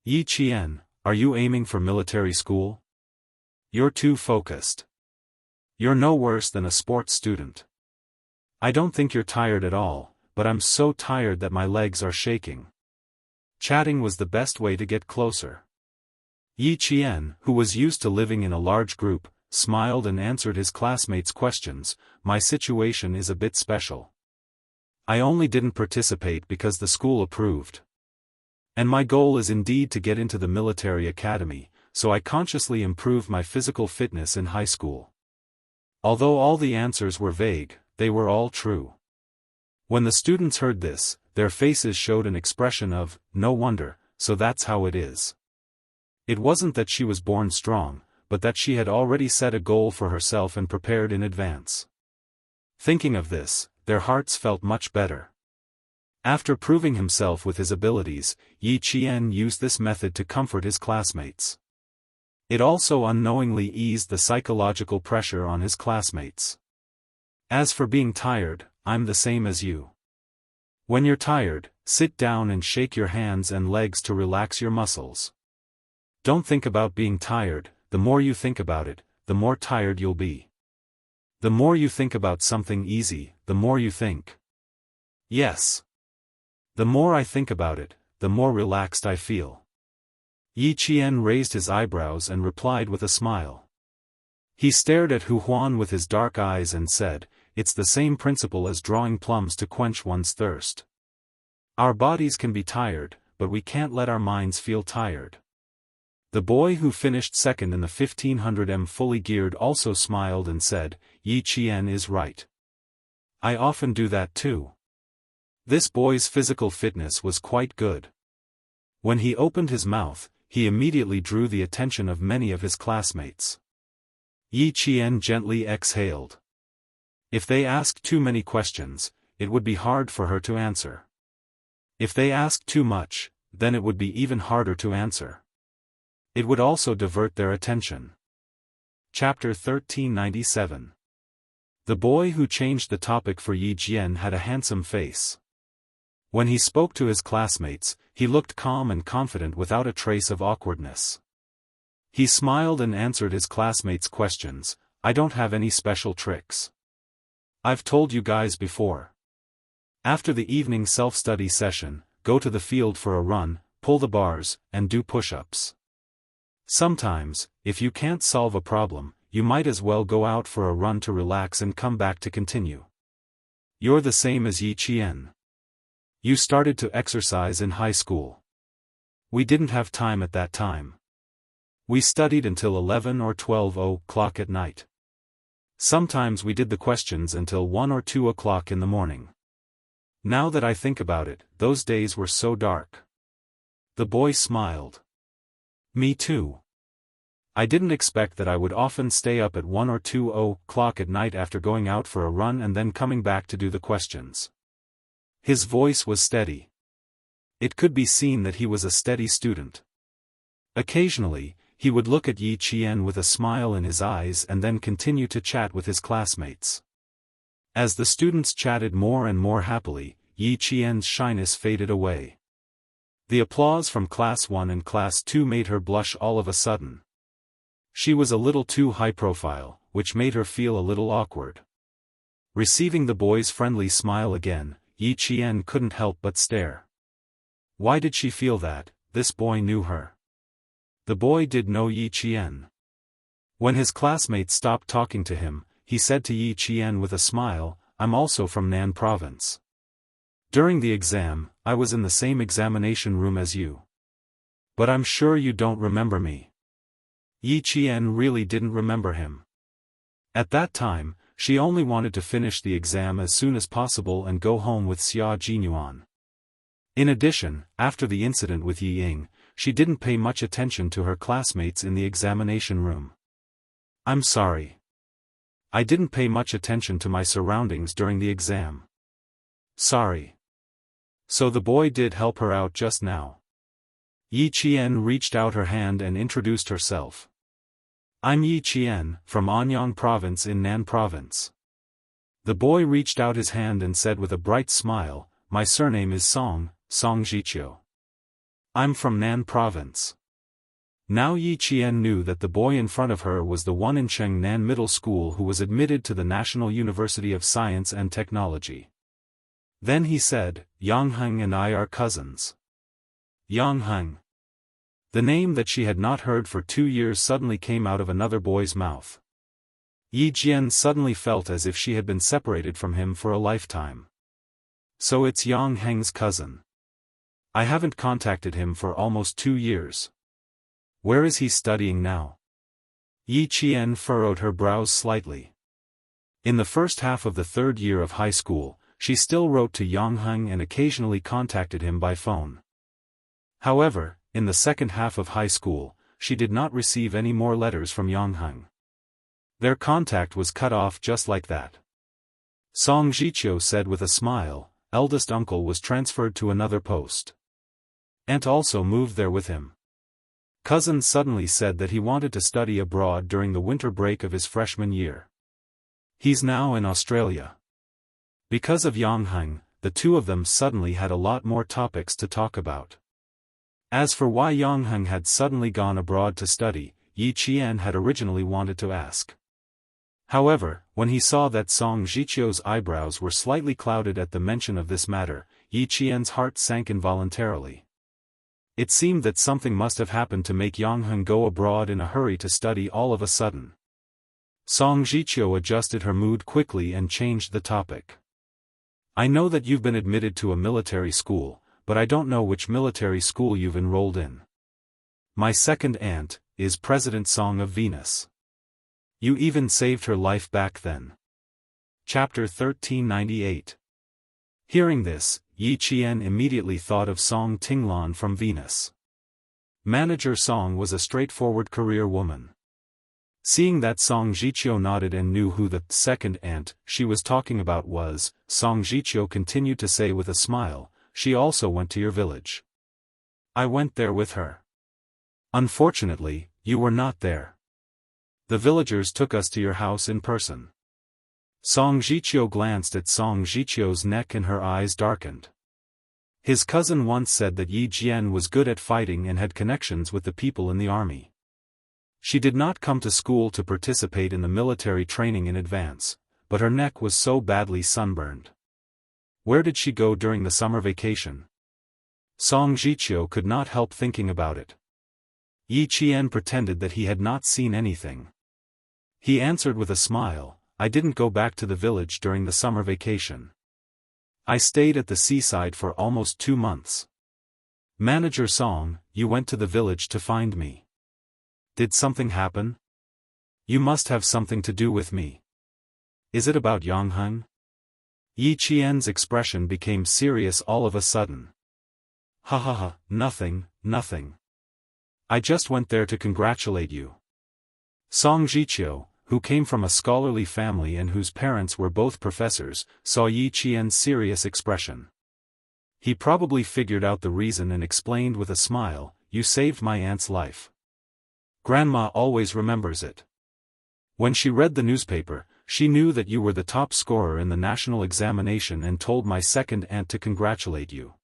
Yi Qian, are you aiming for military school? You're too focused. You're no worse than a sports student. I don't think you're tired at all, but I'm so tired that my legs are shaking. Chatting was the best way to get closer. Yi Qian, who was used to living in a large group, smiled and answered his classmates' questions. My situation is a bit special. I only didn't participate because the school approved. And my goal is indeed to get into the military academy, so I consciously improved my physical fitness in high school. Although all the answers were vague, they were all true. When the students heard this, their faces showed an expression of, no wonder, so that's how it is. It wasn't that she was born strong, but that she had already set a goal for herself and prepared in advance. Thinking of this, their hearts felt much better. After proving himself with his abilities, Yi Qian used this method to comfort his classmates. It also unknowingly eased the psychological pressure on his classmates. As for being tired, I'm the same as you. When you're tired, sit down and shake your hands and legs to relax your muscles. Don't think about being tired. The more you think about it, the more tired you'll be. The more you think about something easy, the more you think. Yes. The more I think about it, the more relaxed I feel. Yi Qian raised his eyebrows and replied with a smile. He stared at Hu Huan with his dark eyes and said, it's the same principle as drawing plums to quench one's thirst. Our bodies can be tired, but we can't let our minds feel tired. The boy who finished second in the 1500m fully geared also smiled and said, Yi Qian is right. I often do that too. This boy's physical fitness was quite good. When he opened his mouth, he immediately drew the attention of many of his classmates. Yi Qian gently exhaled. If they asked too many questions, it would be hard for her to answer. If they asked too much, then it would be even harder to answer. It would also divert their attention. Chapter 1397. The boy who changed the topic for Yi Qian had a handsome face. When he spoke to his classmates, he looked calm and confident without a trace of awkwardness. He smiled and answered his classmates' questions. I don't have any special tricks. I've told you guys before. After the evening self-study session, go to the field for a run, pull the bars, and do push-ups. Sometimes, if you can't solve a problem, you might as well go out for a run to relax and come back to continue. You're the same as Yi Qian. You started to exercise in high school. We didn't have time at that time. We studied until 11 or 12 o'clock at night. Sometimes we did the questions until 1 or 2 o'clock in the morning. Now that I think about it, those days were so dark. The boy smiled. Me too. I didn't expect that I would often stay up at 1 or 2 o'clock at night after going out for a run and then coming back to do the questions. His voice was steady. It could be seen that he was a steady student. Occasionally, he would look at Yi Qian with a smile in his eyes and then continue to chat with his classmates. As the students chatted more and more happily, Yi Qian's shyness faded away. The applause from Class 1 and Class 2 made her blush all of a sudden. She was a little too high-profile, which made her feel a little awkward. Receiving the boy's friendly smile again, Yi Qian couldn't help but stare. Why did she feel that? This boy knew her. The boy did know Yi Qian. When his classmates stopped talking to him, he said to Yi Qian with a smile, "I'm also from Nan province. During the exam, I was in the same examination room as you. But I'm sure you don't remember me." Yi Qian really didn't remember him. At that time, she only wanted to finish the exam as soon as possible and go home with Xia Jinyuan. In addition, after the incident with Yi Ying, she didn't pay much attention to her classmates in the examination room. "I'm sorry. I didn't pay much attention to my surroundings during the exam. Sorry." So the boy did help her out just now. Yi Qian reached out her hand and introduced herself. "I'm Yi Qian, from Anyang province in Nan province." The boy reached out his hand and said with a bright smile, "My surname is Song Zhiqiu. I'm from Nan province." Now Yi Qian knew that the boy in front of her was the one in Chengnan Middle School who was admitted to the National University of Science and Technology. Then he said, "Yangheng and I are cousins." Yangheng. The name that she had not heard for 2 years suddenly came out of another boy's mouth. Yi Jian suddenly felt as if she had been separated from him for a lifetime. So it's Yangheng's cousin. I haven't contacted him for almost 2 years. Where is he studying now? Yi Qian furrowed her brows slightly. In the first half of the 3rd year of high school, she still wrote to Yangheng and occasionally contacted him by phone. However, in the second half of high school, she did not receive any more letters from Yangheng. Their contact was cut off just like that. Song Zhiqiu said with a smile, "Eldest uncle was transferred to another post. Aunt also moved there with him. Cousin suddenly said that he wanted to study abroad during the winter break of his freshman year. He's now in Australia." Because of Yangheng, the two of them suddenly had a lot more topics to talk about. As for why Yangheng had suddenly gone abroad to study, Yi Qian had originally wanted to ask. However, when he saw that Song Zhiqiu's eyebrows were slightly clouded at the mention of this matter, Yi Qian's heart sank involuntarily. It seemed that something must have happened to make Yangheng go abroad in a hurry to study all of a sudden. Song Zhiqiu adjusted her mood quickly and changed the topic. "I know that you've been admitted to a military school, but I don't know which military school you've enrolled in. My second aunt is President Song of Venus. You even saved her life back then." Chapter 1398. Hearing this, Yi Qian immediately thought of Song Tinglan from Venus. Manager Song was a straightforward career woman. Seeing that Song Zhiqiu nodded and knew who the second aunt she was talking about was, Song Zhiqiu continued to say with a smile, "She also went to your village." "I went there with her. Unfortunately, you were not there. The villagers took us to your house in person." Song Zhiqiu glanced at Song Zhiqiu's neck and her eyes darkened. His cousin once said that Yi Jian was good at fighting and had connections with the people in the army. She did not come to school to participate in the military training in advance, but her neck was so badly sunburned. Where did she go during the summer vacation? Song Zhiqiu could not help thinking about it. Yi Qian pretended that he had not seen anything. He answered with a smile, "I didn't go back to the village during the summer vacation. I stayed at the seaside for almost 2 months." "Manager Song, you went to the village to find me. Did something happen? You must have something to do with me. Is it about Yangheng?" Yi Qian's expression became serious all of a sudden. "Ha ha ha, nothing. I just went there to congratulate you." Song Zhiqiu, who came from a scholarly family and whose parents were both professors, saw Yi Qian's serious expression. He probably figured out the reason and explained with a smile, "You saved my aunt's life. Grandma always remembers it. When she read the newspaper, she knew that you were the top scorer in the national examination and told my second aunt to congratulate you."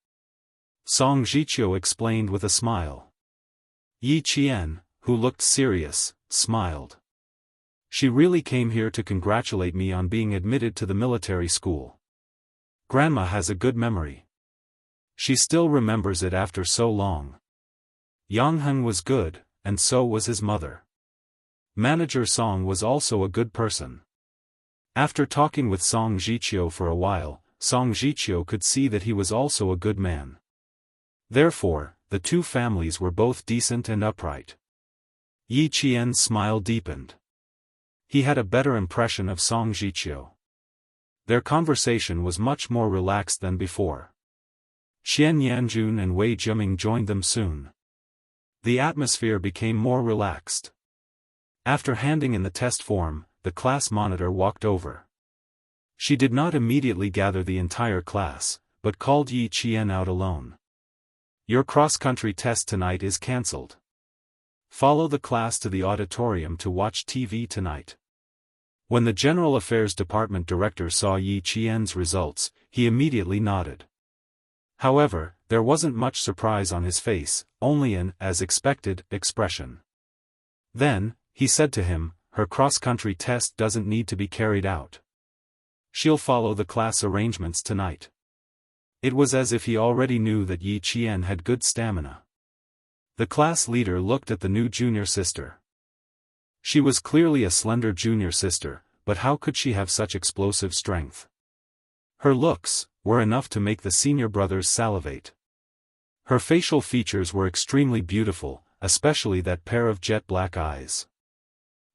Song Zhiqiu explained with a smile. Yi Qian, who looked serious, smiled. "She really came here to congratulate me on being admitted to the military school. Grandma has a good memory. She still remembers it after so long. Yangheng was good, and so was his mother. Manager Song was also a good person. After talking with Song Jiqiu for a while, Song Jiqiu could see that he was also a good man. Therefore, the two families were both decent and upright. Yi Qian's smile deepened. He had a better impression of Song Jiqiu. Their conversation was much more relaxed than before. Xian Yanjun and Wei Jiming joined them soon. The atmosphere became more relaxed. After handing in the test form, the class monitor walked over. She did not immediately gather the entire class, but called Yi Qian out alone. Your cross-country test tonight is cancelled. Follow the class to the auditorium to watch TV tonight. When the General Affairs Department director saw Yi Qian's results, he immediately nodded. However, there wasn't much surprise on his face, only an, as expected, expression. Then, he said to him, her cross-country test doesn't need to be carried out. She'll follow the class arrangements tonight. It was as if he already knew that Yi Qian had good stamina. The class leader looked at the new junior sister. She was clearly a slender junior sister, but how could she have such explosive strength? Her looks were enough to make the senior brothers salivate. Her facial features were extremely beautiful, especially that pair of jet black eyes.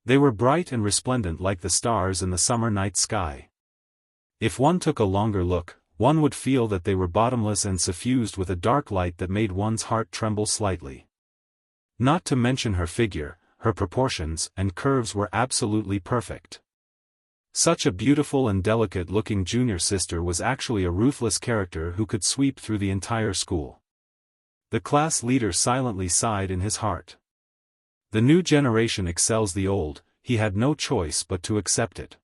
They were bright and resplendent like the stars in the summer night sky. If one took a longer look, one would feel that they were bottomless and suffused with a dark light that made one's heart tremble slightly. Not to mention her figure, her proportions and curves were absolutely perfect. Such a beautiful and delicate-looking junior sister was actually a ruthless character who could sweep through the entire school. The class leader silently sighed in his heart. The new generation excels the old, he had no choice but to accept it.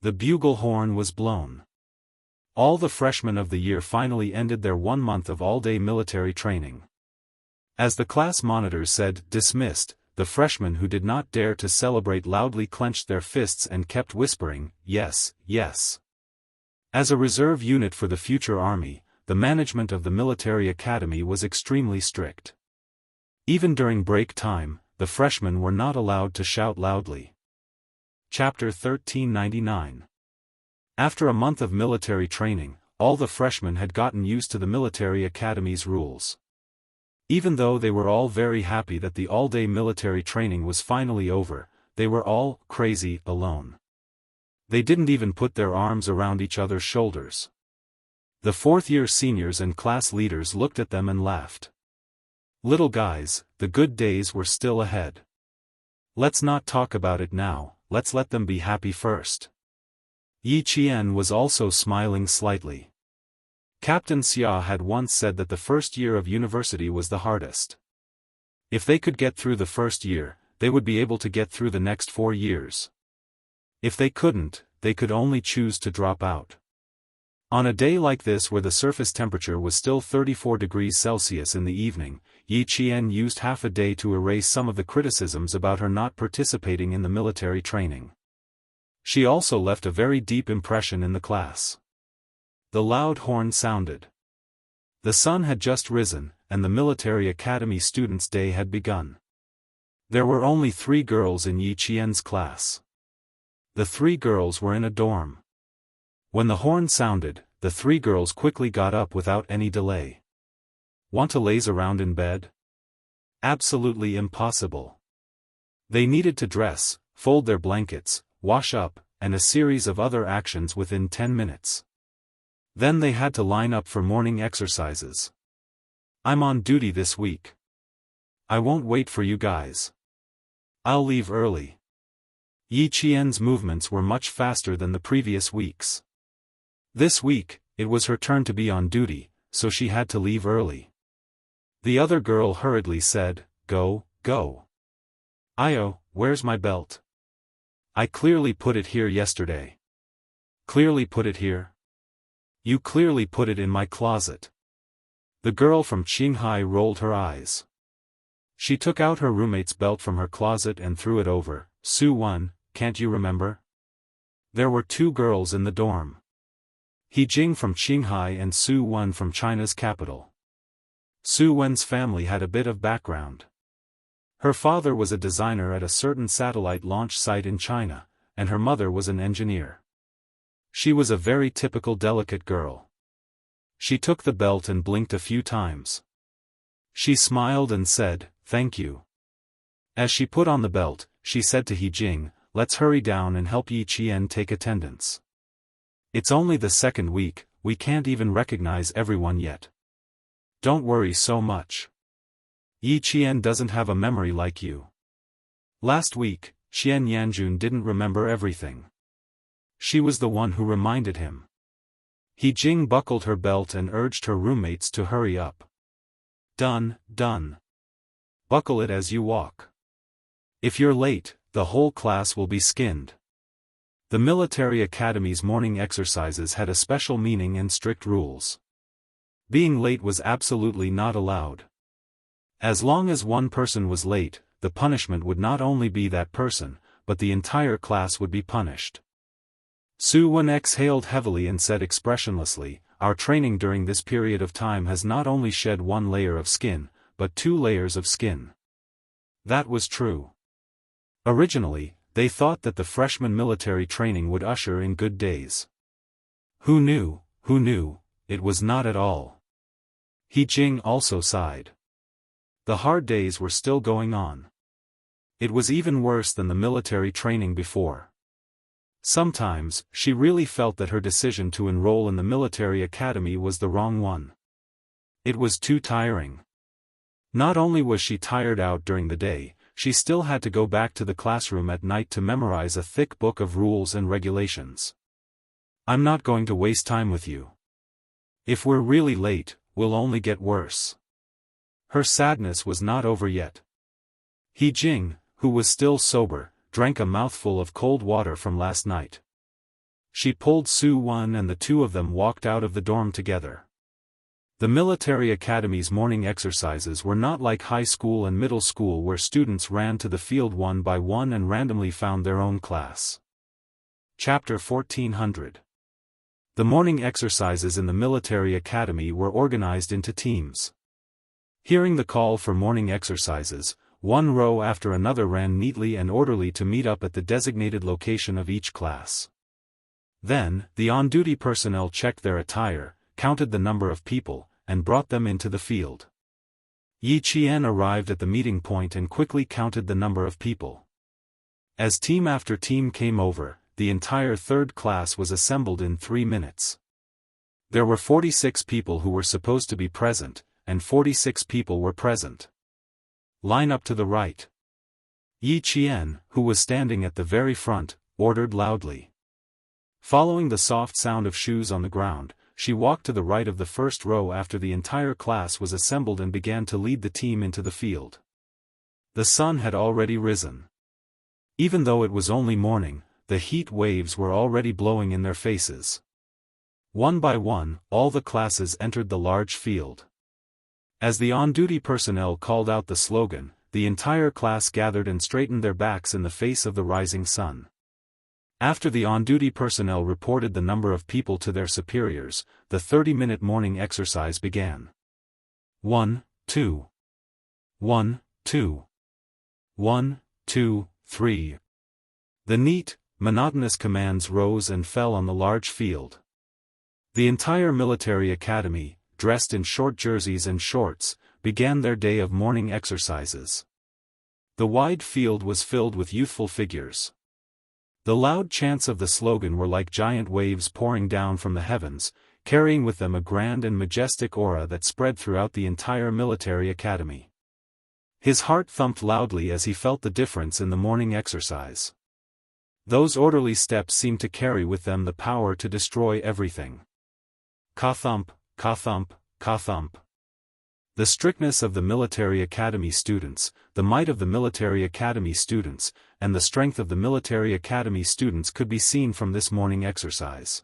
The bugle horn was blown. All the freshmen of the year finally ended their 1 month of all-day military training. As the class monitors said, dismissed, the freshmen who did not dare to celebrate loudly clenched their fists and kept whispering, yes, yes. As a reserve unit for the future army, the management of the military academy was extremely strict. Even during break time, the freshmen were not allowed to shout loudly. Chapter 1399. After a month of military training, all the freshmen had gotten used to the military academy's rules. Even though they were all very happy that the all-day military training was finally over, they were all crazy alone. They didn't even put their arms around each other's shoulders. The fourth-year seniors and class leaders looked at them and laughed. Little guys, the good days were still ahead. Let's not talk about it now, let's let them be happy first. Yi Qian was also smiling slightly. Captain Xia had once said that the first year of university was the hardest. If they could get through the first year, they would be able to get through the next 4 years. If they couldn't, they could only choose to drop out. On a day like this where the surface temperature was still 34 degrees Celsius in the evening, Yi Qian used half a day to erase some of the criticisms about her not participating in the military training. She also left a very deep impression in the class. The loud horn sounded. The sun had just risen, and the military academy students' day had begun. There were only 3 girls in Yi Qian's class. The 3 girls were in a dorm. When the horn sounded, the 3 girls quickly got up without any delay. Want to laze around in bed? Absolutely impossible. They needed to dress, fold their blankets, wash up, and a series of other actions within 10 minutes. Then they had to line up for morning exercises. I'm on duty this week. I won't wait for you guys. I'll leave early. Yi Qian's movements were much faster than the previous weeks. This week, it was her turn to be on duty, so she had to leave early. The other girl hurriedly said, Go, go. Io, where's my belt? I clearly put it here yesterday. Clearly put it here? You clearly put it in my closet. The girl from Jianghu rolled her eyes. She took out her roommate's belt from her closet and threw it over. Su Wen, can't you remember? There were 2 girls in the dorm. He Jing from Jianghu and Su Wen from China's capital. Su Wen's family had a bit of background. Her father was a designer at a certain satellite launch site in China, and her mother was an engineer. She was a very typical delicate girl. She took the belt and blinked a few times. She smiled and said, "Thank you." As she put on the belt, she said to He Jing, "Let's hurry down and help Yi Qian take attendance. It's only the second week, we can't even recognize everyone yet. Don't worry so much. Yi Qian doesn't have a memory like you." Last week, Xian Yanjun didn't remember everything. She was the one who reminded him. He Jing buckled her belt and urged her roommates to hurry up. "Done, done. Buckle it as you walk. If you're late, the whole class will be skinned." The military academy's morning exercises had a special meaning and strict rules. Being late was absolutely not allowed. As long as one person was late, the punishment would not only be that person, but the entire class would be punished. Su Wen exhaled heavily and said expressionlessly, "Our training during this period of time has not only shed one layer of skin, but 2 layers of skin." That was true. Originally, they thought that the freshman military training would usher in good days. Who knew, it was not at all. He Jing also sighed. The hard days were still going on. It was even worse than the military training before. Sometimes, she really felt that her decision to enroll in the military academy was the wrong one. It was too tiring. Not only was she tired out during the day, she still had to go back to the classroom at night to memorize a thick book of rules and regulations. "I'm not going to waste time with you. If we're really late, we'll only get worse." Her sadness was not over yet. He Jing, who was still sober, drank a mouthful of cold water from last night. She pulled Su Wen and the two of them walked out of the dorm together. The military academy's morning exercises were not like high school and middle school where students ran to the field one by one and randomly found their own class. Chapter 1400. The morning exercises in the military academy were organized into teams. Hearing the call for morning exercises, one row after another ran neatly and orderly to meet up at the designated location of each class. Then, the on-duty personnel checked their attire, counted the number of people, and brought them into the field. Yi Qian arrived at the meeting point and quickly counted the number of people. As team after team came over, the entire third class was assembled in 3 minutes. There were 46 people who were supposed to be present, and 46 people were present. "Line up to the right." Yi Qian, who was standing at the very front, ordered loudly. Following the soft sound of shoes on the ground, she walked to the right of the first row after the entire class was assembled and began to lead the team into the field. The sun had already risen. Even though it was only morning, the heat waves were already blowing in their faces. One by one, all the classes entered the large field. As the on-duty personnel called out the slogan, the entire class gathered and straightened their backs in the face of the rising sun. After the on-duty personnel reported the number of people to their superiors, the 30-minute morning exercise began. 1, 2. 1, 2. 1, 2, 3. The neat, monotonous commands rose and fell on the large field. The entire military academy, dressed in short jerseys and shorts, began their day of morning exercises. The wide field was filled with youthful figures. The loud chants of the slogan were like giant waves pouring down from the heavens, carrying with them a grand and majestic aura that spread throughout the entire military academy. His heart thumped loudly as he felt the difference in the morning exercise. Those orderly steps seemed to carry with them the power to destroy everything. Ka-thump, ka-thump, ka-thump. The strictness of the military academy students, the might of the military academy students, and the strength of the military academy students could be seen from this morning exercise.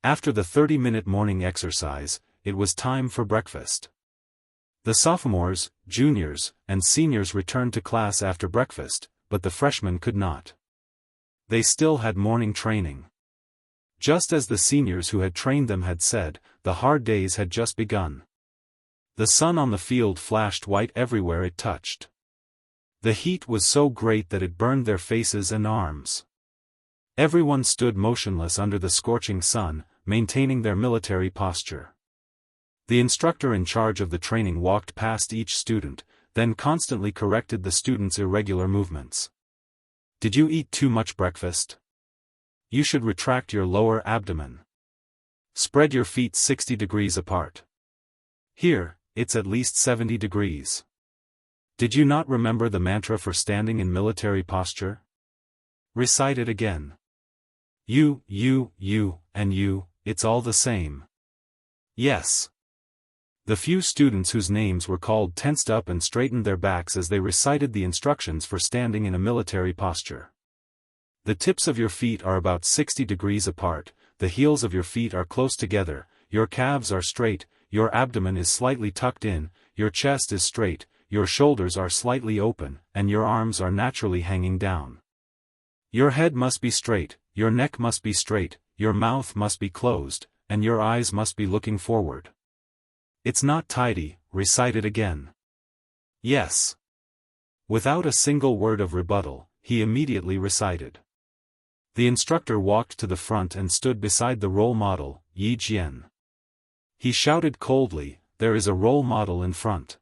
After the 30-minute morning exercise, it was time for breakfast. The sophomores, juniors, and seniors returned to class after breakfast, but the freshmen could not. They still had morning training. Just as the seniors who had trained them had said, the hard days had just begun. The sun on the field flashed white everywhere it touched. The heat was so great that it burned their faces and arms. Everyone stood motionless under the scorching sun, maintaining their military posture. The instructor in charge of the training walked past each student, then constantly corrected the students' irregular movements. Did you eat too much breakfast? You should retract your lower abdomen. Spread your feet 60 degrees apart. Here, it's at least 70 degrees. Did you not remember the mantra for standing in military posture? Recite it again. You, and you, it's all the same. Yes. The few students whose names were called tensed up and straightened their backs as they recited the instructions for standing in a military posture. The tips of your feet are about 60 degrees apart, the heels of your feet are close together, your calves are straight, your abdomen is slightly tucked in, your chest is straight, your shoulders are slightly open, and your arms are naturally hanging down. Your head must be straight, your neck must be straight, your mouth must be closed, and your eyes must be looking forward. It's not tidy, recite it again. Yes. Without a single word of rebuttal, he immediately recited. The instructor walked to the front and stood beside the role model, Yi Jian. He shouted coldly, "There is a role model in front.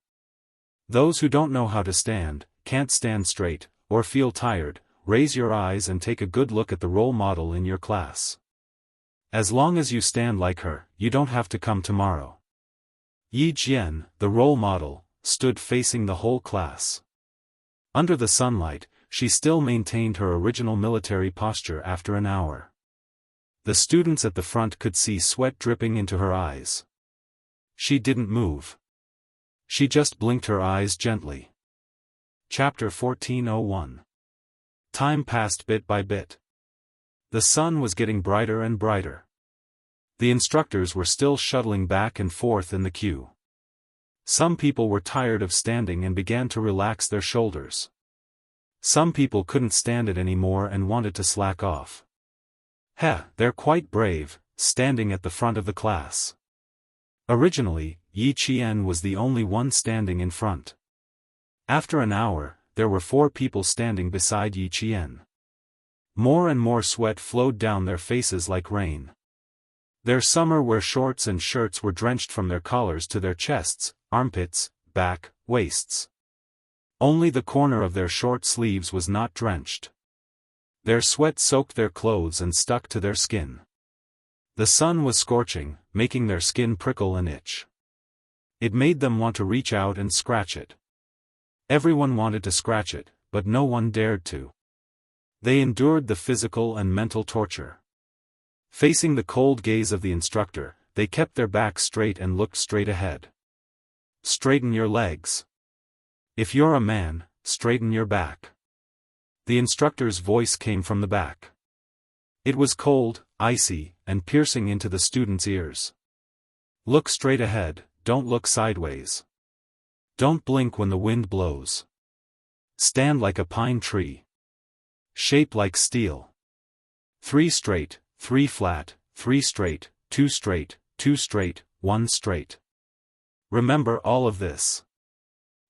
Those who don't know how to stand, can't stand straight, or feel tired, raise your eyes and take a good look at the role model in your class. As long as you stand like her, you don't have to come tomorrow." Yi Jian, the role model, stood facing the whole class. Under the sunlight, she still maintained her original military posture after an hour. The students at the front could see sweat dripping into her eyes. She didn't move. She just blinked her eyes gently. Chapter 14:01. Time passed bit by bit. The sun was getting brighter and brighter. The instructors were still shuttling back and forth in the queue. Some people were tired of standing and began to relax their shoulders. Some people couldn't stand it anymore and wanted to slack off. They're quite brave, standing at the front of the class. Originally, Yi Qian was the only one standing in front. After an hour, there were 4 people standing beside Yi Qian. More and more sweat flowed down their faces like rain. Their summer wear shorts and shirts were drenched from their collars to their chests, armpits, back, waists. Only the corner of their short sleeves was not drenched. Their sweat soaked their clothes and stuck to their skin. The sun was scorching, making their skin prickle and itch. It made them want to reach out and scratch it. Everyone wanted to scratch it, but no one dared to. They endured the physical and mental torture. Facing the cold gaze of the instructor, they kept their backs straight and looked straight ahead. Straighten your legs. If you're a man, straighten your back. The instructor's voice came from the back. It was cold, icy, and piercing into the students' ears. Look straight ahead, don't look sideways. Don't blink when the wind blows. Stand like a pine tree. Shape like steel. 3 straight, 3 flat, 3 straight, 2 straight, 2 straight, 1 straight. Remember all of this.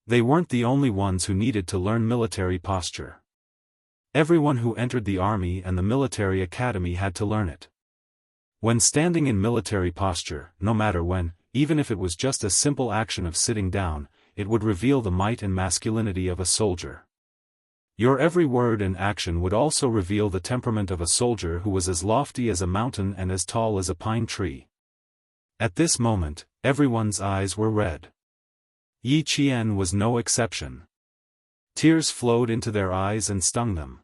They weren't the only ones who needed to learn military posture. Everyone who entered the army and the military academy had to learn it. When standing in military posture, no matter when, even if it was just a simple action of sitting down, it would reveal the might and masculinity of a soldier. Your every word and action would also reveal the temperament of a soldier who was as lofty as a mountain and as tall as a pine tree. At this moment, everyone's eyes were red. Yi Qian was no exception. Tears flowed into their eyes and stung them.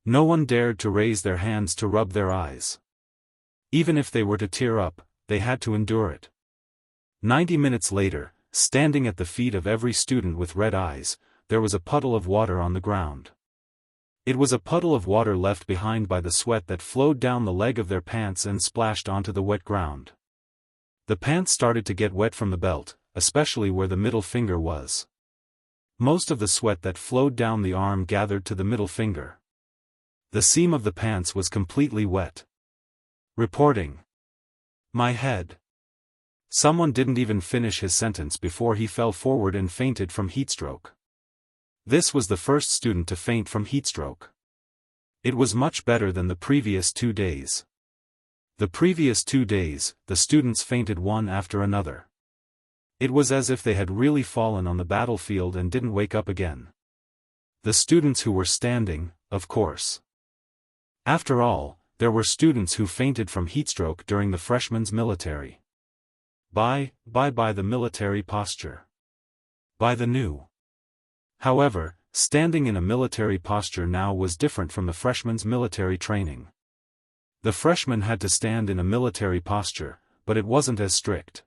No one dared to raise their hands to rub their eyes. Even if they were to tear up, they had to endure it. 90 minutes later, standing at the feet of every student with red eyes, there was a puddle of water on the ground. It was a puddle of water left behind by the sweat that flowed down the leg of their pants and splashed onto the wet ground. The pants started to get wet from the belt, especially where the middle finger was. Most of the sweat that flowed down the arm gathered to the middle finger. The seam of the pants was completely wet. Reporting. My head. Someone didn't even finish his sentence before he fell forward and fainted from heatstroke. This was the first student to faint from heatstroke. It was much better than the previous 2 days. The previous 2 days, the students fainted one after another. It was as if they had really fallen on the battlefield and didn't wake up again. The students who were standing, of course. After all, there were students who fainted from heatstroke during the freshman's military. By the military posture. By the new. However, standing in a military posture now was different from the freshman's military training. The freshman had to stand in a military posture, but it wasn't as strict.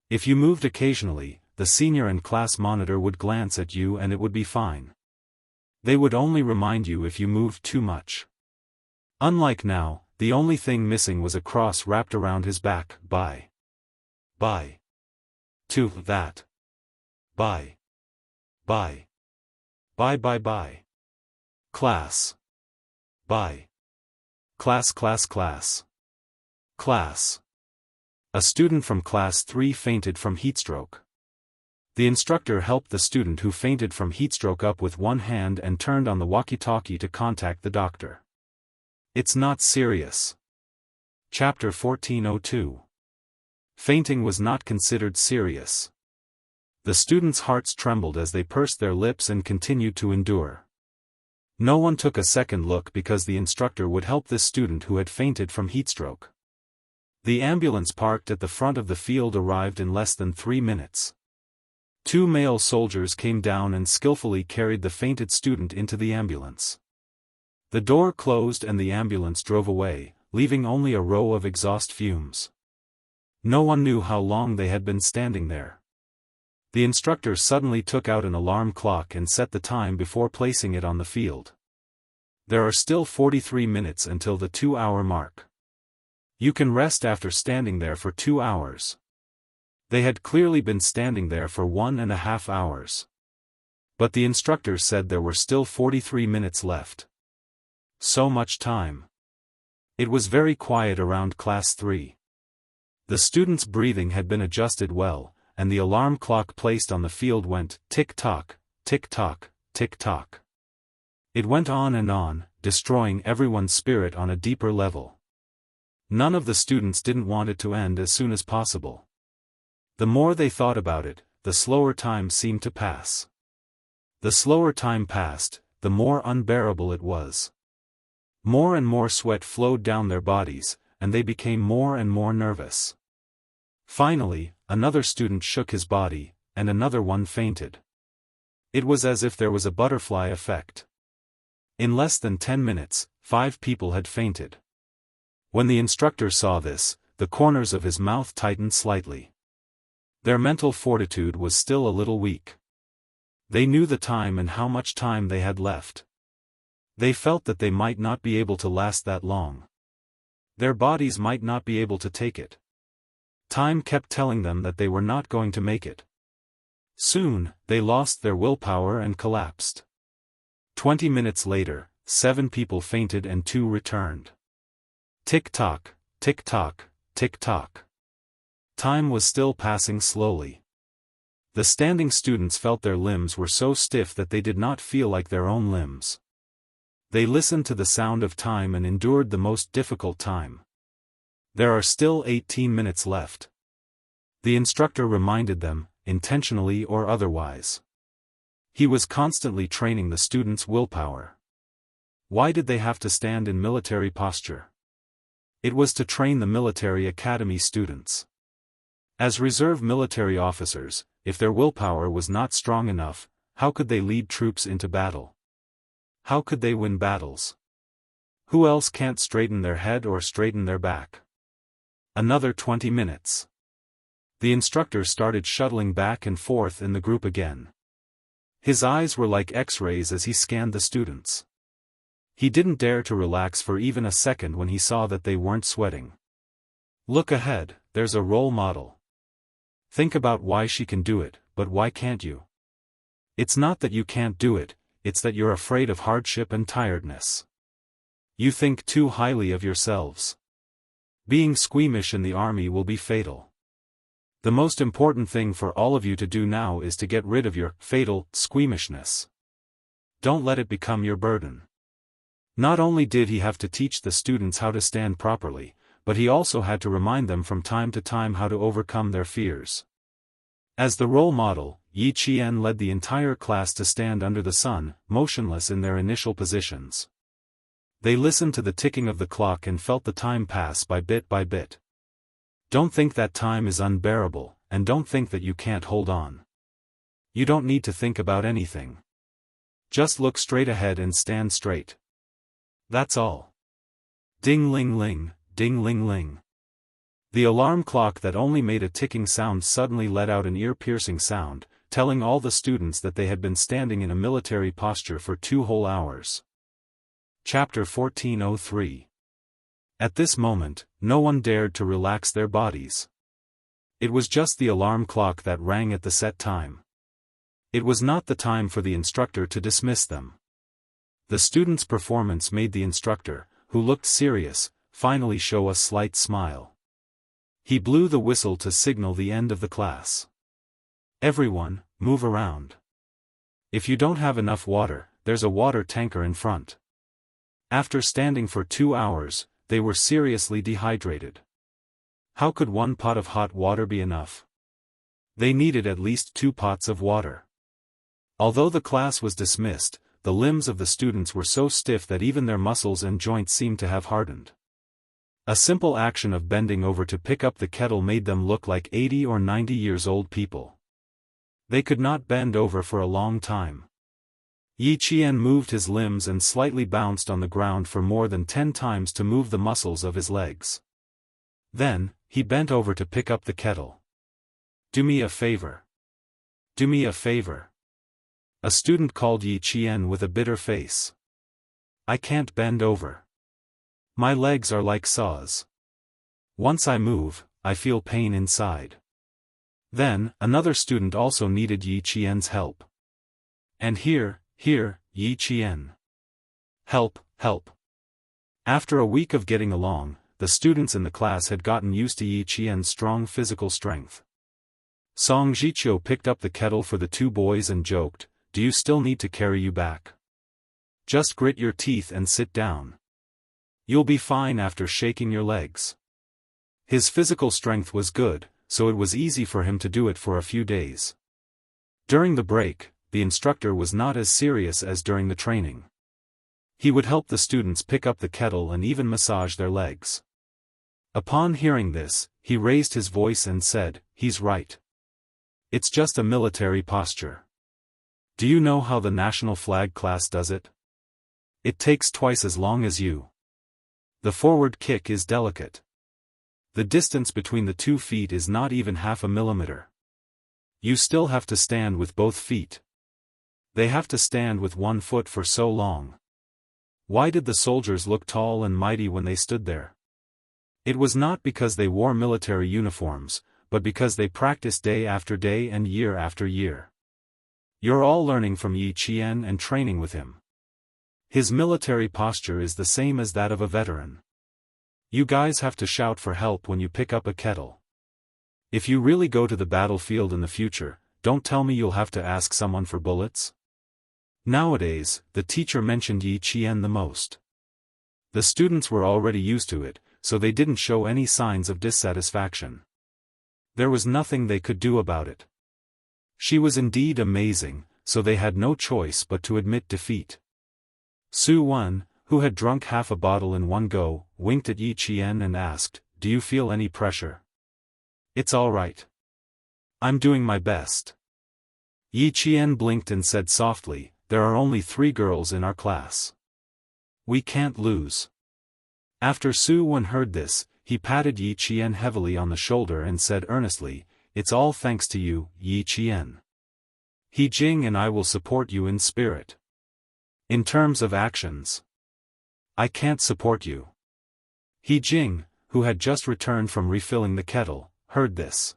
If you moved occasionally, the senior and class monitor would glance at you and it would be fine. They would only remind you if you moved too much. Unlike now, the only thing missing was a cross wrapped around his back. Bye. To that. Bye. Bye. Class. Bye. Class. A student from class 3 fainted from heatstroke. The instructor helped the student who fainted from heatstroke up with one hand and turned on the walkie-talkie to contact the doctor. It's not serious. Chapter 1402. Fainting was not considered serious. The students' hearts trembled as they pursed their lips and continued to endure. No one took a second look because the instructor would help this student who had fainted from heatstroke. The ambulance parked at the front of the field arrived in less than 3 minutes. 2 male soldiers came down and skillfully carried the fainted student into the ambulance. The door closed and the ambulance drove away, leaving only a row of exhaust fumes. No one knew how long they had been standing there. The instructor suddenly took out an alarm clock and set the time before placing it on the field. There are still 43 minutes until the 2-hour mark. You can rest after standing there for 2 hours. They had clearly been standing there for 1.5 hours. But the instructor said there were still 43 minutes left. So much time. It was very quiet around class 3. The students' breathing had been adjusted well, and the alarm clock placed on the field went tick-tock, tick-tock, tick-tock. It went on and on, destroying everyone's spirit on a deeper level. None of the students didn't want it to end as soon as possible. The more they thought about it, the slower time seemed to pass. The slower time passed, the more unbearable it was. More and more sweat flowed down their bodies, and they became more and more nervous. Finally, another student shook his body, and another one fainted. It was as if there was a butterfly effect. In less than 10 minutes, 5 people had fainted. When the instructor saw this, the corners of his mouth tightened slightly. Their mental fortitude was still a little weak. They knew the time and how much time they had left. They felt that they might not be able to last that long. Their bodies might not be able to take it. Time kept telling them that they were not going to make it. Soon, they lost their willpower and collapsed. 20 minutes later, 7 people fainted and 2 returned. Tick-tock, tick-tock, tick-tock. Time was still passing slowly. The standing students felt their limbs were so stiff that they did not feel like their own limbs. They listened to the sound of time and endured the most difficult time. There are still 18 minutes left. The instructor reminded them, intentionally or otherwise. He was constantly training the students' willpower. Why did they have to stand in military posture? It was to train the military academy students. As reserve military officers, if their willpower was not strong enough, how could they lead troops into battle? How could they win battles? Who else can't straighten their head or straighten their back? Another 20 minutes. The instructor started shuttling back and forth in the group again. His eyes were like X-rays as he scanned the students. He didn't dare to relax for even a second when he saw that they weren't sweating. Look ahead, there's a role model. Think about why she can do it, but why can't you? It's not that you can't do it, it's that you're afraid of hardship and tiredness. You think too highly of yourselves. Being squeamish in the army will be fatal. The most important thing for all of you to do now is to get rid of your fatal squeamishness. Don't let it become your burden. Not only did he have to teach the students how to stand properly, but he also had to remind them from time to time how to overcome their fears. As the role model, Yi Qian led the entire class to stand under the sun, motionless in their initial positions. They listened to the ticking of the clock and felt the time pass by bit by bit. Don't think that time is unbearable, and don't think that you can't hold on. You don't need to think about anything. Just look straight ahead and stand straight. That's all. Ding-ling-ling, ding-ling-ling. The alarm clock that only made a ticking sound suddenly let out an ear-piercing sound, telling all the students that they had been standing in a military posture for 2 whole hours. Chapter 1403. At this moment, no one dared to relax their bodies. It was just the alarm clock that rang at the set time. It was not the time for the instructor to dismiss them. The students' performance made the instructor, who looked serious, finally show a slight smile. He blew the whistle to signal the end of the class. Everyone, move around. If you don't have enough water, there's a water tanker in front. After standing for 2 hours, they were seriously dehydrated. How could 1 pot of hot water be enough? They needed at least 2 pots of water. Although the class was dismissed, the limbs of the students were so stiff that even their muscles and joints seemed to have hardened. A simple action of bending over to pick up the kettle made them look like 80 or 90 years old people. They could not bend over for a long time. Yi Qian moved his limbs and slightly bounced on the ground for more than 10 times to move the muscles of his legs. Then, he bent over to pick up the kettle. Do me a favor. Do me a favor. A student called Yi Qian with a bitter face. I can't bend over. My legs are like saws. Once I move, I feel pain inside. Then, another student also needed Yi Qian's help. And here, Yi Qian. Help, help. After a week of getting along, the students in the class had gotten used to Yi Qian's strong physical strength. Song Zhiqiu picked up the kettle for the 2 boys and joked, do you still need to carry you back? Just grit your teeth and sit down. You'll be fine after shaking your legs. His physical strength was good, so it was easy for him to do it for a few days. During the break, the instructor was not as serious as during the training. He would help the students pick up the kettle and even massage their legs. Upon hearing this, he raised his voice and said, he's right. It's just a military posture. Do you know how the national flag class does it? It takes twice as long as you. The forward kick is delicate. The distance between the 2 feet is not even half a millimeter. You still have to stand with both feet. They have to stand with 1 foot for so long. Why did the soldiers look tall and mighty when they stood there? It was not because they wore military uniforms, but because they practiced day after day and year after year. You're all learning from Yi Qian and training with him. His military posture is the same as that of a veteran. You guys have to shout for help when you pick up a kettle. If you really go to the battlefield in the future, don't tell me you'll have to ask someone for bullets. Nowadays, the teacher mentioned Yi Qian the most. The students were already used to it, so they didn't show any signs of dissatisfaction. There was nothing they could do about it. She was indeed amazing, so they had no choice but to admit defeat. Su Wen, who had drunk half a bottle in one go, winked at Yi Qian and asked, do you feel any pressure? It's all right. I'm doing my best. Yi Qian blinked and said softly, there are only 3 girls in our class. We can't lose. After Su Wen heard this, he patted Yi Qian heavily on the shoulder and said earnestly, it's all thanks to you, Yi Qian. He Jing and I will support you in spirit. In terms of actions, I can't support you. He Jing, who had just returned from refilling the kettle, heard this.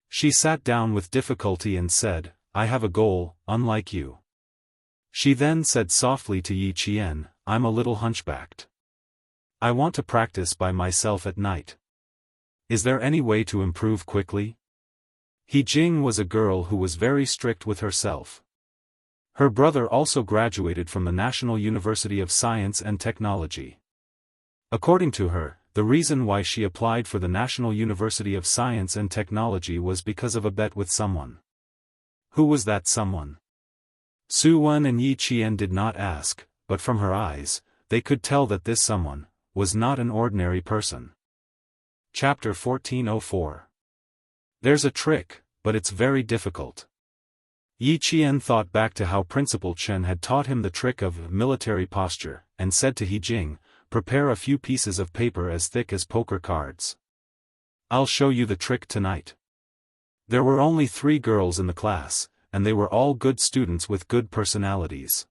She sat down with difficulty and said, I have a goal, unlike you. She then said softly to Yi Qian, I'm a little hunchbacked. I want to practice by myself at night. Is there any way to improve quickly? He Jing was a girl who was very strict with herself. Her brother also graduated from the National University of Science and Technology. According to her, the reason why she applied for the National University of Science and Technology was because of a bet with someone. Who was that someone? Su Wen and Yi Qian did not ask, but from her eyes, they could tell that this someone was not an ordinary person. Chapter 1404. There's a trick, but it's very difficult. Yi Qian thought back to how Principal Chen had taught him the trick of military posture, and said to He Jing, "Prepare a few pieces of paper as thick as poker cards. I'll show you the trick tonight." There were only 3 girls in the class, and they were all good students with good personalities.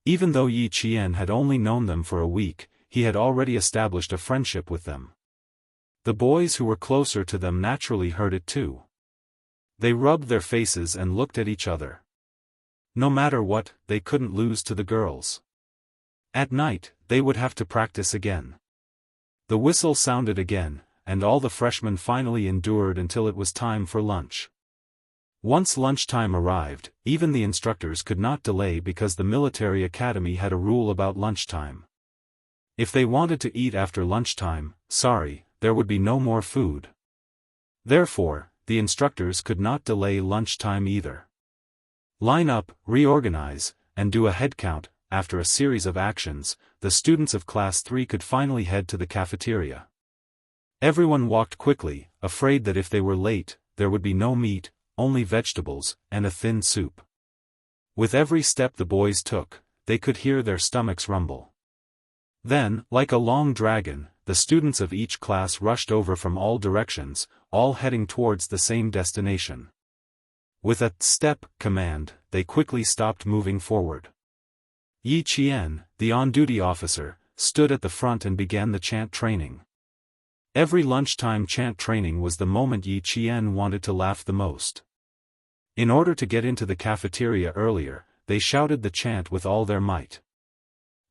Even though Yi Qian had only known them for a week, he had already established a friendship with them. The boys who were closer to them naturally heard it too. They rubbed their faces and looked at each other. No matter what, they couldn't lose to the girls. At night, they would have to practice again. The whistle sounded again, and all the freshmen finally endured until it was time for lunch. Once lunchtime arrived, even the instructors could not delay because the military academy had a rule about lunchtime. If they wanted to eat after lunchtime, there would be no more food. Therefore, the instructors could not delay lunchtime either. Line up, reorganize, and do a head count. After a series of actions, the students of Class 3 could finally head to the cafeteria. Everyone walked quickly, afraid that if they were late, there would be no meat, only vegetables, and a thin soup. With every step the boys took, they could hear their stomachs rumble. Then, like a long dragon, the students of each class rushed over from all directions, all heading towards the same destination. With a step command, they quickly stopped moving forward. Yi Qian, the on-duty officer, stood at the front and began the chant training. Every lunchtime chant training was the moment Yi Qian wanted to laugh the most. In order to get into the cafeteria earlier, they shouted the chant with all their might.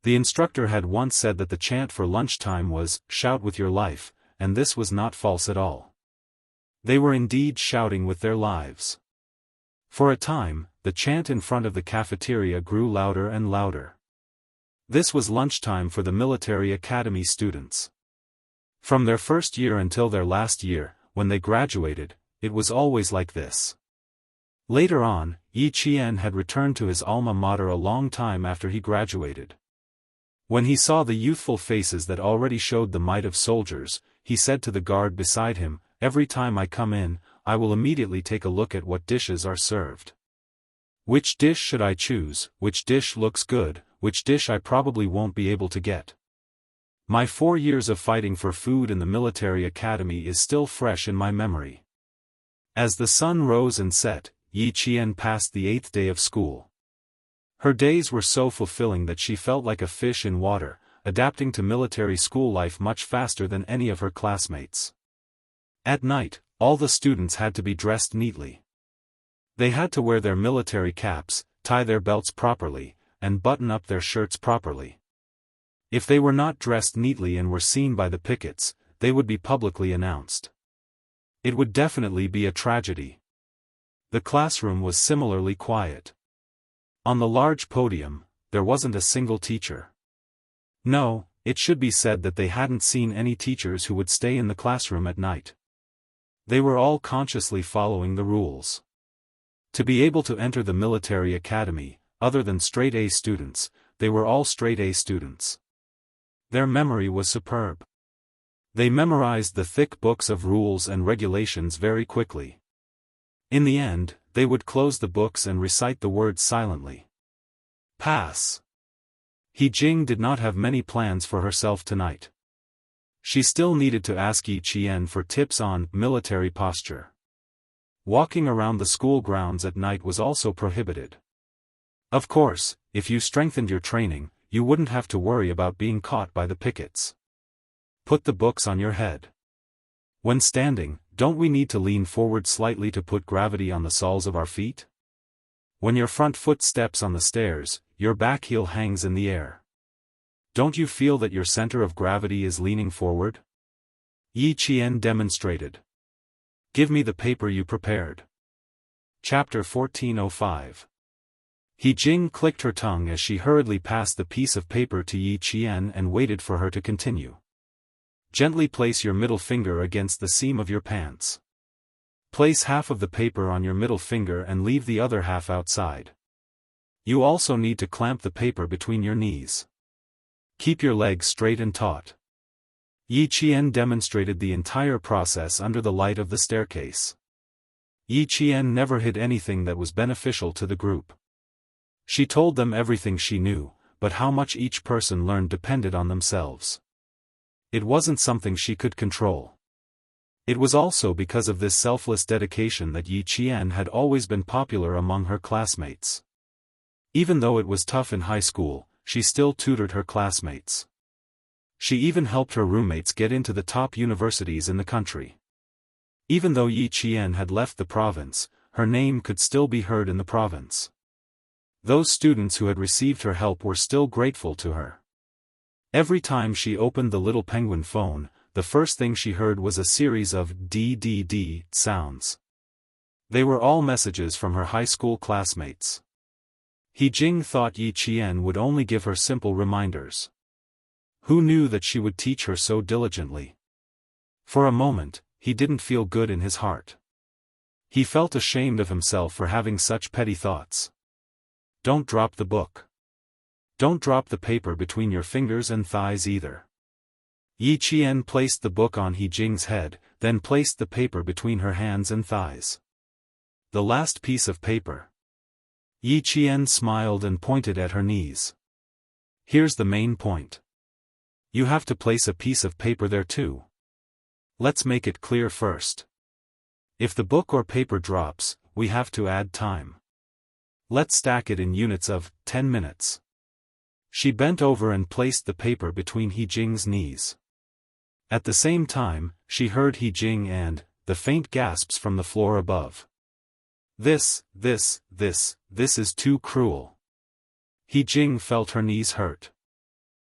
The instructor had once said that the chant for lunchtime was, "Shout with your life," and this was not false at all. They were indeed shouting with their lives. For a time, the chant in front of the cafeteria grew louder and louder. This was lunchtime for the military academy students. From their first year until their last year, when they graduated, it was always like this. Later on, Yi Qian had returned to his alma mater a long time after he graduated. When he saw the youthful faces that already showed the might of soldiers, he said to the guard beside him, "Every time I come in, I will immediately take a look at what dishes are served. Which dish should I choose, which dish looks good, which dish I probably won't be able to get." My 4 years of fighting for food in the military academy is still fresh in my memory. As the sun rose and set, Yi Qian passed the 8th day of school. Her days were so fulfilling that she felt like a fish in water, adapting to military school life much faster than any of her classmates. At night, all the students had to be dressed neatly. They had to wear their military caps, tie their belts properly, and button up their shirts properly. If they were not dressed neatly and were seen by the pickets, they would be publicly announced. It would definitely be a tragedy. The classroom was similarly quiet. On the large podium, there wasn't a single teacher. No, it should be said that they hadn't seen any teachers who would stay in the classroom at night. They were all consciously following the rules. To be able to enter the military academy, other than straight A students, they were all straight A students. Their memory was superb. They memorized the thick books of rules and regulations very quickly. In the end, they would close the books and recite the words silently. Pass. He Jing did not have many plans for herself tonight. She still needed to ask Yi Qian for tips on military posture. Walking around the school grounds at night was also prohibited. Of course, if you strengthened your training, you wouldn't have to worry about being caught by the pickets. Put the books on your head. When standing, don't we need to lean forward slightly to put gravity on the soles of our feet? When your front foot steps on the stairs, your back heel hangs in the air. Don't you feel that your center of gravity is leaning forward? Yi Qian demonstrated. Give me the paper you prepared. Chapter 1405. He Jing clicked her tongue as she hurriedly passed the piece of paper to Yi Qian and waited for her to continue. Gently place your middle finger against the seam of your pants. Place half of the paper on your middle finger and leave the other half outside. You also need to clamp the paper between your knees. Keep your legs straight and taut. Yi Qian demonstrated the entire process under the light of the staircase. Yi Qian never hid anything that was beneficial to the group. She told them everything she knew, but how much each person learned depended on themselves. It wasn't something she could control. It was also because of this selfless dedication that Yi Qian had always been popular among her classmates. Even though it was tough in high school, she still tutored her classmates. She even helped her roommates get into the top universities in the country. Even though Yi Qian had left the province, her name could still be heard in the province. Those students who had received her help were still grateful to her. Every time she opened the little penguin phone, the first thing she heard was a series of DDD sounds. They were all messages from her high school classmates. He Jing thought Yi Qian would only give her simple reminders. Who knew that she would teach her so diligently? For a moment, he didn't feel good in his heart. He felt ashamed of himself for having such petty thoughts. Don't drop the book. Don't drop the paper between your fingers and thighs either. Yi Qian placed the book on He Jing's head, then placed the paper between her hands and thighs. The last piece of paper. Yi Qian smiled and pointed at her knees. Here's the main point. You have to place a piece of paper there too. Let's make it clear first. If the book or paper drops, we have to add time. Let's stack it in units of 10 minutes. She bent over and placed the paper between He Jing's knees. At the same time, she heard He Jing and the faint gasps from the floor above. This is too cruel. He Jing felt her knees hurt.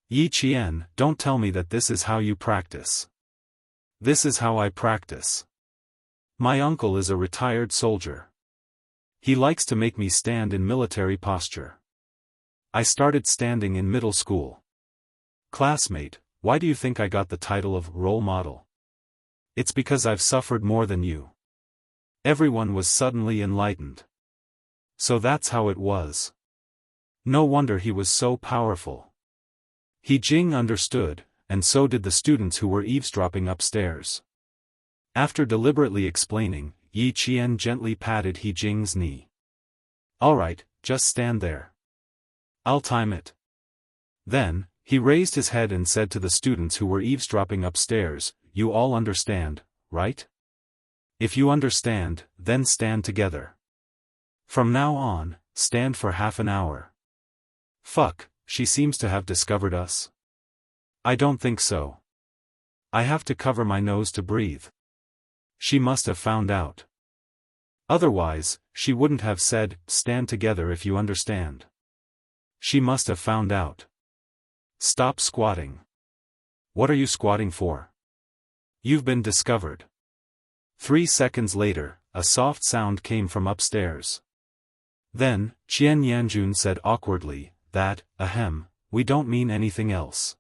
Yi Qian, don't tell me that this is how you practice. This is how I practice. My uncle is a retired soldier. He likes to make me stand in military posture. I started standing in middle school. Classmate, why do you think I got the title of role model? It's because I've suffered more than you. Everyone was suddenly enlightened. So that's how it was. No wonder he was so powerful. He Jing understood, and so did the students who were eavesdropping upstairs. After deliberately explaining, Yi Qian gently patted He Jing's knee. All right, just stand there. I'll time it. Then, he raised his head and said to the students who were eavesdropping upstairs, you all understand, right? If you understand, then stand together. From now on, stand for half an hour. Fuck, she seems to have discovered us. I don't think so. I have to cover my nose to breathe. She must have found out. Otherwise, she wouldn't have said, stand together if you understand. She must have found out. Stop squatting. What are you squatting for? You've been discovered. 3 seconds later, a soft sound came from upstairs. Then, Xianxia said awkwardly, that, ahem, we don't mean anything else.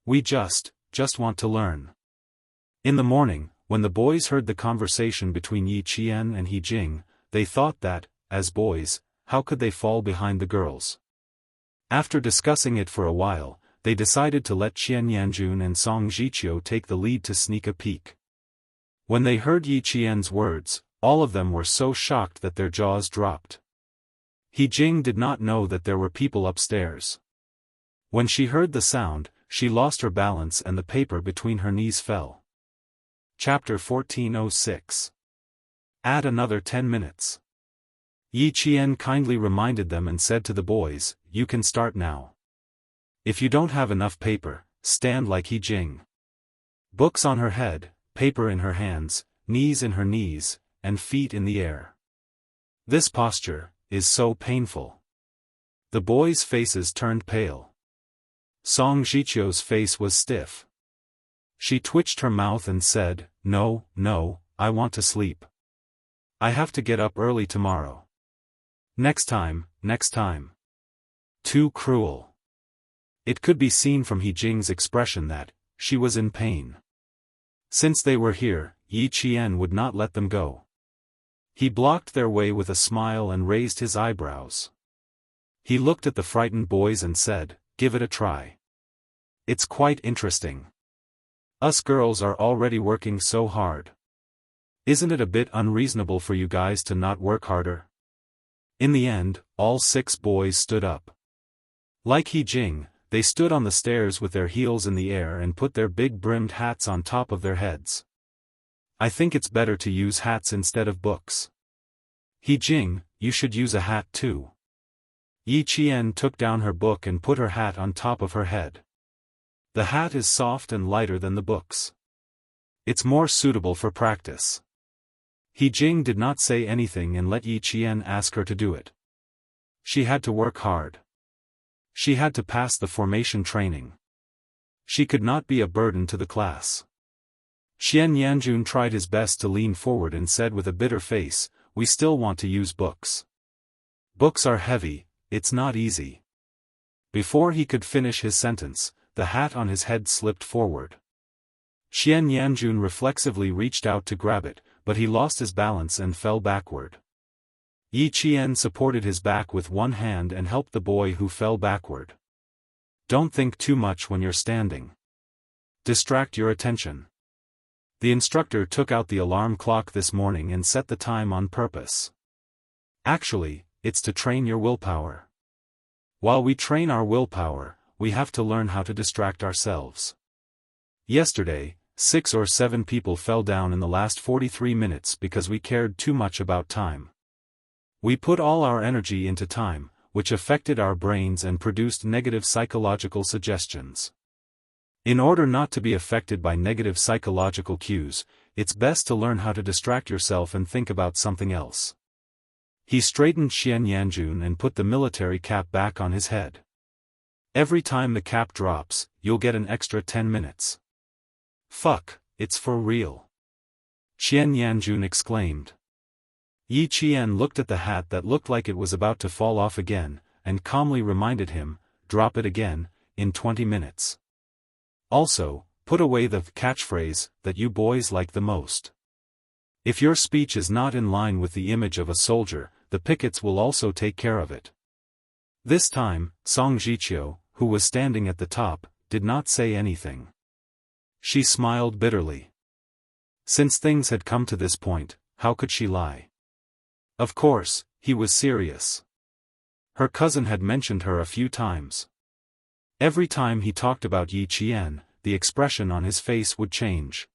We just want to learn. In the morning, when the boys heard the conversation between Yi Qian and He Jing, they thought that, as boys, how could they fall behind the girls? After discussing it for a while, they decided to let Xianxia and Song Zhiqiu take the lead to sneak a peek. When they heard Yi Qian's words, all of them were so shocked that their jaws dropped. He Jing did not know that there were people upstairs. When she heard the sound, she lost her balance and the paper between her knees fell. Chapter 1406. Add another 10 minutes. Yi Qian kindly reminded them and said to the boys, you can start now. If you don't have enough paper, stand like He Jing. Books on her head, paper in her hands, knees in her knees, and feet in the air. This posture is so painful. The boys' faces turned pale. Song Zhiqiu's face was stiff. She twitched her mouth and said, no, I want to sleep. I have to get up early tomorrow. Next time, next time. Too cruel. It could be seen from He Jing's expression that she was in pain. Since they were here, Yi Qian would not let them go. He blocked their way with a smile and raised his eyebrows. He looked at the frightened boys and said, "Give it a try. It's quite interesting. Us girls are already working so hard. Isn't it a bit unreasonable for you guys to not work harder?" In the end, all 6 boys stood up. Like He Jing, they stood on the stairs with their heels in the air and put their big brimmed hats on top of their heads. "I think it's better to use hats instead of books. He Jing, you should use a hat too." Yi Qian took down her book and put her hat on top of her head. The hat is soft and lighter than the books. It's more suitable for practice. He Jing did not say anything and let Yi Qian ask her to do it. She had to work hard. She had to pass the formation training. She could not be a burden to the class. Xianxia tried his best to lean forward and said with a bitter face, "We still want to use books. Books are heavy, it's not easy." Before he could finish his sentence, the hat on his head slipped forward. Xianxia reflexively reached out to grab it, but he lost his balance and fell backward. Yi Qian supported his back with one hand and helped the boy who fell backward. "Don't think too much when you're standing. Distract your attention." The instructor took out the alarm clock this morning and set the time on purpose. Actually, it's to train your willpower. While we train our willpower, we have to learn how to distract ourselves. Yesterday, 6 or 7 people fell down in the last 43 minutes because we cared too much about time. We put all our energy into time, which affected our brains and produced negative psychological suggestions. In order not to be affected by negative psychological cues, it's best to learn how to distract yourself and think about something else. He straightened Xianxia and put the military cap back on his head. "Every time the cap drops, you'll get an extra 10 minutes. Fuck, it's for real," Xianxia exclaimed. Yi Qian looked at the hat that looked like it was about to fall off again, and calmly reminded him, "Drop it again, in 20 minutes. Also, put away the catchphrase that you boys like the most. If your speech is not in line with the image of a soldier, the pickets will also take care of it." This time, Song Zhiqiu, who was standing at the top, did not say anything. She smiled bitterly. Since things had come to this point, how could she lie? Of course, he was serious. Her cousin had mentioned her a few times. Every time he talked about Yi Qian, the expression on his face would change.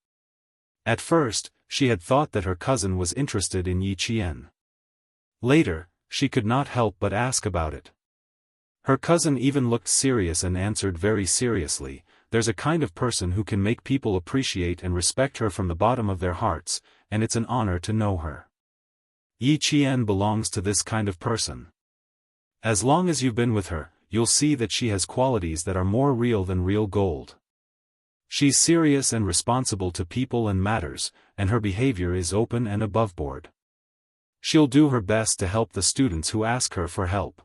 At first, she had thought that her cousin was interested in Yi Qian. Later, she could not help but ask about it. Her cousin even looked serious and answered very seriously, "There's a kind of person who can make people appreciate and respect her from the bottom of their hearts, and it's an honor to know her. Yi Qian belongs to this kind of person. As long as you've been with her, you'll see that she has qualities that are more real than real gold. She's serious and responsible to people and matters, and her behavior is open and aboveboard. She'll do her best to help the students who ask her for help.